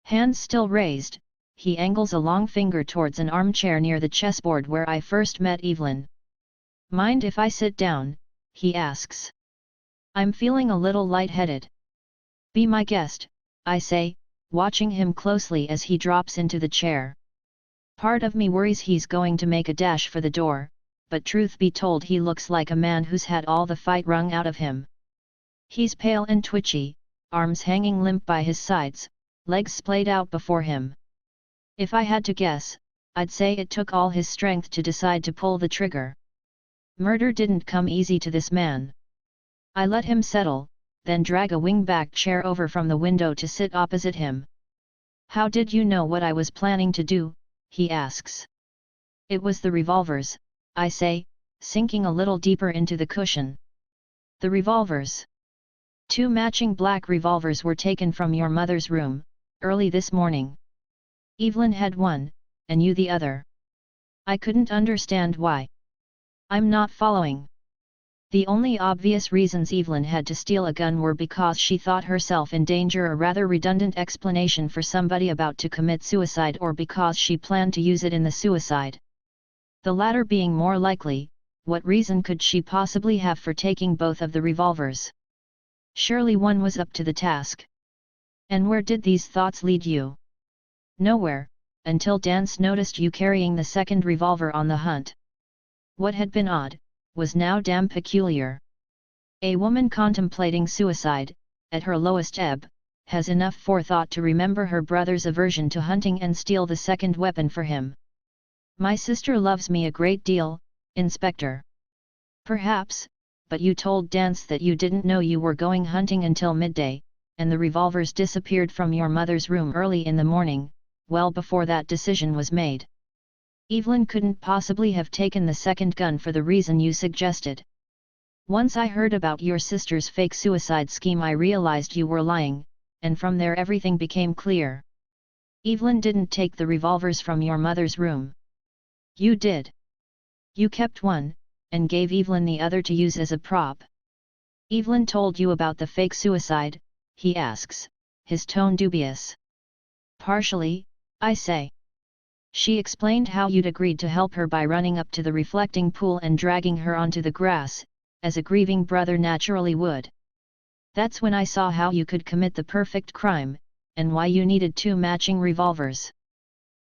Speaker 1: Hands still raised, he angles a long finger towards an armchair near the chessboard where I first met Evelyn. "Mind if I sit down?" he asks. "I'm feeling a little light-headed." "Be my guest," I say, watching him closely as he drops into the chair. Part of me worries he's going to make a dash for the door, but truth be told he looks like a man who's had all the fight wrung out of him. He's pale and twitchy, arms hanging limp by his sides, legs splayed out before him. If I had to guess, I'd say it took all his strength to decide to pull the trigger. Murder didn't come easy to this man. I let him settle, then drag a wing-back chair over from the window to sit opposite him. "How did you know what I was planning to do?" he asks. "It was the revolvers," I say, sinking a little deeper into the cushion. "The revolvers?" "2 matching black revolvers were taken from your mother's room, early this morning. Evelyn had one, and you the other." I couldn't understand why. "I'm not following." "The only obvious reasons Evelyn had to steal a gun were because she thought herself in danger, a rather redundant explanation for somebody about to commit suicide, or because she planned to use it in the suicide. The latter being more likely. What reason could she possibly have for taking both of the revolvers? Surely one was up to the task." "And where did these thoughts lead you?" "Nowhere, until Dance noticed you carrying the second revolver on the hunt." What had been odd, was now damn peculiar. A woman contemplating suicide, at her lowest ebb, has enough forethought to remember her brother's aversion to hunting and steal the second weapon for him. "My sister loves me a great deal, Inspector." "Perhaps, but you told Dance that you didn't know you were going hunting until midday, and the revolvers disappeared from your mother's room early in the morning, well before that decision was made. Evelyn couldn't possibly have taken the second gun for the reason you suggested. Once I heard about your sister's fake suicide scheme, I realized you were lying, and from there everything became clear. Evelyn didn't take the revolvers from your mother's room. You did. You kept one, and gave Evelyn the other to use as a prop." "Evelyn told you about the fake suicide?" he asks, his tone dubious. "Partially," I say. "She explained how you'd agreed to help her by running up to the reflecting pool and dragging her onto the grass, as a grieving brother naturally would. That's when I saw how you could commit the perfect crime, and why you needed 2 matching revolvers.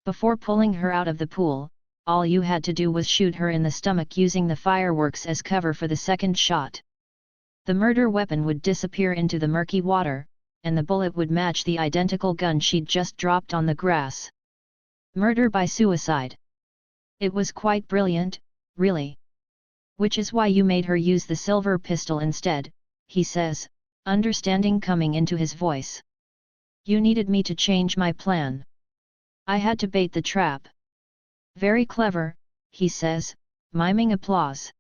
Speaker 1: Before pulling her out of the pool, all you had to do was shoot her in the stomach using the fireworks as cover for the second shot. The murder weapon would disappear into the murky water, and the bullet would match the identical gun she'd just dropped on the grass. Murder by suicide. It was quite brilliant, really. Which is why you made her use the silver pistol instead," he says, understanding coming into his voice. "You needed me to change my plan. I had to bait the trap." "Very clever," he says, miming applause.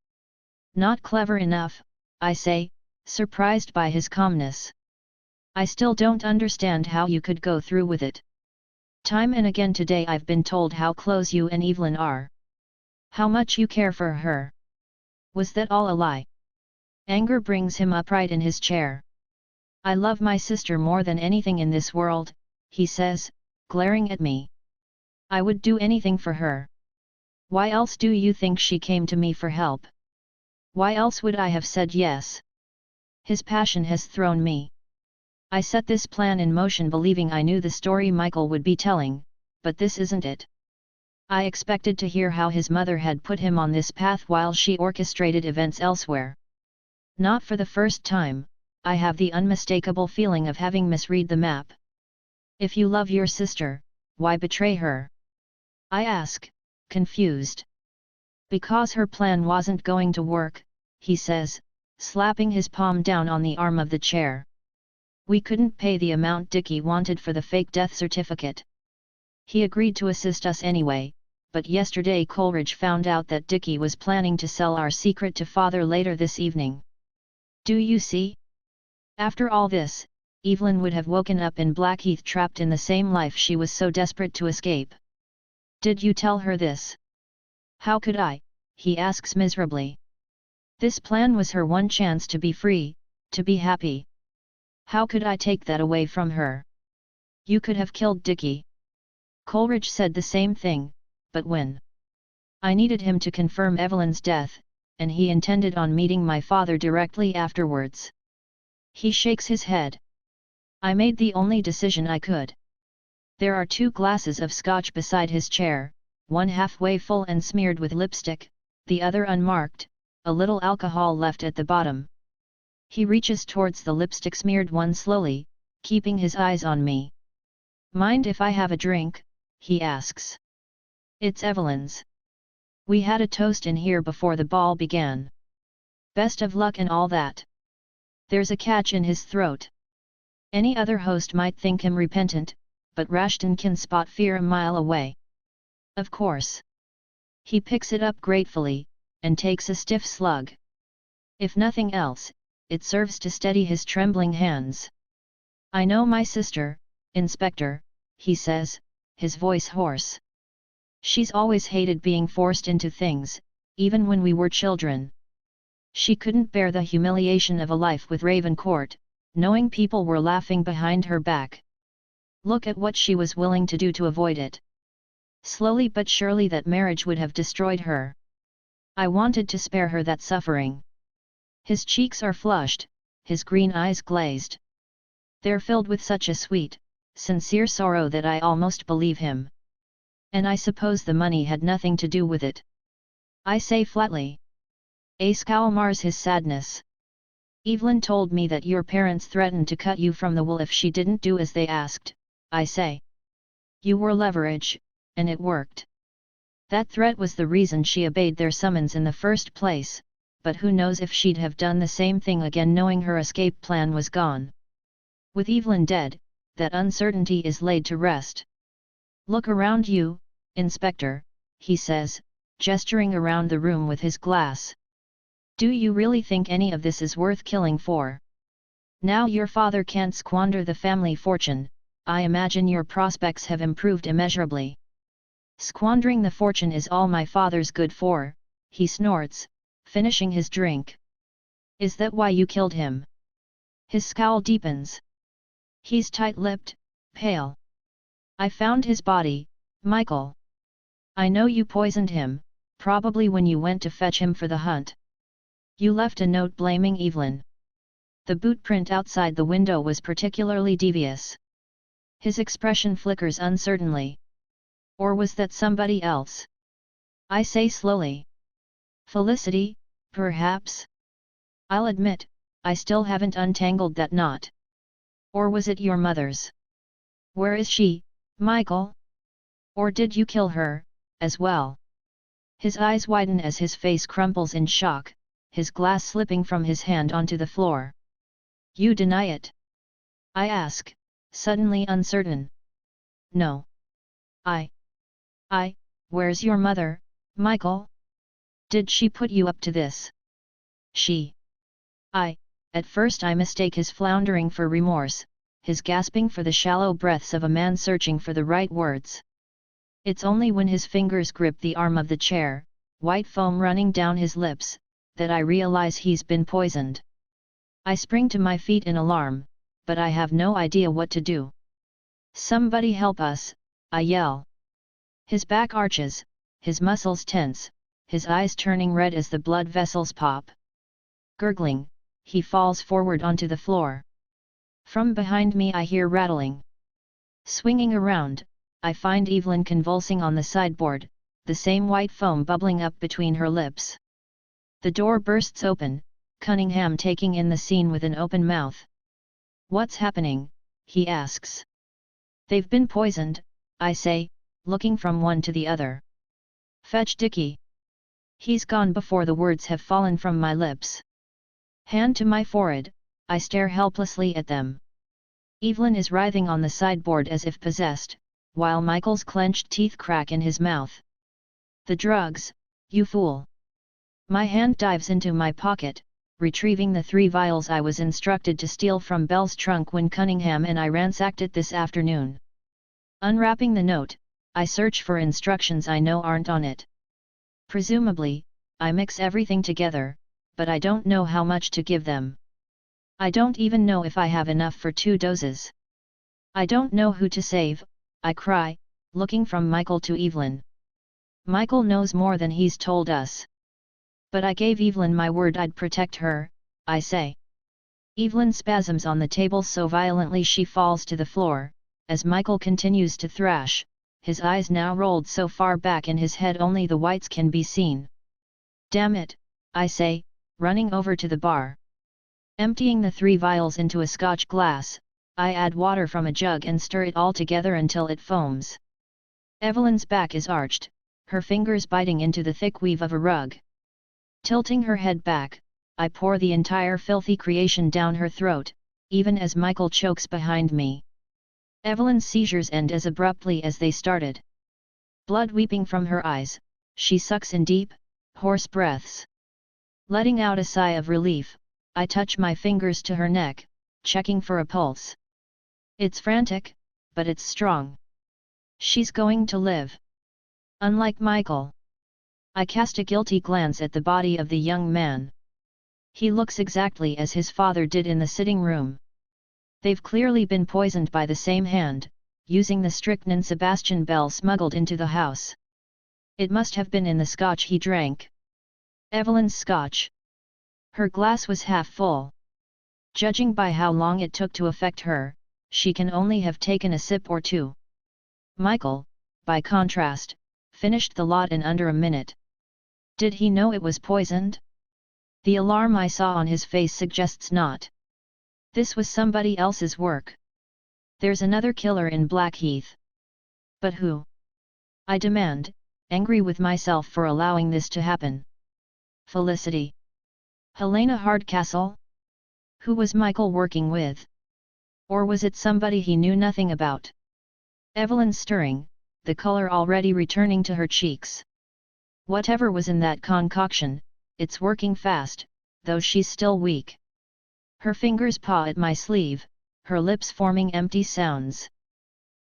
Speaker 1: "Not clever enough," I say, surprised by his calmness. "I still don't understand how you could go through with it. Time and again today I've been told how close you and Evelyn are. How much you care for her. Was that all a lie?" Anger brings him upright in his chair. "I love my sister more than anything in this world," he says, glaring at me. "I would do anything for her. Why else do you think she came to me for help? Why else would I have said yes?" His passion has thrown me. I set this plan in motion believing I knew the story Michael would be telling, but this isn't it. I expected to hear how his mother had put him on this path while she orchestrated events elsewhere. Not for the first time, I have the unmistakable feeling of having misread the map. "If you love your sister, why betray her?" I ask, confused. "Because her plan wasn't going to work," he says, slapping his palm down on the arm of the chair. "We couldn't pay the amount Dickie wanted for the fake death certificate. He agreed to assist us anyway, but yesterday Coleridge found out that Dickie was planning to sell our secret to father later this evening. Do you see? After all this, Evelyn would have woken up in Blackheath trapped in the same life she was so desperate to escape. Did you tell her this? How could I? He asks miserably. This plan was her one chance to be free, to be happy. How could I take that away from her? You could have killed Dickie. Coleridge said the same thing, but when? I needed him to confirm Evelyn's death, and he intended on meeting my father directly afterwards. He shakes his head. I made the only decision I could. There are 2 glasses of scotch beside his chair, one halfway full and smeared with lipstick, the other unmarked, a little alcohol left at the bottom. He reaches towards the lipstick-smeared one slowly, keeping his eyes on me. Mind if I have a drink? He asks. It's Evelyn's. We had a toast in here before the ball began. Best of luck and all that. There's a catch in his throat. Any other host might think him repentant, but Rashton can spot fear a mile away. Of course. He picks it up gratefully, and takes a stiff slug. If nothing else, it serves to steady his trembling hands. I know my sister, Inspector, he says, his voice hoarse. She's always hated being forced into things, even when we were children. She couldn't bear the humiliation of a life with Ravencourt, knowing people were laughing behind her back. Look at what she was willing to do to avoid it. Slowly but surely that marriage would have destroyed her. I wanted to spare her that suffering. His cheeks are flushed, his green eyes glazed. They're filled with such a sweet, sincere sorrow that I almost believe him. And I suppose the money had nothing to do with it. I say flatly. A scowl mars his sadness. Evelyn told me that your parents threatened to cut you from the wool if she didn't do as they asked, I say. You were leverage, and it worked. That threat was the reason she obeyed their summons in the first place, but who knows if she'd have done the same thing again knowing her escape plan was gone. With Evelyn dead, that uncertainty is laid to rest. Look around you, Inspector, he says, gesturing around the room with his glass. Do you really think any of this is worth killing for? Now your father can't squander the family fortune, I imagine your prospects have improved immeasurably. Squandering the fortune is all my father's good for, he snorts, finishing his drink. Is that why you killed him? His scowl deepens. He's tight-lipped, pale. I found his body, Michael. I know you poisoned him, probably when you went to fetch him for the hunt. You left a note blaming Evelyn. The boot print outside the window was particularly devious. His expression flickers uncertainly. Or was that somebody else? I say slowly. Felicity, perhaps? I'll admit, I still haven't untangled that knot. Or was it your mother's? Where is she, Michael? Or did you kill her, as well? His eyes widen as his face crumples in shock, his glass slipping from his hand onto the floor. You deny it? I ask, suddenly uncertain. No. Where's your mother, Michael? Did she put you up to this? At first I mistake his floundering for remorse, his gasping for the shallow breaths of a man searching for the right words. It's only when his fingers grip the arm of the chair, white foam running down his lips, that I realize he's been poisoned. I spring to my feet in alarm, but I have no idea what to do. Somebody help us, I yell. His back arches, his muscles tense, his eyes turning red as the blood vessels pop. Gurgling, he falls forward onto the floor. From behind me I hear rattling. Swinging around, I find Evelyn convulsing on the sideboard, the same white foam bubbling up between her lips. The door bursts open, Cunningham taking in the scene with an open mouth. What's happening? He asks. They've been poisoned, I say, looking from one to the other. Fetch Dickie. He's gone before the words have fallen from my lips. Hand to my forehead, I stare helplessly at them. Evelyn is writhing on the sideboard as if possessed, while Michael's clenched teeth crack in his mouth. The drugs, you fool! My hand dives into my pocket, retrieving the 3 vials I was instructed to steal from Belle's trunk when Cunningham and I ransacked it this afternoon. Unwrapping the note, I search for instructions I know aren't on it. Presumably, I mix everything together, but I don't know how much to give them. I don't even know if I have enough for 2 doses. I don't know who to save, I cry, looking from Michael to Evelyn. Michael knows more than he's told us. But I gave Evelyn my word I'd protect her, I say. Evelyn spasms on the table so violently she falls to the floor, as Michael continues to thrash, his eyes now rolled so far back in his head only the whites can be seen. Damn it, I say, running over to the bar. Emptying the 3 vials into a Scotch glass, I add water from a jug and stir it all together until it foams. Evelyn's back is arched, her fingers biting into the thick weave of a rug. Tilting her head back, I pour the entire filthy creation down her throat, even as Michael chokes behind me. Evelyn's seizures end as abruptly as they started. Blood weeping from her eyes, she sucks in deep, hoarse breaths. Letting out a sigh of relief, I touch my fingers to her neck, checking for a pulse. It's frantic, but it's strong. She's going to live. Unlike Michael. I cast a guilty glance at the body of the young man. He looks exactly as his father did in the sitting room. They've clearly been poisoned by the same hand, using the strychnine Sebastian Bell smuggled into the house. It must have been in the scotch he drank. Evelyn's scotch. Her glass was half full. Judging by how long it took to affect her, she can only have taken a sip or 2. Michael, by contrast, finished the lot in under a minute. Did he know it was poisoned? The alarm I saw on his face suggests not. This was somebody else's work. There's another killer in Blackheath. But who? I demand, angry with myself for allowing this to happen. Felicity. Helena Hardcastle? Who was Michael working with? Or was it somebody he knew nothing about? Evelyn stirring, the color already returning to her cheeks. Whatever was in that concoction, it's working fast, though she's still weak. Her fingers paw at my sleeve, her lips forming empty sounds.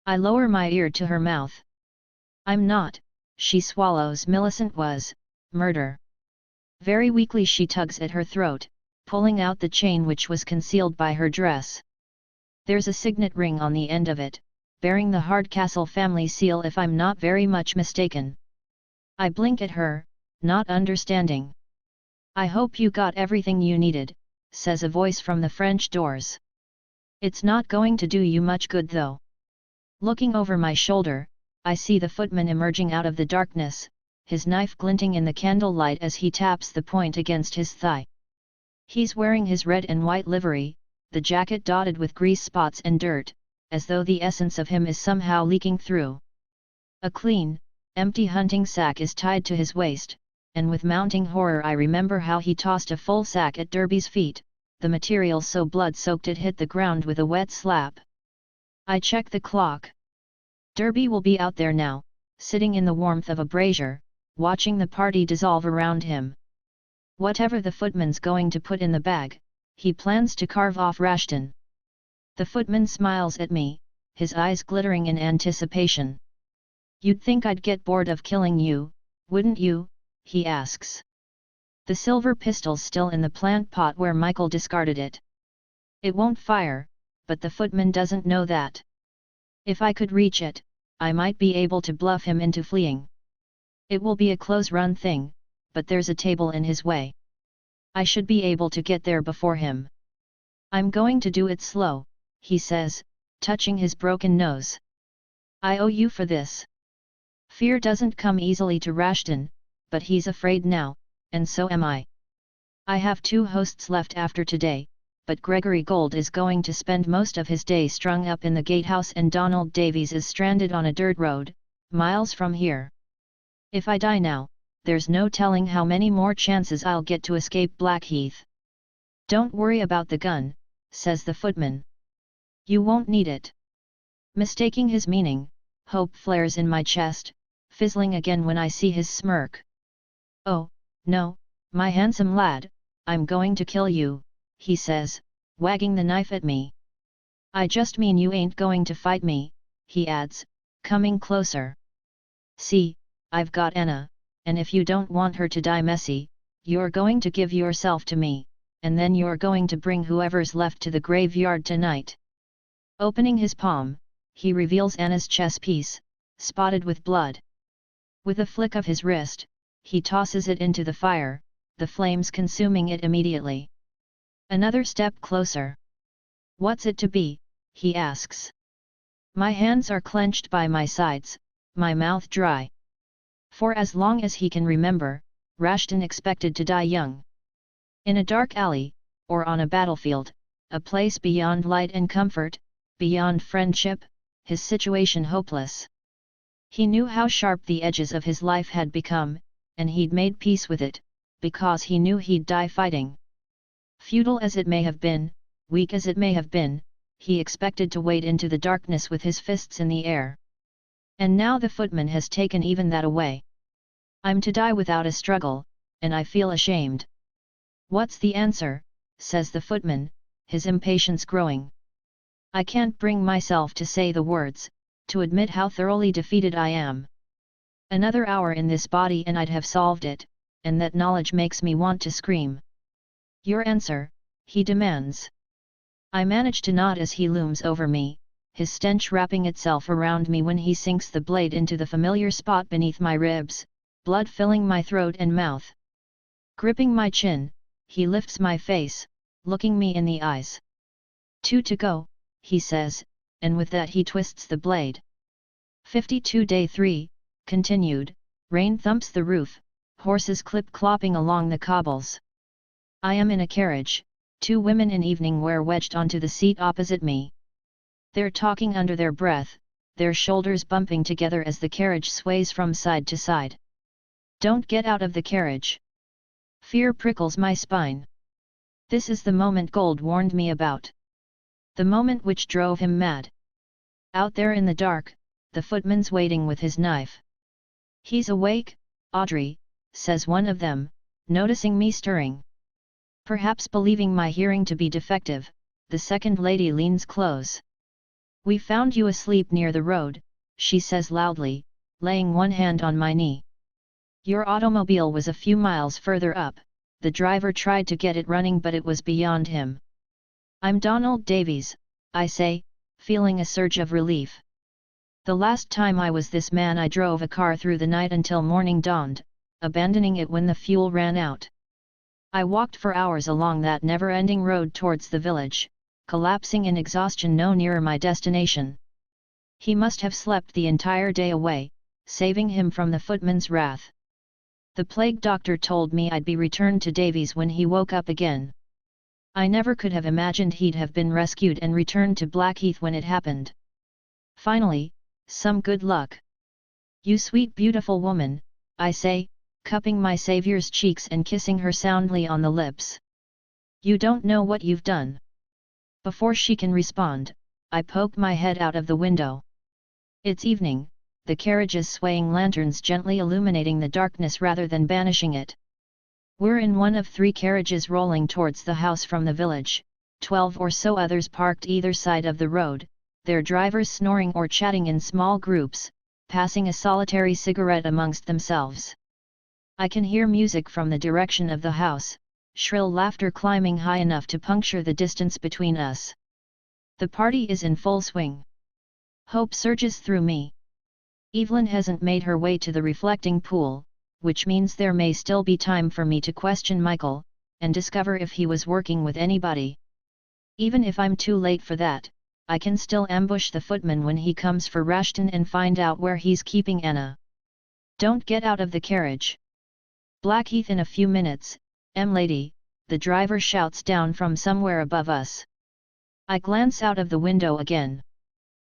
Speaker 1: I lower my ear to her mouth. I'm not, she swallows. Millicent was, murder. Very weakly she tugs at her throat, pulling out the chain which was concealed by her dress. There's a signet ring on the end of it, bearing the Hardcastle family seal if I'm not very much mistaken. I blink at her, not understanding. I hope you got everything you needed, says a voice from the French doors. It's not going to do you much good though. Looking over my shoulder, I see the footman emerging out of the darkness, his knife glinting in the candlelight as he taps the point against his thigh. He's wearing his red and white livery, the jacket dotted with grease spots and dirt, as though the essence of him is somehow leaking through. A clean, empty hunting sack is tied to his waist, and with mounting horror I remember how he tossed a full sack at Derby's feet, the material so blood-soaked it hit the ground with a wet slap. I check the clock. Derby will be out there now, sitting in the warmth of a brazier, watching the party dissolve around him. Whatever the footman's going to put in the bag, he plans to carve off Rashton. The footman smiles at me, his eyes glittering in anticipation. You'd think I'd get bored of killing you, wouldn't you? He asks. The silver pistol's still in the plant pot where Michael discarded it. It won't fire, but the footman doesn't know that. If I could reach it, I might be able to bluff him into fleeing. It will be a close-run thing, but there's a table in his way. I should be able to get there before him. I'm going to do it slow, he says, touching his broken nose. I owe you for this. Fear doesn't come easily to Rashton, but he's afraid now, and so am I. I have 2 hosts left after today, but Gregory Gold is going to spend most of his day strung up in the gatehouse and Donald Davies is stranded on a dirt road, miles from here. If I die now, there's no telling how many more chances I'll get to escape Blackheath. Don't worry about the gun, says the footman. You won't need it. Mistaking his meaning, hope flares in my chest, fizzling again when I see his smirk. "Oh, no, my handsome lad, I'm going to kill you," he says, wagging the knife at me. "I just mean you ain't going to fight me," he adds, coming closer. "See, I've got Anna, and if you don't want her to die messy, you're going to give yourself to me, and then you're going to bring whoever's left to the graveyard tonight." Opening his palm, he reveals Anna's chess piece, spotted with blood. With a flick of his wrist, he tosses it into the fire, the flames consuming it immediately. Another step closer. "What's it to be?" he asks. My hands are clenched by my sides, my mouth dry. For as long as he can remember, Rashton expected to die young. In a dark alley, or on a battlefield, a place beyond light and comfort, beyond friendship, his situation hopeless. He knew how sharp the edges of his life had become, and he'd made peace with it, because he knew he'd die fighting. Futile as it may have been, weak as it may have been, he expected to wade into the darkness with his fists in the air. And now the footman has taken even that away. "I'm to die without a struggle, and I feel ashamed." "What's the answer?" says the footman, his impatience growing. I can't bring myself to say the words, to admit how thoroughly defeated I am. Another hour in this body and I'd have solved it, and that knowledge makes me want to scream. "Your answer," he demands. I manage to nod as he looms over me, his stench wrapping itself around me when he sinks the blade into the familiar spot beneath my ribs, blood filling my throat and mouth. Gripping my chin, he lifts my face, looking me in the eyes. "Two to go," he says, and with that he twists the blade. 52 Day 3, continued, rain thumps the roof, horses clip-clopping along the cobbles. I am in a carriage, 2 women in evening wear wedged onto the seat opposite me. They're talking under their breath, their shoulders bumping together as the carriage sways from side to side. "Don't get out of the carriage." Fear prickles my spine. This is the moment Gold warned me about. The moment which drove him mad. Out there in the dark, the footman's waiting with his knife. "He's awake, Audrey," says one of them, noticing me stirring. Perhaps believing my hearing to be defective, the second lady leans close. "We found you asleep near the road," she says loudly, laying one hand on my knee. "Your automobile was a few miles further up, the driver tried to get it running but it was beyond him." "I'm Donald Davies," I say, feeling a surge of relief. "The last time I was this man I drove a car through the night until morning dawned, abandoning it when the fuel ran out. I walked for hours along that never-ending road towards the village, collapsing in exhaustion no nearer my destination." He must have slept the entire day away, saving him from the footman's wrath. The plague doctor told me I'd be returned to Davies when he woke up again. I never could have imagined he'd have been rescued and returned to Blackheath when it happened. Finally, some good luck. "You sweet beautiful woman," I say, cupping my saviour's cheeks and kissing her soundly on the lips. "You don't know what you've done." Before she can respond, I poke my head out of the window. It's evening, the carriage's swaying lanterns gently illuminating the darkness rather than banishing it. We're in one of 3 carriages rolling towards the house from the village, 12 or so others parked either side of the road, their drivers snoring or chatting in small groups, passing a solitary cigarette amongst themselves. I can hear music from the direction of the house, shrill laughter climbing high enough to puncture the distance between us. The party is in full swing. Hope surges through me. Evelyn hasn't made her way to the reflecting pool, which means there may still be time for me to question Michael, and discover if he was working with anybody. Even if I'm too late for that, I can still ambush the footman when he comes for Rashton and find out where he's keeping Anna. "Don't get out of the carriage." "Blackheath in a few minutes, lady," the driver shouts down from somewhere above us. I glance out of the window again.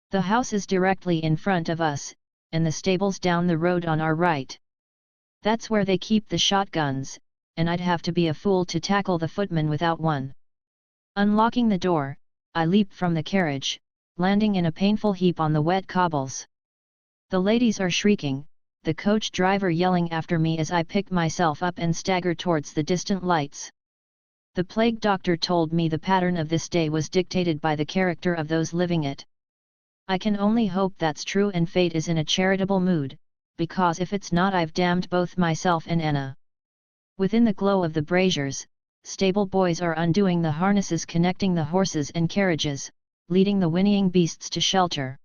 Speaker 1: The house is directly in front of us, and the stables down the road on our right. That's where they keep the shotguns, and I'd have to be a fool to tackle the footman without one. Unlocking the door, I leap from the carriage, landing in a painful heap on the wet cobbles. The ladies are shrieking, the coach driver yelling after me as I pick myself up and stagger towards the distant lights. The plague doctor told me the pattern of this day was dictated by the character of those living it. I can only hope that's true and fate is in a charitable mood, because if it's not I've damned both myself and Anna. Within the glow of the braziers, stable boys are undoing the harnesses connecting the horses and carriages, leading the whinnying beasts to shelter.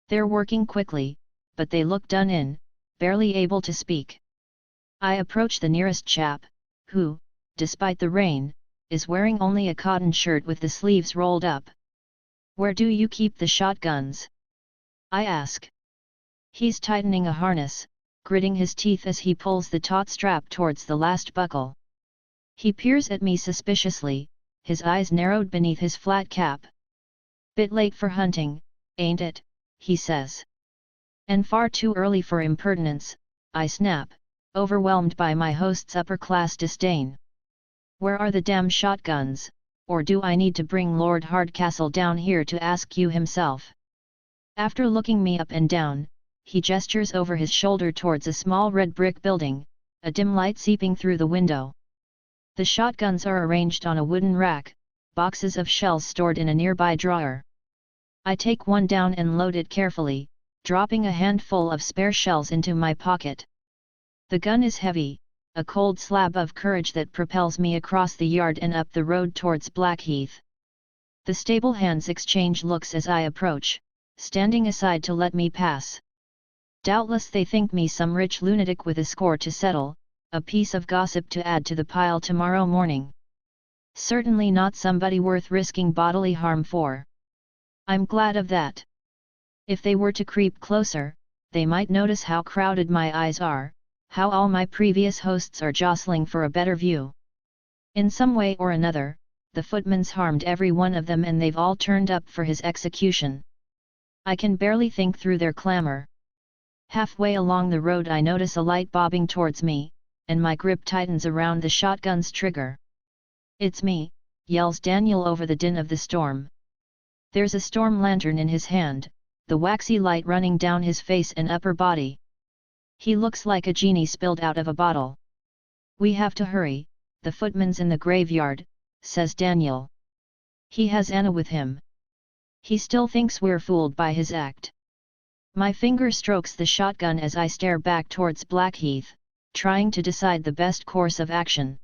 Speaker 1: They're working quickly, but they look done in, barely able to speak. I approach the nearest chap, who, despite the rain, is wearing only a cotton shirt with the sleeves rolled up. "Where do you keep the shotguns?" I ask. He's tightening a harness, gritting his teeth as he pulls the taut strap towards the last buckle. He peers at me suspiciously, his eyes narrowed beneath his flat cap. "Bit late for hunting, ain't it?" he says. "And far too early for impertinence," I snap, overwhelmed by my host's upper-class disdain. "Where are the damn shotguns, or do I need to bring Lord Hardcastle down here to ask you himself?" After looking me up and down, he gestures over his shoulder towards a small red brick building, a dim light seeping through the window. The shotguns are arranged on a wooden rack, boxes of shells stored in a nearby drawer. I take one down and load it carefully, dropping a handful of spare shells into my pocket. The gun is heavy, a cold slab of courage that propels me across the yard and up the road towards Blackheath. The stable hands exchange looks as I approach, standing aside to let me pass. Doubtless they think me some rich lunatic with a score to settle, a piece of gossip to add to the pile tomorrow morning. Certainly not somebody worth risking bodily harm for. I'm glad of that. If they were to creep closer, they might notice how crowded my eyes are, how all my previous hosts are jostling for a better view. In some way or another, the footman's harmed every one of them and they've all turned up for his execution. I can barely think through their clamor. Halfway along the road I notice a light bobbing towards me, and my grip tightens around the shotgun's trigger. "It's me," yells Daniel over the din of the storm. There's a storm lantern in his hand, the waxy light running down his face and upper body. He looks like a genie spilled out of a bottle. "We have to hurry, the footman's in the graveyard," says Daniel. "He has Anna with him. He still thinks we're fooled by his act." My finger strokes the shotgun as I stare back towards Blackheath, trying to decide the best course of action.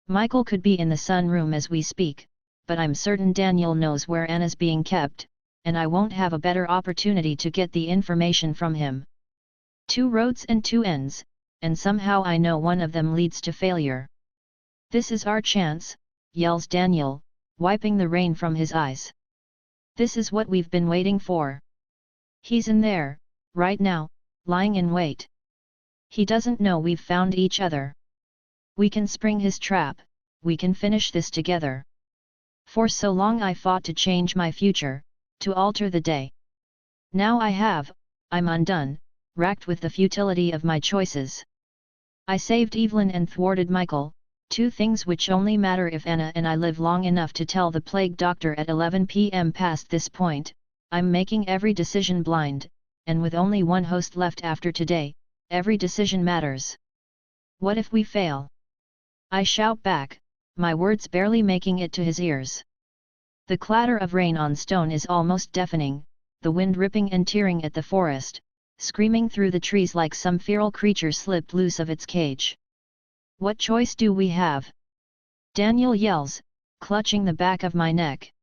Speaker 1: Michael could be in the sunroom as we speak, but I'm certain Daniel knows where Anna's being kept, and I won't have a better opportunity to get the information from him. 2 roads and 2 ends, and somehow I know one of them leads to failure. "This is our chance," yells Daniel, wiping the rain from his eyes. "This is what we've been waiting for. He's in there, right now, lying in wait. He doesn't know we've found each other. We can spring his trap, we can finish this together. For so long I fought to change my future, to alter the day. Now I have, I'm undone, racked with the futility of my choices. I saved Evelyn and thwarted Michael, 2 things which only matter if Anna and I live long enough to tell the plague doctor at 11 p.m. Past this point, I'm making every decision blind, and with only one host left after today, every decision matters. What if we fail?" I shout back, my words barely making it to his ears. The clatter of rain on stone is almost deafening, the wind ripping and tearing at the forest, screaming through the trees like some feral creature slipped loose of its cage. "What choice do we have?" Daniel yells, clutching the back of my neck.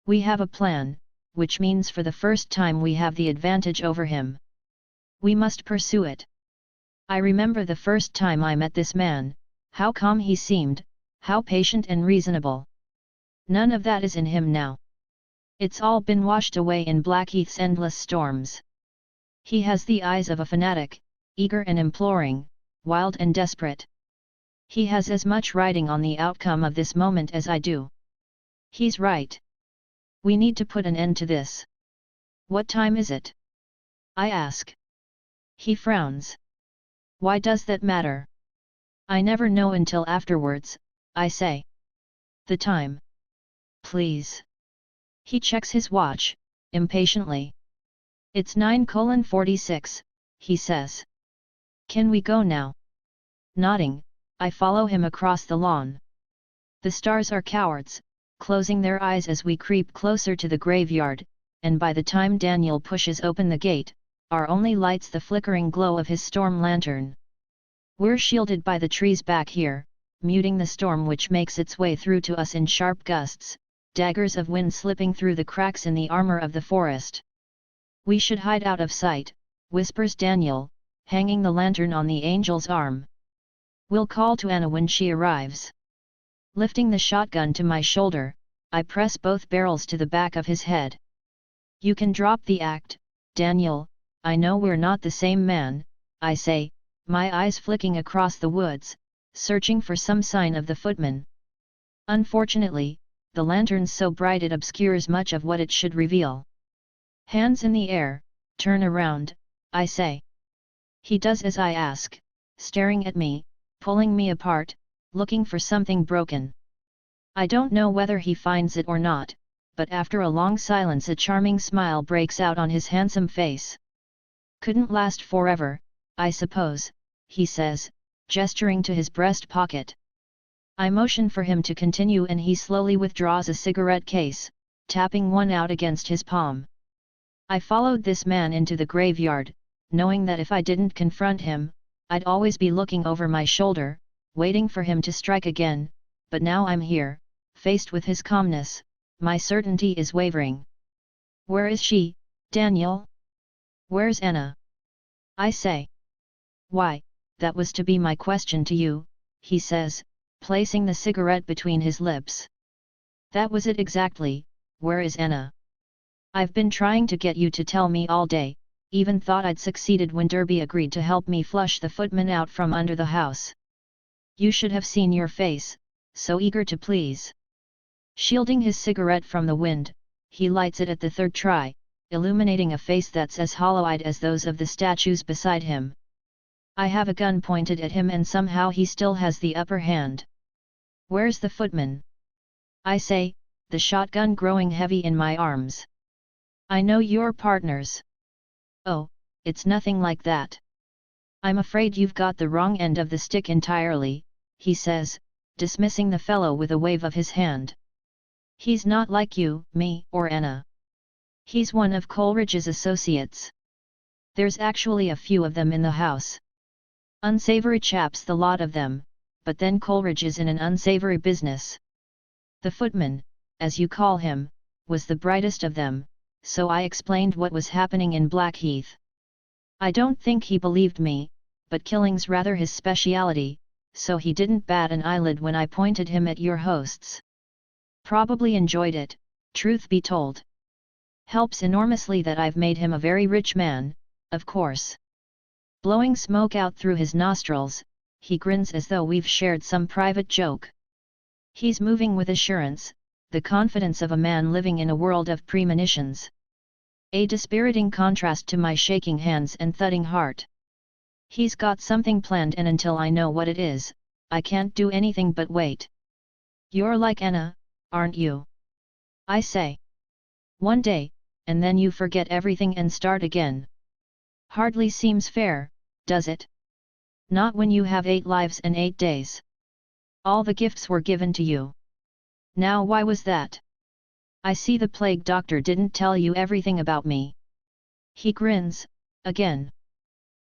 Speaker 1: "We have a plan, which means for the first time we have the advantage over him. We must pursue it. I remember the first time I met this man, how calm he seemed, how patient and reasonable. None of that is in him now. It's all been washed away in Blackheath's endless storms. He has the eyes of a fanatic, eager and imploring, wild and desperate. He has as much riding on the outcome of this moment as I do. He's right. We need to put an end to this. What time is it?" I ask. He frowns. "Why does that matter?" "I never know until afterwards," I say. "The time. Please." He checks his watch, impatiently. "It's 9:46, he says. Can we go now? Nodding, I follow him across the lawn. The stars are cowards, closing their eyes as we creep closer to the graveyard, and by the time Daniel pushes open the gate, our only light's the flickering glow of his storm lantern. We're shielded by the trees back here, muting the storm which makes its way through to us in sharp gusts, daggers of wind slipping through the cracks in the armor of the forest. We should hide out of sight, whispers Daniel, hanging the lantern on the angel's arm. We'll call to Anna when she arrives. Lifting the shotgun to my shoulder, I press both barrels to the back of his head. You can drop the act, Daniel, I know we're not the same man, I say, my eyes flicking across the woods, searching for some sign of the footman. Unfortunately, the lantern's so bright it obscures much of what it should reveal. Hands in the air, turn around, I say. He does as I ask, staring at me, pulling me apart, looking for something broken. I don't know whether he finds it or not, but after a long silence a charming smile breaks out on his handsome face. Couldn't last forever, I suppose, he says, gesturing to his breast pocket. I motion for him to continue and he slowly withdraws a cigarette case, tapping one out against his palm. I followed this man into the graveyard, knowing that if I didn't confront him, I'd always be looking over my shoulder, waiting for him to strike again, but now I'm here, faced with his calmness, my certainty is wavering. Where is she, Daniel? Where's Anna? I say. Why, that was to be my question to you, he says, placing the cigarette between his lips. That was it exactly, where is Anna? I've been trying to get you to tell me all day, even thought I'd succeeded when Derby agreed to help me flush the footman out from under the house. You should have seen your face, so eager to please. Shielding his cigarette from the wind, he lights it at the third try, illuminating a face that's as hollow-eyed as those of the statues beside him. I have a gun pointed at him and somehow he still has the upper hand. Where's the footman? I say, the shotgun growing heavy in my arms. I know you're partners. Oh, it's nothing like that. I'm afraid you've got the wrong end of the stick entirely, he says, dismissing the fellow with a wave of his hand. He's not like you, me, or Anna. He's one of Coleridge's associates. There's actually a few of them in the house. Unsavory chaps the lot of them, but then Coleridge is in an unsavory business. The footman, as you call him, was the brightest of them, so I explained what was happening in Blackheath. I don't think he believed me, but killing's rather his speciality, so he didn't bat an eyelid when I pointed him at your hosts. Probably enjoyed it, truth be told. Helps enormously that I've made him a very rich man, of course. Blowing smoke out through his nostrils, he grins as though we've shared some private joke. He's moving with assurance, the confidence of a man living in a world of premonitions. A dispiriting contrast to my shaking hands and thudding heart. He's got something planned and until I know what it is, I can't do anything but wait. You're like Anna, aren't you? I say. One day, and then you forget everything and start again. Hardly seems fair, does it? Not when you have 8 lives and 8 days. All the gifts were given to you. Now why was that? I see the plague doctor didn't tell you everything about me. He grins, again.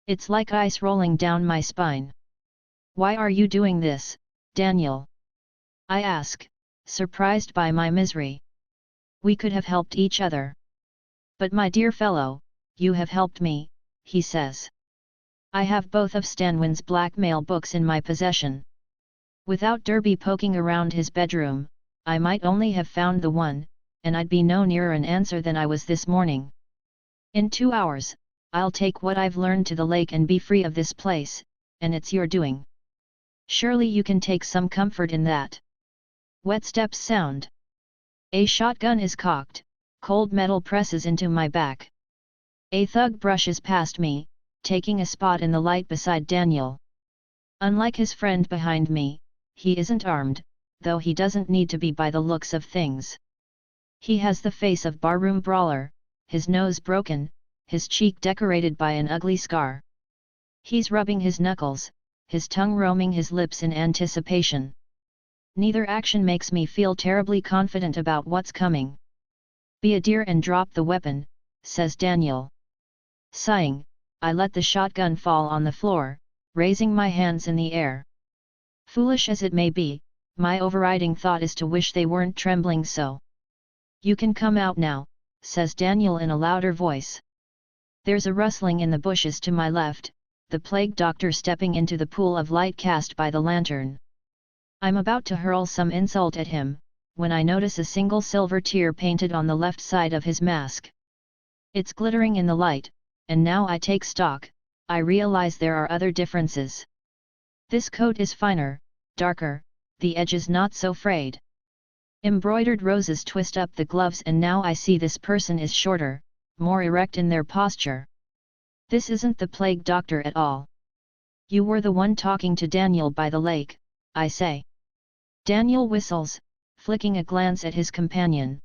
Speaker 1: It's like ice rolling down my spine. Why are you doing this, Daniel? I ask, surprised by my misery. We could have helped each other. But my dear fellow, you have helped me, he says. I have both of Stanwin's blackmail books in my possession. Without Derby poking around his bedroom, I might only have found the one, and I'd be no nearer an answer than I was this morning. In 2 hours, I'll take what I've learned to the lake and be free of this place, and it's your doing. Surely you can take some comfort in that. Wet steps sound. A shotgun is cocked, cold metal presses into my back. A thug brushes past me, taking a spot in the light beside Daniel. Unlike his friend behind me, he isn't armed, though he doesn't need to be by the looks of things. He has the face of barroom brawler, his nose broken, his cheek decorated by an ugly scar. He's rubbing his knuckles, his tongue roaming his lips in anticipation. Neither action makes me feel terribly confident about what's coming. Be a dear and drop the weapon, says Daniel. Sighing, I let the shotgun fall on the floor, raising my hands in the air. Foolish as it may be, my overriding thought is to wish they weren't trembling so. You can come out now, says Daniel in a louder voice. There's a rustling in the bushes to my left, the plague doctor stepping into the pool of light cast by the lantern. I'm about to hurl some insult at him, when I notice a single silver tear painted on the left side of his mask. It's glittering in the light, and now I take stock, I realize there are other differences. This coat is finer, darker, the edges not so frayed. Embroidered roses twist up the gloves, and now I see this person is shorter, more erect in their posture. This isn't the plague doctor at all. You were the one talking to Daniel by the lake, I say. Daniel whistles, flicking a glance at his companion.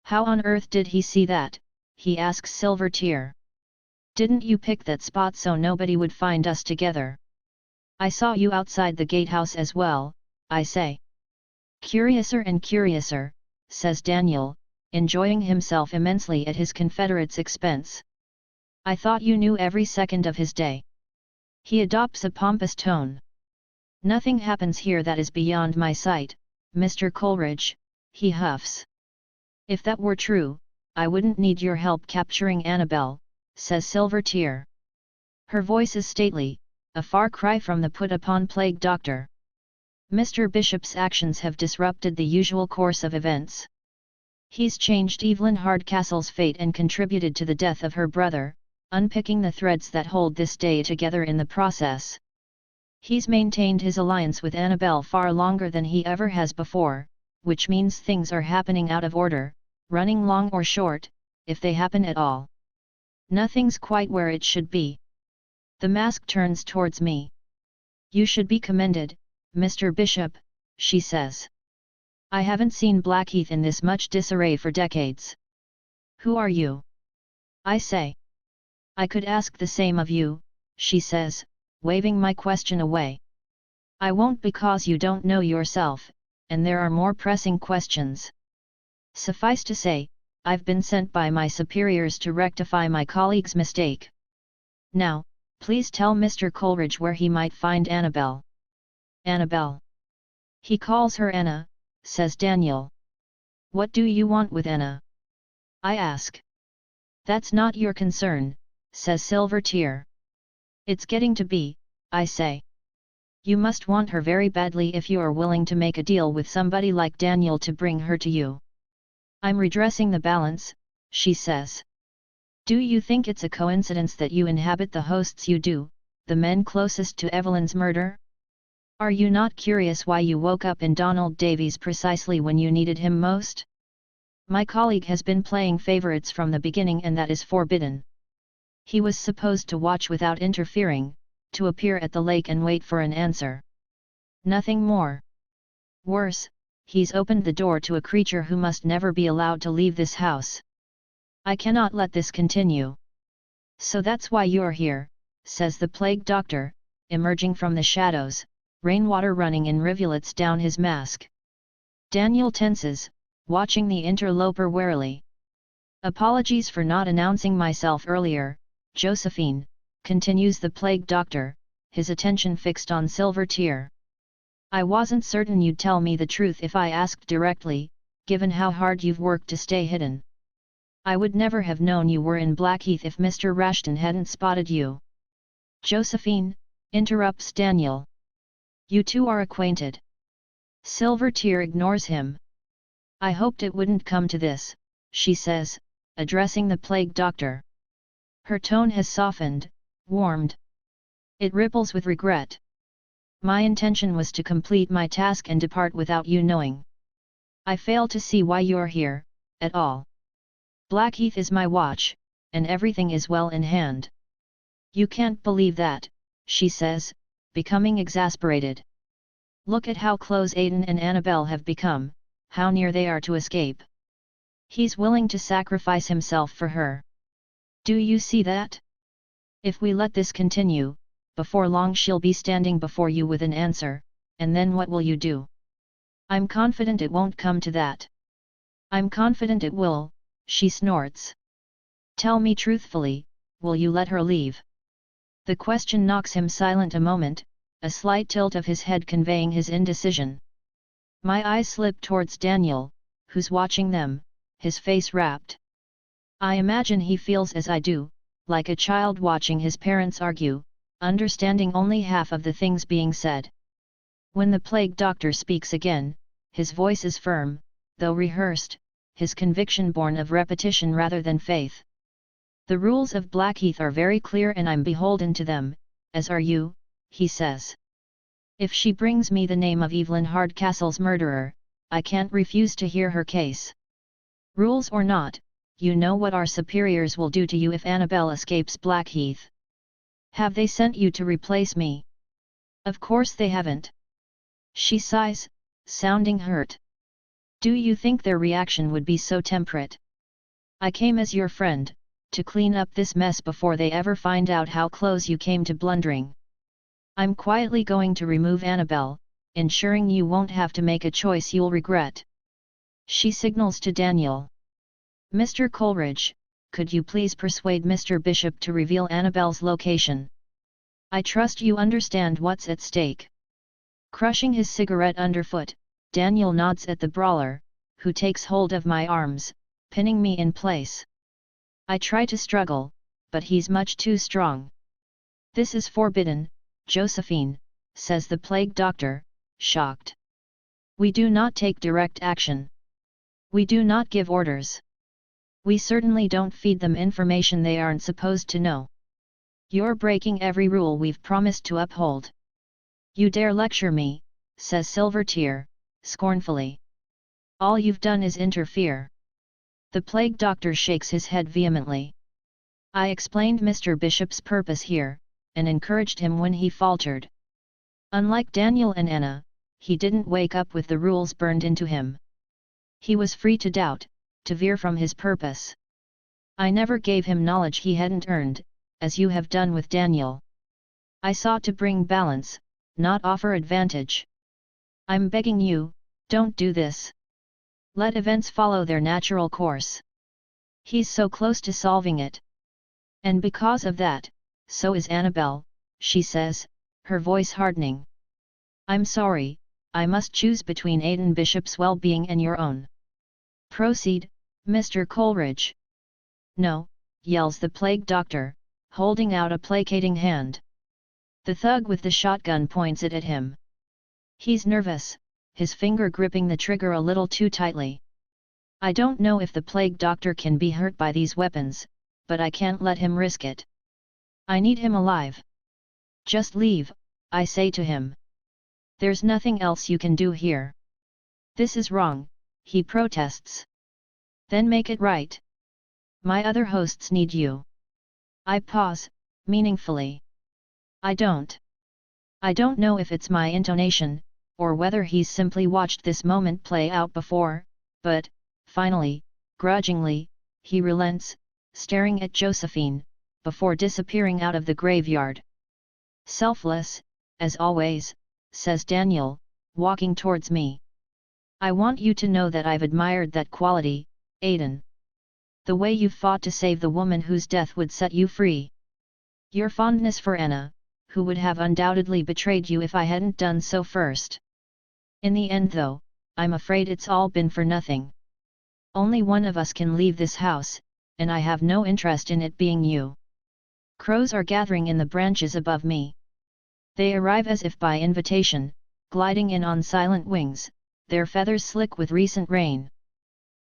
Speaker 1: How on earth did he see that? He asks Silvertear. Didn't you pick that spot so nobody would find us together? I saw you outside the gatehouse as well, I say. Curiouser and curiouser, says Daniel, enjoying himself immensely at his confederate's expense. I thought you knew every second of his day. He adopts a pompous tone. Nothing happens here that is beyond my sight, Mr. Coleridge, he huffs. If that were true, I wouldn't need your help capturing Annabel, says Silvertear. Her voice is stately, a far cry from the put-upon plague doctor. Mr. Bishop's actions have disrupted the usual course of events. He's changed Evelyn Hardcastle's fate and contributed to the death of her brother, unpicking the threads that hold this day together in the process. He's maintained his alliance with Annabel far longer than he ever has before, which means things are happening out of order, running long or short, if they happen at all. Nothing's quite where it should be. The mask turns towards me. You should be commended, Mr. Bishop, she says. I haven't seen Blackheath in this much disarray for decades. Who are you? I say. I could ask the same of you, she says, waving my question away. I won't, because you don't know yourself, and there are more pressing questions. Suffice to say, I've been sent by my superiors to rectify my colleague's mistake. Now, please tell Mr. Coleridge where he might find Annabel. Annabel. He calls her Anna, says Daniel. What do you want with Anna? I ask. That's not your concern, says Silvertear. It's getting to be, I say. You must want her very badly if you are willing to make a deal with somebody like Daniel to bring her to you. I'm redressing the balance, she says. Do you think it's a coincidence that you inhabit the hosts you do, the men closest to Evelyn's murder? Are you not curious why you woke up in Donald Davies precisely when you needed him most? My colleague has been playing favorites from the beginning, and that is forbidden. He was supposed to watch without interfering, to appear at the lake and wait for an answer. Nothing more. Worse, he's opened the door to a creature who must never be allowed to leave this house. I cannot let this continue. So that's why you're here, says the plague doctor, emerging from the shadows, rainwater running in rivulets down his mask. Daniel tenses, watching the interloper warily. Apologies for not announcing myself earlier, Josephine, continues the plague doctor, his attention fixed on Silvertear. I wasn't certain you'd tell me the truth if I asked directly, given how hard you've worked to stay hidden. I would never have known you were in Blackheath if Mr. Rashton hadn't spotted you. Josephine, interrupts Daniel. You two are acquainted. Silvertear ignores him. I hoped it wouldn't come to this, she says, addressing the plague doctor. Her tone has softened, warmed. It ripples with regret. My intention was to complete my task and depart without you knowing. I fail to see why you're here, at all. Blackheath is my watch, and everything is well in hand. You can't believe that, she says, becoming exasperated. Look at how close Aiden and Annabel have become, how near they are to escape. He's willing to sacrifice himself for her. Do you see that? If we let this continue, before long she'll be standing before you with an answer, and then what will you do? I'm confident it won't come to that. I'm confident it will, she snorts. Tell me truthfully, will you let her leave? The question knocks him silent a moment, a slight tilt of his head conveying his indecision. My eyes slip towards Daniel, who's watching them, his face rapt. I imagine he feels as I do, like a child watching his parents argue, understanding only half of the things being said. When the plague doctor speaks again, his voice is firm, though rehearsed, his conviction born of repetition rather than faith. The rules of Blackheath are very clear and I'm beholden to them, as are you, he says. If she brings me the name of Evelyn Hardcastle's murderer, I can't refuse to hear her case. Rules or not, you know what our superiors will do to you if Annabel escapes Blackheath. Have they sent you to replace me? Of course they haven't. She sighs, sounding hurt. Do you think their reaction would be so temperate? I came as your friend, to clean up this mess before they ever find out how close you came to blundering. I'm quietly going to remove Annabel, ensuring you won't have to make a choice you'll regret. She signals to Daniel. Mr. Coleridge, could you please persuade Mr. Bishop to reveal Annabel's location? I trust you understand what's at stake. Crushing his cigarette underfoot, Daniel nods at the brawler, who takes hold of my arms, pinning me in place. I try to struggle, but he's much too strong. This is forbidden, Josephine, says the plague doctor, shocked. We do not take direct action. We do not give orders. We certainly don't feed them information they aren't supposed to know. You're breaking every rule we've promised to uphold. You dare lecture me, says Silvertear, scornfully. All you've done is interfere. The plague doctor shakes his head vehemently. I explained Mr. Bishop's purpose here, and encouraged him when he faltered. Unlike Daniel and Anna, he didn't wake up with the rules burned into him. He was free to doubt, to veer from his purpose. I never gave him knowledge he hadn't earned, as you have done with Daniel. I sought to bring balance, not offer advantage. I'm begging you, don't do this. Let events follow their natural course. He's so close to solving it. And because of that, so is Annabel, she says, her voice hardening. I'm sorry, I must choose between Aiden Bishop's well-being and your own. Proceed, Mr. Coleridge. No, yells the plague doctor, holding out a placating hand. The thug with the shotgun points it at him. He's nervous, his finger gripping the trigger a little too tightly. I don't know if the plague doctor can be hurt by these weapons, but I can't let him risk it. I need him alive. Just leave, I say to him. There's nothing else you can do here. This is wrong, he protests. Then make it right. My other hosts need you. I pause, meaningfully. I don't know if it's my intonation, or whether he's simply watched this moment play out before, but, finally, grudgingly, he relents, staring at Josephine, before disappearing out of the graveyard. Selfless, as always, says Daniel, walking towards me. I want you to know that I've admired that quality, Aiden. The way you fought to save the woman whose death would set you free. Your fondness for Anna, who would have undoubtedly betrayed you if I hadn't done so first. In the end though, I'm afraid it's all been for nothing. Only one of us can leave this house, and I have no interest in it being you. Crows are gathering in the branches above me. They arrive as if by invitation, gliding in on silent wings, their feathers slick with recent rain.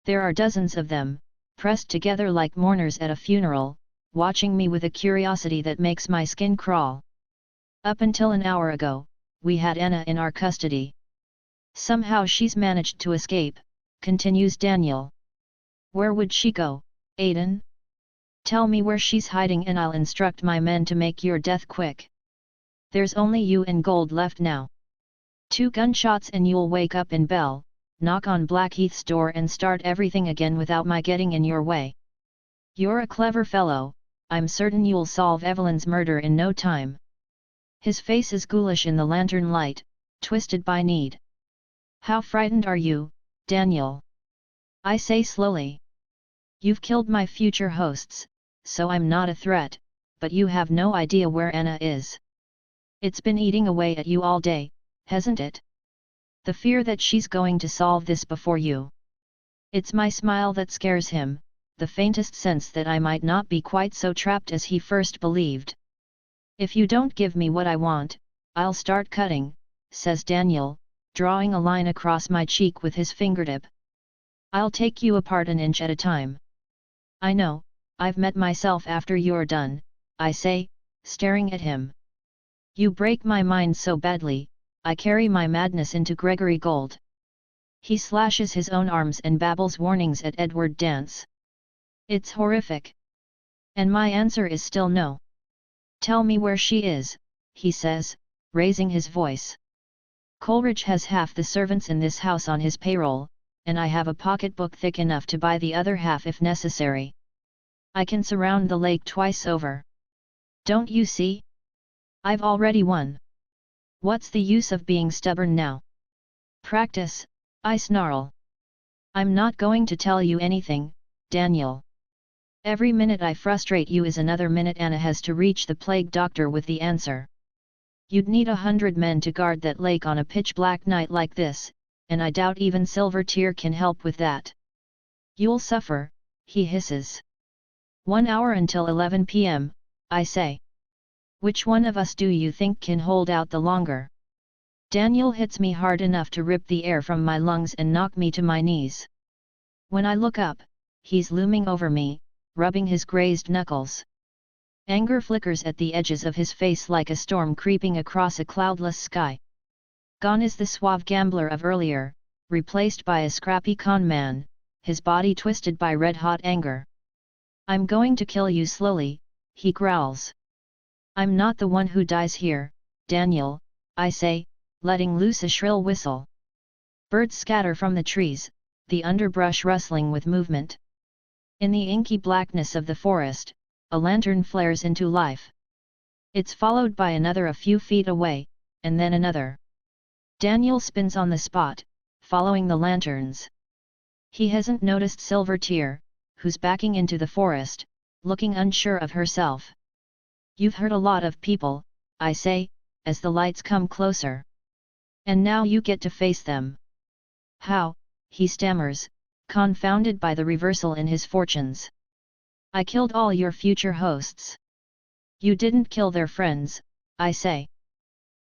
Speaker 1: There are dozens of them, pressed together like mourners at a funeral, watching me with a curiosity that makes my skin crawl. Up until an hour ago, we had Anna in our custody. Somehow she's managed to escape, continues Daniel. Where would she go, Aiden? Tell me where she's hiding and I'll instruct my men to make your death quick. There's only you and gold left now. 2 gunshots and you'll wake up in Bell, knock on Blackheath's door and start everything again without my getting in your way. You're a clever fellow, I'm certain you'll solve Evelyn's murder in no time. His face is ghoulish in the lantern light, twisted by need. How frightened are you, Daniel? I say slowly. You've killed my future hosts, so I'm not a threat, but you have no idea where Anna is. It's been eating away at you all day, hasn't it? The fear that she's going to solve this before you. It's my smile that scares him, the faintest sense that I might not be quite so trapped as he first believed. If you don't give me what I want, I'll start cutting, says Daniel, drawing a line across my cheek with his fingertip. I'll take you apart an inch at a time. I know, I've met myself after you're done, I say, staring at him. You break my mind so badly, I carry my madness into Gregory Gold. He slashes his own arms and babbles warnings at Edward Dance. It's horrific. And my answer is still no. Tell me where she is, he says, raising his voice. Coleridge has half the servants in this house on his payroll, and I have a pocketbook thick enough to buy the other half if necessary. I can surround the lake twice over. Don't you see? I've already won. What's the use of being stubborn now? Practice, I snarl. I'm not going to tell you anything, Daniel. Every minute I frustrate you is another minute Anna has to reach the plague doctor with the answer. You'd need 100 men to guard that lake on a pitch-black night like this, and I doubt even Silvertear can help with that. You'll suffer, he hisses. 1 hour until 11 p.m., I say. Which one of us do you think can hold out the longer? Daniel hits me hard enough to rip the air from my lungs and knock me to my knees. When I look up, he's looming over me, rubbing his grazed knuckles. Anger flickers at the edges of his face like a storm creeping across a cloudless sky. Gone is the suave gambler of earlier, replaced by a scrappy con man, his body twisted by red-hot anger. I'm going to kill you slowly, he growls. I'm not the one who dies here, Daniel, I say, letting loose a shrill whistle. Birds scatter from the trees, the underbrush rustling with movement. In the inky blackness of the forest, a lantern flares into life. It's followed by another a few feet away, and then another. Daniel spins on the spot, following the lanterns. He hasn't noticed Silvertear, who's backing into the forest, looking unsure of herself. You've hurt a lot of people, I say, as the lights come closer. And now you get to face them. How? He stammers, confounded by the reversal in his fortunes. I killed all your future hosts. You didn't kill their friends, I say.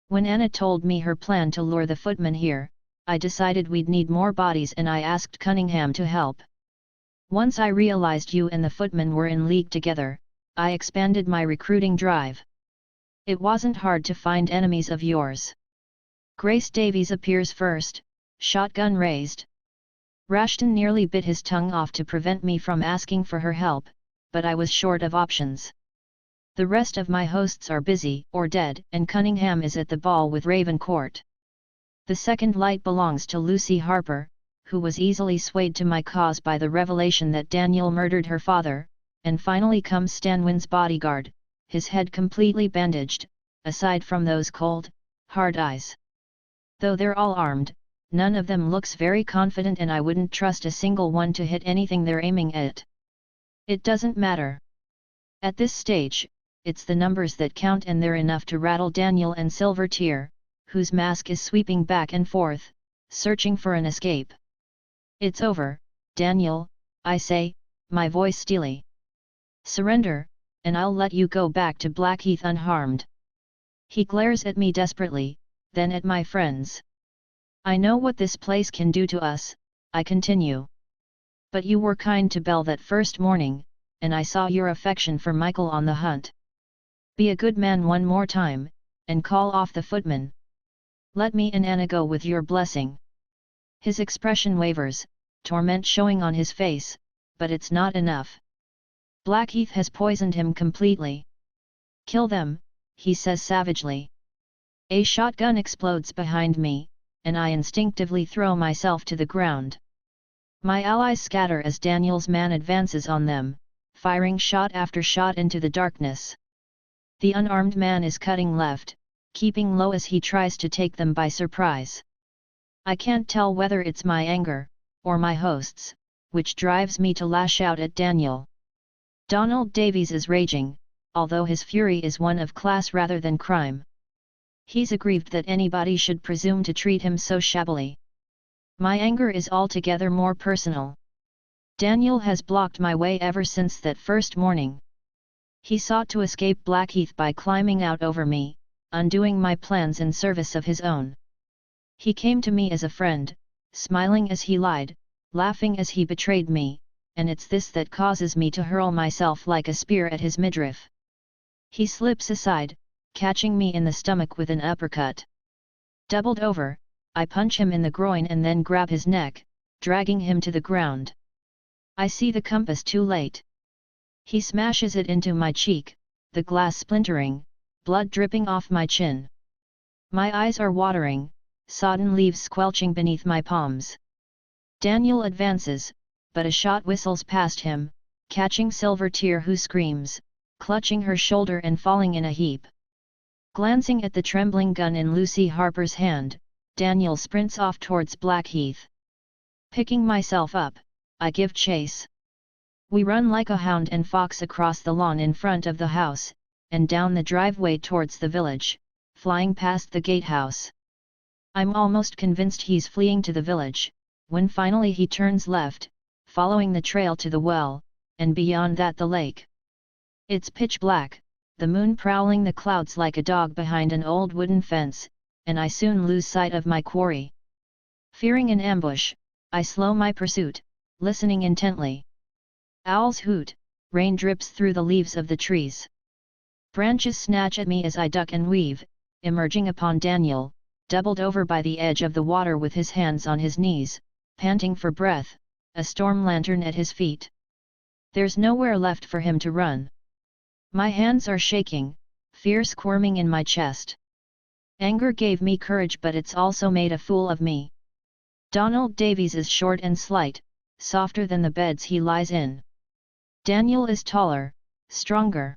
Speaker 1: When Anna told me her plan to lure the footman here, I decided we'd need more bodies and I asked Cunningham to help. Once I realized you and the footman were in league together, I expanded my recruiting drive. It wasn't hard to find enemies of yours. Grace Davies appears first, shotgun raised. Rashton nearly bit his tongue off to prevent me from asking for her help, but I was short of options. The rest of my hosts are busy or dead, and Cunningham is at the ball with Ravencourt. The second light belongs to Lucy Harper, who was easily swayed to my cause by the revelation that Daniel murdered her father, and finally comes Stanwin's bodyguard, his head completely bandaged, aside from those cold, hard eyes. Though they're all armed, none of them looks very confident and I wouldn't trust a single one to hit anything they're aiming at. It doesn't matter. At this stage, it's the numbers that count and they're enough to rattle Daniel and Silvertear, whose mask is sweeping back and forth, searching for an escape. It's over, Daniel, I say, my voice steely. Surrender, and I'll let you go back to Blackheath unharmed. He glares at me desperately, then at my friends. I know what this place can do to us, I continue. But you were kind to Belle that first morning, and I saw your affection for Michael on the hunt. Be a good man one more time, and call off the footman. Let me and Anna go with your blessing. His expression wavers, torment showing on his face, but it's not enough. Blackheath has poisoned him completely. Kill them, he says savagely. A shotgun explodes behind me, and I instinctively throw myself to the ground. My allies scatter as Daniel's man advances on them, firing shot after shot into the darkness. The unarmed man is cutting left, keeping low as he tries to take them by surprise. I can't tell whether it's my anger, or my host's, which drives me to lash out at Daniel. Donald Davies is raging, although his fury is one of class rather than crime. He's aggrieved that anybody should presume to treat him so shabbily. My anger is altogether more personal. Daniel has blocked my way ever since that first morning. He sought to escape Blackheath by climbing out over me, undoing my plans in service of his own. He came to me as a friend, smiling as he lied, laughing as he betrayed me, and it's this that causes me to hurl myself like a spear at his midriff. He slips aside, catching me in the stomach with an uppercut. Doubled over, I punch him in the groin and then grab his neck, dragging him to the ground. I see the compass too late. He smashes it into my cheek, the glass splintering, blood dripping off my chin. My eyes are watering, sodden leaves squelching beneath my palms. Daniel advances, but a shot whistles past him, catching Silvertear, who screams, clutching her shoulder and falling in a heap. Glancing at the trembling gun in Lucy Harper's hand, Daniel sprints off towards Blackheath. Picking myself up, I give chase. We run like a hound and fox across the lawn in front of the house, and down the driveway towards the village, flying past the gatehouse. I'm almost convinced he's fleeing to the village, when finally he turns left, following the trail to the well, and beyond that the lake. It's pitch black, the moon prowling the clouds like a dog behind an old wooden fence, and I soon lose sight of my quarry. Fearing an ambush, I slow my pursuit, listening intently. Owls hoot, rain drips through the leaves of the trees. Branches snatch at me as I duck and weave, emerging upon Daniel, doubled over by the edge of the water with his hands on his knees, panting for breath, a storm lantern at his feet. There's nowhere left for him to run. My hands are shaking, fear squirming in my chest. Anger gave me courage, but it's also made a fool of me. Donald Davies is short and slight, softer than the beds he lies in. Daniel is taller, stronger.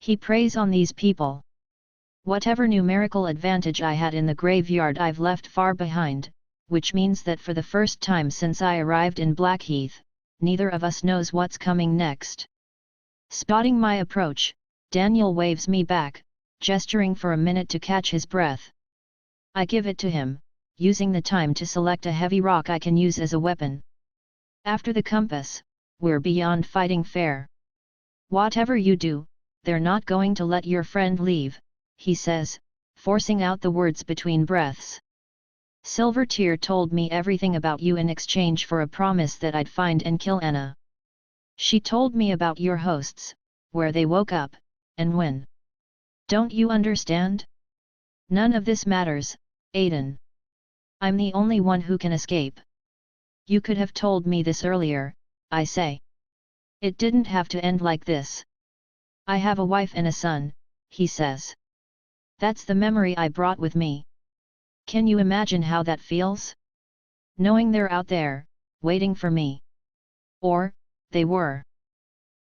Speaker 1: He preys on these people. Whatever numerical advantage I had in the graveyard I've left far behind, which means that for the first time since I arrived in Blackheath, neither of us knows what's coming next. Spotting my approach, Daniel waves me back, gesturing for a minute to catch his breath. I give it to him, using the time to select a heavy rock I can use as a weapon. After the compass, we're beyond fighting fair. Whatever you do, they're not going to let your friend leave, he says, forcing out the words between breaths. Silvertear told me everything about you in exchange for a promise that I'd find and kill Anna. She told me about your hosts, where they woke up, and when. Don't you understand? None of this matters, Aiden. I'm the only one who can escape. You could have told me this earlier, I say. It didn't have to end like this. I have a wife and a son, he says. That's the memory I brought with me. Can you imagine how that feels? Knowing they're out there, waiting for me. Or, they were.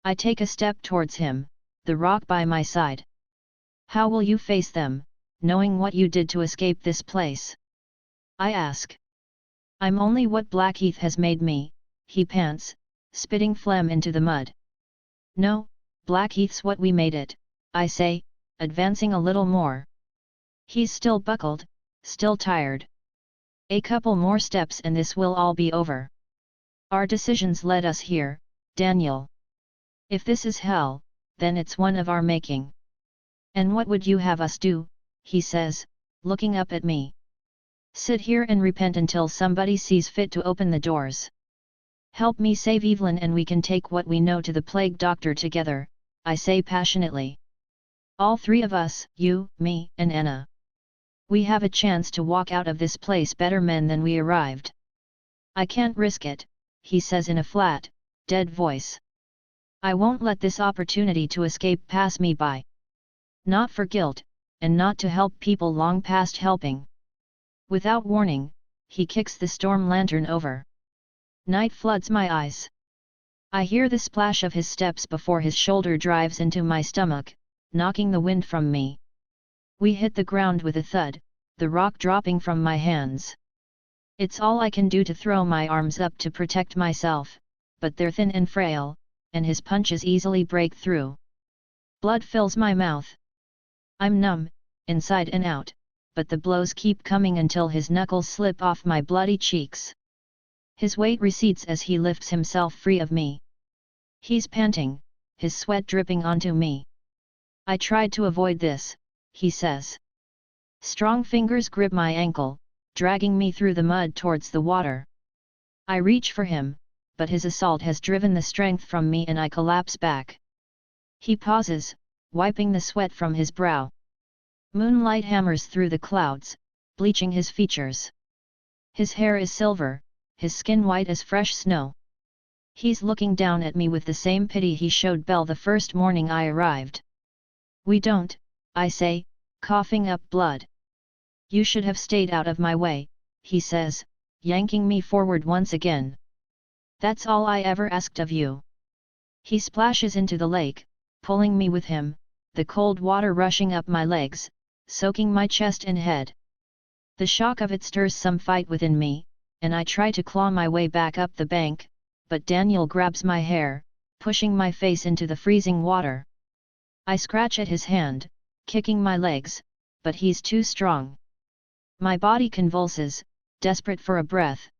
Speaker 1: I take a step towards him, the rock by my side. How will you face them, knowing what you did to escape this place? I ask. I'm only what Blackheath has made me, he pants, spitting phlegm into the mud. No, Blackheath's what we made it, I say, advancing a little more. He's still buckled, still tired. A couple more steps and this will all be over. Our decisions led us here, Daniel. If this is hell, then it's one of our making. And what would you have us do, he says, looking up at me. Sit here and repent until somebody sees fit to open the doors. Help me save Evelyn and we can take what we know to the plague doctor together, I say passionately. All three of us, you, me, and Anna. We have a chance to walk out of this place better men than we arrived. I can't risk it, he says in a flat, dead voice. I won't let this opportunity to escape pass me by. Not for guilt, and not to help people long past helping. Without warning, he kicks the storm lantern over. Night floods my eyes. I hear the splash of his steps before his shoulder drives into my stomach, knocking the wind from me. We hit the ground with a thud, the rock dropping from my hands. It's all I can do to throw my arms up to protect myself, but they're thin and frail, and his punches easily break through. Blood fills my mouth. I'm numb, inside and out, but the blows keep coming until his knuckles slip off my bloody cheeks. His weight recedes as he lifts himself free of me. He's panting, his sweat dripping onto me. I tried to avoid this, he says. Strong fingers grip my ankle, dragging me through the mud towards the water. I reach for him, but his assault has driven the strength from me and I collapse back. He pauses, wiping the sweat from his brow. Moonlight hammers through the clouds, bleaching his features. His hair is silver, his skin white as fresh snow. He's looking down at me with the same pity he showed Belle the first morning I arrived. We don't, I say, coughing up blood. You should have stayed out of my way, he says, yanking me forward once again. That's all I ever asked of you. He splashes into the lake, pulling me with him, the cold water rushing up my legs, soaking my chest and head. The shock of it stirs some fight within me, and I try to claw my way back up the bank, but Daniel grabs my hair, pushing my face into the freezing water. I scratch at his hand, kicking my legs, but he's too strong. My body convulses, desperate for a breath.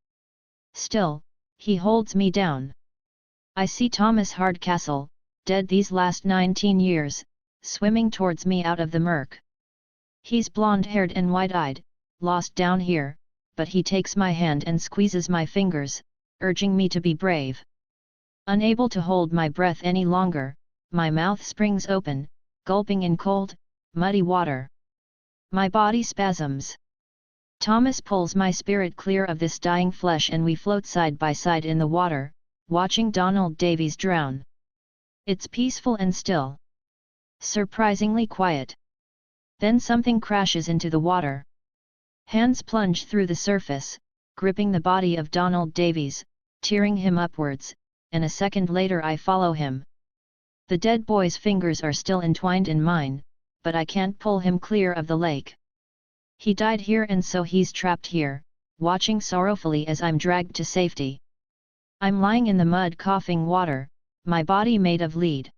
Speaker 1: Still, he holds me down. I see Thomas Hardcastle, dead these last 19 years, swimming towards me out of the murk. He's blonde-haired and wide-eyed, lost down here, but he takes my hand and squeezes my fingers, urging me to be brave. Unable to hold my breath any longer, my mouth springs open, gulping in cold, muddy water. My body spasms. Thomas pulls my spirit clear of this dying flesh and we float side by side in the water, watching Donald Davies drown. It's peaceful and still. Surprisingly quiet. Then something crashes into the water. Hands plunge through the surface, gripping the body of Donald Davies, tearing him upwards, and a second later I follow him. The dead boy's fingers are still entwined in mine, but I can't pull him clear of the lake. He died here and so he's trapped here, watching sorrowfully as I'm dragged to safety. I'm lying in the mud coughing water, my body made of lead.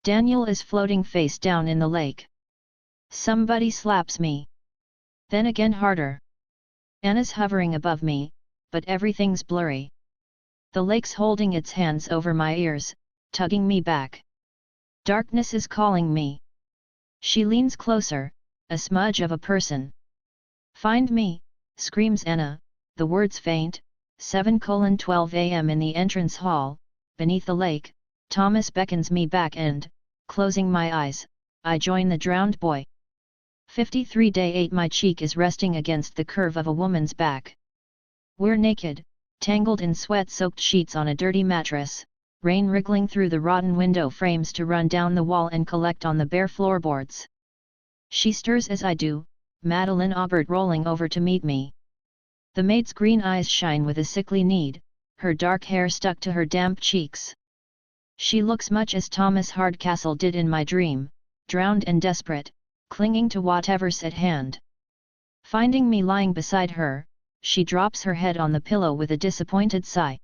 Speaker 1: Daniel is floating face down in the lake. Somebody slaps me. Then again harder. Anna's hovering above me, but everything's blurry. The lake's holding its hands over my ears, tugging me back. Darkness is calling me. She leans closer, a smudge of a person. Find me, screams Anna, the words faint. 7:12 a.m. in the entrance hall, beneath the lake. Thomas beckons me back and, closing my eyes, I join the drowned boy. 53 day 8 My cheek is resting against the curve of a woman's back. We're naked, tangled in sweat-soaked sheets on a dirty mattress, rain wriggling through the rotten window frames to run down the wall and collect on the bare floorboards. She stirs as I do, Madeline Aubert rolling over to meet me. The maid's green eyes shine with a sickly need, her dark hair stuck to her damp cheeks. She looks much as Thomas Hardcastle did in my dream, drowned and desperate, clinging to whatever's at hand. Finding me lying beside her, she drops her head on the pillow with a disappointed sigh.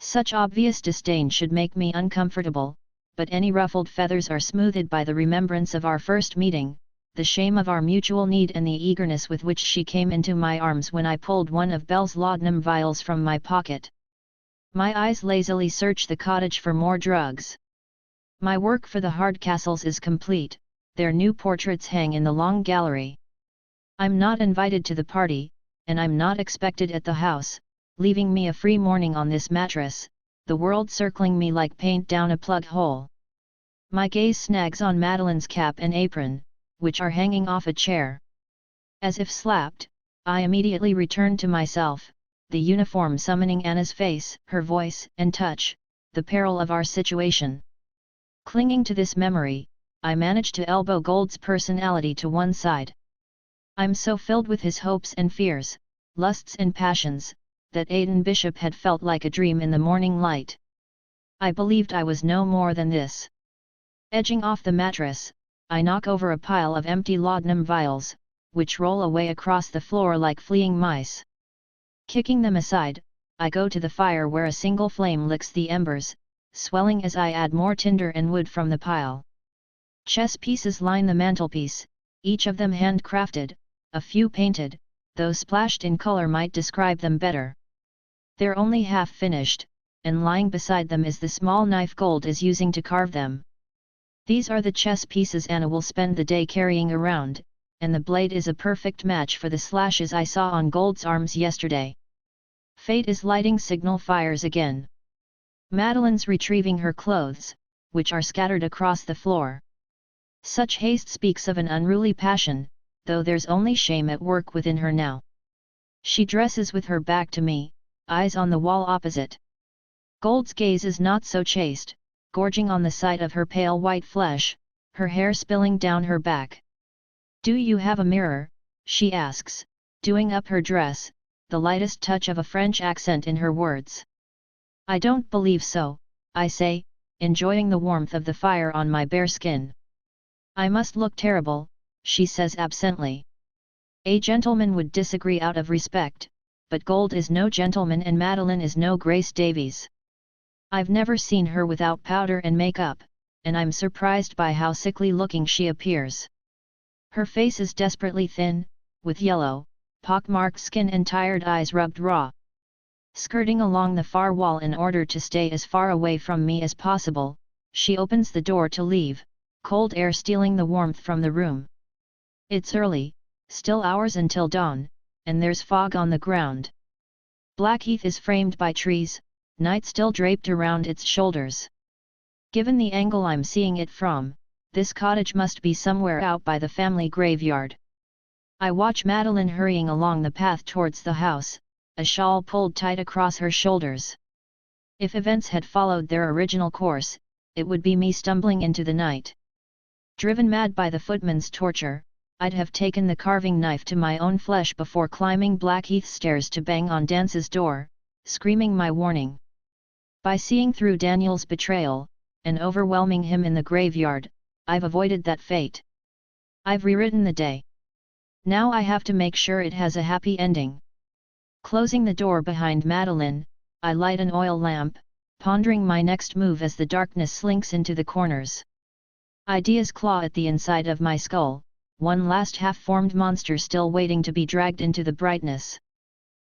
Speaker 1: Such obvious disdain should make me uncomfortable, but any ruffled feathers are smoothed by the remembrance of our first meeting, the shame of our mutual need and the eagerness with which she came into my arms when I pulled one of Belle's laudanum vials from my pocket. My eyes lazily search the cottage for more drugs. My work for the Hardcastles is complete, their new portraits hang in the long gallery. I'm not invited to the party, and I'm not expected at the house, leaving me a free morning on this mattress, the world circling me like paint down a plug hole. My gaze snags on Madeline's cap and apron, which are hanging off a chair. As if slapped, I immediately return to myself, the uniform summoning Anna's face, her voice and touch, the peril of our situation. Clinging to this memory, I manage to elbow Gold's personality to one side. I'm so filled with his hopes and fears, lusts and passions, that Aiden Bishop had felt like a dream in the morning light. I believed I was no more than this. Edging off the mattress, I knock over a pile of empty laudanum vials, which roll away across the floor like fleeing mice. Kicking them aside, I go to the fire where a single flame licks the embers, swelling as I add more tinder and wood from the pile. Chess pieces line the mantelpiece, each of them handcrafted, a few painted, though splashed in color might describe them better. They're only half finished, and lying beside them is the small knife Gold is using to carve them. These are the chess pieces Anna will spend the day carrying around, and the blade is a perfect match for the slashes I saw on Gold's arms yesterday. Fate is lighting signal fires again. Madeline's retrieving her clothes, which are scattered across the floor. Such haste speaks of an unruly passion, though there's only shame at work within her now. She dresses with her back to me, eyes on the wall opposite. Gold's gaze is not so chaste, gorging on the sight of her pale white flesh, her hair spilling down her back. "Do you have a mirror?" she asks, doing up her dress, the lightest touch of a French accent in her words. "I don't believe so," I say, enjoying the warmth of the fire on my bare skin. "I must look terrible," she says absently. "A gentleman would disagree out of respect, but Gold is no gentleman and Madeline is no Grace Davies. I've never seen her without powder and makeup, and I'm surprised by how sickly looking she appears. Her face is desperately thin, with yellow, pock-marked skin and tired eyes rubbed raw. Skirting along the far wall in order to stay as far away from me as possible, she opens the door to leave, cold air stealing the warmth from the room. It's early, still hours until dawn, and there's fog on the ground. Blackheath is framed by trees, night still draped around its shoulders. Given the angle I'm seeing it from, this cottage must be somewhere out by the family graveyard. I watch Madeline hurrying along the path towards the house, a shawl pulled tight across her shoulders. If events had followed their original course, it would be me stumbling into the night. Driven mad by the footman's torture, I'd have taken the carving knife to my own flesh before climbing Blackheath stairs to bang on Dance's door, screaming my warning. By seeing through Daniel's betrayal, and overwhelming him in the graveyard, I've avoided that fate. I've rewritten the day. Now I have to make sure it has a happy ending. Closing the door behind Madeline, I light an oil lamp, pondering my next move as the darkness slinks into the corners. Ideas claw at the inside of my skull, one last half-formed monster still waiting to be dragged into the brightness.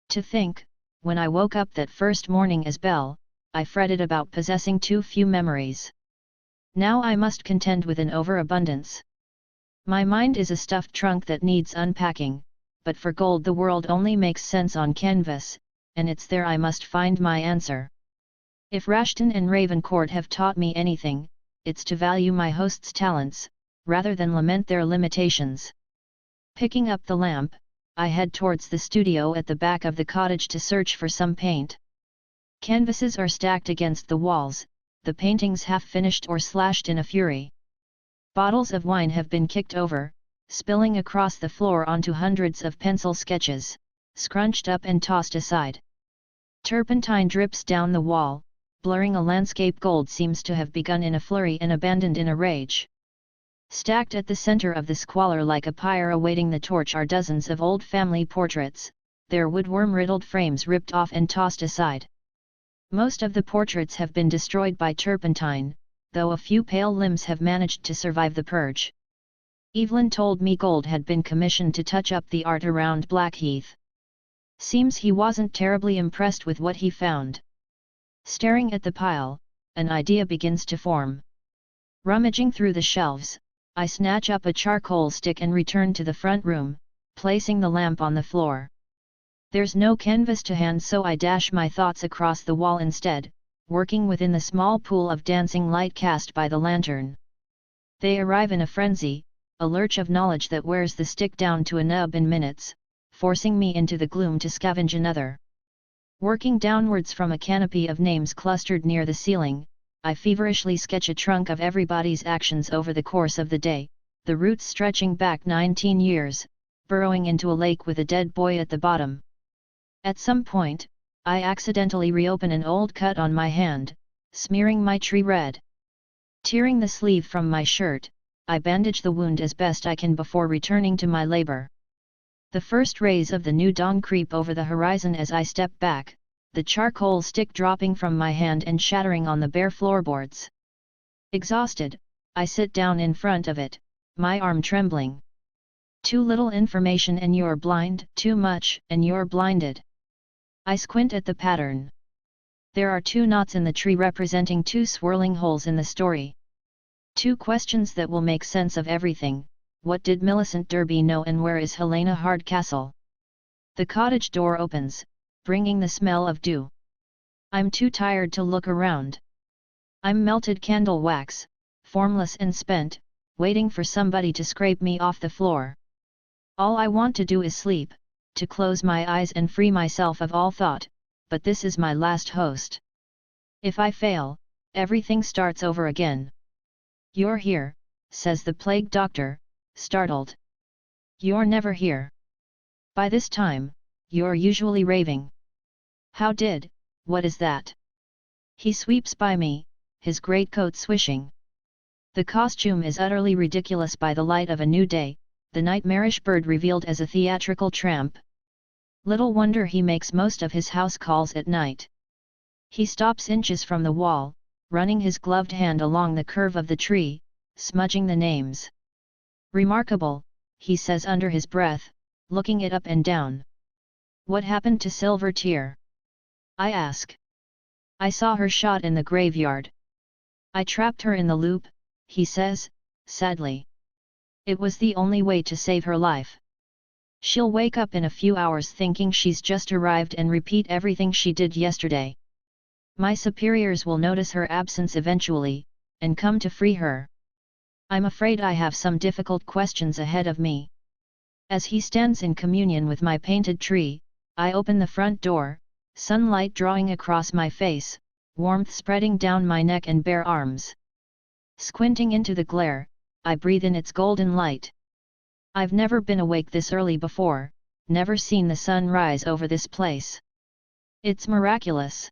Speaker 1: To think, when I woke up that first morning as Belle, I fretted about possessing too few memories. Now I must contend with an overabundance. My mind is a stuffed trunk that needs unpacking, but for Gold the world only makes sense on canvas, and it's there I must find my answer. If Rashton and Ravencourt have taught me anything, it's to value my host's talents, rather than lament their limitations. Picking up the lamp, I head towards the studio at the back of the cottage to search for some paint. Canvases are stacked against the walls, the paintings half finished or slashed in a fury. Bottles of wine have been kicked over, spilling across the floor onto hundreds of pencil sketches, scrunched up and tossed aside. Turpentine drips down the wall, blurring a landscape Gold seems to have begun in a flurry and abandoned in a rage. Stacked at the center of the squalor like a pyre awaiting the torch are dozens of old family portraits, their woodworm-riddled frames ripped off and tossed aside. Most of the portraits have been destroyed by turpentine, though a few pale limbs have managed to survive the purge. Evelyn told me Gold had been commissioned to touch up the art around Blackheath. Seems he wasn't terribly impressed with what he found. Staring at the pile, an idea begins to form. Rummaging through the shelves, I snatch up a charcoal stick and return to the front room, placing the lamp on the floor. There's no canvas to hand, so I dash my thoughts across the wall instead, working within the small pool of dancing light cast by the lantern. They arrive in a frenzy, a lurch of knowledge that wears the stick down to a nub in minutes, forcing me into the gloom to scavenge another. Working downwards from a canopy of names clustered near the ceiling, I feverishly sketch a trunk of everybody's actions over the course of the day, the roots stretching back 19 years, burrowing into a lake with a dead boy at the bottom. At some point, I accidentally reopen an old cut on my hand, smearing my tree red. Tearing the sleeve from my shirt, I bandage the wound as best I can before returning to my labor. The first rays of the new dawn creep over the horizon as I step back, the charcoal stick dropping from my hand and shattering on the bare floorboards. Exhausted, I sit down in front of it, my arm trembling. Too little information and you're blind, too much and you're blinded. I squint at the pattern. There are 2 knots in the tree representing 2 swirling holes in the story. 2 questions that will make sense of everything. What did Millicent Derby know and where is Helena Hardcastle? The cottage door opens, bringing the smell of dew. I'm too tired to look around. I'm melted candle wax, formless and spent, waiting for somebody to scrape me off the floor. All I want to do is sleep, to close my eyes and free myself of all thought, but this is my last host. If I fail, everything starts over again. You're here, says the plague doctor, startled. You're never here. By this time, you're usually raving. What is that? He sweeps by me, his greatcoat swishing. The costume is utterly ridiculous by the light of a new day, the nightmarish bird revealed as a theatrical tramp. Little wonder he makes most of his house calls at night. He stops inches from the wall, running his gloved hand along the curve of the tree, smudging the names. Remarkable, he says under his breath, looking it up and down. What happened to Silver Tear? I ask. I saw her shot in the graveyard. I trapped her in the loop, he says, sadly. It was the only way to save her life. She'll wake up in a few hours thinking she's just arrived and repeat everything she did yesterday. My superiors will notice her absence eventually, and come to free her. I'm afraid I have some difficult questions ahead of me. As he stands in communion with my painted tree, I open the front door, sunlight drawing across my face, warmth spreading down my neck and bare arms. Squinting into the glare, I breathe in its golden light. I've never been awake this early before, never seen the sun rise over this place. It's miraculous.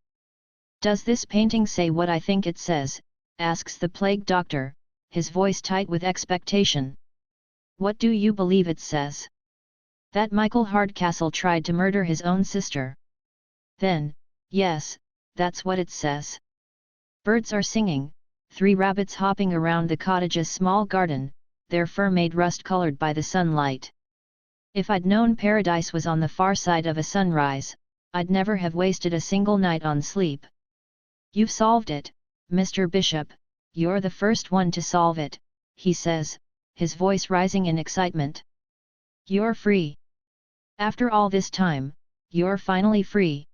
Speaker 1: Does this painting say what I think it says? Asks the plague doctor, his voice tight with expectation. What do you believe it says? That Michael Hardcastle tried to murder his own sister. Then, yes, that's what it says. Birds are singing, 3 rabbits hopping around the cottage's small garden, their fur made rust-colored by the sunlight. If I'd known paradise was on the far side of a sunrise, I'd never have wasted a single night on sleep. You've solved it, Mr. Bishop, you're the first one to solve it, he says, his voice rising in excitement. You're free. After all this time, you're finally free.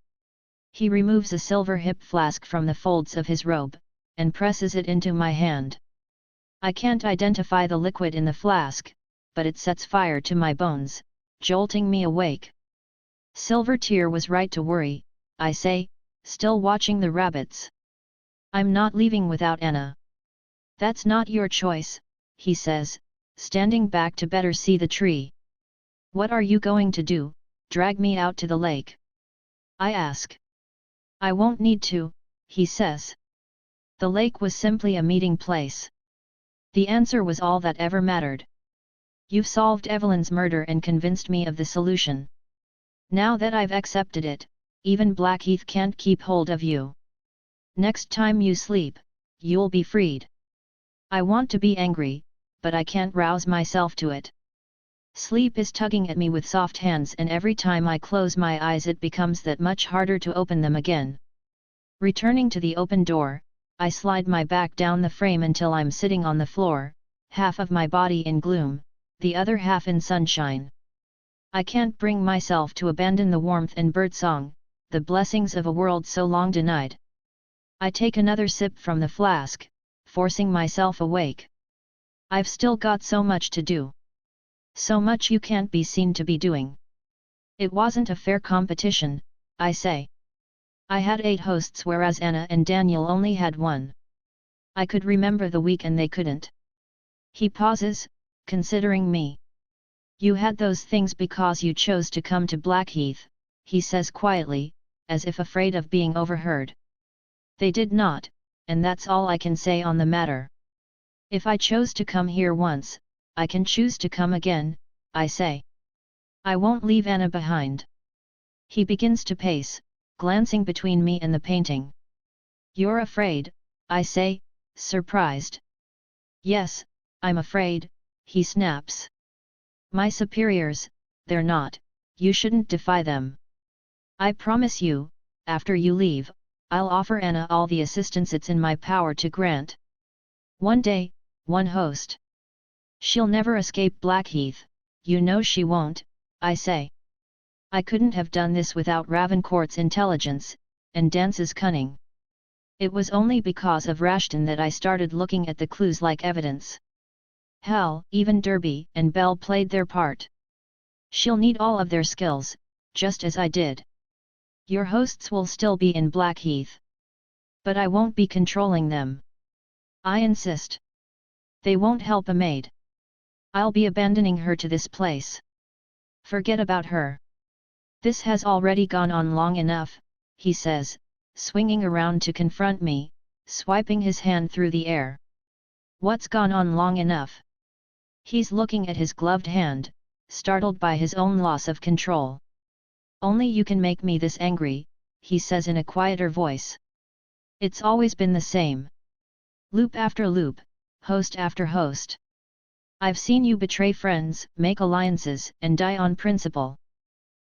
Speaker 1: He removes a silver hip flask from the folds of his robe, and presses it into my hand. I can't identify the liquid in the flask, but it sets fire to my bones, jolting me awake. Silver Tear was right to worry, I say, still watching the rabbits. I'm not leaving without Anna. That's not your choice, he says, standing back to better see the tree. What are you going to do, drag me out to the lake? I ask. I won't need to, he says. The lake was simply a meeting place. The answer was all that ever mattered. You've solved Evelyn's murder and convinced me of the solution. Now that I've accepted it, even Blackheath can't keep hold of you. Next time you sleep, you'll be freed. I want to be angry, but I can't rouse myself to it. Sleep is tugging at me with soft hands, and every time I close my eyes it becomes that much harder to open them again. Returning to the open door, I slide my back down the frame until I'm sitting on the floor, half of my body in gloom, the other half in sunshine. I can't bring myself to abandon the warmth and birdsong, the blessings of a world so long denied. I take another sip from the flask, forcing myself awake. I've still got so much to do. So much you can't be seen to be doing. It wasn't a fair competition, I say. I had 8 hosts whereas Anna and Daniel only had 1. I could remember the week and they couldn't. He pauses, considering me. You had those things because you chose to come to Blackheath, he says quietly, as if afraid of being overheard. They did not, and that's all I can say on the matter. If I chose to come here once, I can choose to come again, I say. I won't leave Anna behind. He begins to pace, glancing between me and the painting. You're afraid, I say, surprised. Yes, I'm afraid, he snaps. My superiors, they're not, you shouldn't defy them. I promise you, after you leave, I'll offer Anna all the assistance it's in my power to grant. One day, one host. She'll never escape Blackheath, you know she won't, I say. I couldn't have done this without Ravencourt's intelligence, and Dance's cunning. It was only because of Rashton that I started looking at the clues like evidence. Hell, even Derby and Bell played their part. She'll need all of their skills, just as I did. Your hosts will still be in Blackheath. But I won't be controlling them. I insist. They won't help a maid. I'll be abandoning her to this place. Forget about her. This has already gone on long enough, he says, swinging around to confront me, swiping his hand through the air. What's gone on long enough? He's looking at his gloved hand, startled by his own loss of control. Only you can make me this angry, he says in a quieter voice. It's always been the same. Loop after loop, host after host. I've seen you betray friends, make alliances, and die on principle.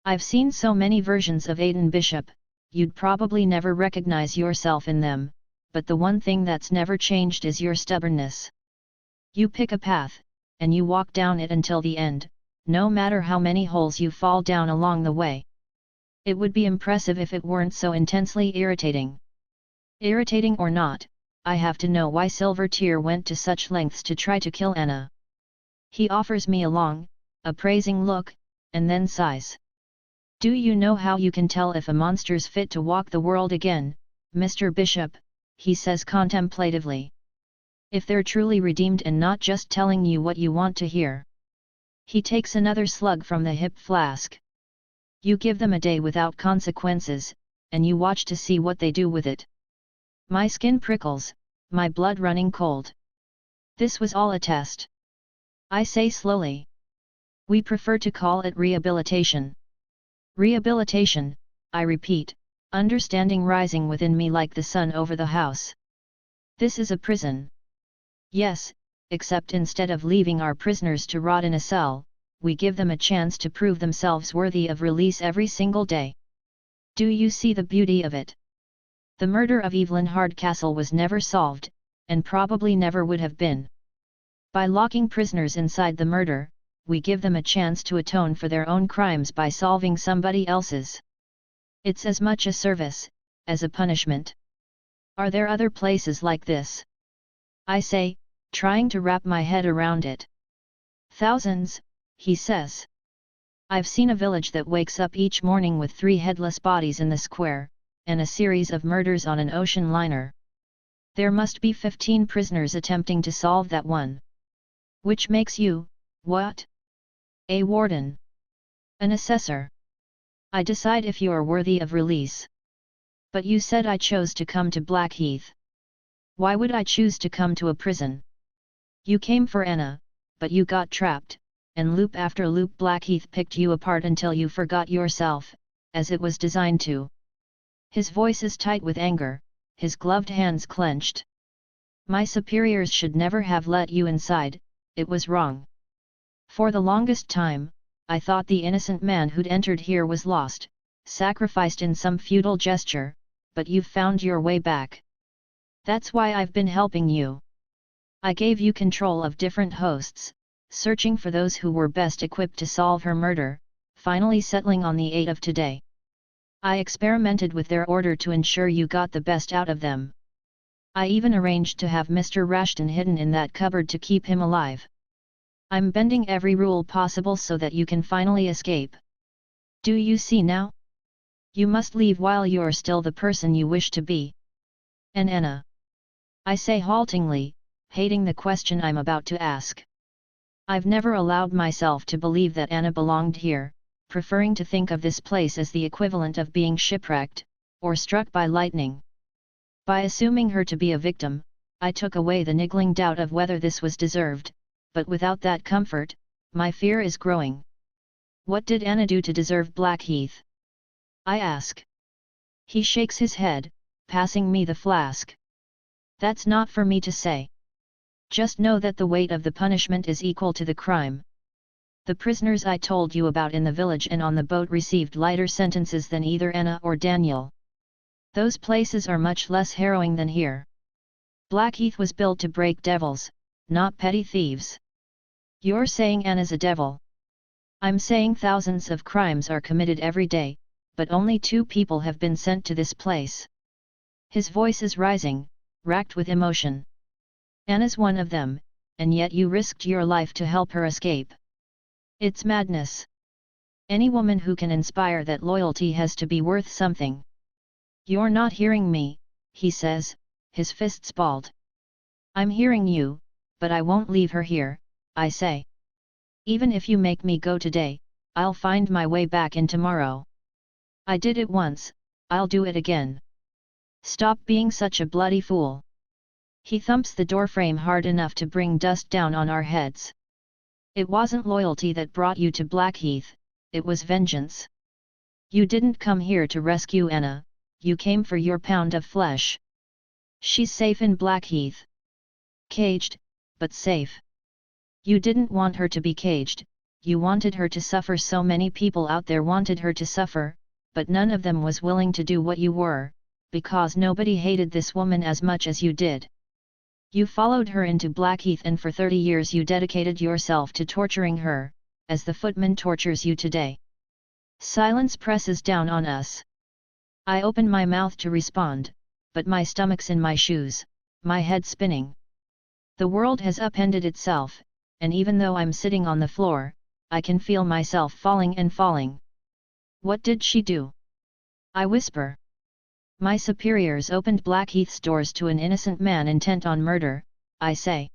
Speaker 1: I've seen so many versions of Aiden Bishop, you'd probably never recognize yourself in them, but the one thing that's never changed is your stubbornness. You pick a path, and you walk down it until the end, no matter how many holes you fall down along the way. It would be impressive if it weren't so intensely irritating. Irritating or not, I have to know why Silvertear went to such lengths to try to kill Anna. He offers me a long, appraising look, and then sighs. Do you know how you can tell if a monster's fit to walk the world again, Mr. Bishop? He says contemplatively. If they're truly redeemed and not just telling you what you want to hear. He takes another slug from the hip flask. You give them a day without consequences, and you watch to see what they do with it. My skin prickles, my blood running cold. This was all a test. I say slowly. We prefer to call it rehabilitation. Rehabilitation, I repeat, understanding rising within me like the sun over the house. This is a prison. Yes, except instead of leaving our prisoners to rot in a cell, we give them a chance to prove themselves worthy of release every single day. Do you see the beauty of it? The murder of Evelyn Hardcastle was never solved, and probably never would have been. By locking prisoners inside the murder, we give them a chance to atone for their own crimes by solving somebody else's. It's as much a service, as a punishment. Are there other places like this? I say, trying to wrap my head around it. Thousands, he says. I've seen a village that wakes up each morning with 3 headless bodies in the square, and a series of murders on an ocean liner. There must be 15 prisoners attempting to solve that one. Which makes you, what? A warden. An assessor. I decide if you are worthy of release. But you said I chose to come to Blackheath. Why would I choose to come to a prison? You came for Anna, but you got trapped, and loop after loop Blackheath picked you apart until you forgot yourself, as it was designed to. His voice is tight with anger, his gloved hands clenched. My superiors should never have let you inside, it was wrong. For the longest time, I thought the innocent man who'd entered here was lost, sacrificed in some futile gesture, but you've found your way back. That's why I've been helping you. I gave you control of different hosts, searching for those who were best equipped to solve her murder, finally settling on the 8 of today. I experimented with their order to ensure you got the best out of them. I even arranged to have Mr. Rashton hidden in that cupboard to keep him alive. I'm bending every rule possible so that you can finally escape. Do you see now? You must leave while you're still the person you wish to be. And Anna? I say haltingly, hating the question I'm about to ask. I've never allowed myself to believe that Anna belonged here, preferring to think of this place as the equivalent of being shipwrecked, or struck by lightning. By assuming her to be a victim, I took away the niggling doubt of whether this was deserved, but without that comfort, my fear is growing. What did Anna do to deserve Blackheath? I ask. He shakes his head, passing me the flask. That's not for me to say. Just know that the weight of the punishment is equal to the crime. The prisoners I told you about in the village and on the boat received lighter sentences than either Anna or Daniel. Those places are much less harrowing than here. Blackheath was built to break devils, not petty thieves. You're saying Anna's a devil. I'm saying thousands of crimes are committed every day, but only 2 people have been sent to this place. His voice is rising, racked with emotion. Anna's one of them, and yet you risked your life to help her escape. It's madness. Any woman who can inspire that loyalty has to be worth something. You're not hearing me, he says, his fists balled. I'm hearing you, but I won't leave her here, I say. Even if you make me go today, I'll find my way back in tomorrow. I did it once, I'll do it again. Stop being such a bloody fool. He thumps the doorframe hard enough to bring dust down on our heads. It wasn't loyalty that brought you to Blackheath, it was vengeance. You didn't come here to rescue Anna, you came for your pound of flesh. She's safe in Blackheath. Caged, but safe. You didn't want her to be caged, you wanted her to suffer. So many people out there wanted her to suffer, but none of them was willing to do what you were, because nobody hated this woman as much as you did. You followed her into Blackheath and for 30 years you dedicated yourself to torturing her, as the footman tortures you today. Silence presses down on us. I open my mouth to respond, but my stomach's in my shoes, my head spinning. The world has upended itself, and even though I'm sitting on the floor, I can feel myself falling and falling. What did she do? I whisper. My superiors opened Blackheath's doors to an innocent man intent on murder, I say.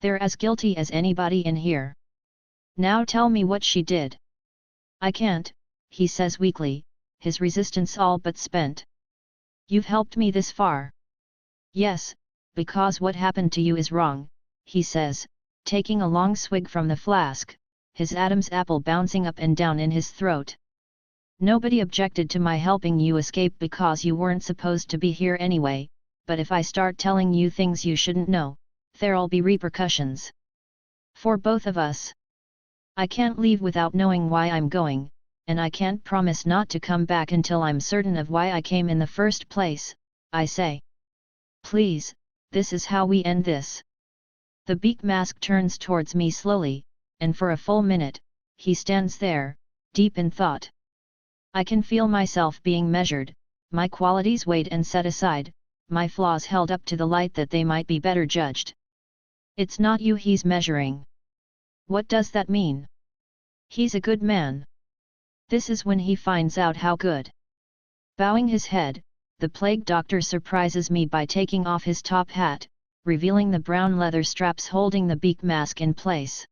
Speaker 1: They're as guilty as anybody in here. Now tell me what she did. I can't, he says weakly, his resistance all but spent. You've helped me this far. Yes, because what happened to you is wrong, he says, taking a long swig from the flask, his Adam's apple bouncing up and down in his throat. Nobody objected to my helping you escape because you weren't supposed to be here anyway, but if I start telling you things you shouldn't know, there'll be repercussions. For both of us. I can't leave without knowing why I'm going, and I can't promise not to come back until I'm certain of why I came in the first place, I say. Please, this is how we end this. The beak mask turns towards me slowly, and for a full minute, he stands there, deep in thought. I can feel myself being measured, my qualities weighed and set aside, my flaws held up to the light that they might be better judged. It's not you he's measuring. What does that mean? He's a good man. This is when he finds out how good. Bowing his head, the plague doctor surprises me by taking off his top hat, revealing the brown leather straps holding the beak mask in place.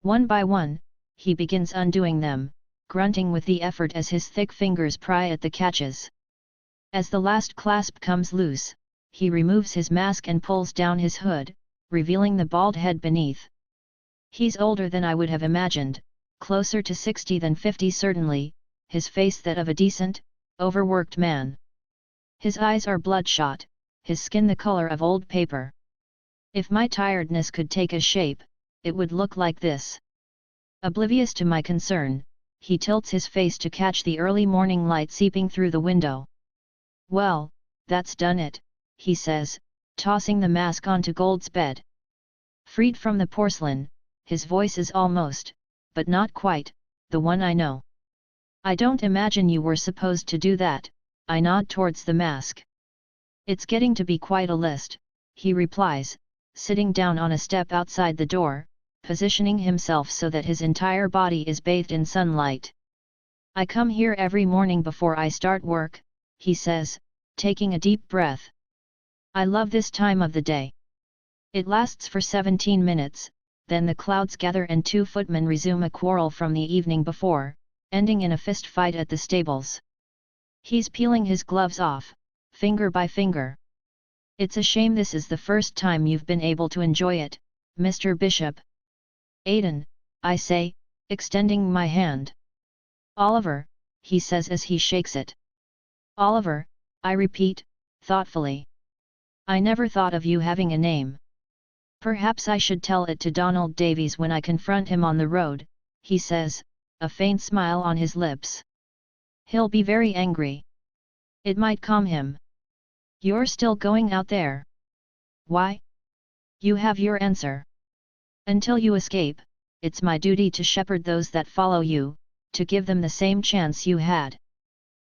Speaker 1: One by one, he begins undoing them, grunting with the effort as his thick fingers pry at the catches. As the last clasp comes loose, he removes his mask and pulls down his hood, revealing the bald head beneath. He's older than I would have imagined, closer to 60 than 50 certainly, his face that of a decent, overworked man. His eyes are bloodshot, his skin the color of old paper. If my tiredness could take a shape, it would look like this. Oblivious to my concern, he tilts his face to catch the early morning light seeping through the window. Well, that's done it, he says, tossing the mask onto Gold's bed. Freed from the porcelain, his voice is almost, but not quite, the one I know. I don't imagine you were supposed to do that, I nod towards the mask. It's getting to be quite a list, he replies, sitting down on a step outside the door, positioning himself so that his entire body is bathed in sunlight. I come here every morning before I start work, he says, taking a deep breath. I love this time of the day. It lasts for 17 minutes, then the clouds gather and 2 footmen resume a quarrel from the evening before, ending in a fist fight at the stables. He's peeling his gloves off, finger by finger. It's a shame this is the first time you've been able to enjoy it, Mr. Bishop. Aiden, I say, extending my hand. Oliver, he says as he shakes it. Oliver, I repeat, thoughtfully. I never thought of you having a name. Perhaps I should tell it to Donald Davies when I confront him on the road, he says, a faint smile on his lips. He'll be very angry. It might calm him. You're still going out there. Why? You have your answer. Until you escape, it's my duty to shepherd those that follow you, to give them the same chance you had.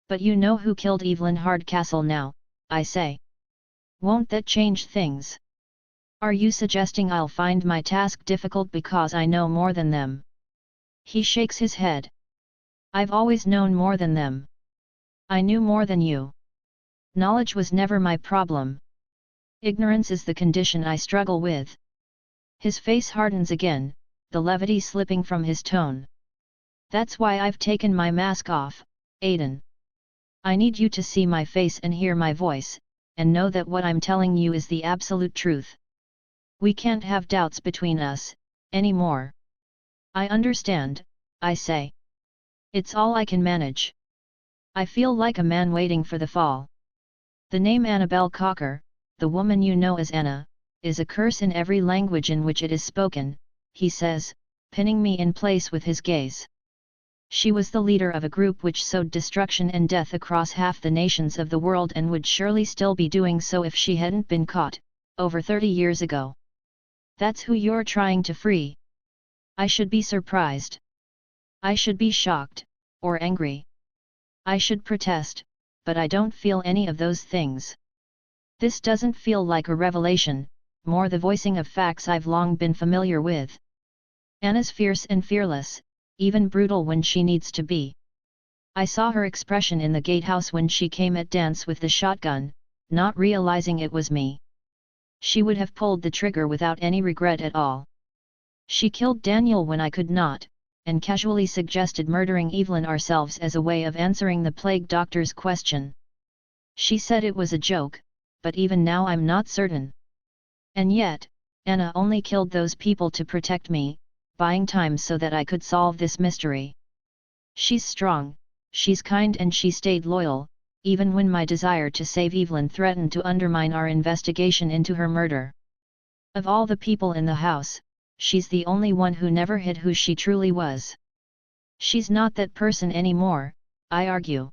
Speaker 1: But you know who killed Evelyn Hardcastle now, I say. Won't that change things? Are you suggesting I'll find my task difficult because I know more than them? He shakes his head. I've always known more than them. I knew more than you. Knowledge was never my problem. Ignorance is the condition I struggle with. His face hardens again, the levity slipping from his tone. That's why I've taken my mask off, Aiden. I need you to see my face and hear my voice, and know that what I'm telling you is the absolute truth. We can't have doubts between us, anymore. I understand, I say. It's all I can manage. I feel like a man waiting for the fall. The name Annabel Cocker, the woman you know as Anna, is a curse in every language in which it is spoken, he says, pinning me in place with his gaze. She was the leader of a group which sowed destruction and death across half the nations of the world and would surely still be doing so if she hadn't been caught, over 30 years ago. That's who you're trying to free. I should be surprised. I should be shocked, or angry. I should protest, but I don't feel any of those things. This doesn't feel like a revelation, more the voicing of facts I've long been familiar with. Anna's fierce and fearless, even brutal when she needs to be. I saw her expression in the gatehouse when she came at dance with the shotgun, not realizing it was me. She would have pulled the trigger without any regret at all. She killed Daniel when I could not, and casually suggested murdering Evelyn ourselves as a way of answering the plague doctor's question. She said it was a joke, but even now I'm not certain. And yet, Anna only killed those people to protect me, buying time so that I could solve this mystery. She's strong, she's kind, and she stayed loyal, even when my desire to save Evelyn threatened to undermine our investigation into her murder. Of all the people in the house, she's the only one who never hid who she truly was. She's not that person anymore, I argue.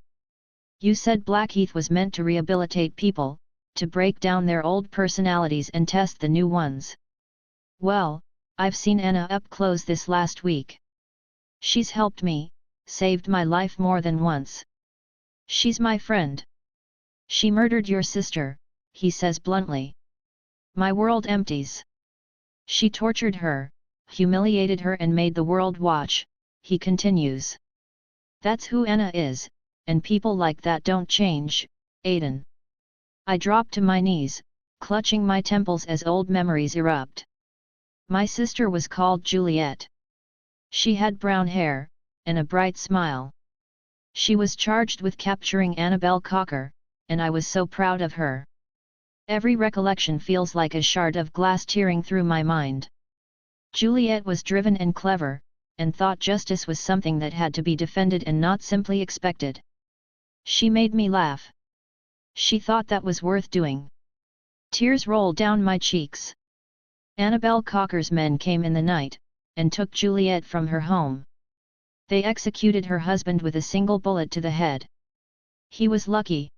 Speaker 1: You said Blackheath was meant to rehabilitate people, to break down their old personalities and test the new ones. Well, I've seen Anna up close this last week. She's helped me, saved my life more than once. She's my friend. She murdered your sister, he says bluntly. My world empties. She tortured her, humiliated her and made the world watch, he continues. That's who Anna is, and people like that don't change, Aiden. I drop to my knees, clutching my temples as old memories erupt. My sister was called Juliet. She had brown hair, and a bright smile. She was charged with capturing Annabel Cocker, and I was so proud of her. Every recollection feels like a shard of glass tearing through my mind. Juliet was driven and clever, and thought justice was something that had to be defended and not simply expected. She made me laugh. She thought that was worth doing. Tears rolled down my cheeks. Annabel Cocker's men came in the night, and took Juliet from her home. They executed her husband with a single bullet to the head. He was lucky.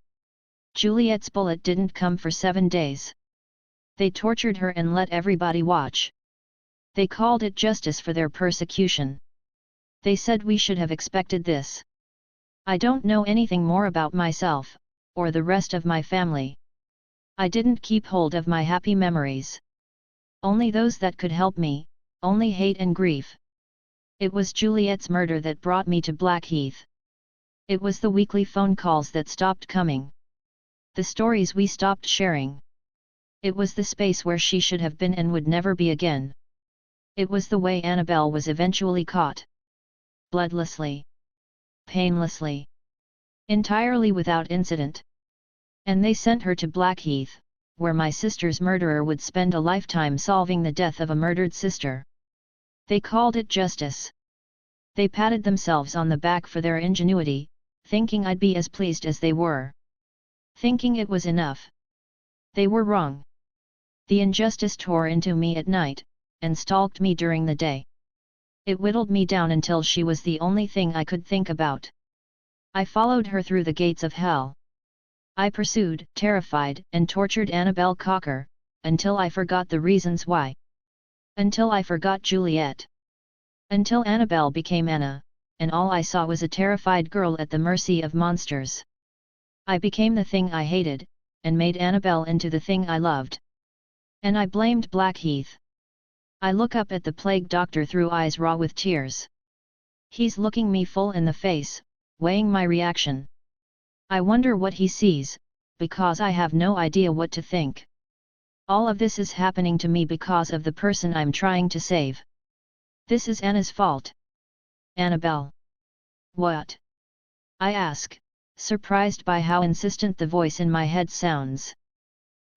Speaker 1: Juliet's bullet didn't come for 7 days. They tortured her and let everybody watch. They called it justice for their persecution. They said we should have expected this. I don't know anything more about myself, or the rest of my family. I didn't keep hold of my happy memories. Only those that could help me, only hate and grief. It was Juliet's murder that brought me to Blackheath. It was the weekly phone calls that stopped coming. The stories we stopped sharing. It was the space where she should have been and would never be again. It was the way Annabel was eventually caught. Bloodlessly. Painlessly. Entirely without incident. And they sent her to Blackheath, where my sister's murderer would spend a lifetime solving the death of a murdered sister. They called it justice. They patted themselves on the back for their ingenuity, thinking I'd be as pleased as they were. Thinking it was enough. They were wrong. The injustice tore into me at night, and stalked me during the day. It whittled me down until she was the only thing I could think about. I followed her through the gates of hell. I pursued, terrified, and tortured Annabel Cocker, until I forgot the reasons why. Until I forgot Juliet. Until Annabel became Anna, and all I saw was a terrified girl at the mercy of monsters. I became the thing I hated, and made Annabel into the thing I loved. And I blamed Blackheath. I look up at the plague doctor through eyes raw with tears. He's looking me full in the face, weighing my reaction. I wonder what he sees, because I have no idea what to think. All of this is happening to me because of the person I'm trying to save. This is Anna's fault. Annabel. What? I ask, surprised by how insistent the voice in my head sounds.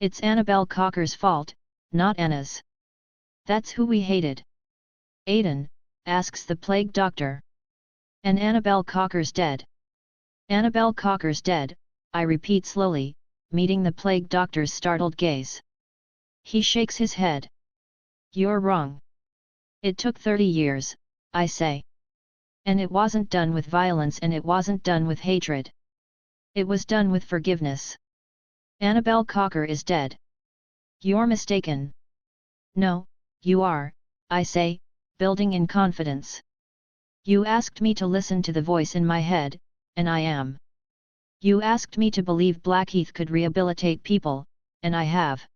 Speaker 1: It's Annabel Cocker's fault, not Anna's. That's who we hated. Aiden, asks the plague doctor. And Annabel Cocker's dead. Annabel Cocker's dead, I repeat slowly, meeting the plague doctor's startled gaze. He shakes his head. You're wrong. It took 30 years, I say. And it wasn't done with violence and it wasn't done with hatred. It was done with forgiveness. Annabel Cocker is dead. You're mistaken. No, you are, I say, building in confidence. You asked me to listen to the voice in my head, and I am. You asked me to believe Blackheath could rehabilitate people, and I have.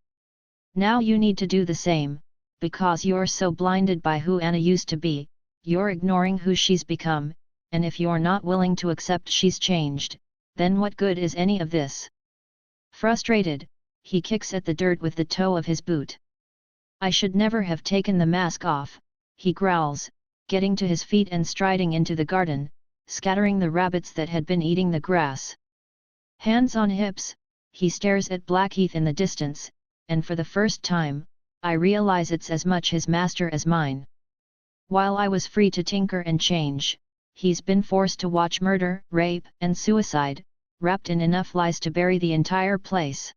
Speaker 1: Now you need to do the same, because you're so blinded by who Anna used to be, you're ignoring who she's become, and if you're not willing to accept she's changed, then what good is any of this? Frustrated, he kicks at the dirt with the toe of his boot. I should never have taken the mask off, he growls, getting to his feet and striding into the garden, scattering the rabbits that had been eating the grass. Hands on hips, he stares at Blackheath in the distance, and for the first time, I realize it's as much his master as mine. While I was free to tinker and change, he's been forced to watch murder, rape, and suicide, wrapped in enough lies to bury the entire place.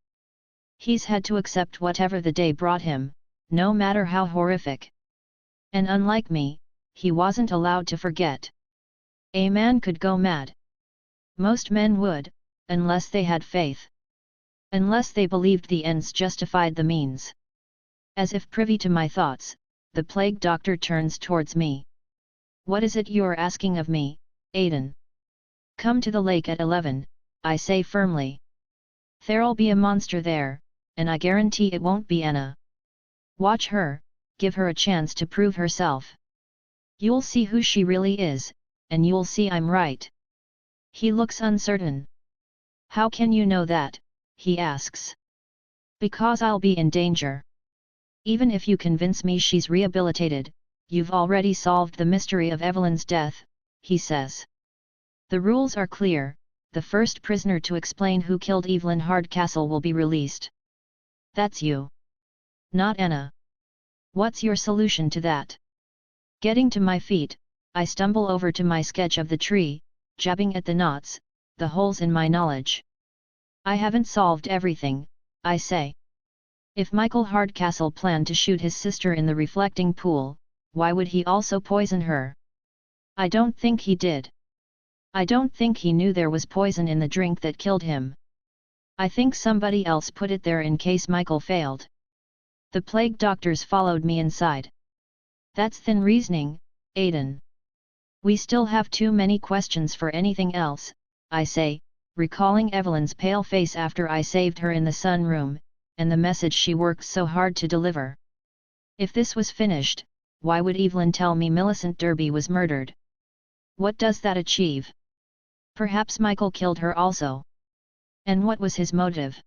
Speaker 1: He's had to accept whatever the day brought him, no matter how horrific. And unlike me, he wasn't allowed to forget. A man could go mad. Most men would, unless they had faith. Unless they believed the ends justified the means. As if privy to my thoughts, the plague doctor turns towards me. What is it you're asking of me, Aiden? Come to the lake at 11, I say firmly. There'll be a monster there, and I guarantee it won't be Anna. Watch her, give her a chance to prove herself. You'll see who she really is, and you'll see I'm right. He looks uncertain. How can you know that? He asks. Because I'll be in danger. Even if you convince me she's rehabilitated, you've already solved the mystery of Evelyn's death, he says. The rules are clear, the first prisoner to explain who killed Evelyn Hardcastle will be released. That's you. Not Anna. What's your solution to that? Getting to my feet, I stumble over to my sketch of the tree, jabbing at the knots, the holes in my knowledge. I haven't solved everything, I say. If Michael Hardcastle planned to shoot his sister in the reflecting pool, why would he also poison her? I don't think he did. I don't think he knew there was poison in the drink that killed him. I think somebody else put it there in case Michael failed. The plague doctors followed me inside. That's thin reasoning, Aiden. We still have too many questions for anything else, I say, recalling Evelyn's pale face after I saved her in the sunroom, and the message she worked so hard to deliver. If this was finished, why would Evelyn tell me Millicent Derby was murdered? What does that achieve? Perhaps Michael killed her also. And what was his motive?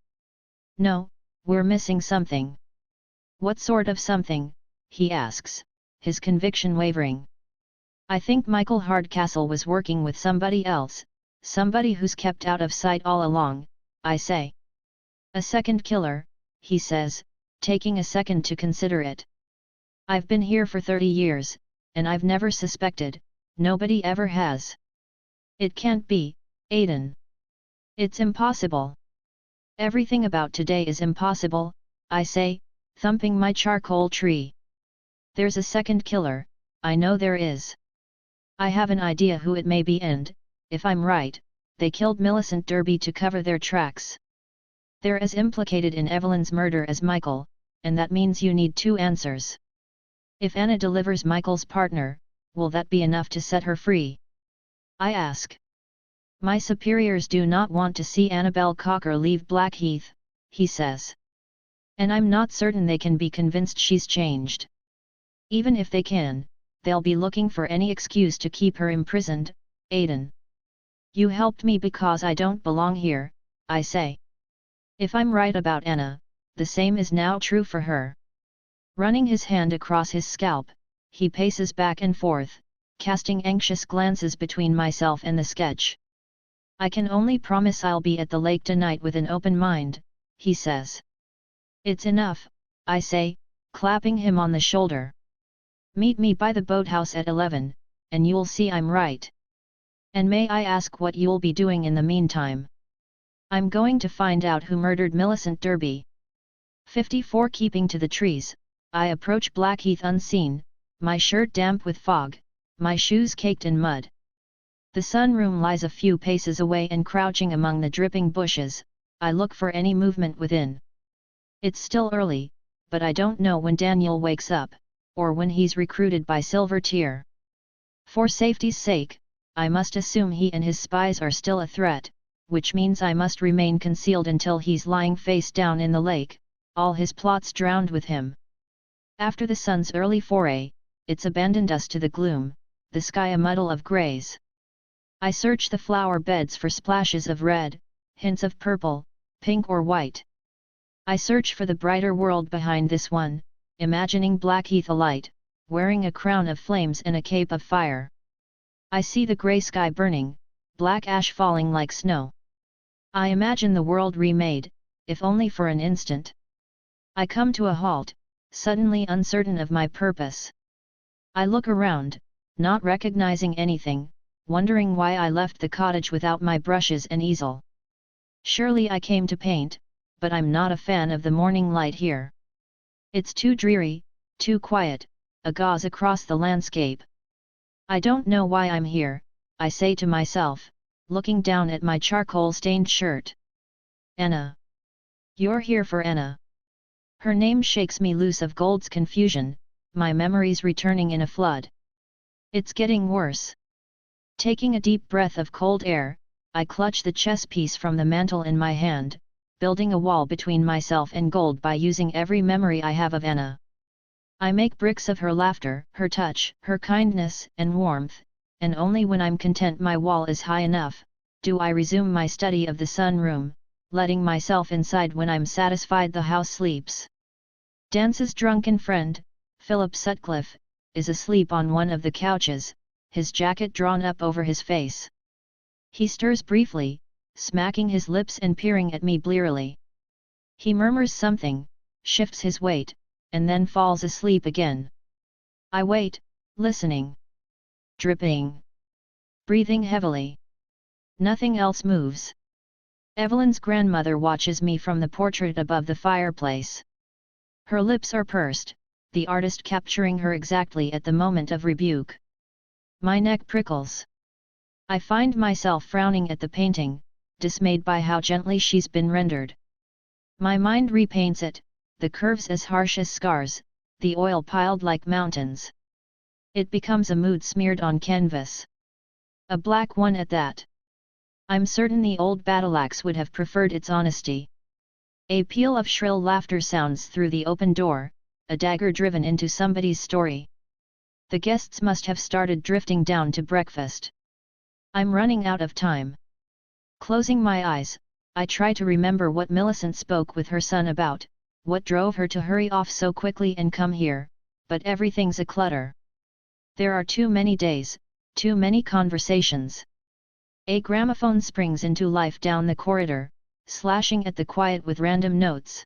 Speaker 1: No, we're missing something. What sort of something? He asks, his conviction wavering. I think Michael Hardcastle was working with somebody else, somebody who's kept out of sight all along, I say. A second killer, he says, taking a second to consider it. I've been here for 30 years, and I've never suspected, nobody ever has. It can't be, Aiden. It's impossible. Everything about today is impossible, I say, thumping my charcoal tree. There's a second killer, I know there is. I have an idea who it may be and, if I'm right, they killed Millicent Derby to cover their tracks. They're as implicated in Evelyn's murder as Michael, and that means you need two answers. If Anna delivers Michael's partner, will that be enough to set her free? I ask. My superiors do not want to see Annabel Cocker leave Blackheath, he says. And I'm not certain they can be convinced she's changed. Even if they can, they'll be looking for any excuse to keep her imprisoned, Aiden. You helped me because I don't belong here, I say. If I'm right about Anna, the same is now true for her. Running his hand across his scalp, he paces back and forth, casting anxious glances between myself and the sketch. I can only promise I'll be at the lake tonight with an open mind, he says. It's enough, I say, clapping him on the shoulder. Meet me by the boathouse at 11, and you'll see I'm right. And may I ask what you'll be doing in the meantime? I'm going to find out who murdered Millicent Derby. 54. Keeping to the trees, I approach Blackheath unseen, my shirt damp with fog, my shoes caked in mud. The sunroom lies a few paces away, and crouching among the dripping bushes, I look for any movement within. It's still early, but I don't know when Daniel wakes up, or when he's recruited by Silver Tear. For safety's sake, I must assume he and his spies are still a threat, which means I must remain concealed until he's lying face down in the lake, all his plots drowned with him. After the sun's early foray, it's abandoned us to the gloom, the sky a muddle of greys. I search the flower beds for splashes of red, hints of purple, pink or white. I search for the brighter world behind this one, imagining Blackheath alight, wearing a crown of flames and a cape of fire. I see the grey sky burning, black ash falling like snow. I imagine the world remade, if only for an instant. I come to a halt, suddenly uncertain of my purpose. I look around, not recognizing anything, wondering why I left the cottage without my brushes and easel. Surely I came to paint, but I'm not a fan of the morning light here. It's too dreary, too quiet, a gauze across the landscape. I don't know why I'm here, I say to myself, looking down at my charcoal-stained shirt. Anna. You're here for Anna. Her name shakes me loose of Gold's confusion, my memories returning in a flood. It's getting worse. Taking a deep breath of cold air, I clutch the chess piece from the mantle in my hand, building a wall between myself and Gold by using every memory I have of Anna. I make bricks of her laughter, her touch, her kindness and warmth, and only when I'm content my wall is high enough, do I resume my study of the sunroom, letting myself inside when I'm satisfied the house sleeps. Dance's drunken friend, Philip Sutcliffe, is asleep on one of the couches, his jacket drawn up over his face. He stirs briefly, smacking his lips and peering at me blearily. He murmurs something, shifts his weight, and then falls asleep again. I wait, listening. Dripping. Breathing heavily. Nothing else moves. Evelyn's grandmother watches me from the portrait above the fireplace. Her lips are pursed, the artist capturing her exactly at the moment of rebuke. My neck prickles. I find myself frowning at the painting, dismayed by how gently she's been rendered. My mind repaints it, the curves as harsh as scars, the oil piled like mountains. It becomes a mood smeared on canvas. A black one at that. I'm certain the old battle-axe would have preferred its honesty. A peal of shrill laughter sounds through the open door, a dagger driven into somebody's story. The guests must have started drifting down to breakfast. I'm running out of time. Closing my eyes, I try to remember what Millicent spoke with her son about, what drove her to hurry off so quickly and come here, but everything's a clutter. There are too many days, too many conversations. A gramophone springs into life down the corridor, slashing at the quiet with random notes.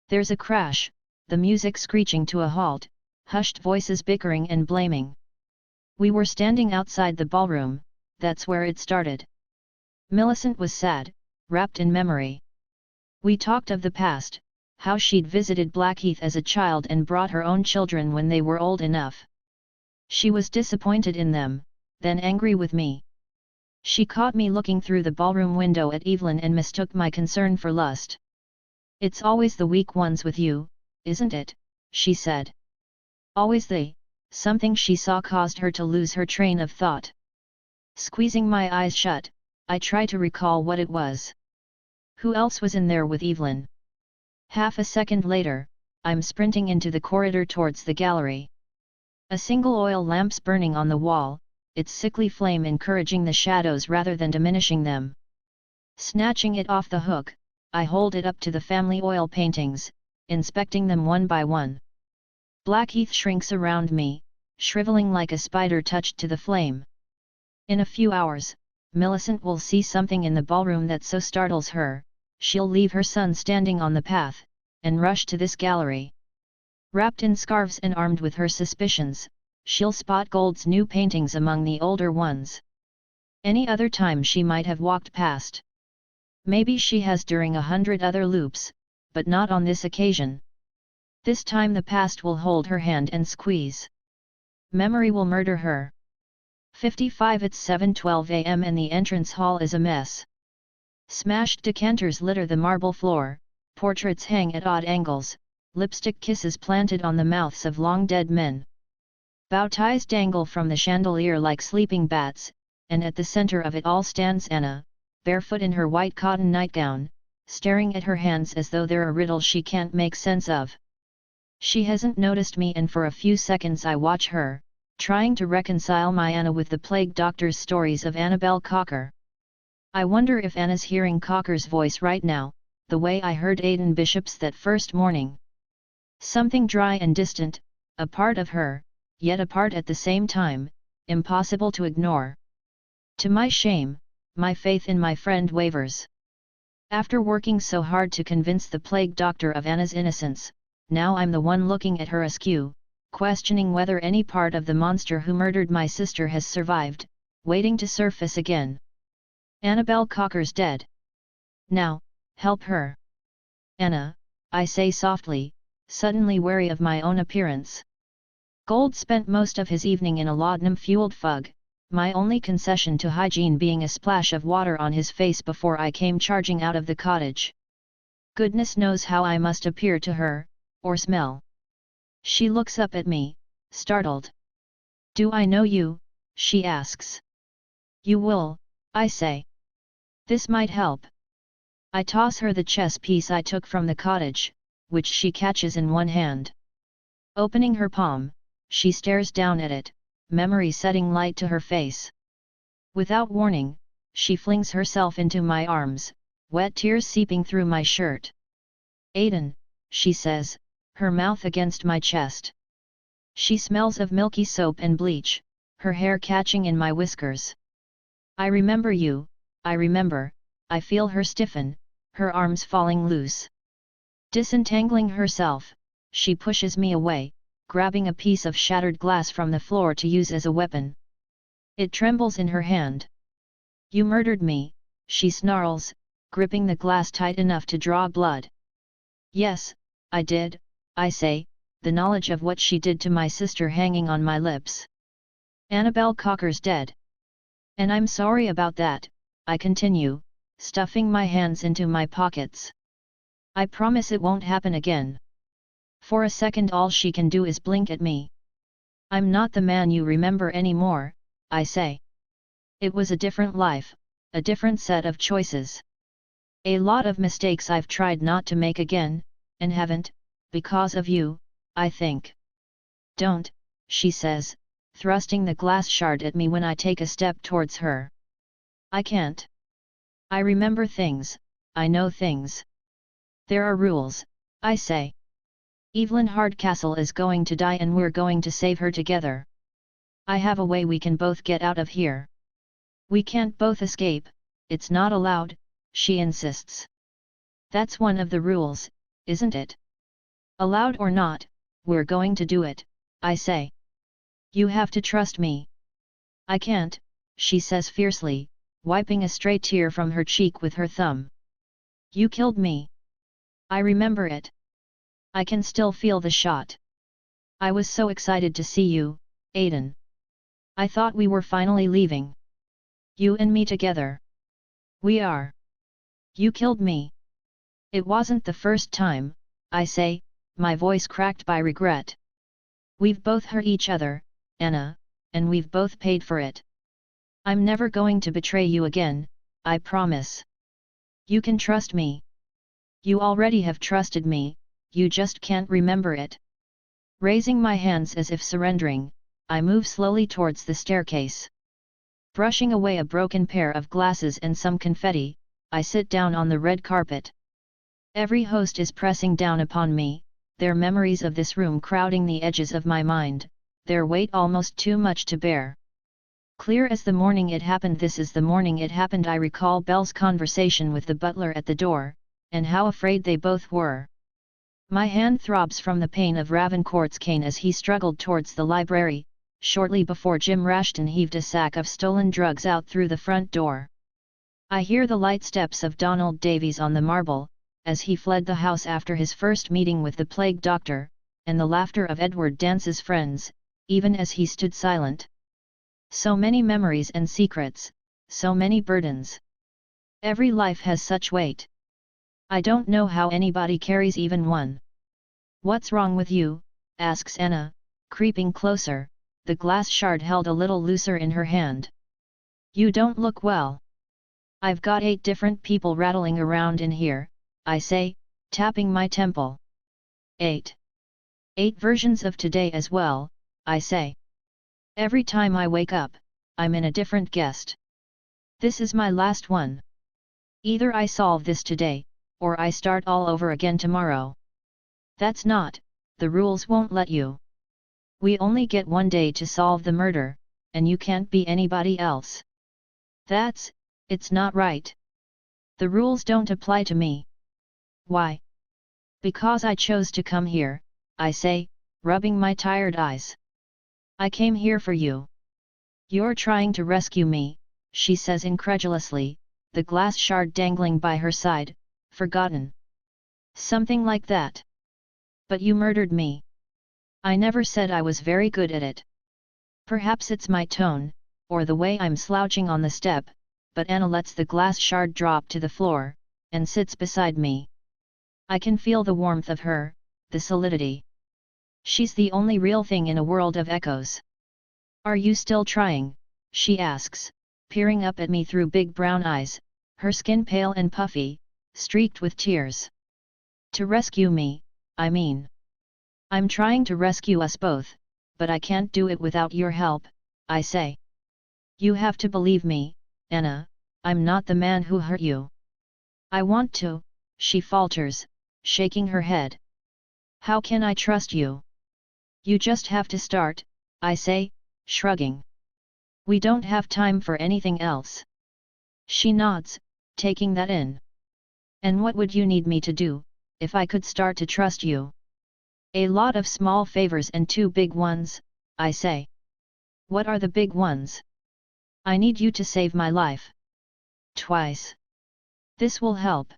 Speaker 1: There's a crash, the music screeching to a halt, hushed voices bickering and blaming. We were standing outside the ballroom, that's where it started. Millicent was sad, wrapped in memory. We talked of the past, how she'd visited Blackheath as a child and brought her own children when they were old enough. She was disappointed in them, then angry with me. She caught me looking through the ballroom window at Evelyn and mistook my concern for lust. "It's always the weak ones with you, isn't it?" she said. Always something she saw caused her to lose her train of thought. Squeezing my eyes shut, I try to recall what it was. Who else was in there with Evelyn? Half a second later, I'm sprinting into the corridor towards the gallery. A single oil lamp's burning on the wall, its sickly flame encouraging the shadows rather than diminishing them. Snatching it off the hook, I hold it up to the family oil paintings, inspecting them one by one. Blackheath shrinks around me, shriveling like a spider touched to the flame. In a few hours, Millicent will see something in the ballroom that so startles her, she'll leave her son standing on the path, and rush to this gallery. Wrapped in scarves and armed with her suspicions, she'll spot Gold's new paintings among the older ones. Any other time she might have walked past. Maybe she has during 100 other loops, but not on this occasion. This time the past will hold her hand and squeeze. Memory will murder her. 55. It's 7:12 a.m. and the entrance hall is a mess. Smashed decanters litter the marble floor, portraits hang at odd angles, lipstick kisses planted on the mouths of long-dead men. Bow ties dangle from the chandelier like sleeping bats, and at the center of it all stands Anna, barefoot in her white cotton nightgown, staring at her hands as though they're a riddle she can't make sense of. She hasn't noticed me, and for a few seconds I watch her, trying to reconcile my Anna with the plague doctor's stories of Annabel Cocker. I wonder if Anna's hearing Cocker's voice right now, the way I heard Aiden Bishop's that first morning. Something dry and distant, a part of her, yet a part at the same time, impossible to ignore. To my shame, my faith in my friend wavers. After working so hard to convince the plague doctor of Anna's innocence, now I'm the one looking at her askew, questioning whether any part of the monster who murdered my sister has survived, waiting to surface again. Annabel Cocker's dead. Now, help her. Anna, I say softly, suddenly wary of my own appearance. Gold spent most of his evening in a laudanum-fueled fug, my only concession to hygiene being a splash of water on his face before I came charging out of the cottage. Goodness knows how I must appear to her, or smell. She looks up at me, startled. "Do I know you?" she asks. "You will," I say. "This might help." I toss her the chess piece I took from the cottage, which she catches in one hand. Opening her palm, she stares down at it, memory setting light to her face. Without warning, she flings herself into my arms, wet tears seeping through my shirt. "Aiden," she says, her mouth against my chest. She smells of milky soap and bleach, her hair catching in my whiskers. "I remember you, I remember." I feel her stiffen, her arms falling loose. Disentangling herself, she pushes me away, grabbing a piece of shattered glass from the floor to use as a weapon. It trembles in her hand. "You murdered me," she snarls, gripping the glass tight enough to draw blood. "Yes, I did," I say, the knowledge of what she did to my sister hanging on my lips. "Annabel Cocker's dead. And I'm sorry about that," I continue, stuffing my hands into my pockets. "I promise it won't happen again." For a second all she can do is blink at me. "I'm not the man you remember anymore," I say. "It was a different life, a different set of choices. A lot of mistakes I've tried not to make again, and haven't, because of you, I think." "Don't," she says, thrusting the glass shard at me when I take a step towards her. "I can't. I remember things, I know things. There are rules," I say. "Evelyn Hardcastle is going to die and we're going to save her together. I have a way we can both get out of here. We can't both escape, it's not allowed," she insists. "That's one of the rules, isn't it?" Allowed or not, we're going to do it, I say. You have to trust me. I can't, she says fiercely, wiping a stray tear from her cheek with her thumb. You killed me. I remember it. I can still feel the shot. I was so excited to see you, Aiden. I thought we were finally leaving. You and me together. We are. You killed me. It wasn't the first time, I say, my voice cracked by regret. We've both hurt each other, Anna, and we've both paid for it. I'm never going to betray you again, I promise. You can trust me. You already have trusted me, you just can't remember it. Raising my hands as if surrendering, I move slowly towards the staircase. Brushing away a broken pair of glasses and some confetti, I sit down on the red carpet. Every host is pressing down upon me, their memories of this room crowding the edges of my mind, their weight almost too much to bear. Clear as the morning it happened, this is the morning it happened. I recall Belle's conversation with the butler at the door, and how afraid they both were. My hand throbs from the pain of Ravencourt's cane as he struggled towards the library, shortly before Jim Rashton heaved a sack of stolen drugs out through the front door. I hear the light steps of Donald Davies on the marble, as he fled the house after his first meeting with the plague doctor, and the laughter of Edward Dance's friends, even as he stood silent. So many memories and secrets, so many burdens. Every life has such weight. I don't know how anybody carries even one. What's wrong with you? Asks Anna, creeping closer, the glass shard held a little looser in her hand. You don't look well. I've got 8 different people rattling around in here, I say, tapping my temple. 8. 8 versions of today as well, I say. Every time I wake up, I'm in a different guest. This is my last one. Either I solve this today, or I start all over again tomorrow. That's not, the rules won't let you. We only get one day to solve the murder, and you can't be anybody else. It's not right. The rules don't apply to me. Why? Because I chose to come here, I say, rubbing my tired eyes. I came here for you. You're trying to rescue me, she says incredulously, the glass shard dangling by her side. Forgotten. Something like that. But you murdered me. I never said I was very good at it. Perhaps it's my tone, or the way I'm slouching on the step, but Anna lets the glass shard drop to the floor, and sits beside me. I can feel the warmth of her, the solidity. She's the only real thing in a world of echoes. Are you still trying? She asks, peering up at me through big brown eyes, her skin pale and puffy, streaked with tears. To rescue me, I mean. I'm trying to rescue us both, but I can't do it without your help, I say. You have to believe me, Anna, I'm not the man who hurt you. I want to, she falters, shaking her head. How can I trust you? You just have to start, I say, shrugging. We don't have time for anything else. She nods, taking that in. And what would you need me to do, if I could start to trust you? A lot of small favors and 2 big ones, I say. What are the big ones? I need you to save my life. Twice. This will help.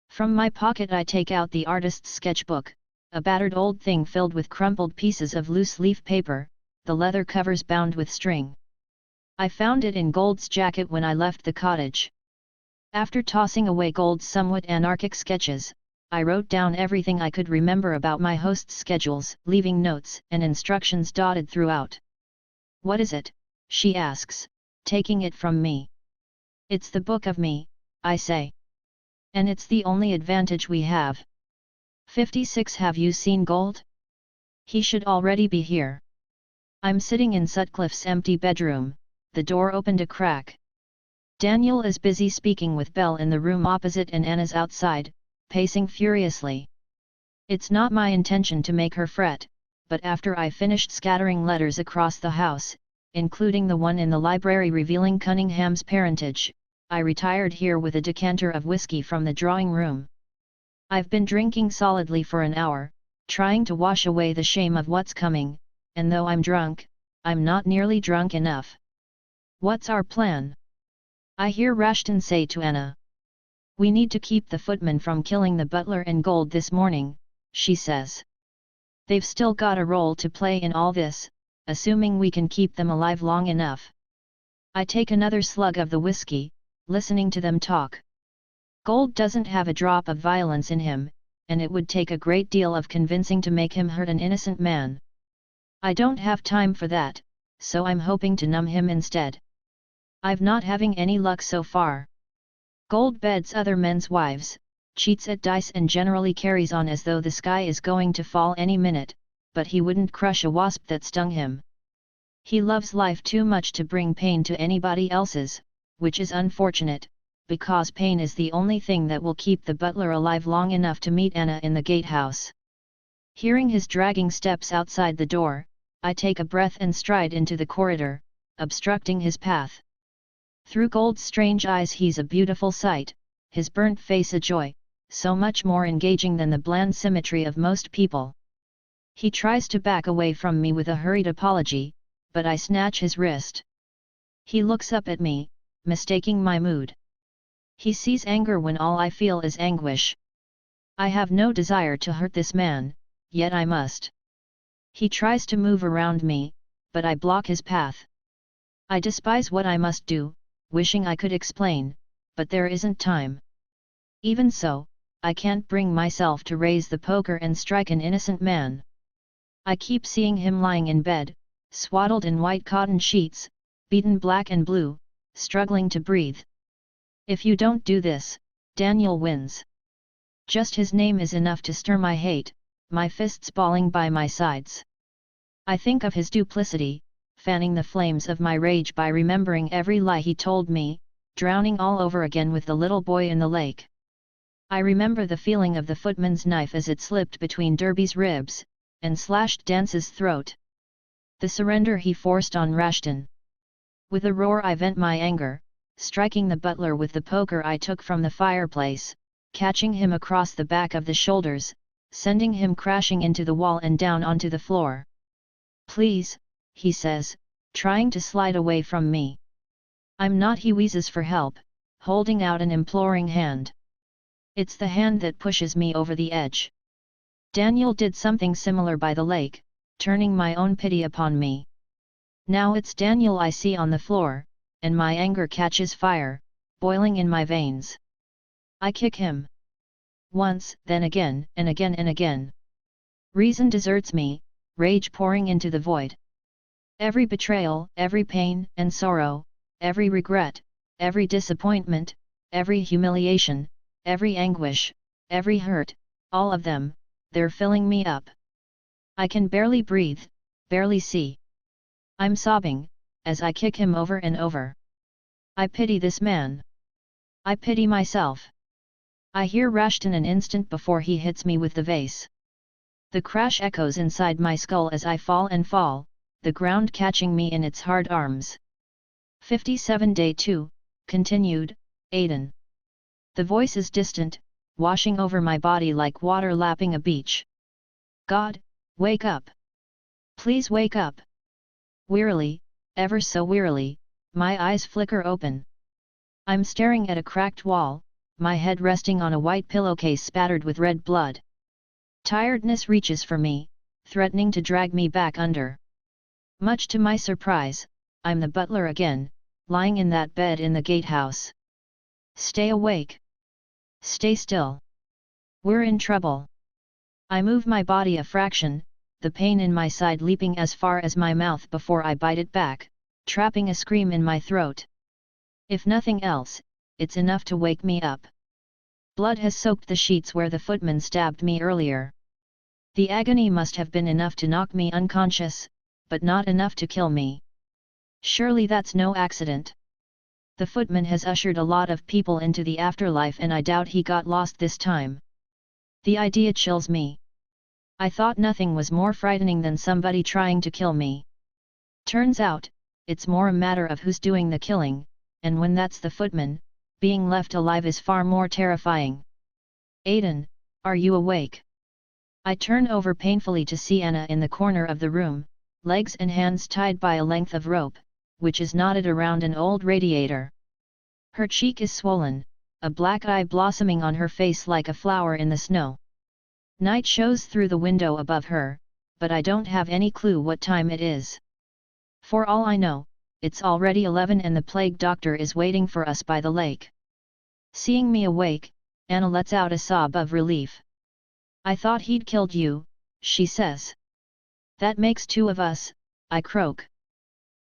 Speaker 1: From my pocket I take out the artist's sketchbook, a battered old thing filled with crumpled pieces of loose leaf paper, the leather covers bound with string. I found it in Gold's jacket when I left the cottage. After tossing away Gold's somewhat anarchic sketches, I wrote down everything I could remember about my host's schedules, leaving notes and instructions dotted throughout. What is it? She asks, taking it from me. It's the book of me, I say. And it's the only advantage we have. 56. Have you seen Gold? He should already be here. I'm sitting in Sutcliffe's empty bedroom, the door opened a crack. Daniel is busy speaking with Belle in the room opposite and Anna's outside, pacing furiously. It's not my intention to make her fret, but after I finished scattering letters across the house, including the one in the library revealing Cunningham's parentage, I retired here with a decanter of whiskey from the drawing room. I've been drinking solidly for an hour, trying to wash away the shame of what's coming, and though I'm drunk, I'm not nearly drunk enough. What's our plan? I hear Rashton say to Anna. We need to keep the footman from killing the butler and Gold this morning, she says. They've still got a role to play in all this, assuming we can keep them alive long enough. I take another slug of the whiskey, listening to them talk. Gold doesn't have a drop of violence in him, and it would take a great deal of convincing to make him hurt an innocent man. I don't have time for that, so I'm hoping to numb him instead. I've not having any luck so far. Gold beds other men's wives, cheats at dice and generally carries on as though the sky is going to fall any minute, but he wouldn't crush a wasp that stung him. He loves life too much to bring pain to anybody else's, which is unfortunate, because pain is the only thing that will keep the butler alive long enough to meet Anna in the gatehouse. Hearing his dragging steps outside the door, I take a breath and stride into the corridor, obstructing his path. Through Gold's strange eyes he's a beautiful sight, his burnt face a joy, so much more engaging than the bland symmetry of most people. He tries to back away from me with a hurried apology, but I snatch his wrist. He looks up at me, mistaking my mood. He sees anger when all I feel is anguish. I have no desire to hurt this man, yet I must. He tries to move around me, but I block his path. I despise what I must do, wishing I could explain, but there isn't time. Even so, I can't bring myself to raise the poker and strike an innocent man. I keep seeing him lying in bed, swaddled in white cotton sheets, beaten black and blue, struggling to breathe. If you don't do this, Daniel wins. Just his name is enough to stir my hate, my fists balling by my sides. I think of his duplicity, fanning the flames of my rage by remembering every lie he told me, drowning all over again with the little boy in the lake. I remember the feeling of the footman's knife as it slipped between Derby's ribs, and slashed Dance's throat. The surrender he forced on Rashton. With a roar I vent my anger, striking the butler with the poker I took from the fireplace, catching him across the back of the shoulders, sending him crashing into the wall and down onto the floor. Please, he says, trying to slide away from me. I'm not. He wheezes for help, holding out an imploring hand. It's the hand that pushes me over the edge. Daniel did something similar by the lake, turning my own pity upon me. Now it's Daniel I see on the floor, and my anger catches fire, boiling in my veins. I kick him. Once, then again, and again and again. Reason deserts me, rage pouring into the void. Every betrayal, every pain and sorrow, every regret, every disappointment, every humiliation, every anguish, every hurt, all of them, they're filling me up. I can barely breathe, barely see. I'm sobbing, as I kick him over and over. I pity this man. I pity myself. I hear Rashton an instant before he hits me with the vase. The crash echoes inside my skull as I fall and fall, the ground catching me in its hard arms. 57 Day 2, continued, Aiden. The voice is distant, washing over my body like water lapping a beach. God, wake up! Please wake up! Wearily, ever so wearily, my eyes flicker open. I'm staring at a cracked wall, my head resting on a white pillowcase spattered with red blood. Tiredness reaches for me, threatening to drag me back under. Much to my surprise, I'm the butler again, lying in that bed in the gatehouse. Stay awake. Stay still. We're in trouble. I move my body a fraction, the pain in my side leaping as far as my mouth before I bite it back, trapping a scream in my throat. If nothing else, it's enough to wake me up. Blood has soaked the sheets where the footman stabbed me earlier. The agony must have been enough to knock me unconscious, but not enough to kill me. Surely that's no accident. The footman has ushered a lot of people into the afterlife and I doubt he got lost this time. The idea chills me. I thought nothing was more frightening than somebody trying to kill me. Turns out, it's more a matter of who's doing the killing, and when that's the footman, being left alive is far more terrifying. Aiden, are you awake? I turn over painfully to see Anna in the corner of the room, legs and hands tied by a length of rope, which is knotted around an old radiator. Her cheek is swollen, a black eye blossoming on her face like a flower in the snow. Night shows through the window above her, but I don't have any clue what time it is. For all I know, it's already 11 and the plague doctor is waiting for us by the lake. Seeing me awake, Anna lets out a sob of relief. "I thought he'd killed you," she says. "That makes two of us," I croak.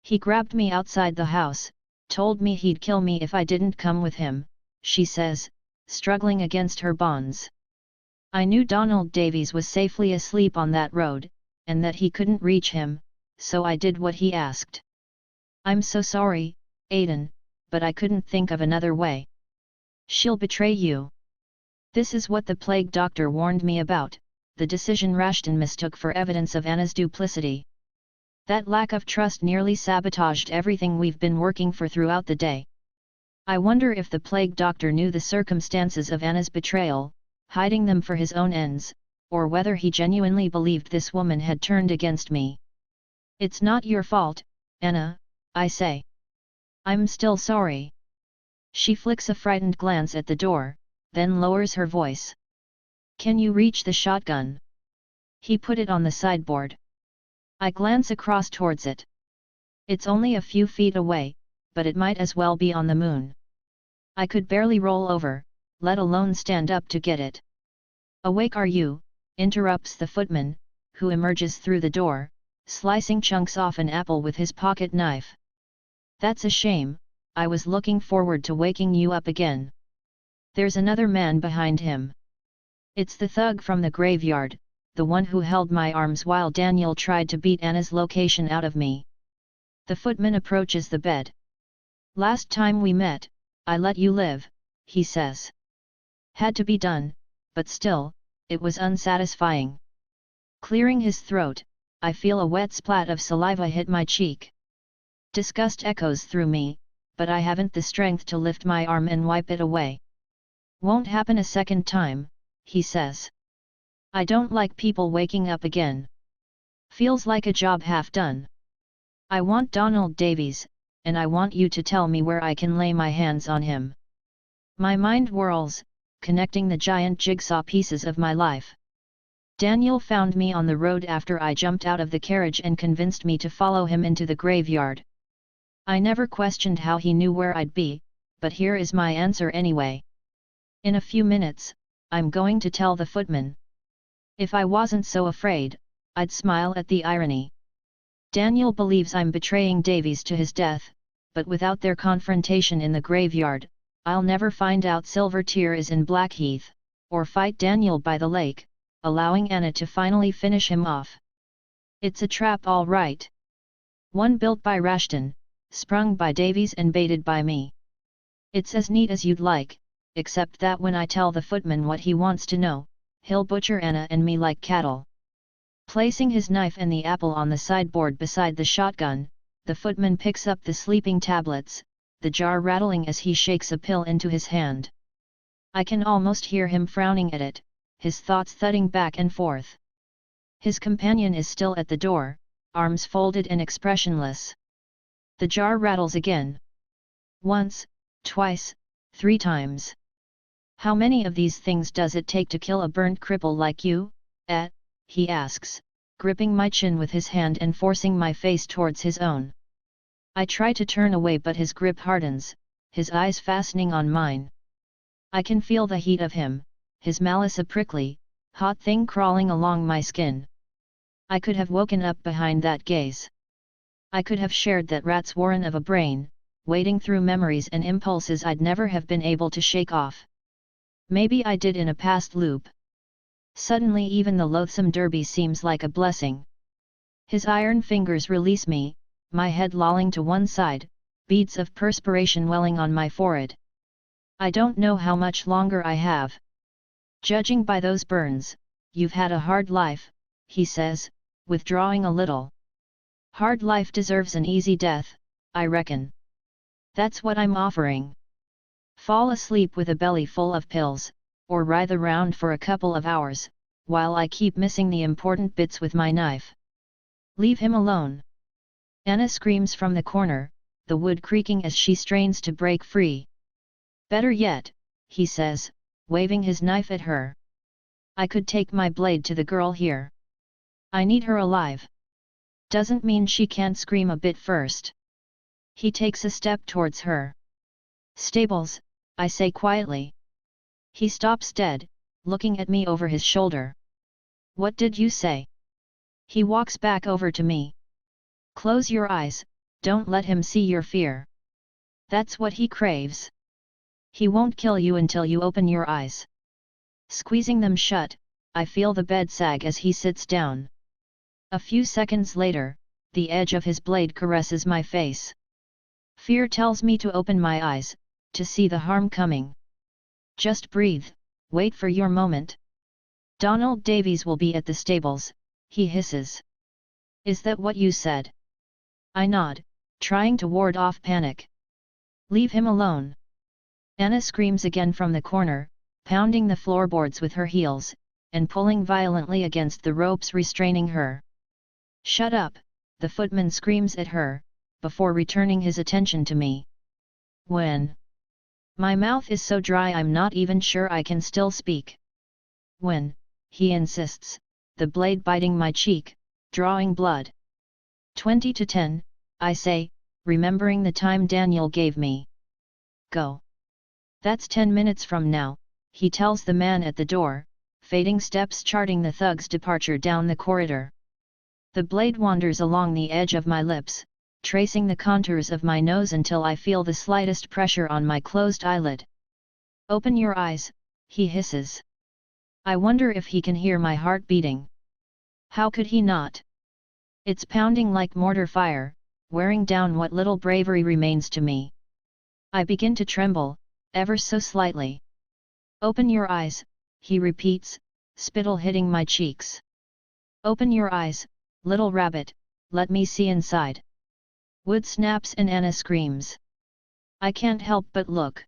Speaker 1: "He grabbed me outside the house, told me he'd kill me if I didn't come with him," she says, struggling against her bonds. "I knew Donald Davies was safely asleep on that road, and that he couldn't reach him, so I did what he asked. I'm so sorry, Aiden, but I couldn't think of another way. She'll betray you. This is what the plague doctor warned me about, the decision Rashton mistook for evidence of Anna's duplicity. That lack of trust nearly sabotaged everything we've been working for throughout the day. I wonder if the plague doctor knew the circumstances of Anna's betrayal, hiding them for his own ends, or whether he genuinely believed this woman had turned against me. It's not your fault, Anna, I say. I'm still sorry." She flicks a frightened glance at the door, then lowers her voice. "Can you reach the shotgun?" He put it on the sideboard. I glance across towards it. It's only a few feet away, but it might as well be on the moon. I could barely roll over, let alone stand up to get it. "Awake are you?" interrupts the footman, who emerges through the door, slicing chunks off an apple with his pocket knife. "That's a shame, I was looking forward to waking you up again." There's another man behind him. It's the thug from the graveyard, the one who held my arms while Daniel tried to beat Anna's location out of me. The footman approaches the bed. "Last time we met, I let you live," he says. "Had to be done, but still, it was unsatisfying." Clearing his throat, I feel a wet splat of saliva hit my cheek. Disgust echoes through me, but I haven't the strength to lift my arm and wipe it away. "Won't happen a second time," he says. "I don't like people waking up again. Feels like a job half done. I want Donald Davies, and I want you to tell me where I can lay my hands on him." My mind whirls, connecting the giant jigsaw pieces of my life. Daniel found me on the road after I jumped out of the carriage and convinced me to follow him into the graveyard. I never questioned how he knew where I'd be, but here is my answer anyway. In a few minutes, I'm going to tell the footman. If I wasn't so afraid, I'd smile at the irony. Daniel believes I'm betraying Davies to his death, but without their confrontation in the graveyard, I'll never find out Silvertear is in Blackheath, or fight Daniel by the lake, allowing Anna to finally finish him off. It's a trap all right. One built by Rashton, sprung by Davies and baited by me. It's as neat as you'd like, except that when I tell the footman what he wants to know, he'll butcher Anna and me like cattle. Placing his knife and the apple on the sideboard beside the shotgun, the footman picks up the sleeping tablets, the jar rattling as he shakes a pill into his hand. I can almost hear him frowning at it, his thoughts thudding back and forth. His companion is still at the door, arms folded and expressionless. The jar rattles again. Once, twice, 3 times. "How many of these things does it take to kill a burnt cripple like you, he asks, gripping my chin with his hand and forcing my face towards his own. I try to turn away but his grip hardens, his eyes fastening on mine. I can feel the heat of him, his malice a prickly, hot thing crawling along my skin. I could have woken up behind that gaze. I could have shared that rat's warren of a brain, wading through memories and impulses I'd never have been able to shake off. Maybe I did in a past loop. Suddenly even the loathsome derby seems like a blessing. His iron fingers release me, my head lolling to one side, beads of perspiration welling on my forehead. "I don't know how much longer I have. Judging by those burns, you've had a hard life," he says, withdrawing a little. "Hard life deserves an easy death, I reckon. That's what I'm offering. Fall asleep with a belly full of pills, or writhe around for a couple of hours, while I keep missing the important bits with my knife. Leave him alone! Anna screams from the corner, the wood creaking as she strains to break free. Better yet, he says, waving his knife at her. I could take my blade to the girl here. I need her alive. Doesn't mean she can't scream a bit first. He takes a step towards her. Stables, I say quietly. He stops dead, looking at me over his shoulder. What did you say? He walks back over to me. Close your eyes, don't let him see your fear. That's what he craves. He won't kill you until you open your eyes. Squeezing them shut, I feel the bed sag as he sits down. A few seconds later, the edge of his blade caresses my face. Fear tells me to open my eyes, to see the harm coming. Just breathe, wait for your moment. Donald Davies will be at the stables, he hisses. Is that what you said? I nod, trying to ward off panic. Leave him alone. Anna screams again from the corner, pounding the floorboards with her heels, and pulling violently against the ropes restraining her. Shut up, the footman screams at her, before returning his attention to me. When? My mouth is so dry I'm not even sure I can still speak. When, he insists, the blade biting my cheek, drawing blood. 20 to 10, I say, remembering the time Daniel gave me. Go. That's 10 minutes from now, he tells the man at the door, fading steps charting the thug's departure down the corridor. The blade wanders along the edge of my lips, tracing the contours of my nose until I feel the slightest pressure on my closed eyelid. Open your eyes, he hisses. I wonder if he can hear my heart beating. How could he not? It's pounding like mortar fire, wearing down what little bravery remains to me. I begin to tremble, ever so slightly. Open your eyes, he repeats, spittle hitting my cheeks. Open your eyes, little rabbit, let me see inside. Wood snaps and Anna screams. I can't help but look.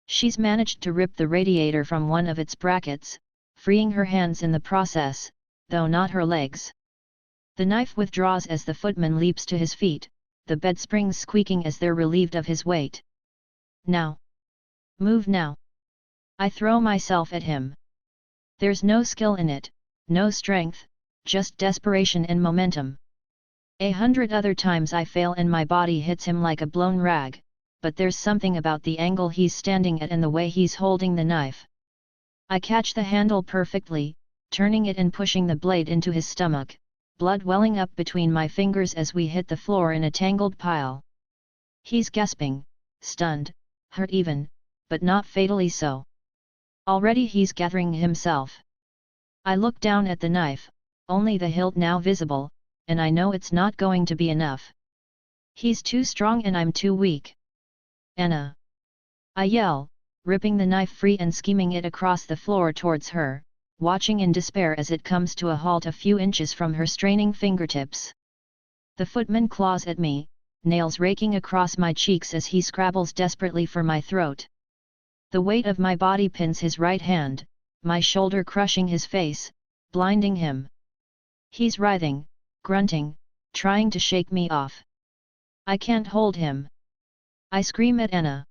Speaker 1: She's managed to rip the radiator from one of its brackets, freeing her hands in the process, though not her legs. The knife withdraws as the footman leaps to his feet, the bed springs squeaking as they're relieved of his weight. Now! Move now! I throw myself at him. There's no skill in it, no strength, just desperation and momentum. 100 other times I fail and my body hits him like a blown rag, but there's something about the angle he's standing at and the way he's holding the knife. I catch the handle perfectly, turning it and pushing the blade into his stomach, blood welling up between my fingers as we hit the floor in a tangled pile. He's gasping, stunned, hurt even, but not fatally so. Already he's gathering himself. I look down at the knife, only the hilt now visible, and I know it's not going to be enough. He's too strong and I'm too weak. Anna! I yell, ripping the knife free and skimming it across the floor towards her, watching in despair as it comes to a halt a few inches from her straining fingertips. The footman claws at me, nails raking across my cheeks as he scrabbles desperately for my throat. The weight of my body pins his right hand, my shoulder crushing his face, blinding him. He's writhing, grunting, trying to shake me off. I can't hold him. I scream at Anna.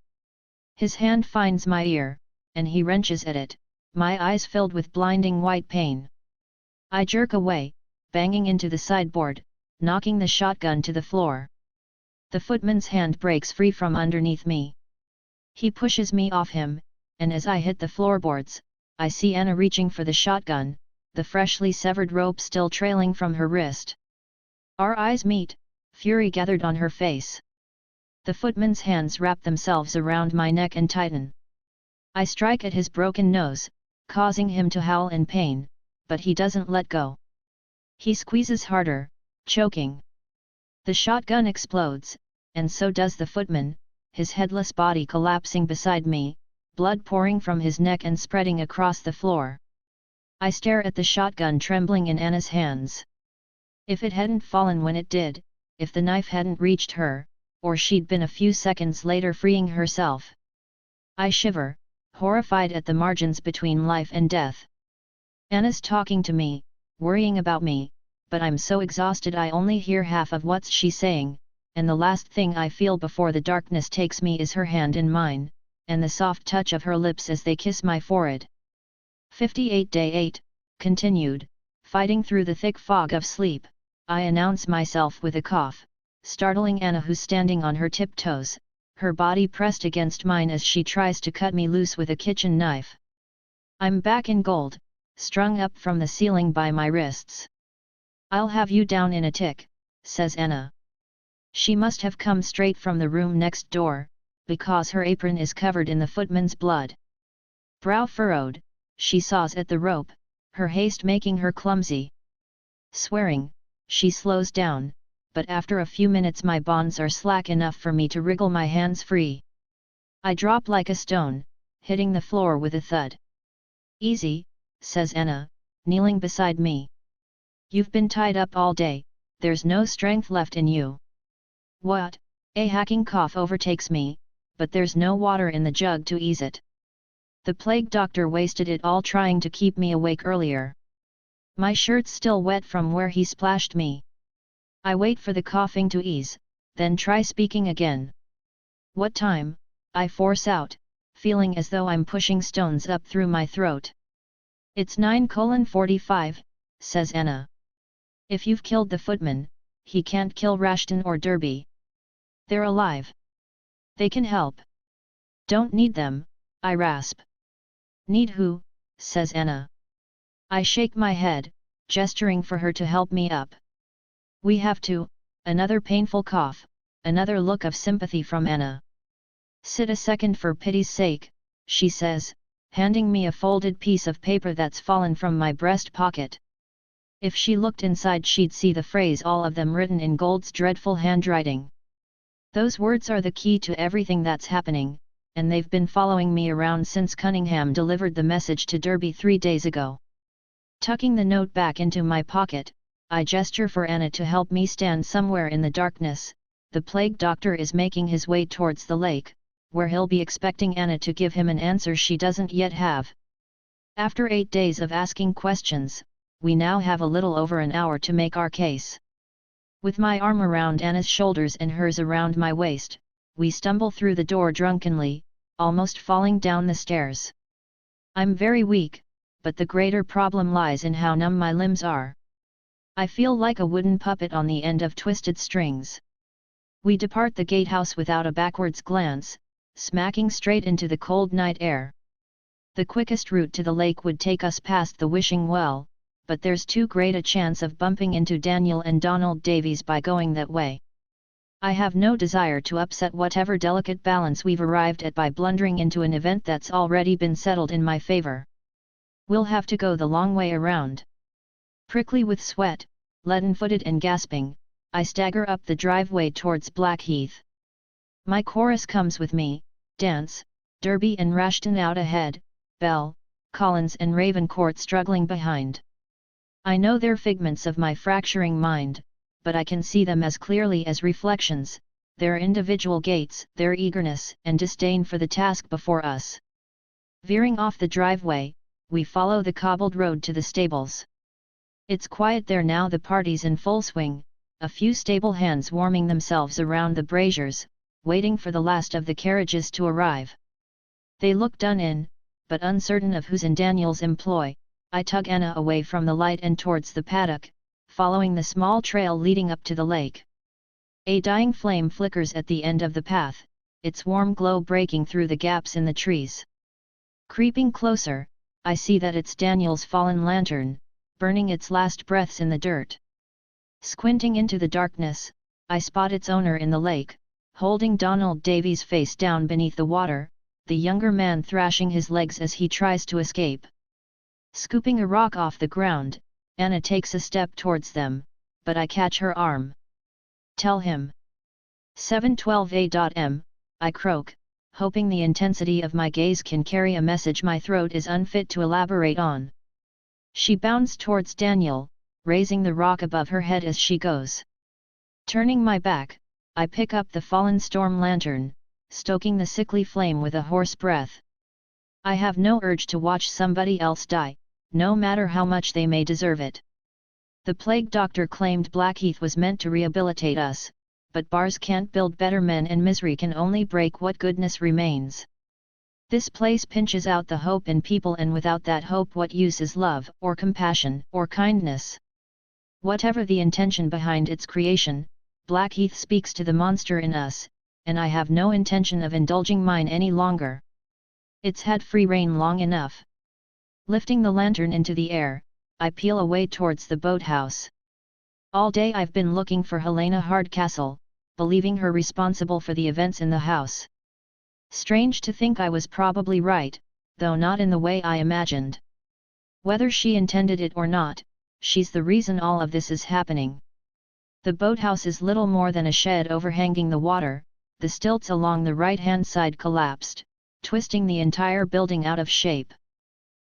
Speaker 1: His hand finds my ear, and he wrenches at it, my eyes filled with blinding white pain. I jerk away, banging into the sideboard, knocking the shotgun to the floor. The footman's hand breaks free from underneath me. He pushes me off him, and as I hit the floorboards, I see Anna reaching for the shotgun, the freshly severed rope still trailing from her wrist. Our eyes meet, fury gathered on her face. The footman's hands wrap themselves around my neck and tighten. I strike at his broken nose, causing him to howl in pain, but he doesn't let go. He squeezes harder, choking. The shotgun explodes, and so does the footman, his headless body collapsing beside me, blood pouring from his neck and spreading across the floor. I stare at the shotgun trembling in Anna's hands. If it hadn't fallen when it did, if the knife hadn't reached her, or she'd been a few seconds later freeing herself. I shiver, horrified at the margins between life and death. Anna's talking to me, worrying about me, but I'm so exhausted I only hear half of what she's saying, and the last thing I feel before the darkness takes me is her hand in mine, and the soft touch of her lips as they kiss my forehead. 58 Day 8, continued, fighting through the thick fog of sleep, I announce myself with a cough, startling Anna who's standing on her tiptoes, her body pressed against mine as she tries to cut me loose with a kitchen knife. I'm back in gold, strung up from the ceiling by my wrists. I'll have you down in a tick, says Anna. She must have come straight from the room next door, because her apron is covered in the footman's blood. Brow furrowed, she saws at the rope, her haste making her clumsy. Swearing, she slows down, but after a few minutes my bonds are slack enough for me to wriggle my hands free. I drop like a stone, hitting the floor with a thud. Easy, says Anna, kneeling beside me. You've been tied up all day, there's no strength left in you. What? A hacking cough overtakes me, but there's no water in the jug to ease it. The plague doctor wasted it all trying to keep me awake earlier. My shirt's still wet from where he splashed me. I wait for the coughing to ease, then try speaking again. What time? I force out, feeling as though I'm pushing stones up through my throat. It's 9:45, says Anna. If you've killed the footman, he can't kill Rashton or Derby. They're alive. They can help. Don't need them, I rasp. Need who? Says Anna. I shake my head, gesturing for her to help me up. We have to. Another painful cough, another look of sympathy from Anna. Sit a second for pity's sake, she says, handing me a folded piece of paper that's fallen from my breast pocket. If she looked inside she'd see the phrase all of them written in Gold's dreadful handwriting. Those words are the key to everything that's happening, and they've been following me around since Cunningham delivered the message to Derby 3 days ago. Tucking the note back into my pocket, I gesture for Anna to help me stand somewhere in the darkness. The plague doctor is making his way towards the lake, where he'll be expecting Anna to give him an answer she doesn't yet have. After 8 days of asking questions, we now have a little over an hour to make our case. With my arm around Anna's shoulders and hers around my waist, we stumble through the door drunkenly, almost falling down the stairs. I'm very weak, but the greater problem lies in how numb my limbs are. I feel like a wooden puppet on the end of twisted strings. We depart the gatehouse without a backwards glance, smacking straight into the cold night air. The quickest route to the lake would take us past the wishing well, but there's too great a chance of bumping into Daniel and Donald Davies by going that way. I have no desire to upset whatever delicate balance we've arrived at by blundering into an event that's already been settled in my favor. We'll have to go the long way around. Prickly with sweat, leaden-footed and gasping, I stagger up the driveway towards Blackheath. My chorus comes with me, Dance, Derby and Rashton out ahead, Bell, Collins and Ravencourt struggling behind. I know they're figments of my fracturing mind, but I can see them as clearly as reflections, their individual gaits, their eagerness and disdain for the task before us. Veering off the driveway, we follow the cobbled road to the stables. It's quiet there now, the party's in full swing, a few stable hands warming themselves around the braziers, waiting for the last of the carriages to arrive. They look done in, but uncertain of who's in Daniel's employ. I tug Anna away from the light and towards the paddock, following the small trail leading up to the lake. A dying flame flickers at the end of the path, its warm glow breaking through the gaps in the trees. Creeping closer, I see that it's Daniel's fallen lantern, burning its last breaths in the dirt. Squinting into the darkness, I spot its owner in the lake, holding Donald Davies face down beneath the water, the younger man thrashing his legs as he tries to escape. Scooping a rock off the ground, Anna takes a step towards them, but I catch her arm. Tell him. 712A.M, I croak, hoping the intensity of my gaze can carry a message my throat is unfit to elaborate on. She bounds towards Daniel, raising the rock above her head as she goes. Turning my back, I pick up the fallen storm lantern, stoking the sickly flame with a hoarse breath. I have no urge to watch somebody else die, no matter how much they may deserve it. The plague doctor claimed Blackheath was meant to rehabilitate us, but bars can't build better men and misery can only break what goodness remains. This place pinches out the hope in people, and without that hope what use is love, or compassion, or kindness? Whatever the intention behind its creation, Blackheath speaks to the monster in us, and I have no intention of indulging mine any longer. It's had free rein long enough. Lifting the lantern into the air, I peel away towards the boathouse. All day I've been looking for Helena Hardcastle, believing her responsible for the events in the house. Strange to think I was probably right, though not in the way I imagined. Whether she intended it or not, she's the reason all of this is happening. The boathouse is little more than a shed overhanging the water. The stilts along the right-hand side collapsed, twisting the entire building out of shape.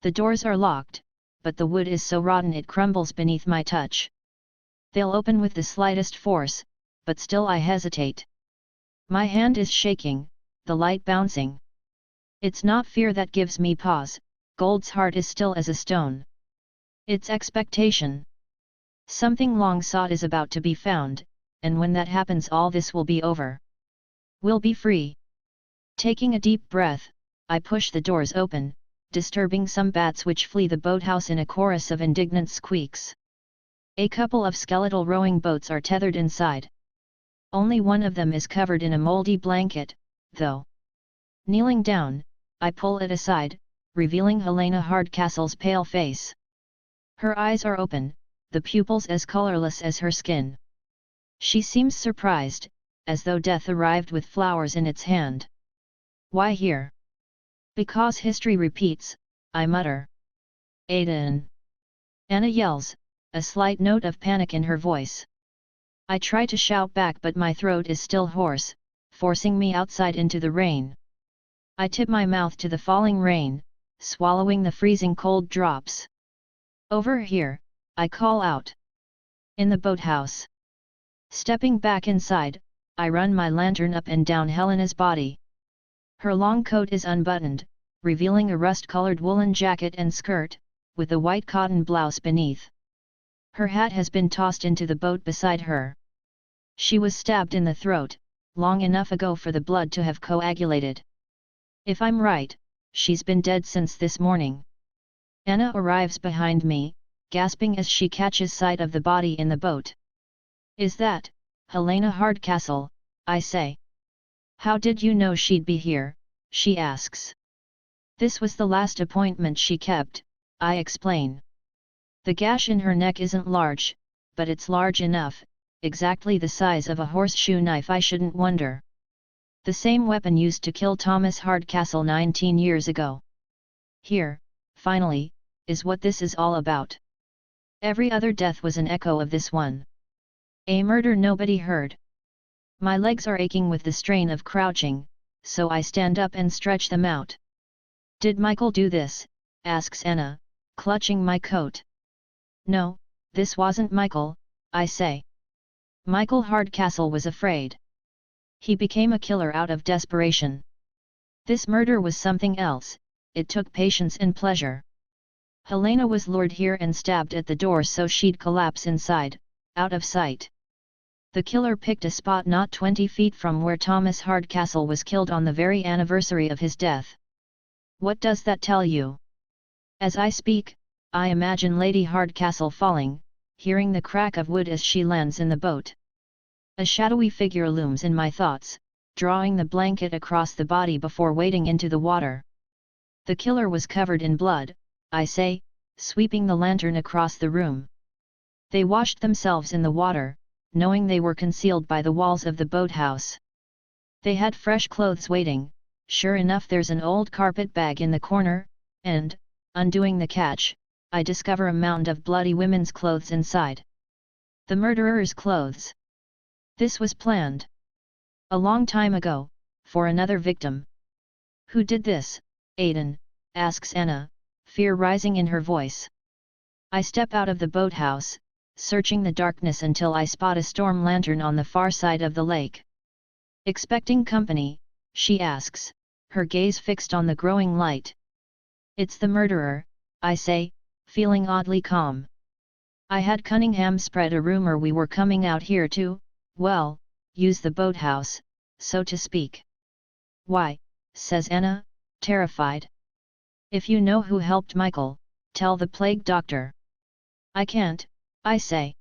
Speaker 1: The doors are locked, but the wood is so rotten it crumbles beneath my touch. They'll open with the slightest force, but still I hesitate. My hand is shaking, the light bouncing. It's not fear that gives me pause, Gold's heart is still as a stone. It's expectation. Something long sought is about to be found, and when that happens all this will be over. We'll be free. Taking a deep breath, I push the doors open, disturbing some bats which flee the boathouse in a chorus of indignant squeaks. A couple of skeletal rowing boats are tethered inside. Only one of them is covered in a moldy blanket, though. Kneeling down, I pull it aside, revealing Helena Hardcastle's pale face. Her eyes are open, the pupils as colorless as her skin. She seems surprised, as though death arrived with flowers in its hand. Why here? Because history repeats, I mutter. Aiden! Anna yells, a slight note of panic in her voice. I try to shout back but my throat is still hoarse, forcing me outside into the rain. I tip my mouth to the falling rain, swallowing the freezing cold drops. Over here, I call out. In the boathouse. Stepping back inside, I run my lantern up and down Helena's body. Her long coat is unbuttoned, revealing a rust-colored woolen jacket and skirt, with a white cotton blouse beneath. Her hat has been tossed into the boat beside her. She was stabbed in the throat, long enough ago for the blood to have coagulated. If I'm right, she's been dead since this morning. Anna arrives behind me, gasping as she catches sight of the body in the boat. Is that Helena Hardcastle? I say. How did you know she'd be here? She asks. This was the last appointment she kept, I explain. The gash in her neck isn't large, but it's large enough, exactly the size of a horseshoe knife. I shouldn't wonder. The same weapon used to kill Thomas Hardcastle 19 years ago. Here, finally, is what this is all about. Every other death was an echo of this one. A murder nobody heard. My legs are aching with the strain of crouching, so I stand up and stretch them out. Did Michael do this? Asks Anna, clutching my coat. No, this wasn't Michael, I say. Michael Hardcastle was afraid. He became a killer out of desperation. This murder was something else, it took patience and pleasure. Helena was lured here and stabbed at the door so she'd collapse inside, out of sight. The killer picked a spot not 20 feet from where Thomas Hardcastle was killed on the very anniversary of his death. What does that tell you? As I speak, I imagine Lady Hardcastle falling, hearing the crack of wood as she lands in the boat. A shadowy figure looms in my thoughts, drawing the blanket across the body before wading into the water. The killer was covered in blood, I say, sweeping the lantern across the room. They washed themselves in the water, knowing they were concealed by the walls of the boathouse. They had fresh clothes waiting. Sure enough, there's an old carpet bag in the corner, and, undoing the catch, I discover a mound of bloody women's clothes inside. The murderer's clothes. This was planned. A long time ago, for another victim. Who did this, Aiden? Asks Anna, fear rising in her voice. I step out of the boathouse, searching the darkness until I spot a storm lantern on the far side of the lake. Expecting company, she asks, her gaze fixed on the growing light. It's the murderer, I say, feeling oddly calm. I had Cunningham spread a rumor we were coming out here to, well, use the boathouse, so to speak. Why, says Anna, terrified. If you know who helped Michael, tell the plague doctor. I can't, I say.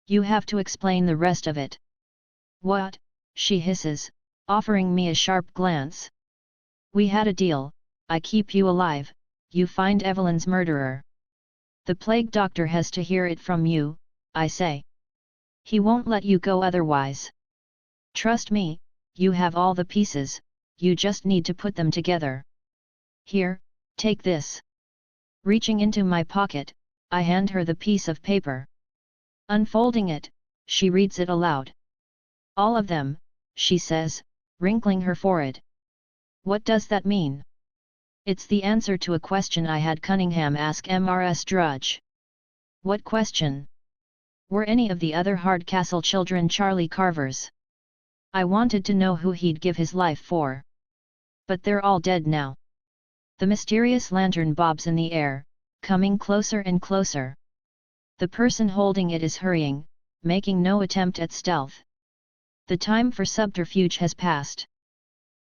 Speaker 1: You have to explain the rest of it. What? She hisses, offering me a sharp glance. We had a deal, I keep you alive, you find Evelyn's murderer. The plague doctor has to hear it from you, I say. He won't let you go otherwise. Trust me, you have all the pieces, you just need to put them together. Here, take this. Reaching into my pocket, I hand her the piece of paper. Unfolding it, she reads it aloud. All of them, she says, wrinkling her forehead. What does that mean? It's the answer to a question I had Cunningham ask Mrs. Drudge. What question? Were any of the other Hardcastle children Charlie Carver's? I wanted to know who he'd give his life for. But they're all dead now. The mysterious lantern bobs in the air, coming closer and closer. The person holding it is hurrying, making no attempt at stealth. The time for subterfuge has passed.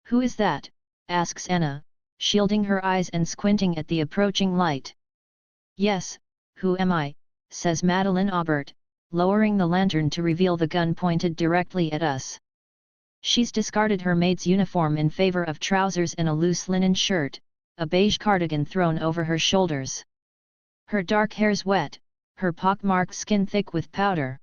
Speaker 1: Who is that? Asks Anna, shielding her eyes and squinting at the approaching light. Yes, who am I? Says Madeline Aubert, lowering the lantern to reveal the gun pointed directly at us. She's discarded her maid's uniform in favor of trousers and a loose linen shirt, a beige cardigan thrown over her shoulders. Her dark hair's wet, her pock-marked skin thick with powder.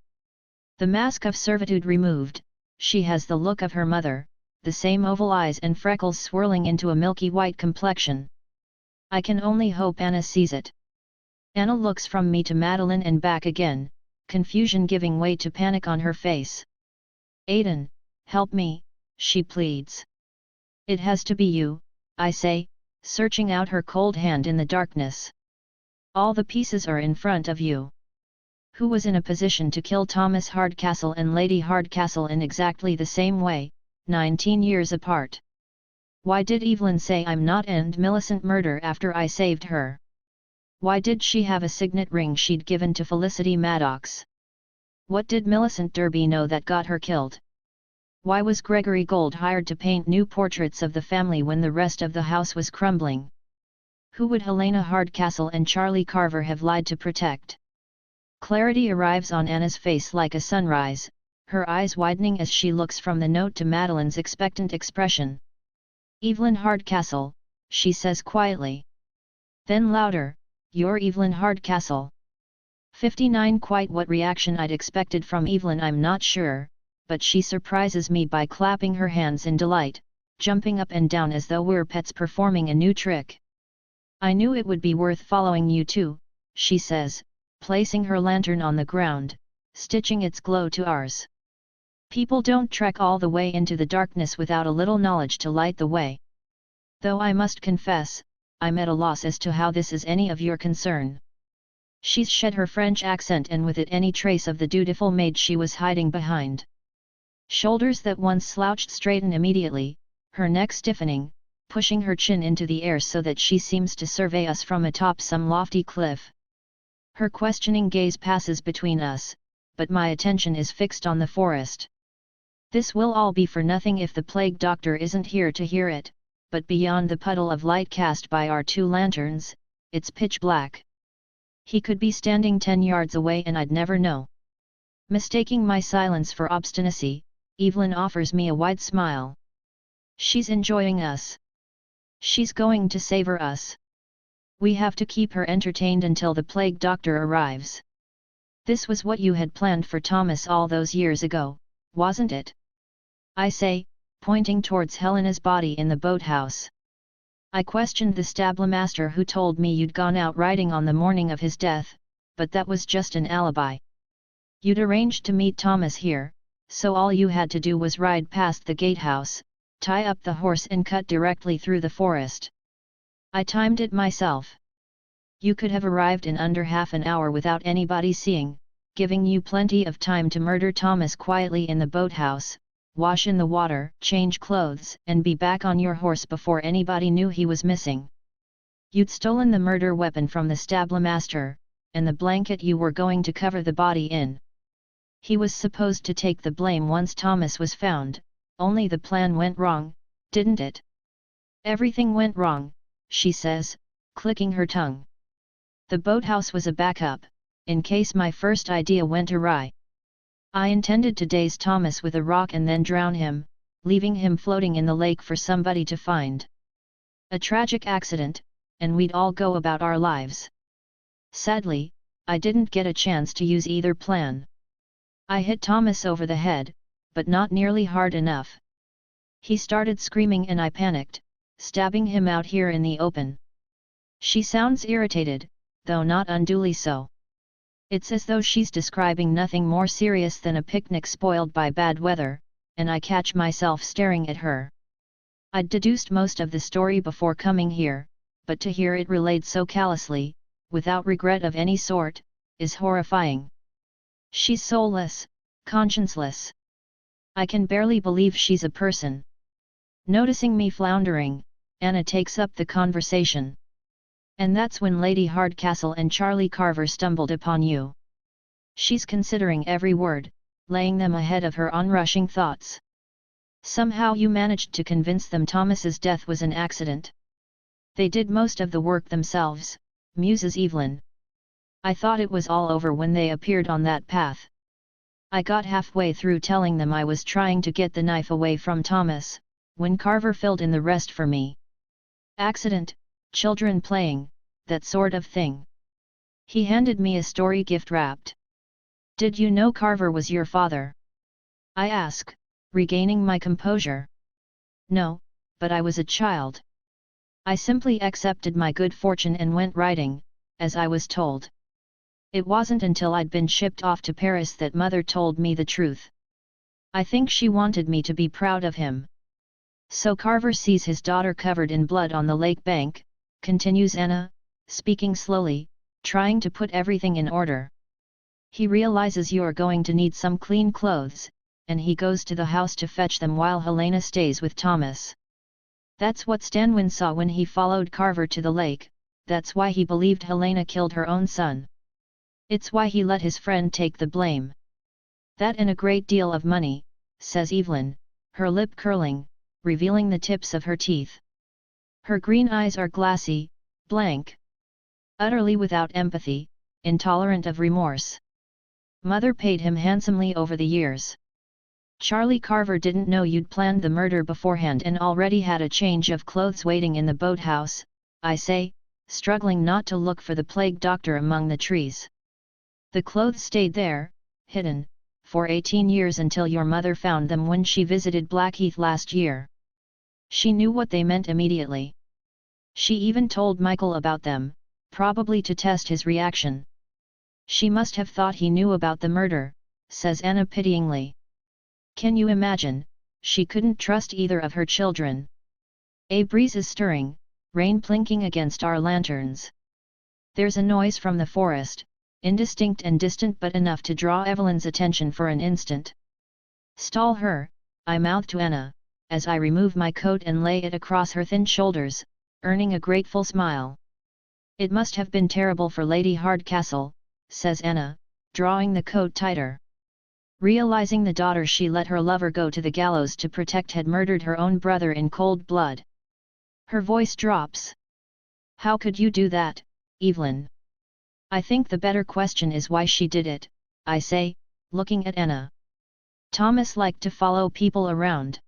Speaker 1: The mask of servitude removed, she has the look of her mother, the same oval eyes and freckles swirling into a milky white complexion. I can only hope Anna sees it. Anna looks from me to Madeline and back again, confusion giving way to panic on her face. Aiden, help me, she pleads. It has to be you, I say, searching out her cold hand in the darkness. All the pieces are in front of you. Who was in a position to kill Thomas Hardcastle and Lady Hardcastle in exactly the same way, 19 years apart? Why did Evelyn say I'm not and Millicent murder after I saved her? Why did she have a signet ring she'd given to Felicity Maddox? What did Millicent Derby know that got her killed? Why was Gregory Gold hired to paint new portraits of the family when the rest of the house was crumbling? Who would Helena Hardcastle and Charlie Carver have lied to protect? Clarity arrives on Anna's face like a sunrise, her eyes widening as she looks from the note to Madeline's expectant expression. Evelyn Hardcastle, she says quietly. Then louder, you're Evelyn Hardcastle. 59. Quite what reaction I'd expected from Evelyn I'm not sure, but she surprises me by clapping her hands in delight, jumping up and down as though we're pets performing a new trick. I knew it would be worth following you too, she says, placing her lantern on the ground, stitching its glow to ours. People don't trek all the way into the darkness without a little knowledge to light the way. Though I must confess, I'm at a loss as to how this is any of your concern. She's shed her French accent and with it any trace of the dutiful maid she was hiding behind. Shoulders that once slouched straighten immediately, her neck stiffening, pushing her chin into the air so that she seems to survey us from atop some lofty cliff. Her questioning gaze passes between us, but my attention is fixed on the forest. This will all be for nothing if the plague doctor isn't here to hear it, but beyond the puddle of light cast by our two lanterns, it's pitch black. He could be standing 10 yards away and I'd never know. Mistaking my silence for obstinacy, Evelyn offers me a wide smile. She's enjoying us. She's going to savor us. We have to keep her entertained until the plague doctor arrives. This was what you had planned for Thomas all those years ago, wasn't it? I say, pointing towards Helena's body in the boathouse. I questioned the stablemaster who told me you'd gone out riding on the morning of his death, but that was just an alibi. You'd arranged to meet Thomas here, so all you had to do was ride past the gatehouse, tie up the horse and cut directly through the forest. I timed it myself. You could have arrived in under half an hour without anybody seeing, giving you plenty of time to murder Thomas quietly in the boathouse, wash in the water, change clothes, and be back on your horse before anybody knew he was missing. You'd stolen the murder weapon from the stablemaster, and the blanket you were going to cover the body in. He was supposed to take the blame once Thomas was found, only the plan went wrong, didn't it? Everything went wrong, she says, clicking her tongue. The boathouse was a backup, in case my first idea went awry. I intended to daze Thomas with a rock and then drown him, leaving him floating in the lake for somebody to find. A tragic accident, and we'd all go about our lives. Sadly, I didn't get a chance to use either plan. I hit Thomas over the head, but not nearly hard enough. He started screaming and I panicked, stabbing him out here in the open. She sounds irritated, though not unduly so. It's as though she's describing nothing more serious than a picnic spoiled by bad weather, and I catch myself staring at her. I'd deduced most of the story before coming here, but to hear it relayed so callously, without regret of any sort, is horrifying. She's soulless, conscienceless. I can barely believe she's a person. Noticing me floundering, Anna takes up the conversation. And that's when Lady Hardcastle and Charlie Carver stumbled upon you. She's considering every word, laying them ahead of her onrushing thoughts. Somehow you managed to convince them Thomas's death was an accident. They did most of the work themselves, muses Evelyn. I thought it was all over when they appeared on that path. I got halfway through telling them I was trying to get the knife away from Thomas, when Carver filled in the rest for me. Accident, children playing, that sort of thing. He handed me a story gift wrapped. Did you know Carver was your father? I ask, regaining my composure. No, but I was a child. I simply accepted my good fortune and went riding, as I was told. It wasn't until I'd been shipped off to Paris that Mother told me the truth. I think she wanted me to be proud of him. So Carver sees his daughter covered in blood on the lake bank, continues Anna, speaking slowly, trying to put everything in order. He realizes you're going to need some clean clothes, and he goes to the house to fetch them while Helena stays with Thomas. That's what Stanwin saw when he followed Carver to the lake, that's why he believed Helena killed her own son. It's why he let his friend take the blame. That and a great deal of money, says Evelyn, her lip curling, revealing the tips of her teeth. Her green eyes are glassy, blank. Utterly without empathy, intolerant of remorse. Mother paid him handsomely over the years. Charlie Carver didn't know you'd planned the murder beforehand and already had a change of clothes waiting in the boathouse, I say, struggling not to look for the plague doctor among the trees. The clothes stayed there, hidden, for 18 years until your mother found them when she visited Blackheath last year. She knew what they meant immediately. She even told Michael about them, probably to test his reaction. She must have thought he knew about the murder, says Anna pityingly. Can you imagine, she couldn't trust either of her children. A breeze is stirring, rain plinking against our lanterns. There's a noise from the forest, indistinct and distant but enough to draw Evelyn's attention for an instant. Stall her, I mouth to Anna, as I remove my coat and lay it across her thin shoulders, earning a grateful smile. It must have been terrible for Lady Hardcastle, says Anna, drawing the coat tighter. Realizing the daughter she let her lover go to the gallows to protect had murdered her own brother in cold blood. Her voice drops. How could you do that, Evelyn? I think the better question is why she did it, I say, looking at Anna. Thomas liked to follow people around.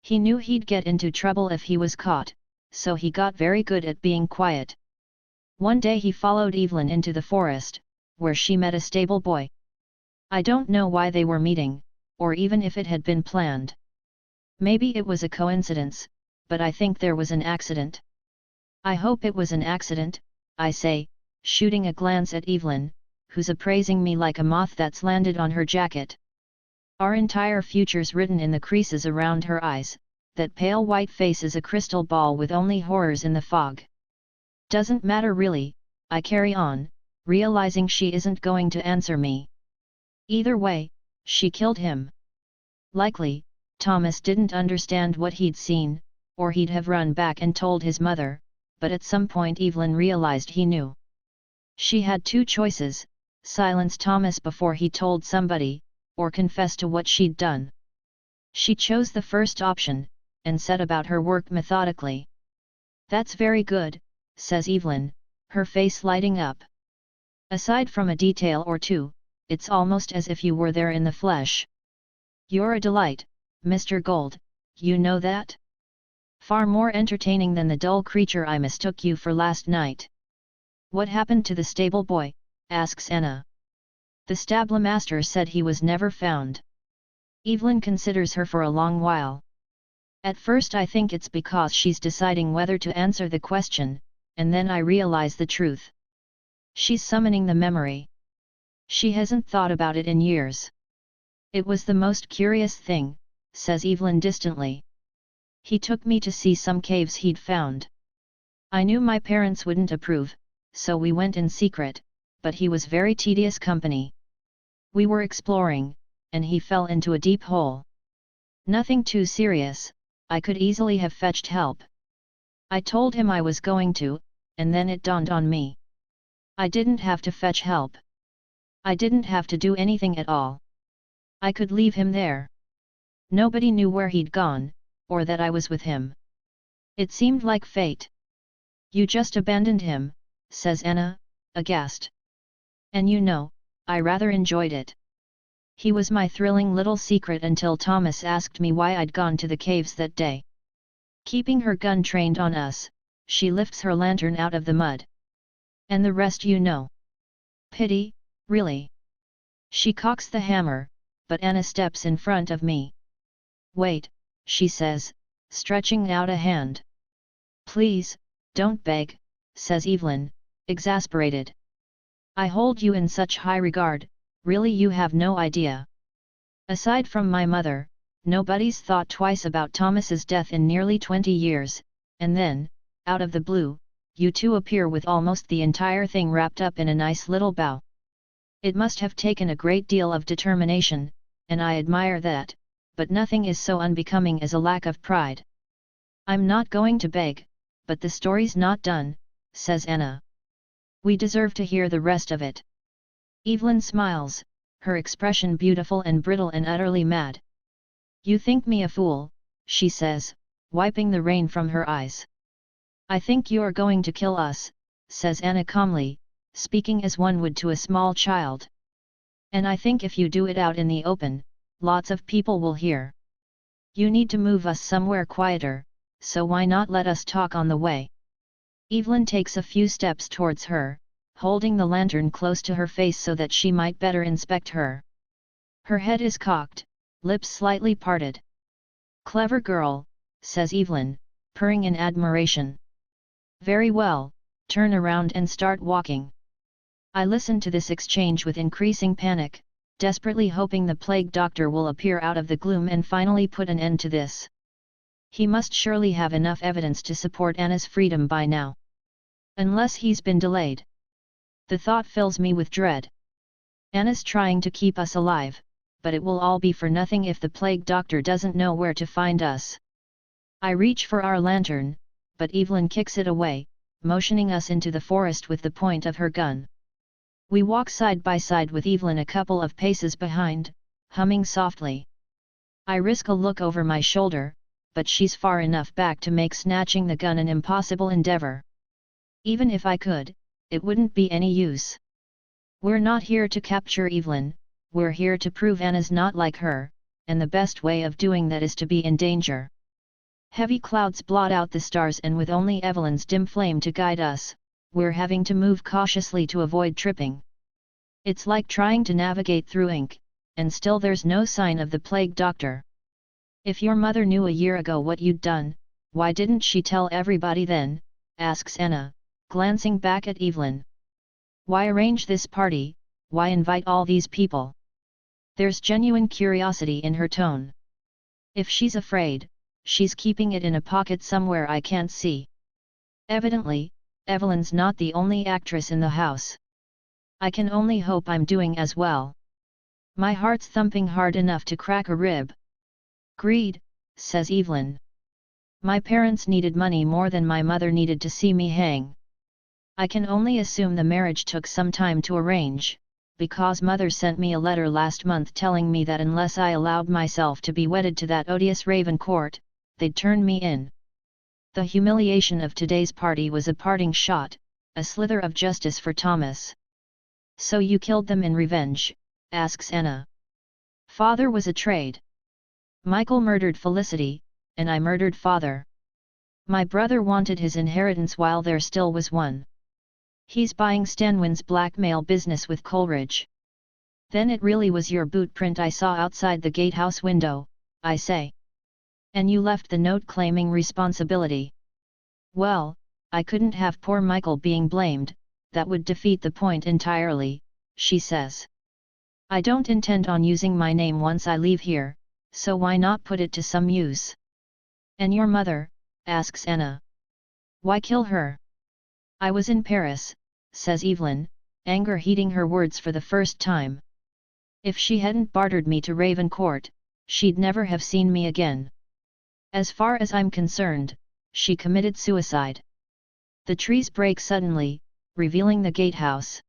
Speaker 1: He knew he'd get into trouble if he was caught, so he got very good at being quiet. One day he followed Evelyn into the forest, where she met a stable boy. I don't know why they were meeting, or even if it had been planned. Maybe it was a coincidence, but I think there was an accident. I hope it was an accident, I say, shooting a glance at Evelyn, who's appraising me like a moth that's landed on her jacket. Our entire future's written in the creases around her eyes, that pale white face is a crystal ball with only horrors in the fog. Doesn't matter really, I carry on, realizing she isn't going to answer me. Either way, she killed him. Likely, Thomas didn't understand what he'd seen, or he'd have run back and told his mother, but at some point Evelyn realized he knew. She had two choices: silence Thomas before he told somebody, or confess to what she'd done. She chose the first option, and set about her work methodically. "That's very good," says Evelyn, her face lighting up. "Aside from a detail or two, it's almost as if you were there in the flesh. You're a delight, Mr. Gold, you know that? Far more entertaining than the dull creature I mistook you for last night." "What happened to the stable boy?" asks Anna. "The stablemaster said he was never found." Evelyn considers her for a long while. "At first I think it's because she's deciding whether to answer the question, and then I realize the truth. She's summoning the memory. She hasn't thought about it in years." "It was the most curious thing," says Evelyn distantly. "He took me to see some caves he'd found. I knew my parents wouldn't approve, so we went in secret, but he was very tedious company. We were exploring, and he fell into a deep hole. Nothing too serious, I could easily have fetched help. I told him I was going to, and then it dawned on me. I didn't have to fetch help. I didn't have to do anything at all. I could leave him there. Nobody knew where he'd gone, or that I was with him. It seemed like fate." "You just abandoned him," says Anna, aghast. "And you know, I rather enjoyed it. He was my thrilling little secret until Thomas asked me why I'd gone to the caves that day." Keeping her gun trained on us, she lifts her lantern out of the mud. "And the rest you know." "Pity, really." She cocks the hammer, but Anna steps in front of me. "Wait," she says, stretching out a hand. "Please, don't beg," says Evelyn, exasperated. "I hold you in such high regard, really you have no idea. Aside from my mother, nobody's thought twice about Thomas's death in nearly 20 years, and then, out of the blue, you two appear with almost the entire thing wrapped up in a nice little bow. It must have taken a great deal of determination, and I admire that, but nothing is so unbecoming as a lack of pride." "I'm not going to beg, but the story's not done," says Anna. "We deserve to hear the rest of it." Evelyn smiles, her expression beautiful and brittle and utterly mad. "You think me a fool," she says, wiping the rain from her eyes. "I think you're going to kill us," says Anna calmly, speaking as one would to a small child. "And I think if you do it out in the open, lots of people will hear. You need to move us somewhere quieter, so why not let us talk on the way?" Evelyn takes a few steps towards her, holding the lantern close to her face so that she might better inspect her. Her head is cocked, lips slightly parted. "Clever girl," says Evelyn, purring in admiration. "Very well, turn around and start walking." I listen to this exchange with increasing panic, desperately hoping the plague doctor will appear out of the gloom and finally put an end to this. He must surely have enough evidence to support Anna's freedom by now. Unless he's been delayed. The thought fills me with dread. Anna's trying to keep us alive, but it will all be for nothing if the plague doctor doesn't know where to find us. I reach for our lantern, but Evelyn kicks it away, motioning us into the forest with the point of her gun. We walk side by side with Evelyn a couple of paces behind, humming softly. I risk a look over my shoulder, but she's far enough back to make snatching the gun an impossible endeavor. Even if I could, it wouldn't be any use. We're not here to capture Evelyn, we're here to prove Anna's not like her, and the best way of doing that is to be in danger. Heavy clouds blot out the stars, and with only Evelyn's dim flame to guide us, we're having to move cautiously to avoid tripping. It's like trying to navigate through ink, and still there's no sign of the plague doctor. "If your mother knew a year ago what you'd done, why didn't she tell everybody then?" asks Anna, glancing back at Evelyn. "Why arrange this party, why invite all these people?" There's genuine curiosity in her tone. If she's afraid, she's keeping it in a pocket somewhere I can't see. Evidently, Evelyn's not the only actress in the house. I can only hope I'm doing as well. My heart's thumping hard enough to crack a rib. "Greed," says Evelyn. My parents needed money more than my mother needed to see me hang. I can only assume the marriage took some time to arrange, because mother sent me a letter last month telling me that unless I allowed myself to be wedded to that odious Ravencourt, they'd turn me in. The humiliation of today's party was a parting shot, a slither of justice for Thomas. So you killed them in revenge? Asks Anna. Father was a trade. Michael murdered Felicity, and I murdered father. My brother wanted his inheritance while there still was one. He's buying Stanwin's blackmail business with Coleridge. Then it really was your boot print I saw outside the gatehouse window, I say. And you left the note claiming responsibility. Well, I couldn't have poor Michael being blamed, that would defeat the point entirely, she says. I don't intend on using my name once I leave here, so why not put it to some use? And your mother? Asks Anna. Why kill her? I was in Paris, says Evelyn, anger heating her words for the first time. If she hadn't bartered me to Ravencourt, she'd never have seen me again. As far as I'm concerned, she committed suicide. The trees break suddenly, revealing the gatehouse.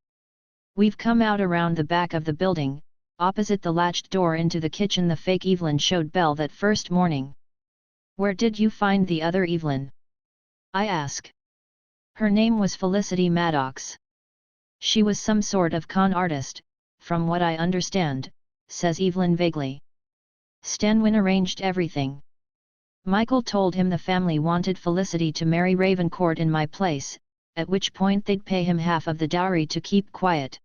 Speaker 1: We've come out around the back of the building, opposite the latched door into the kitchen the fake Evelyn showed Belle that first morning. Where did you find the other Evelyn? I ask. Her name was Felicity Maddox. She was some sort of con artist, from what I understand, says Evelyn vaguely. Stanwin arranged everything. Michael told him the family wanted Felicity to marry Ravencourt in my place, at which point they'd pay him half of the dowry to keep quiet.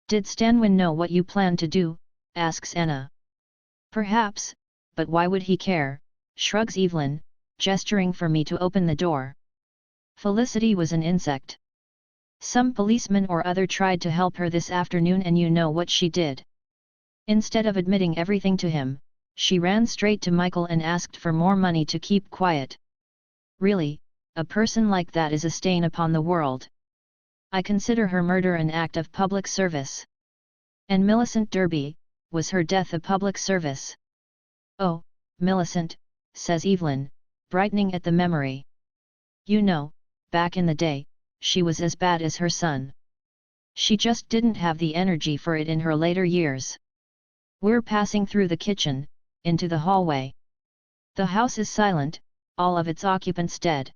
Speaker 1: Did Stanwin know what you planned to do? Asks Anna. Perhaps, but why would he care? Shrugs Evelyn, gesturing for me to open the door. Felicity was an insect. Some policeman or other tried to help her this afternoon and you know what she did. Instead of admitting everything to him, she ran straight to Michael and asked for more money to keep quiet. Really, a person like that is a stain upon the world. I consider her murder an act of public service. And Millicent Derby, was her death a public service? Oh, Millicent, says Evelyn, brightening at the memory. You know, back in the day, she was as bad as her son. She just didn't have the energy for it in her later years. We're passing through the kitchen, into the hallway. The house is silent, all of its occupants dead.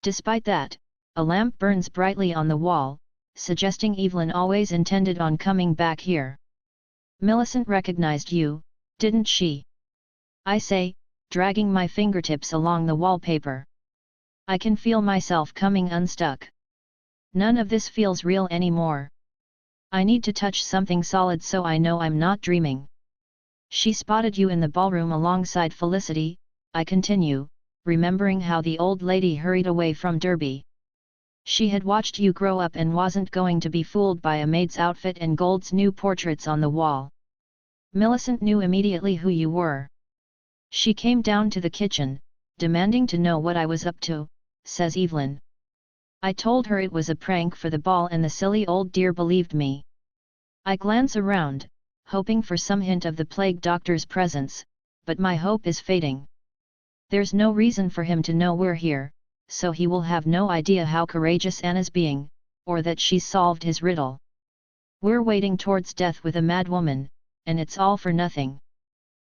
Speaker 1: Despite that, a lamp burns brightly on the wall, suggesting Evelyn always intended on coming back here. Millicent recognized you, didn't she? I say, dragging my fingertips along the wallpaper. I can feel myself coming unstuck. None of this feels real anymore. I need to touch something solid so I know I'm not dreaming. She spotted you in the ballroom alongside Felicity, I continue, remembering how the old lady hurried away from Derby. She had watched you grow up and wasn't going to be fooled by a maid's outfit and Gold's new portraits on the wall. Millicent knew immediately who you were. She came down to the kitchen, demanding to know what I was up to, says Evelyn. I told her it was a prank for the ball and the silly old dear believed me. I glance around, hoping for some hint of the plague doctor's presence, but my hope is fading. There's no reason for him to know we're here, so he will have no idea how courageous Anna's being, or that she's solved his riddle. We're wading towards death with a mad woman, and it's all for nothing.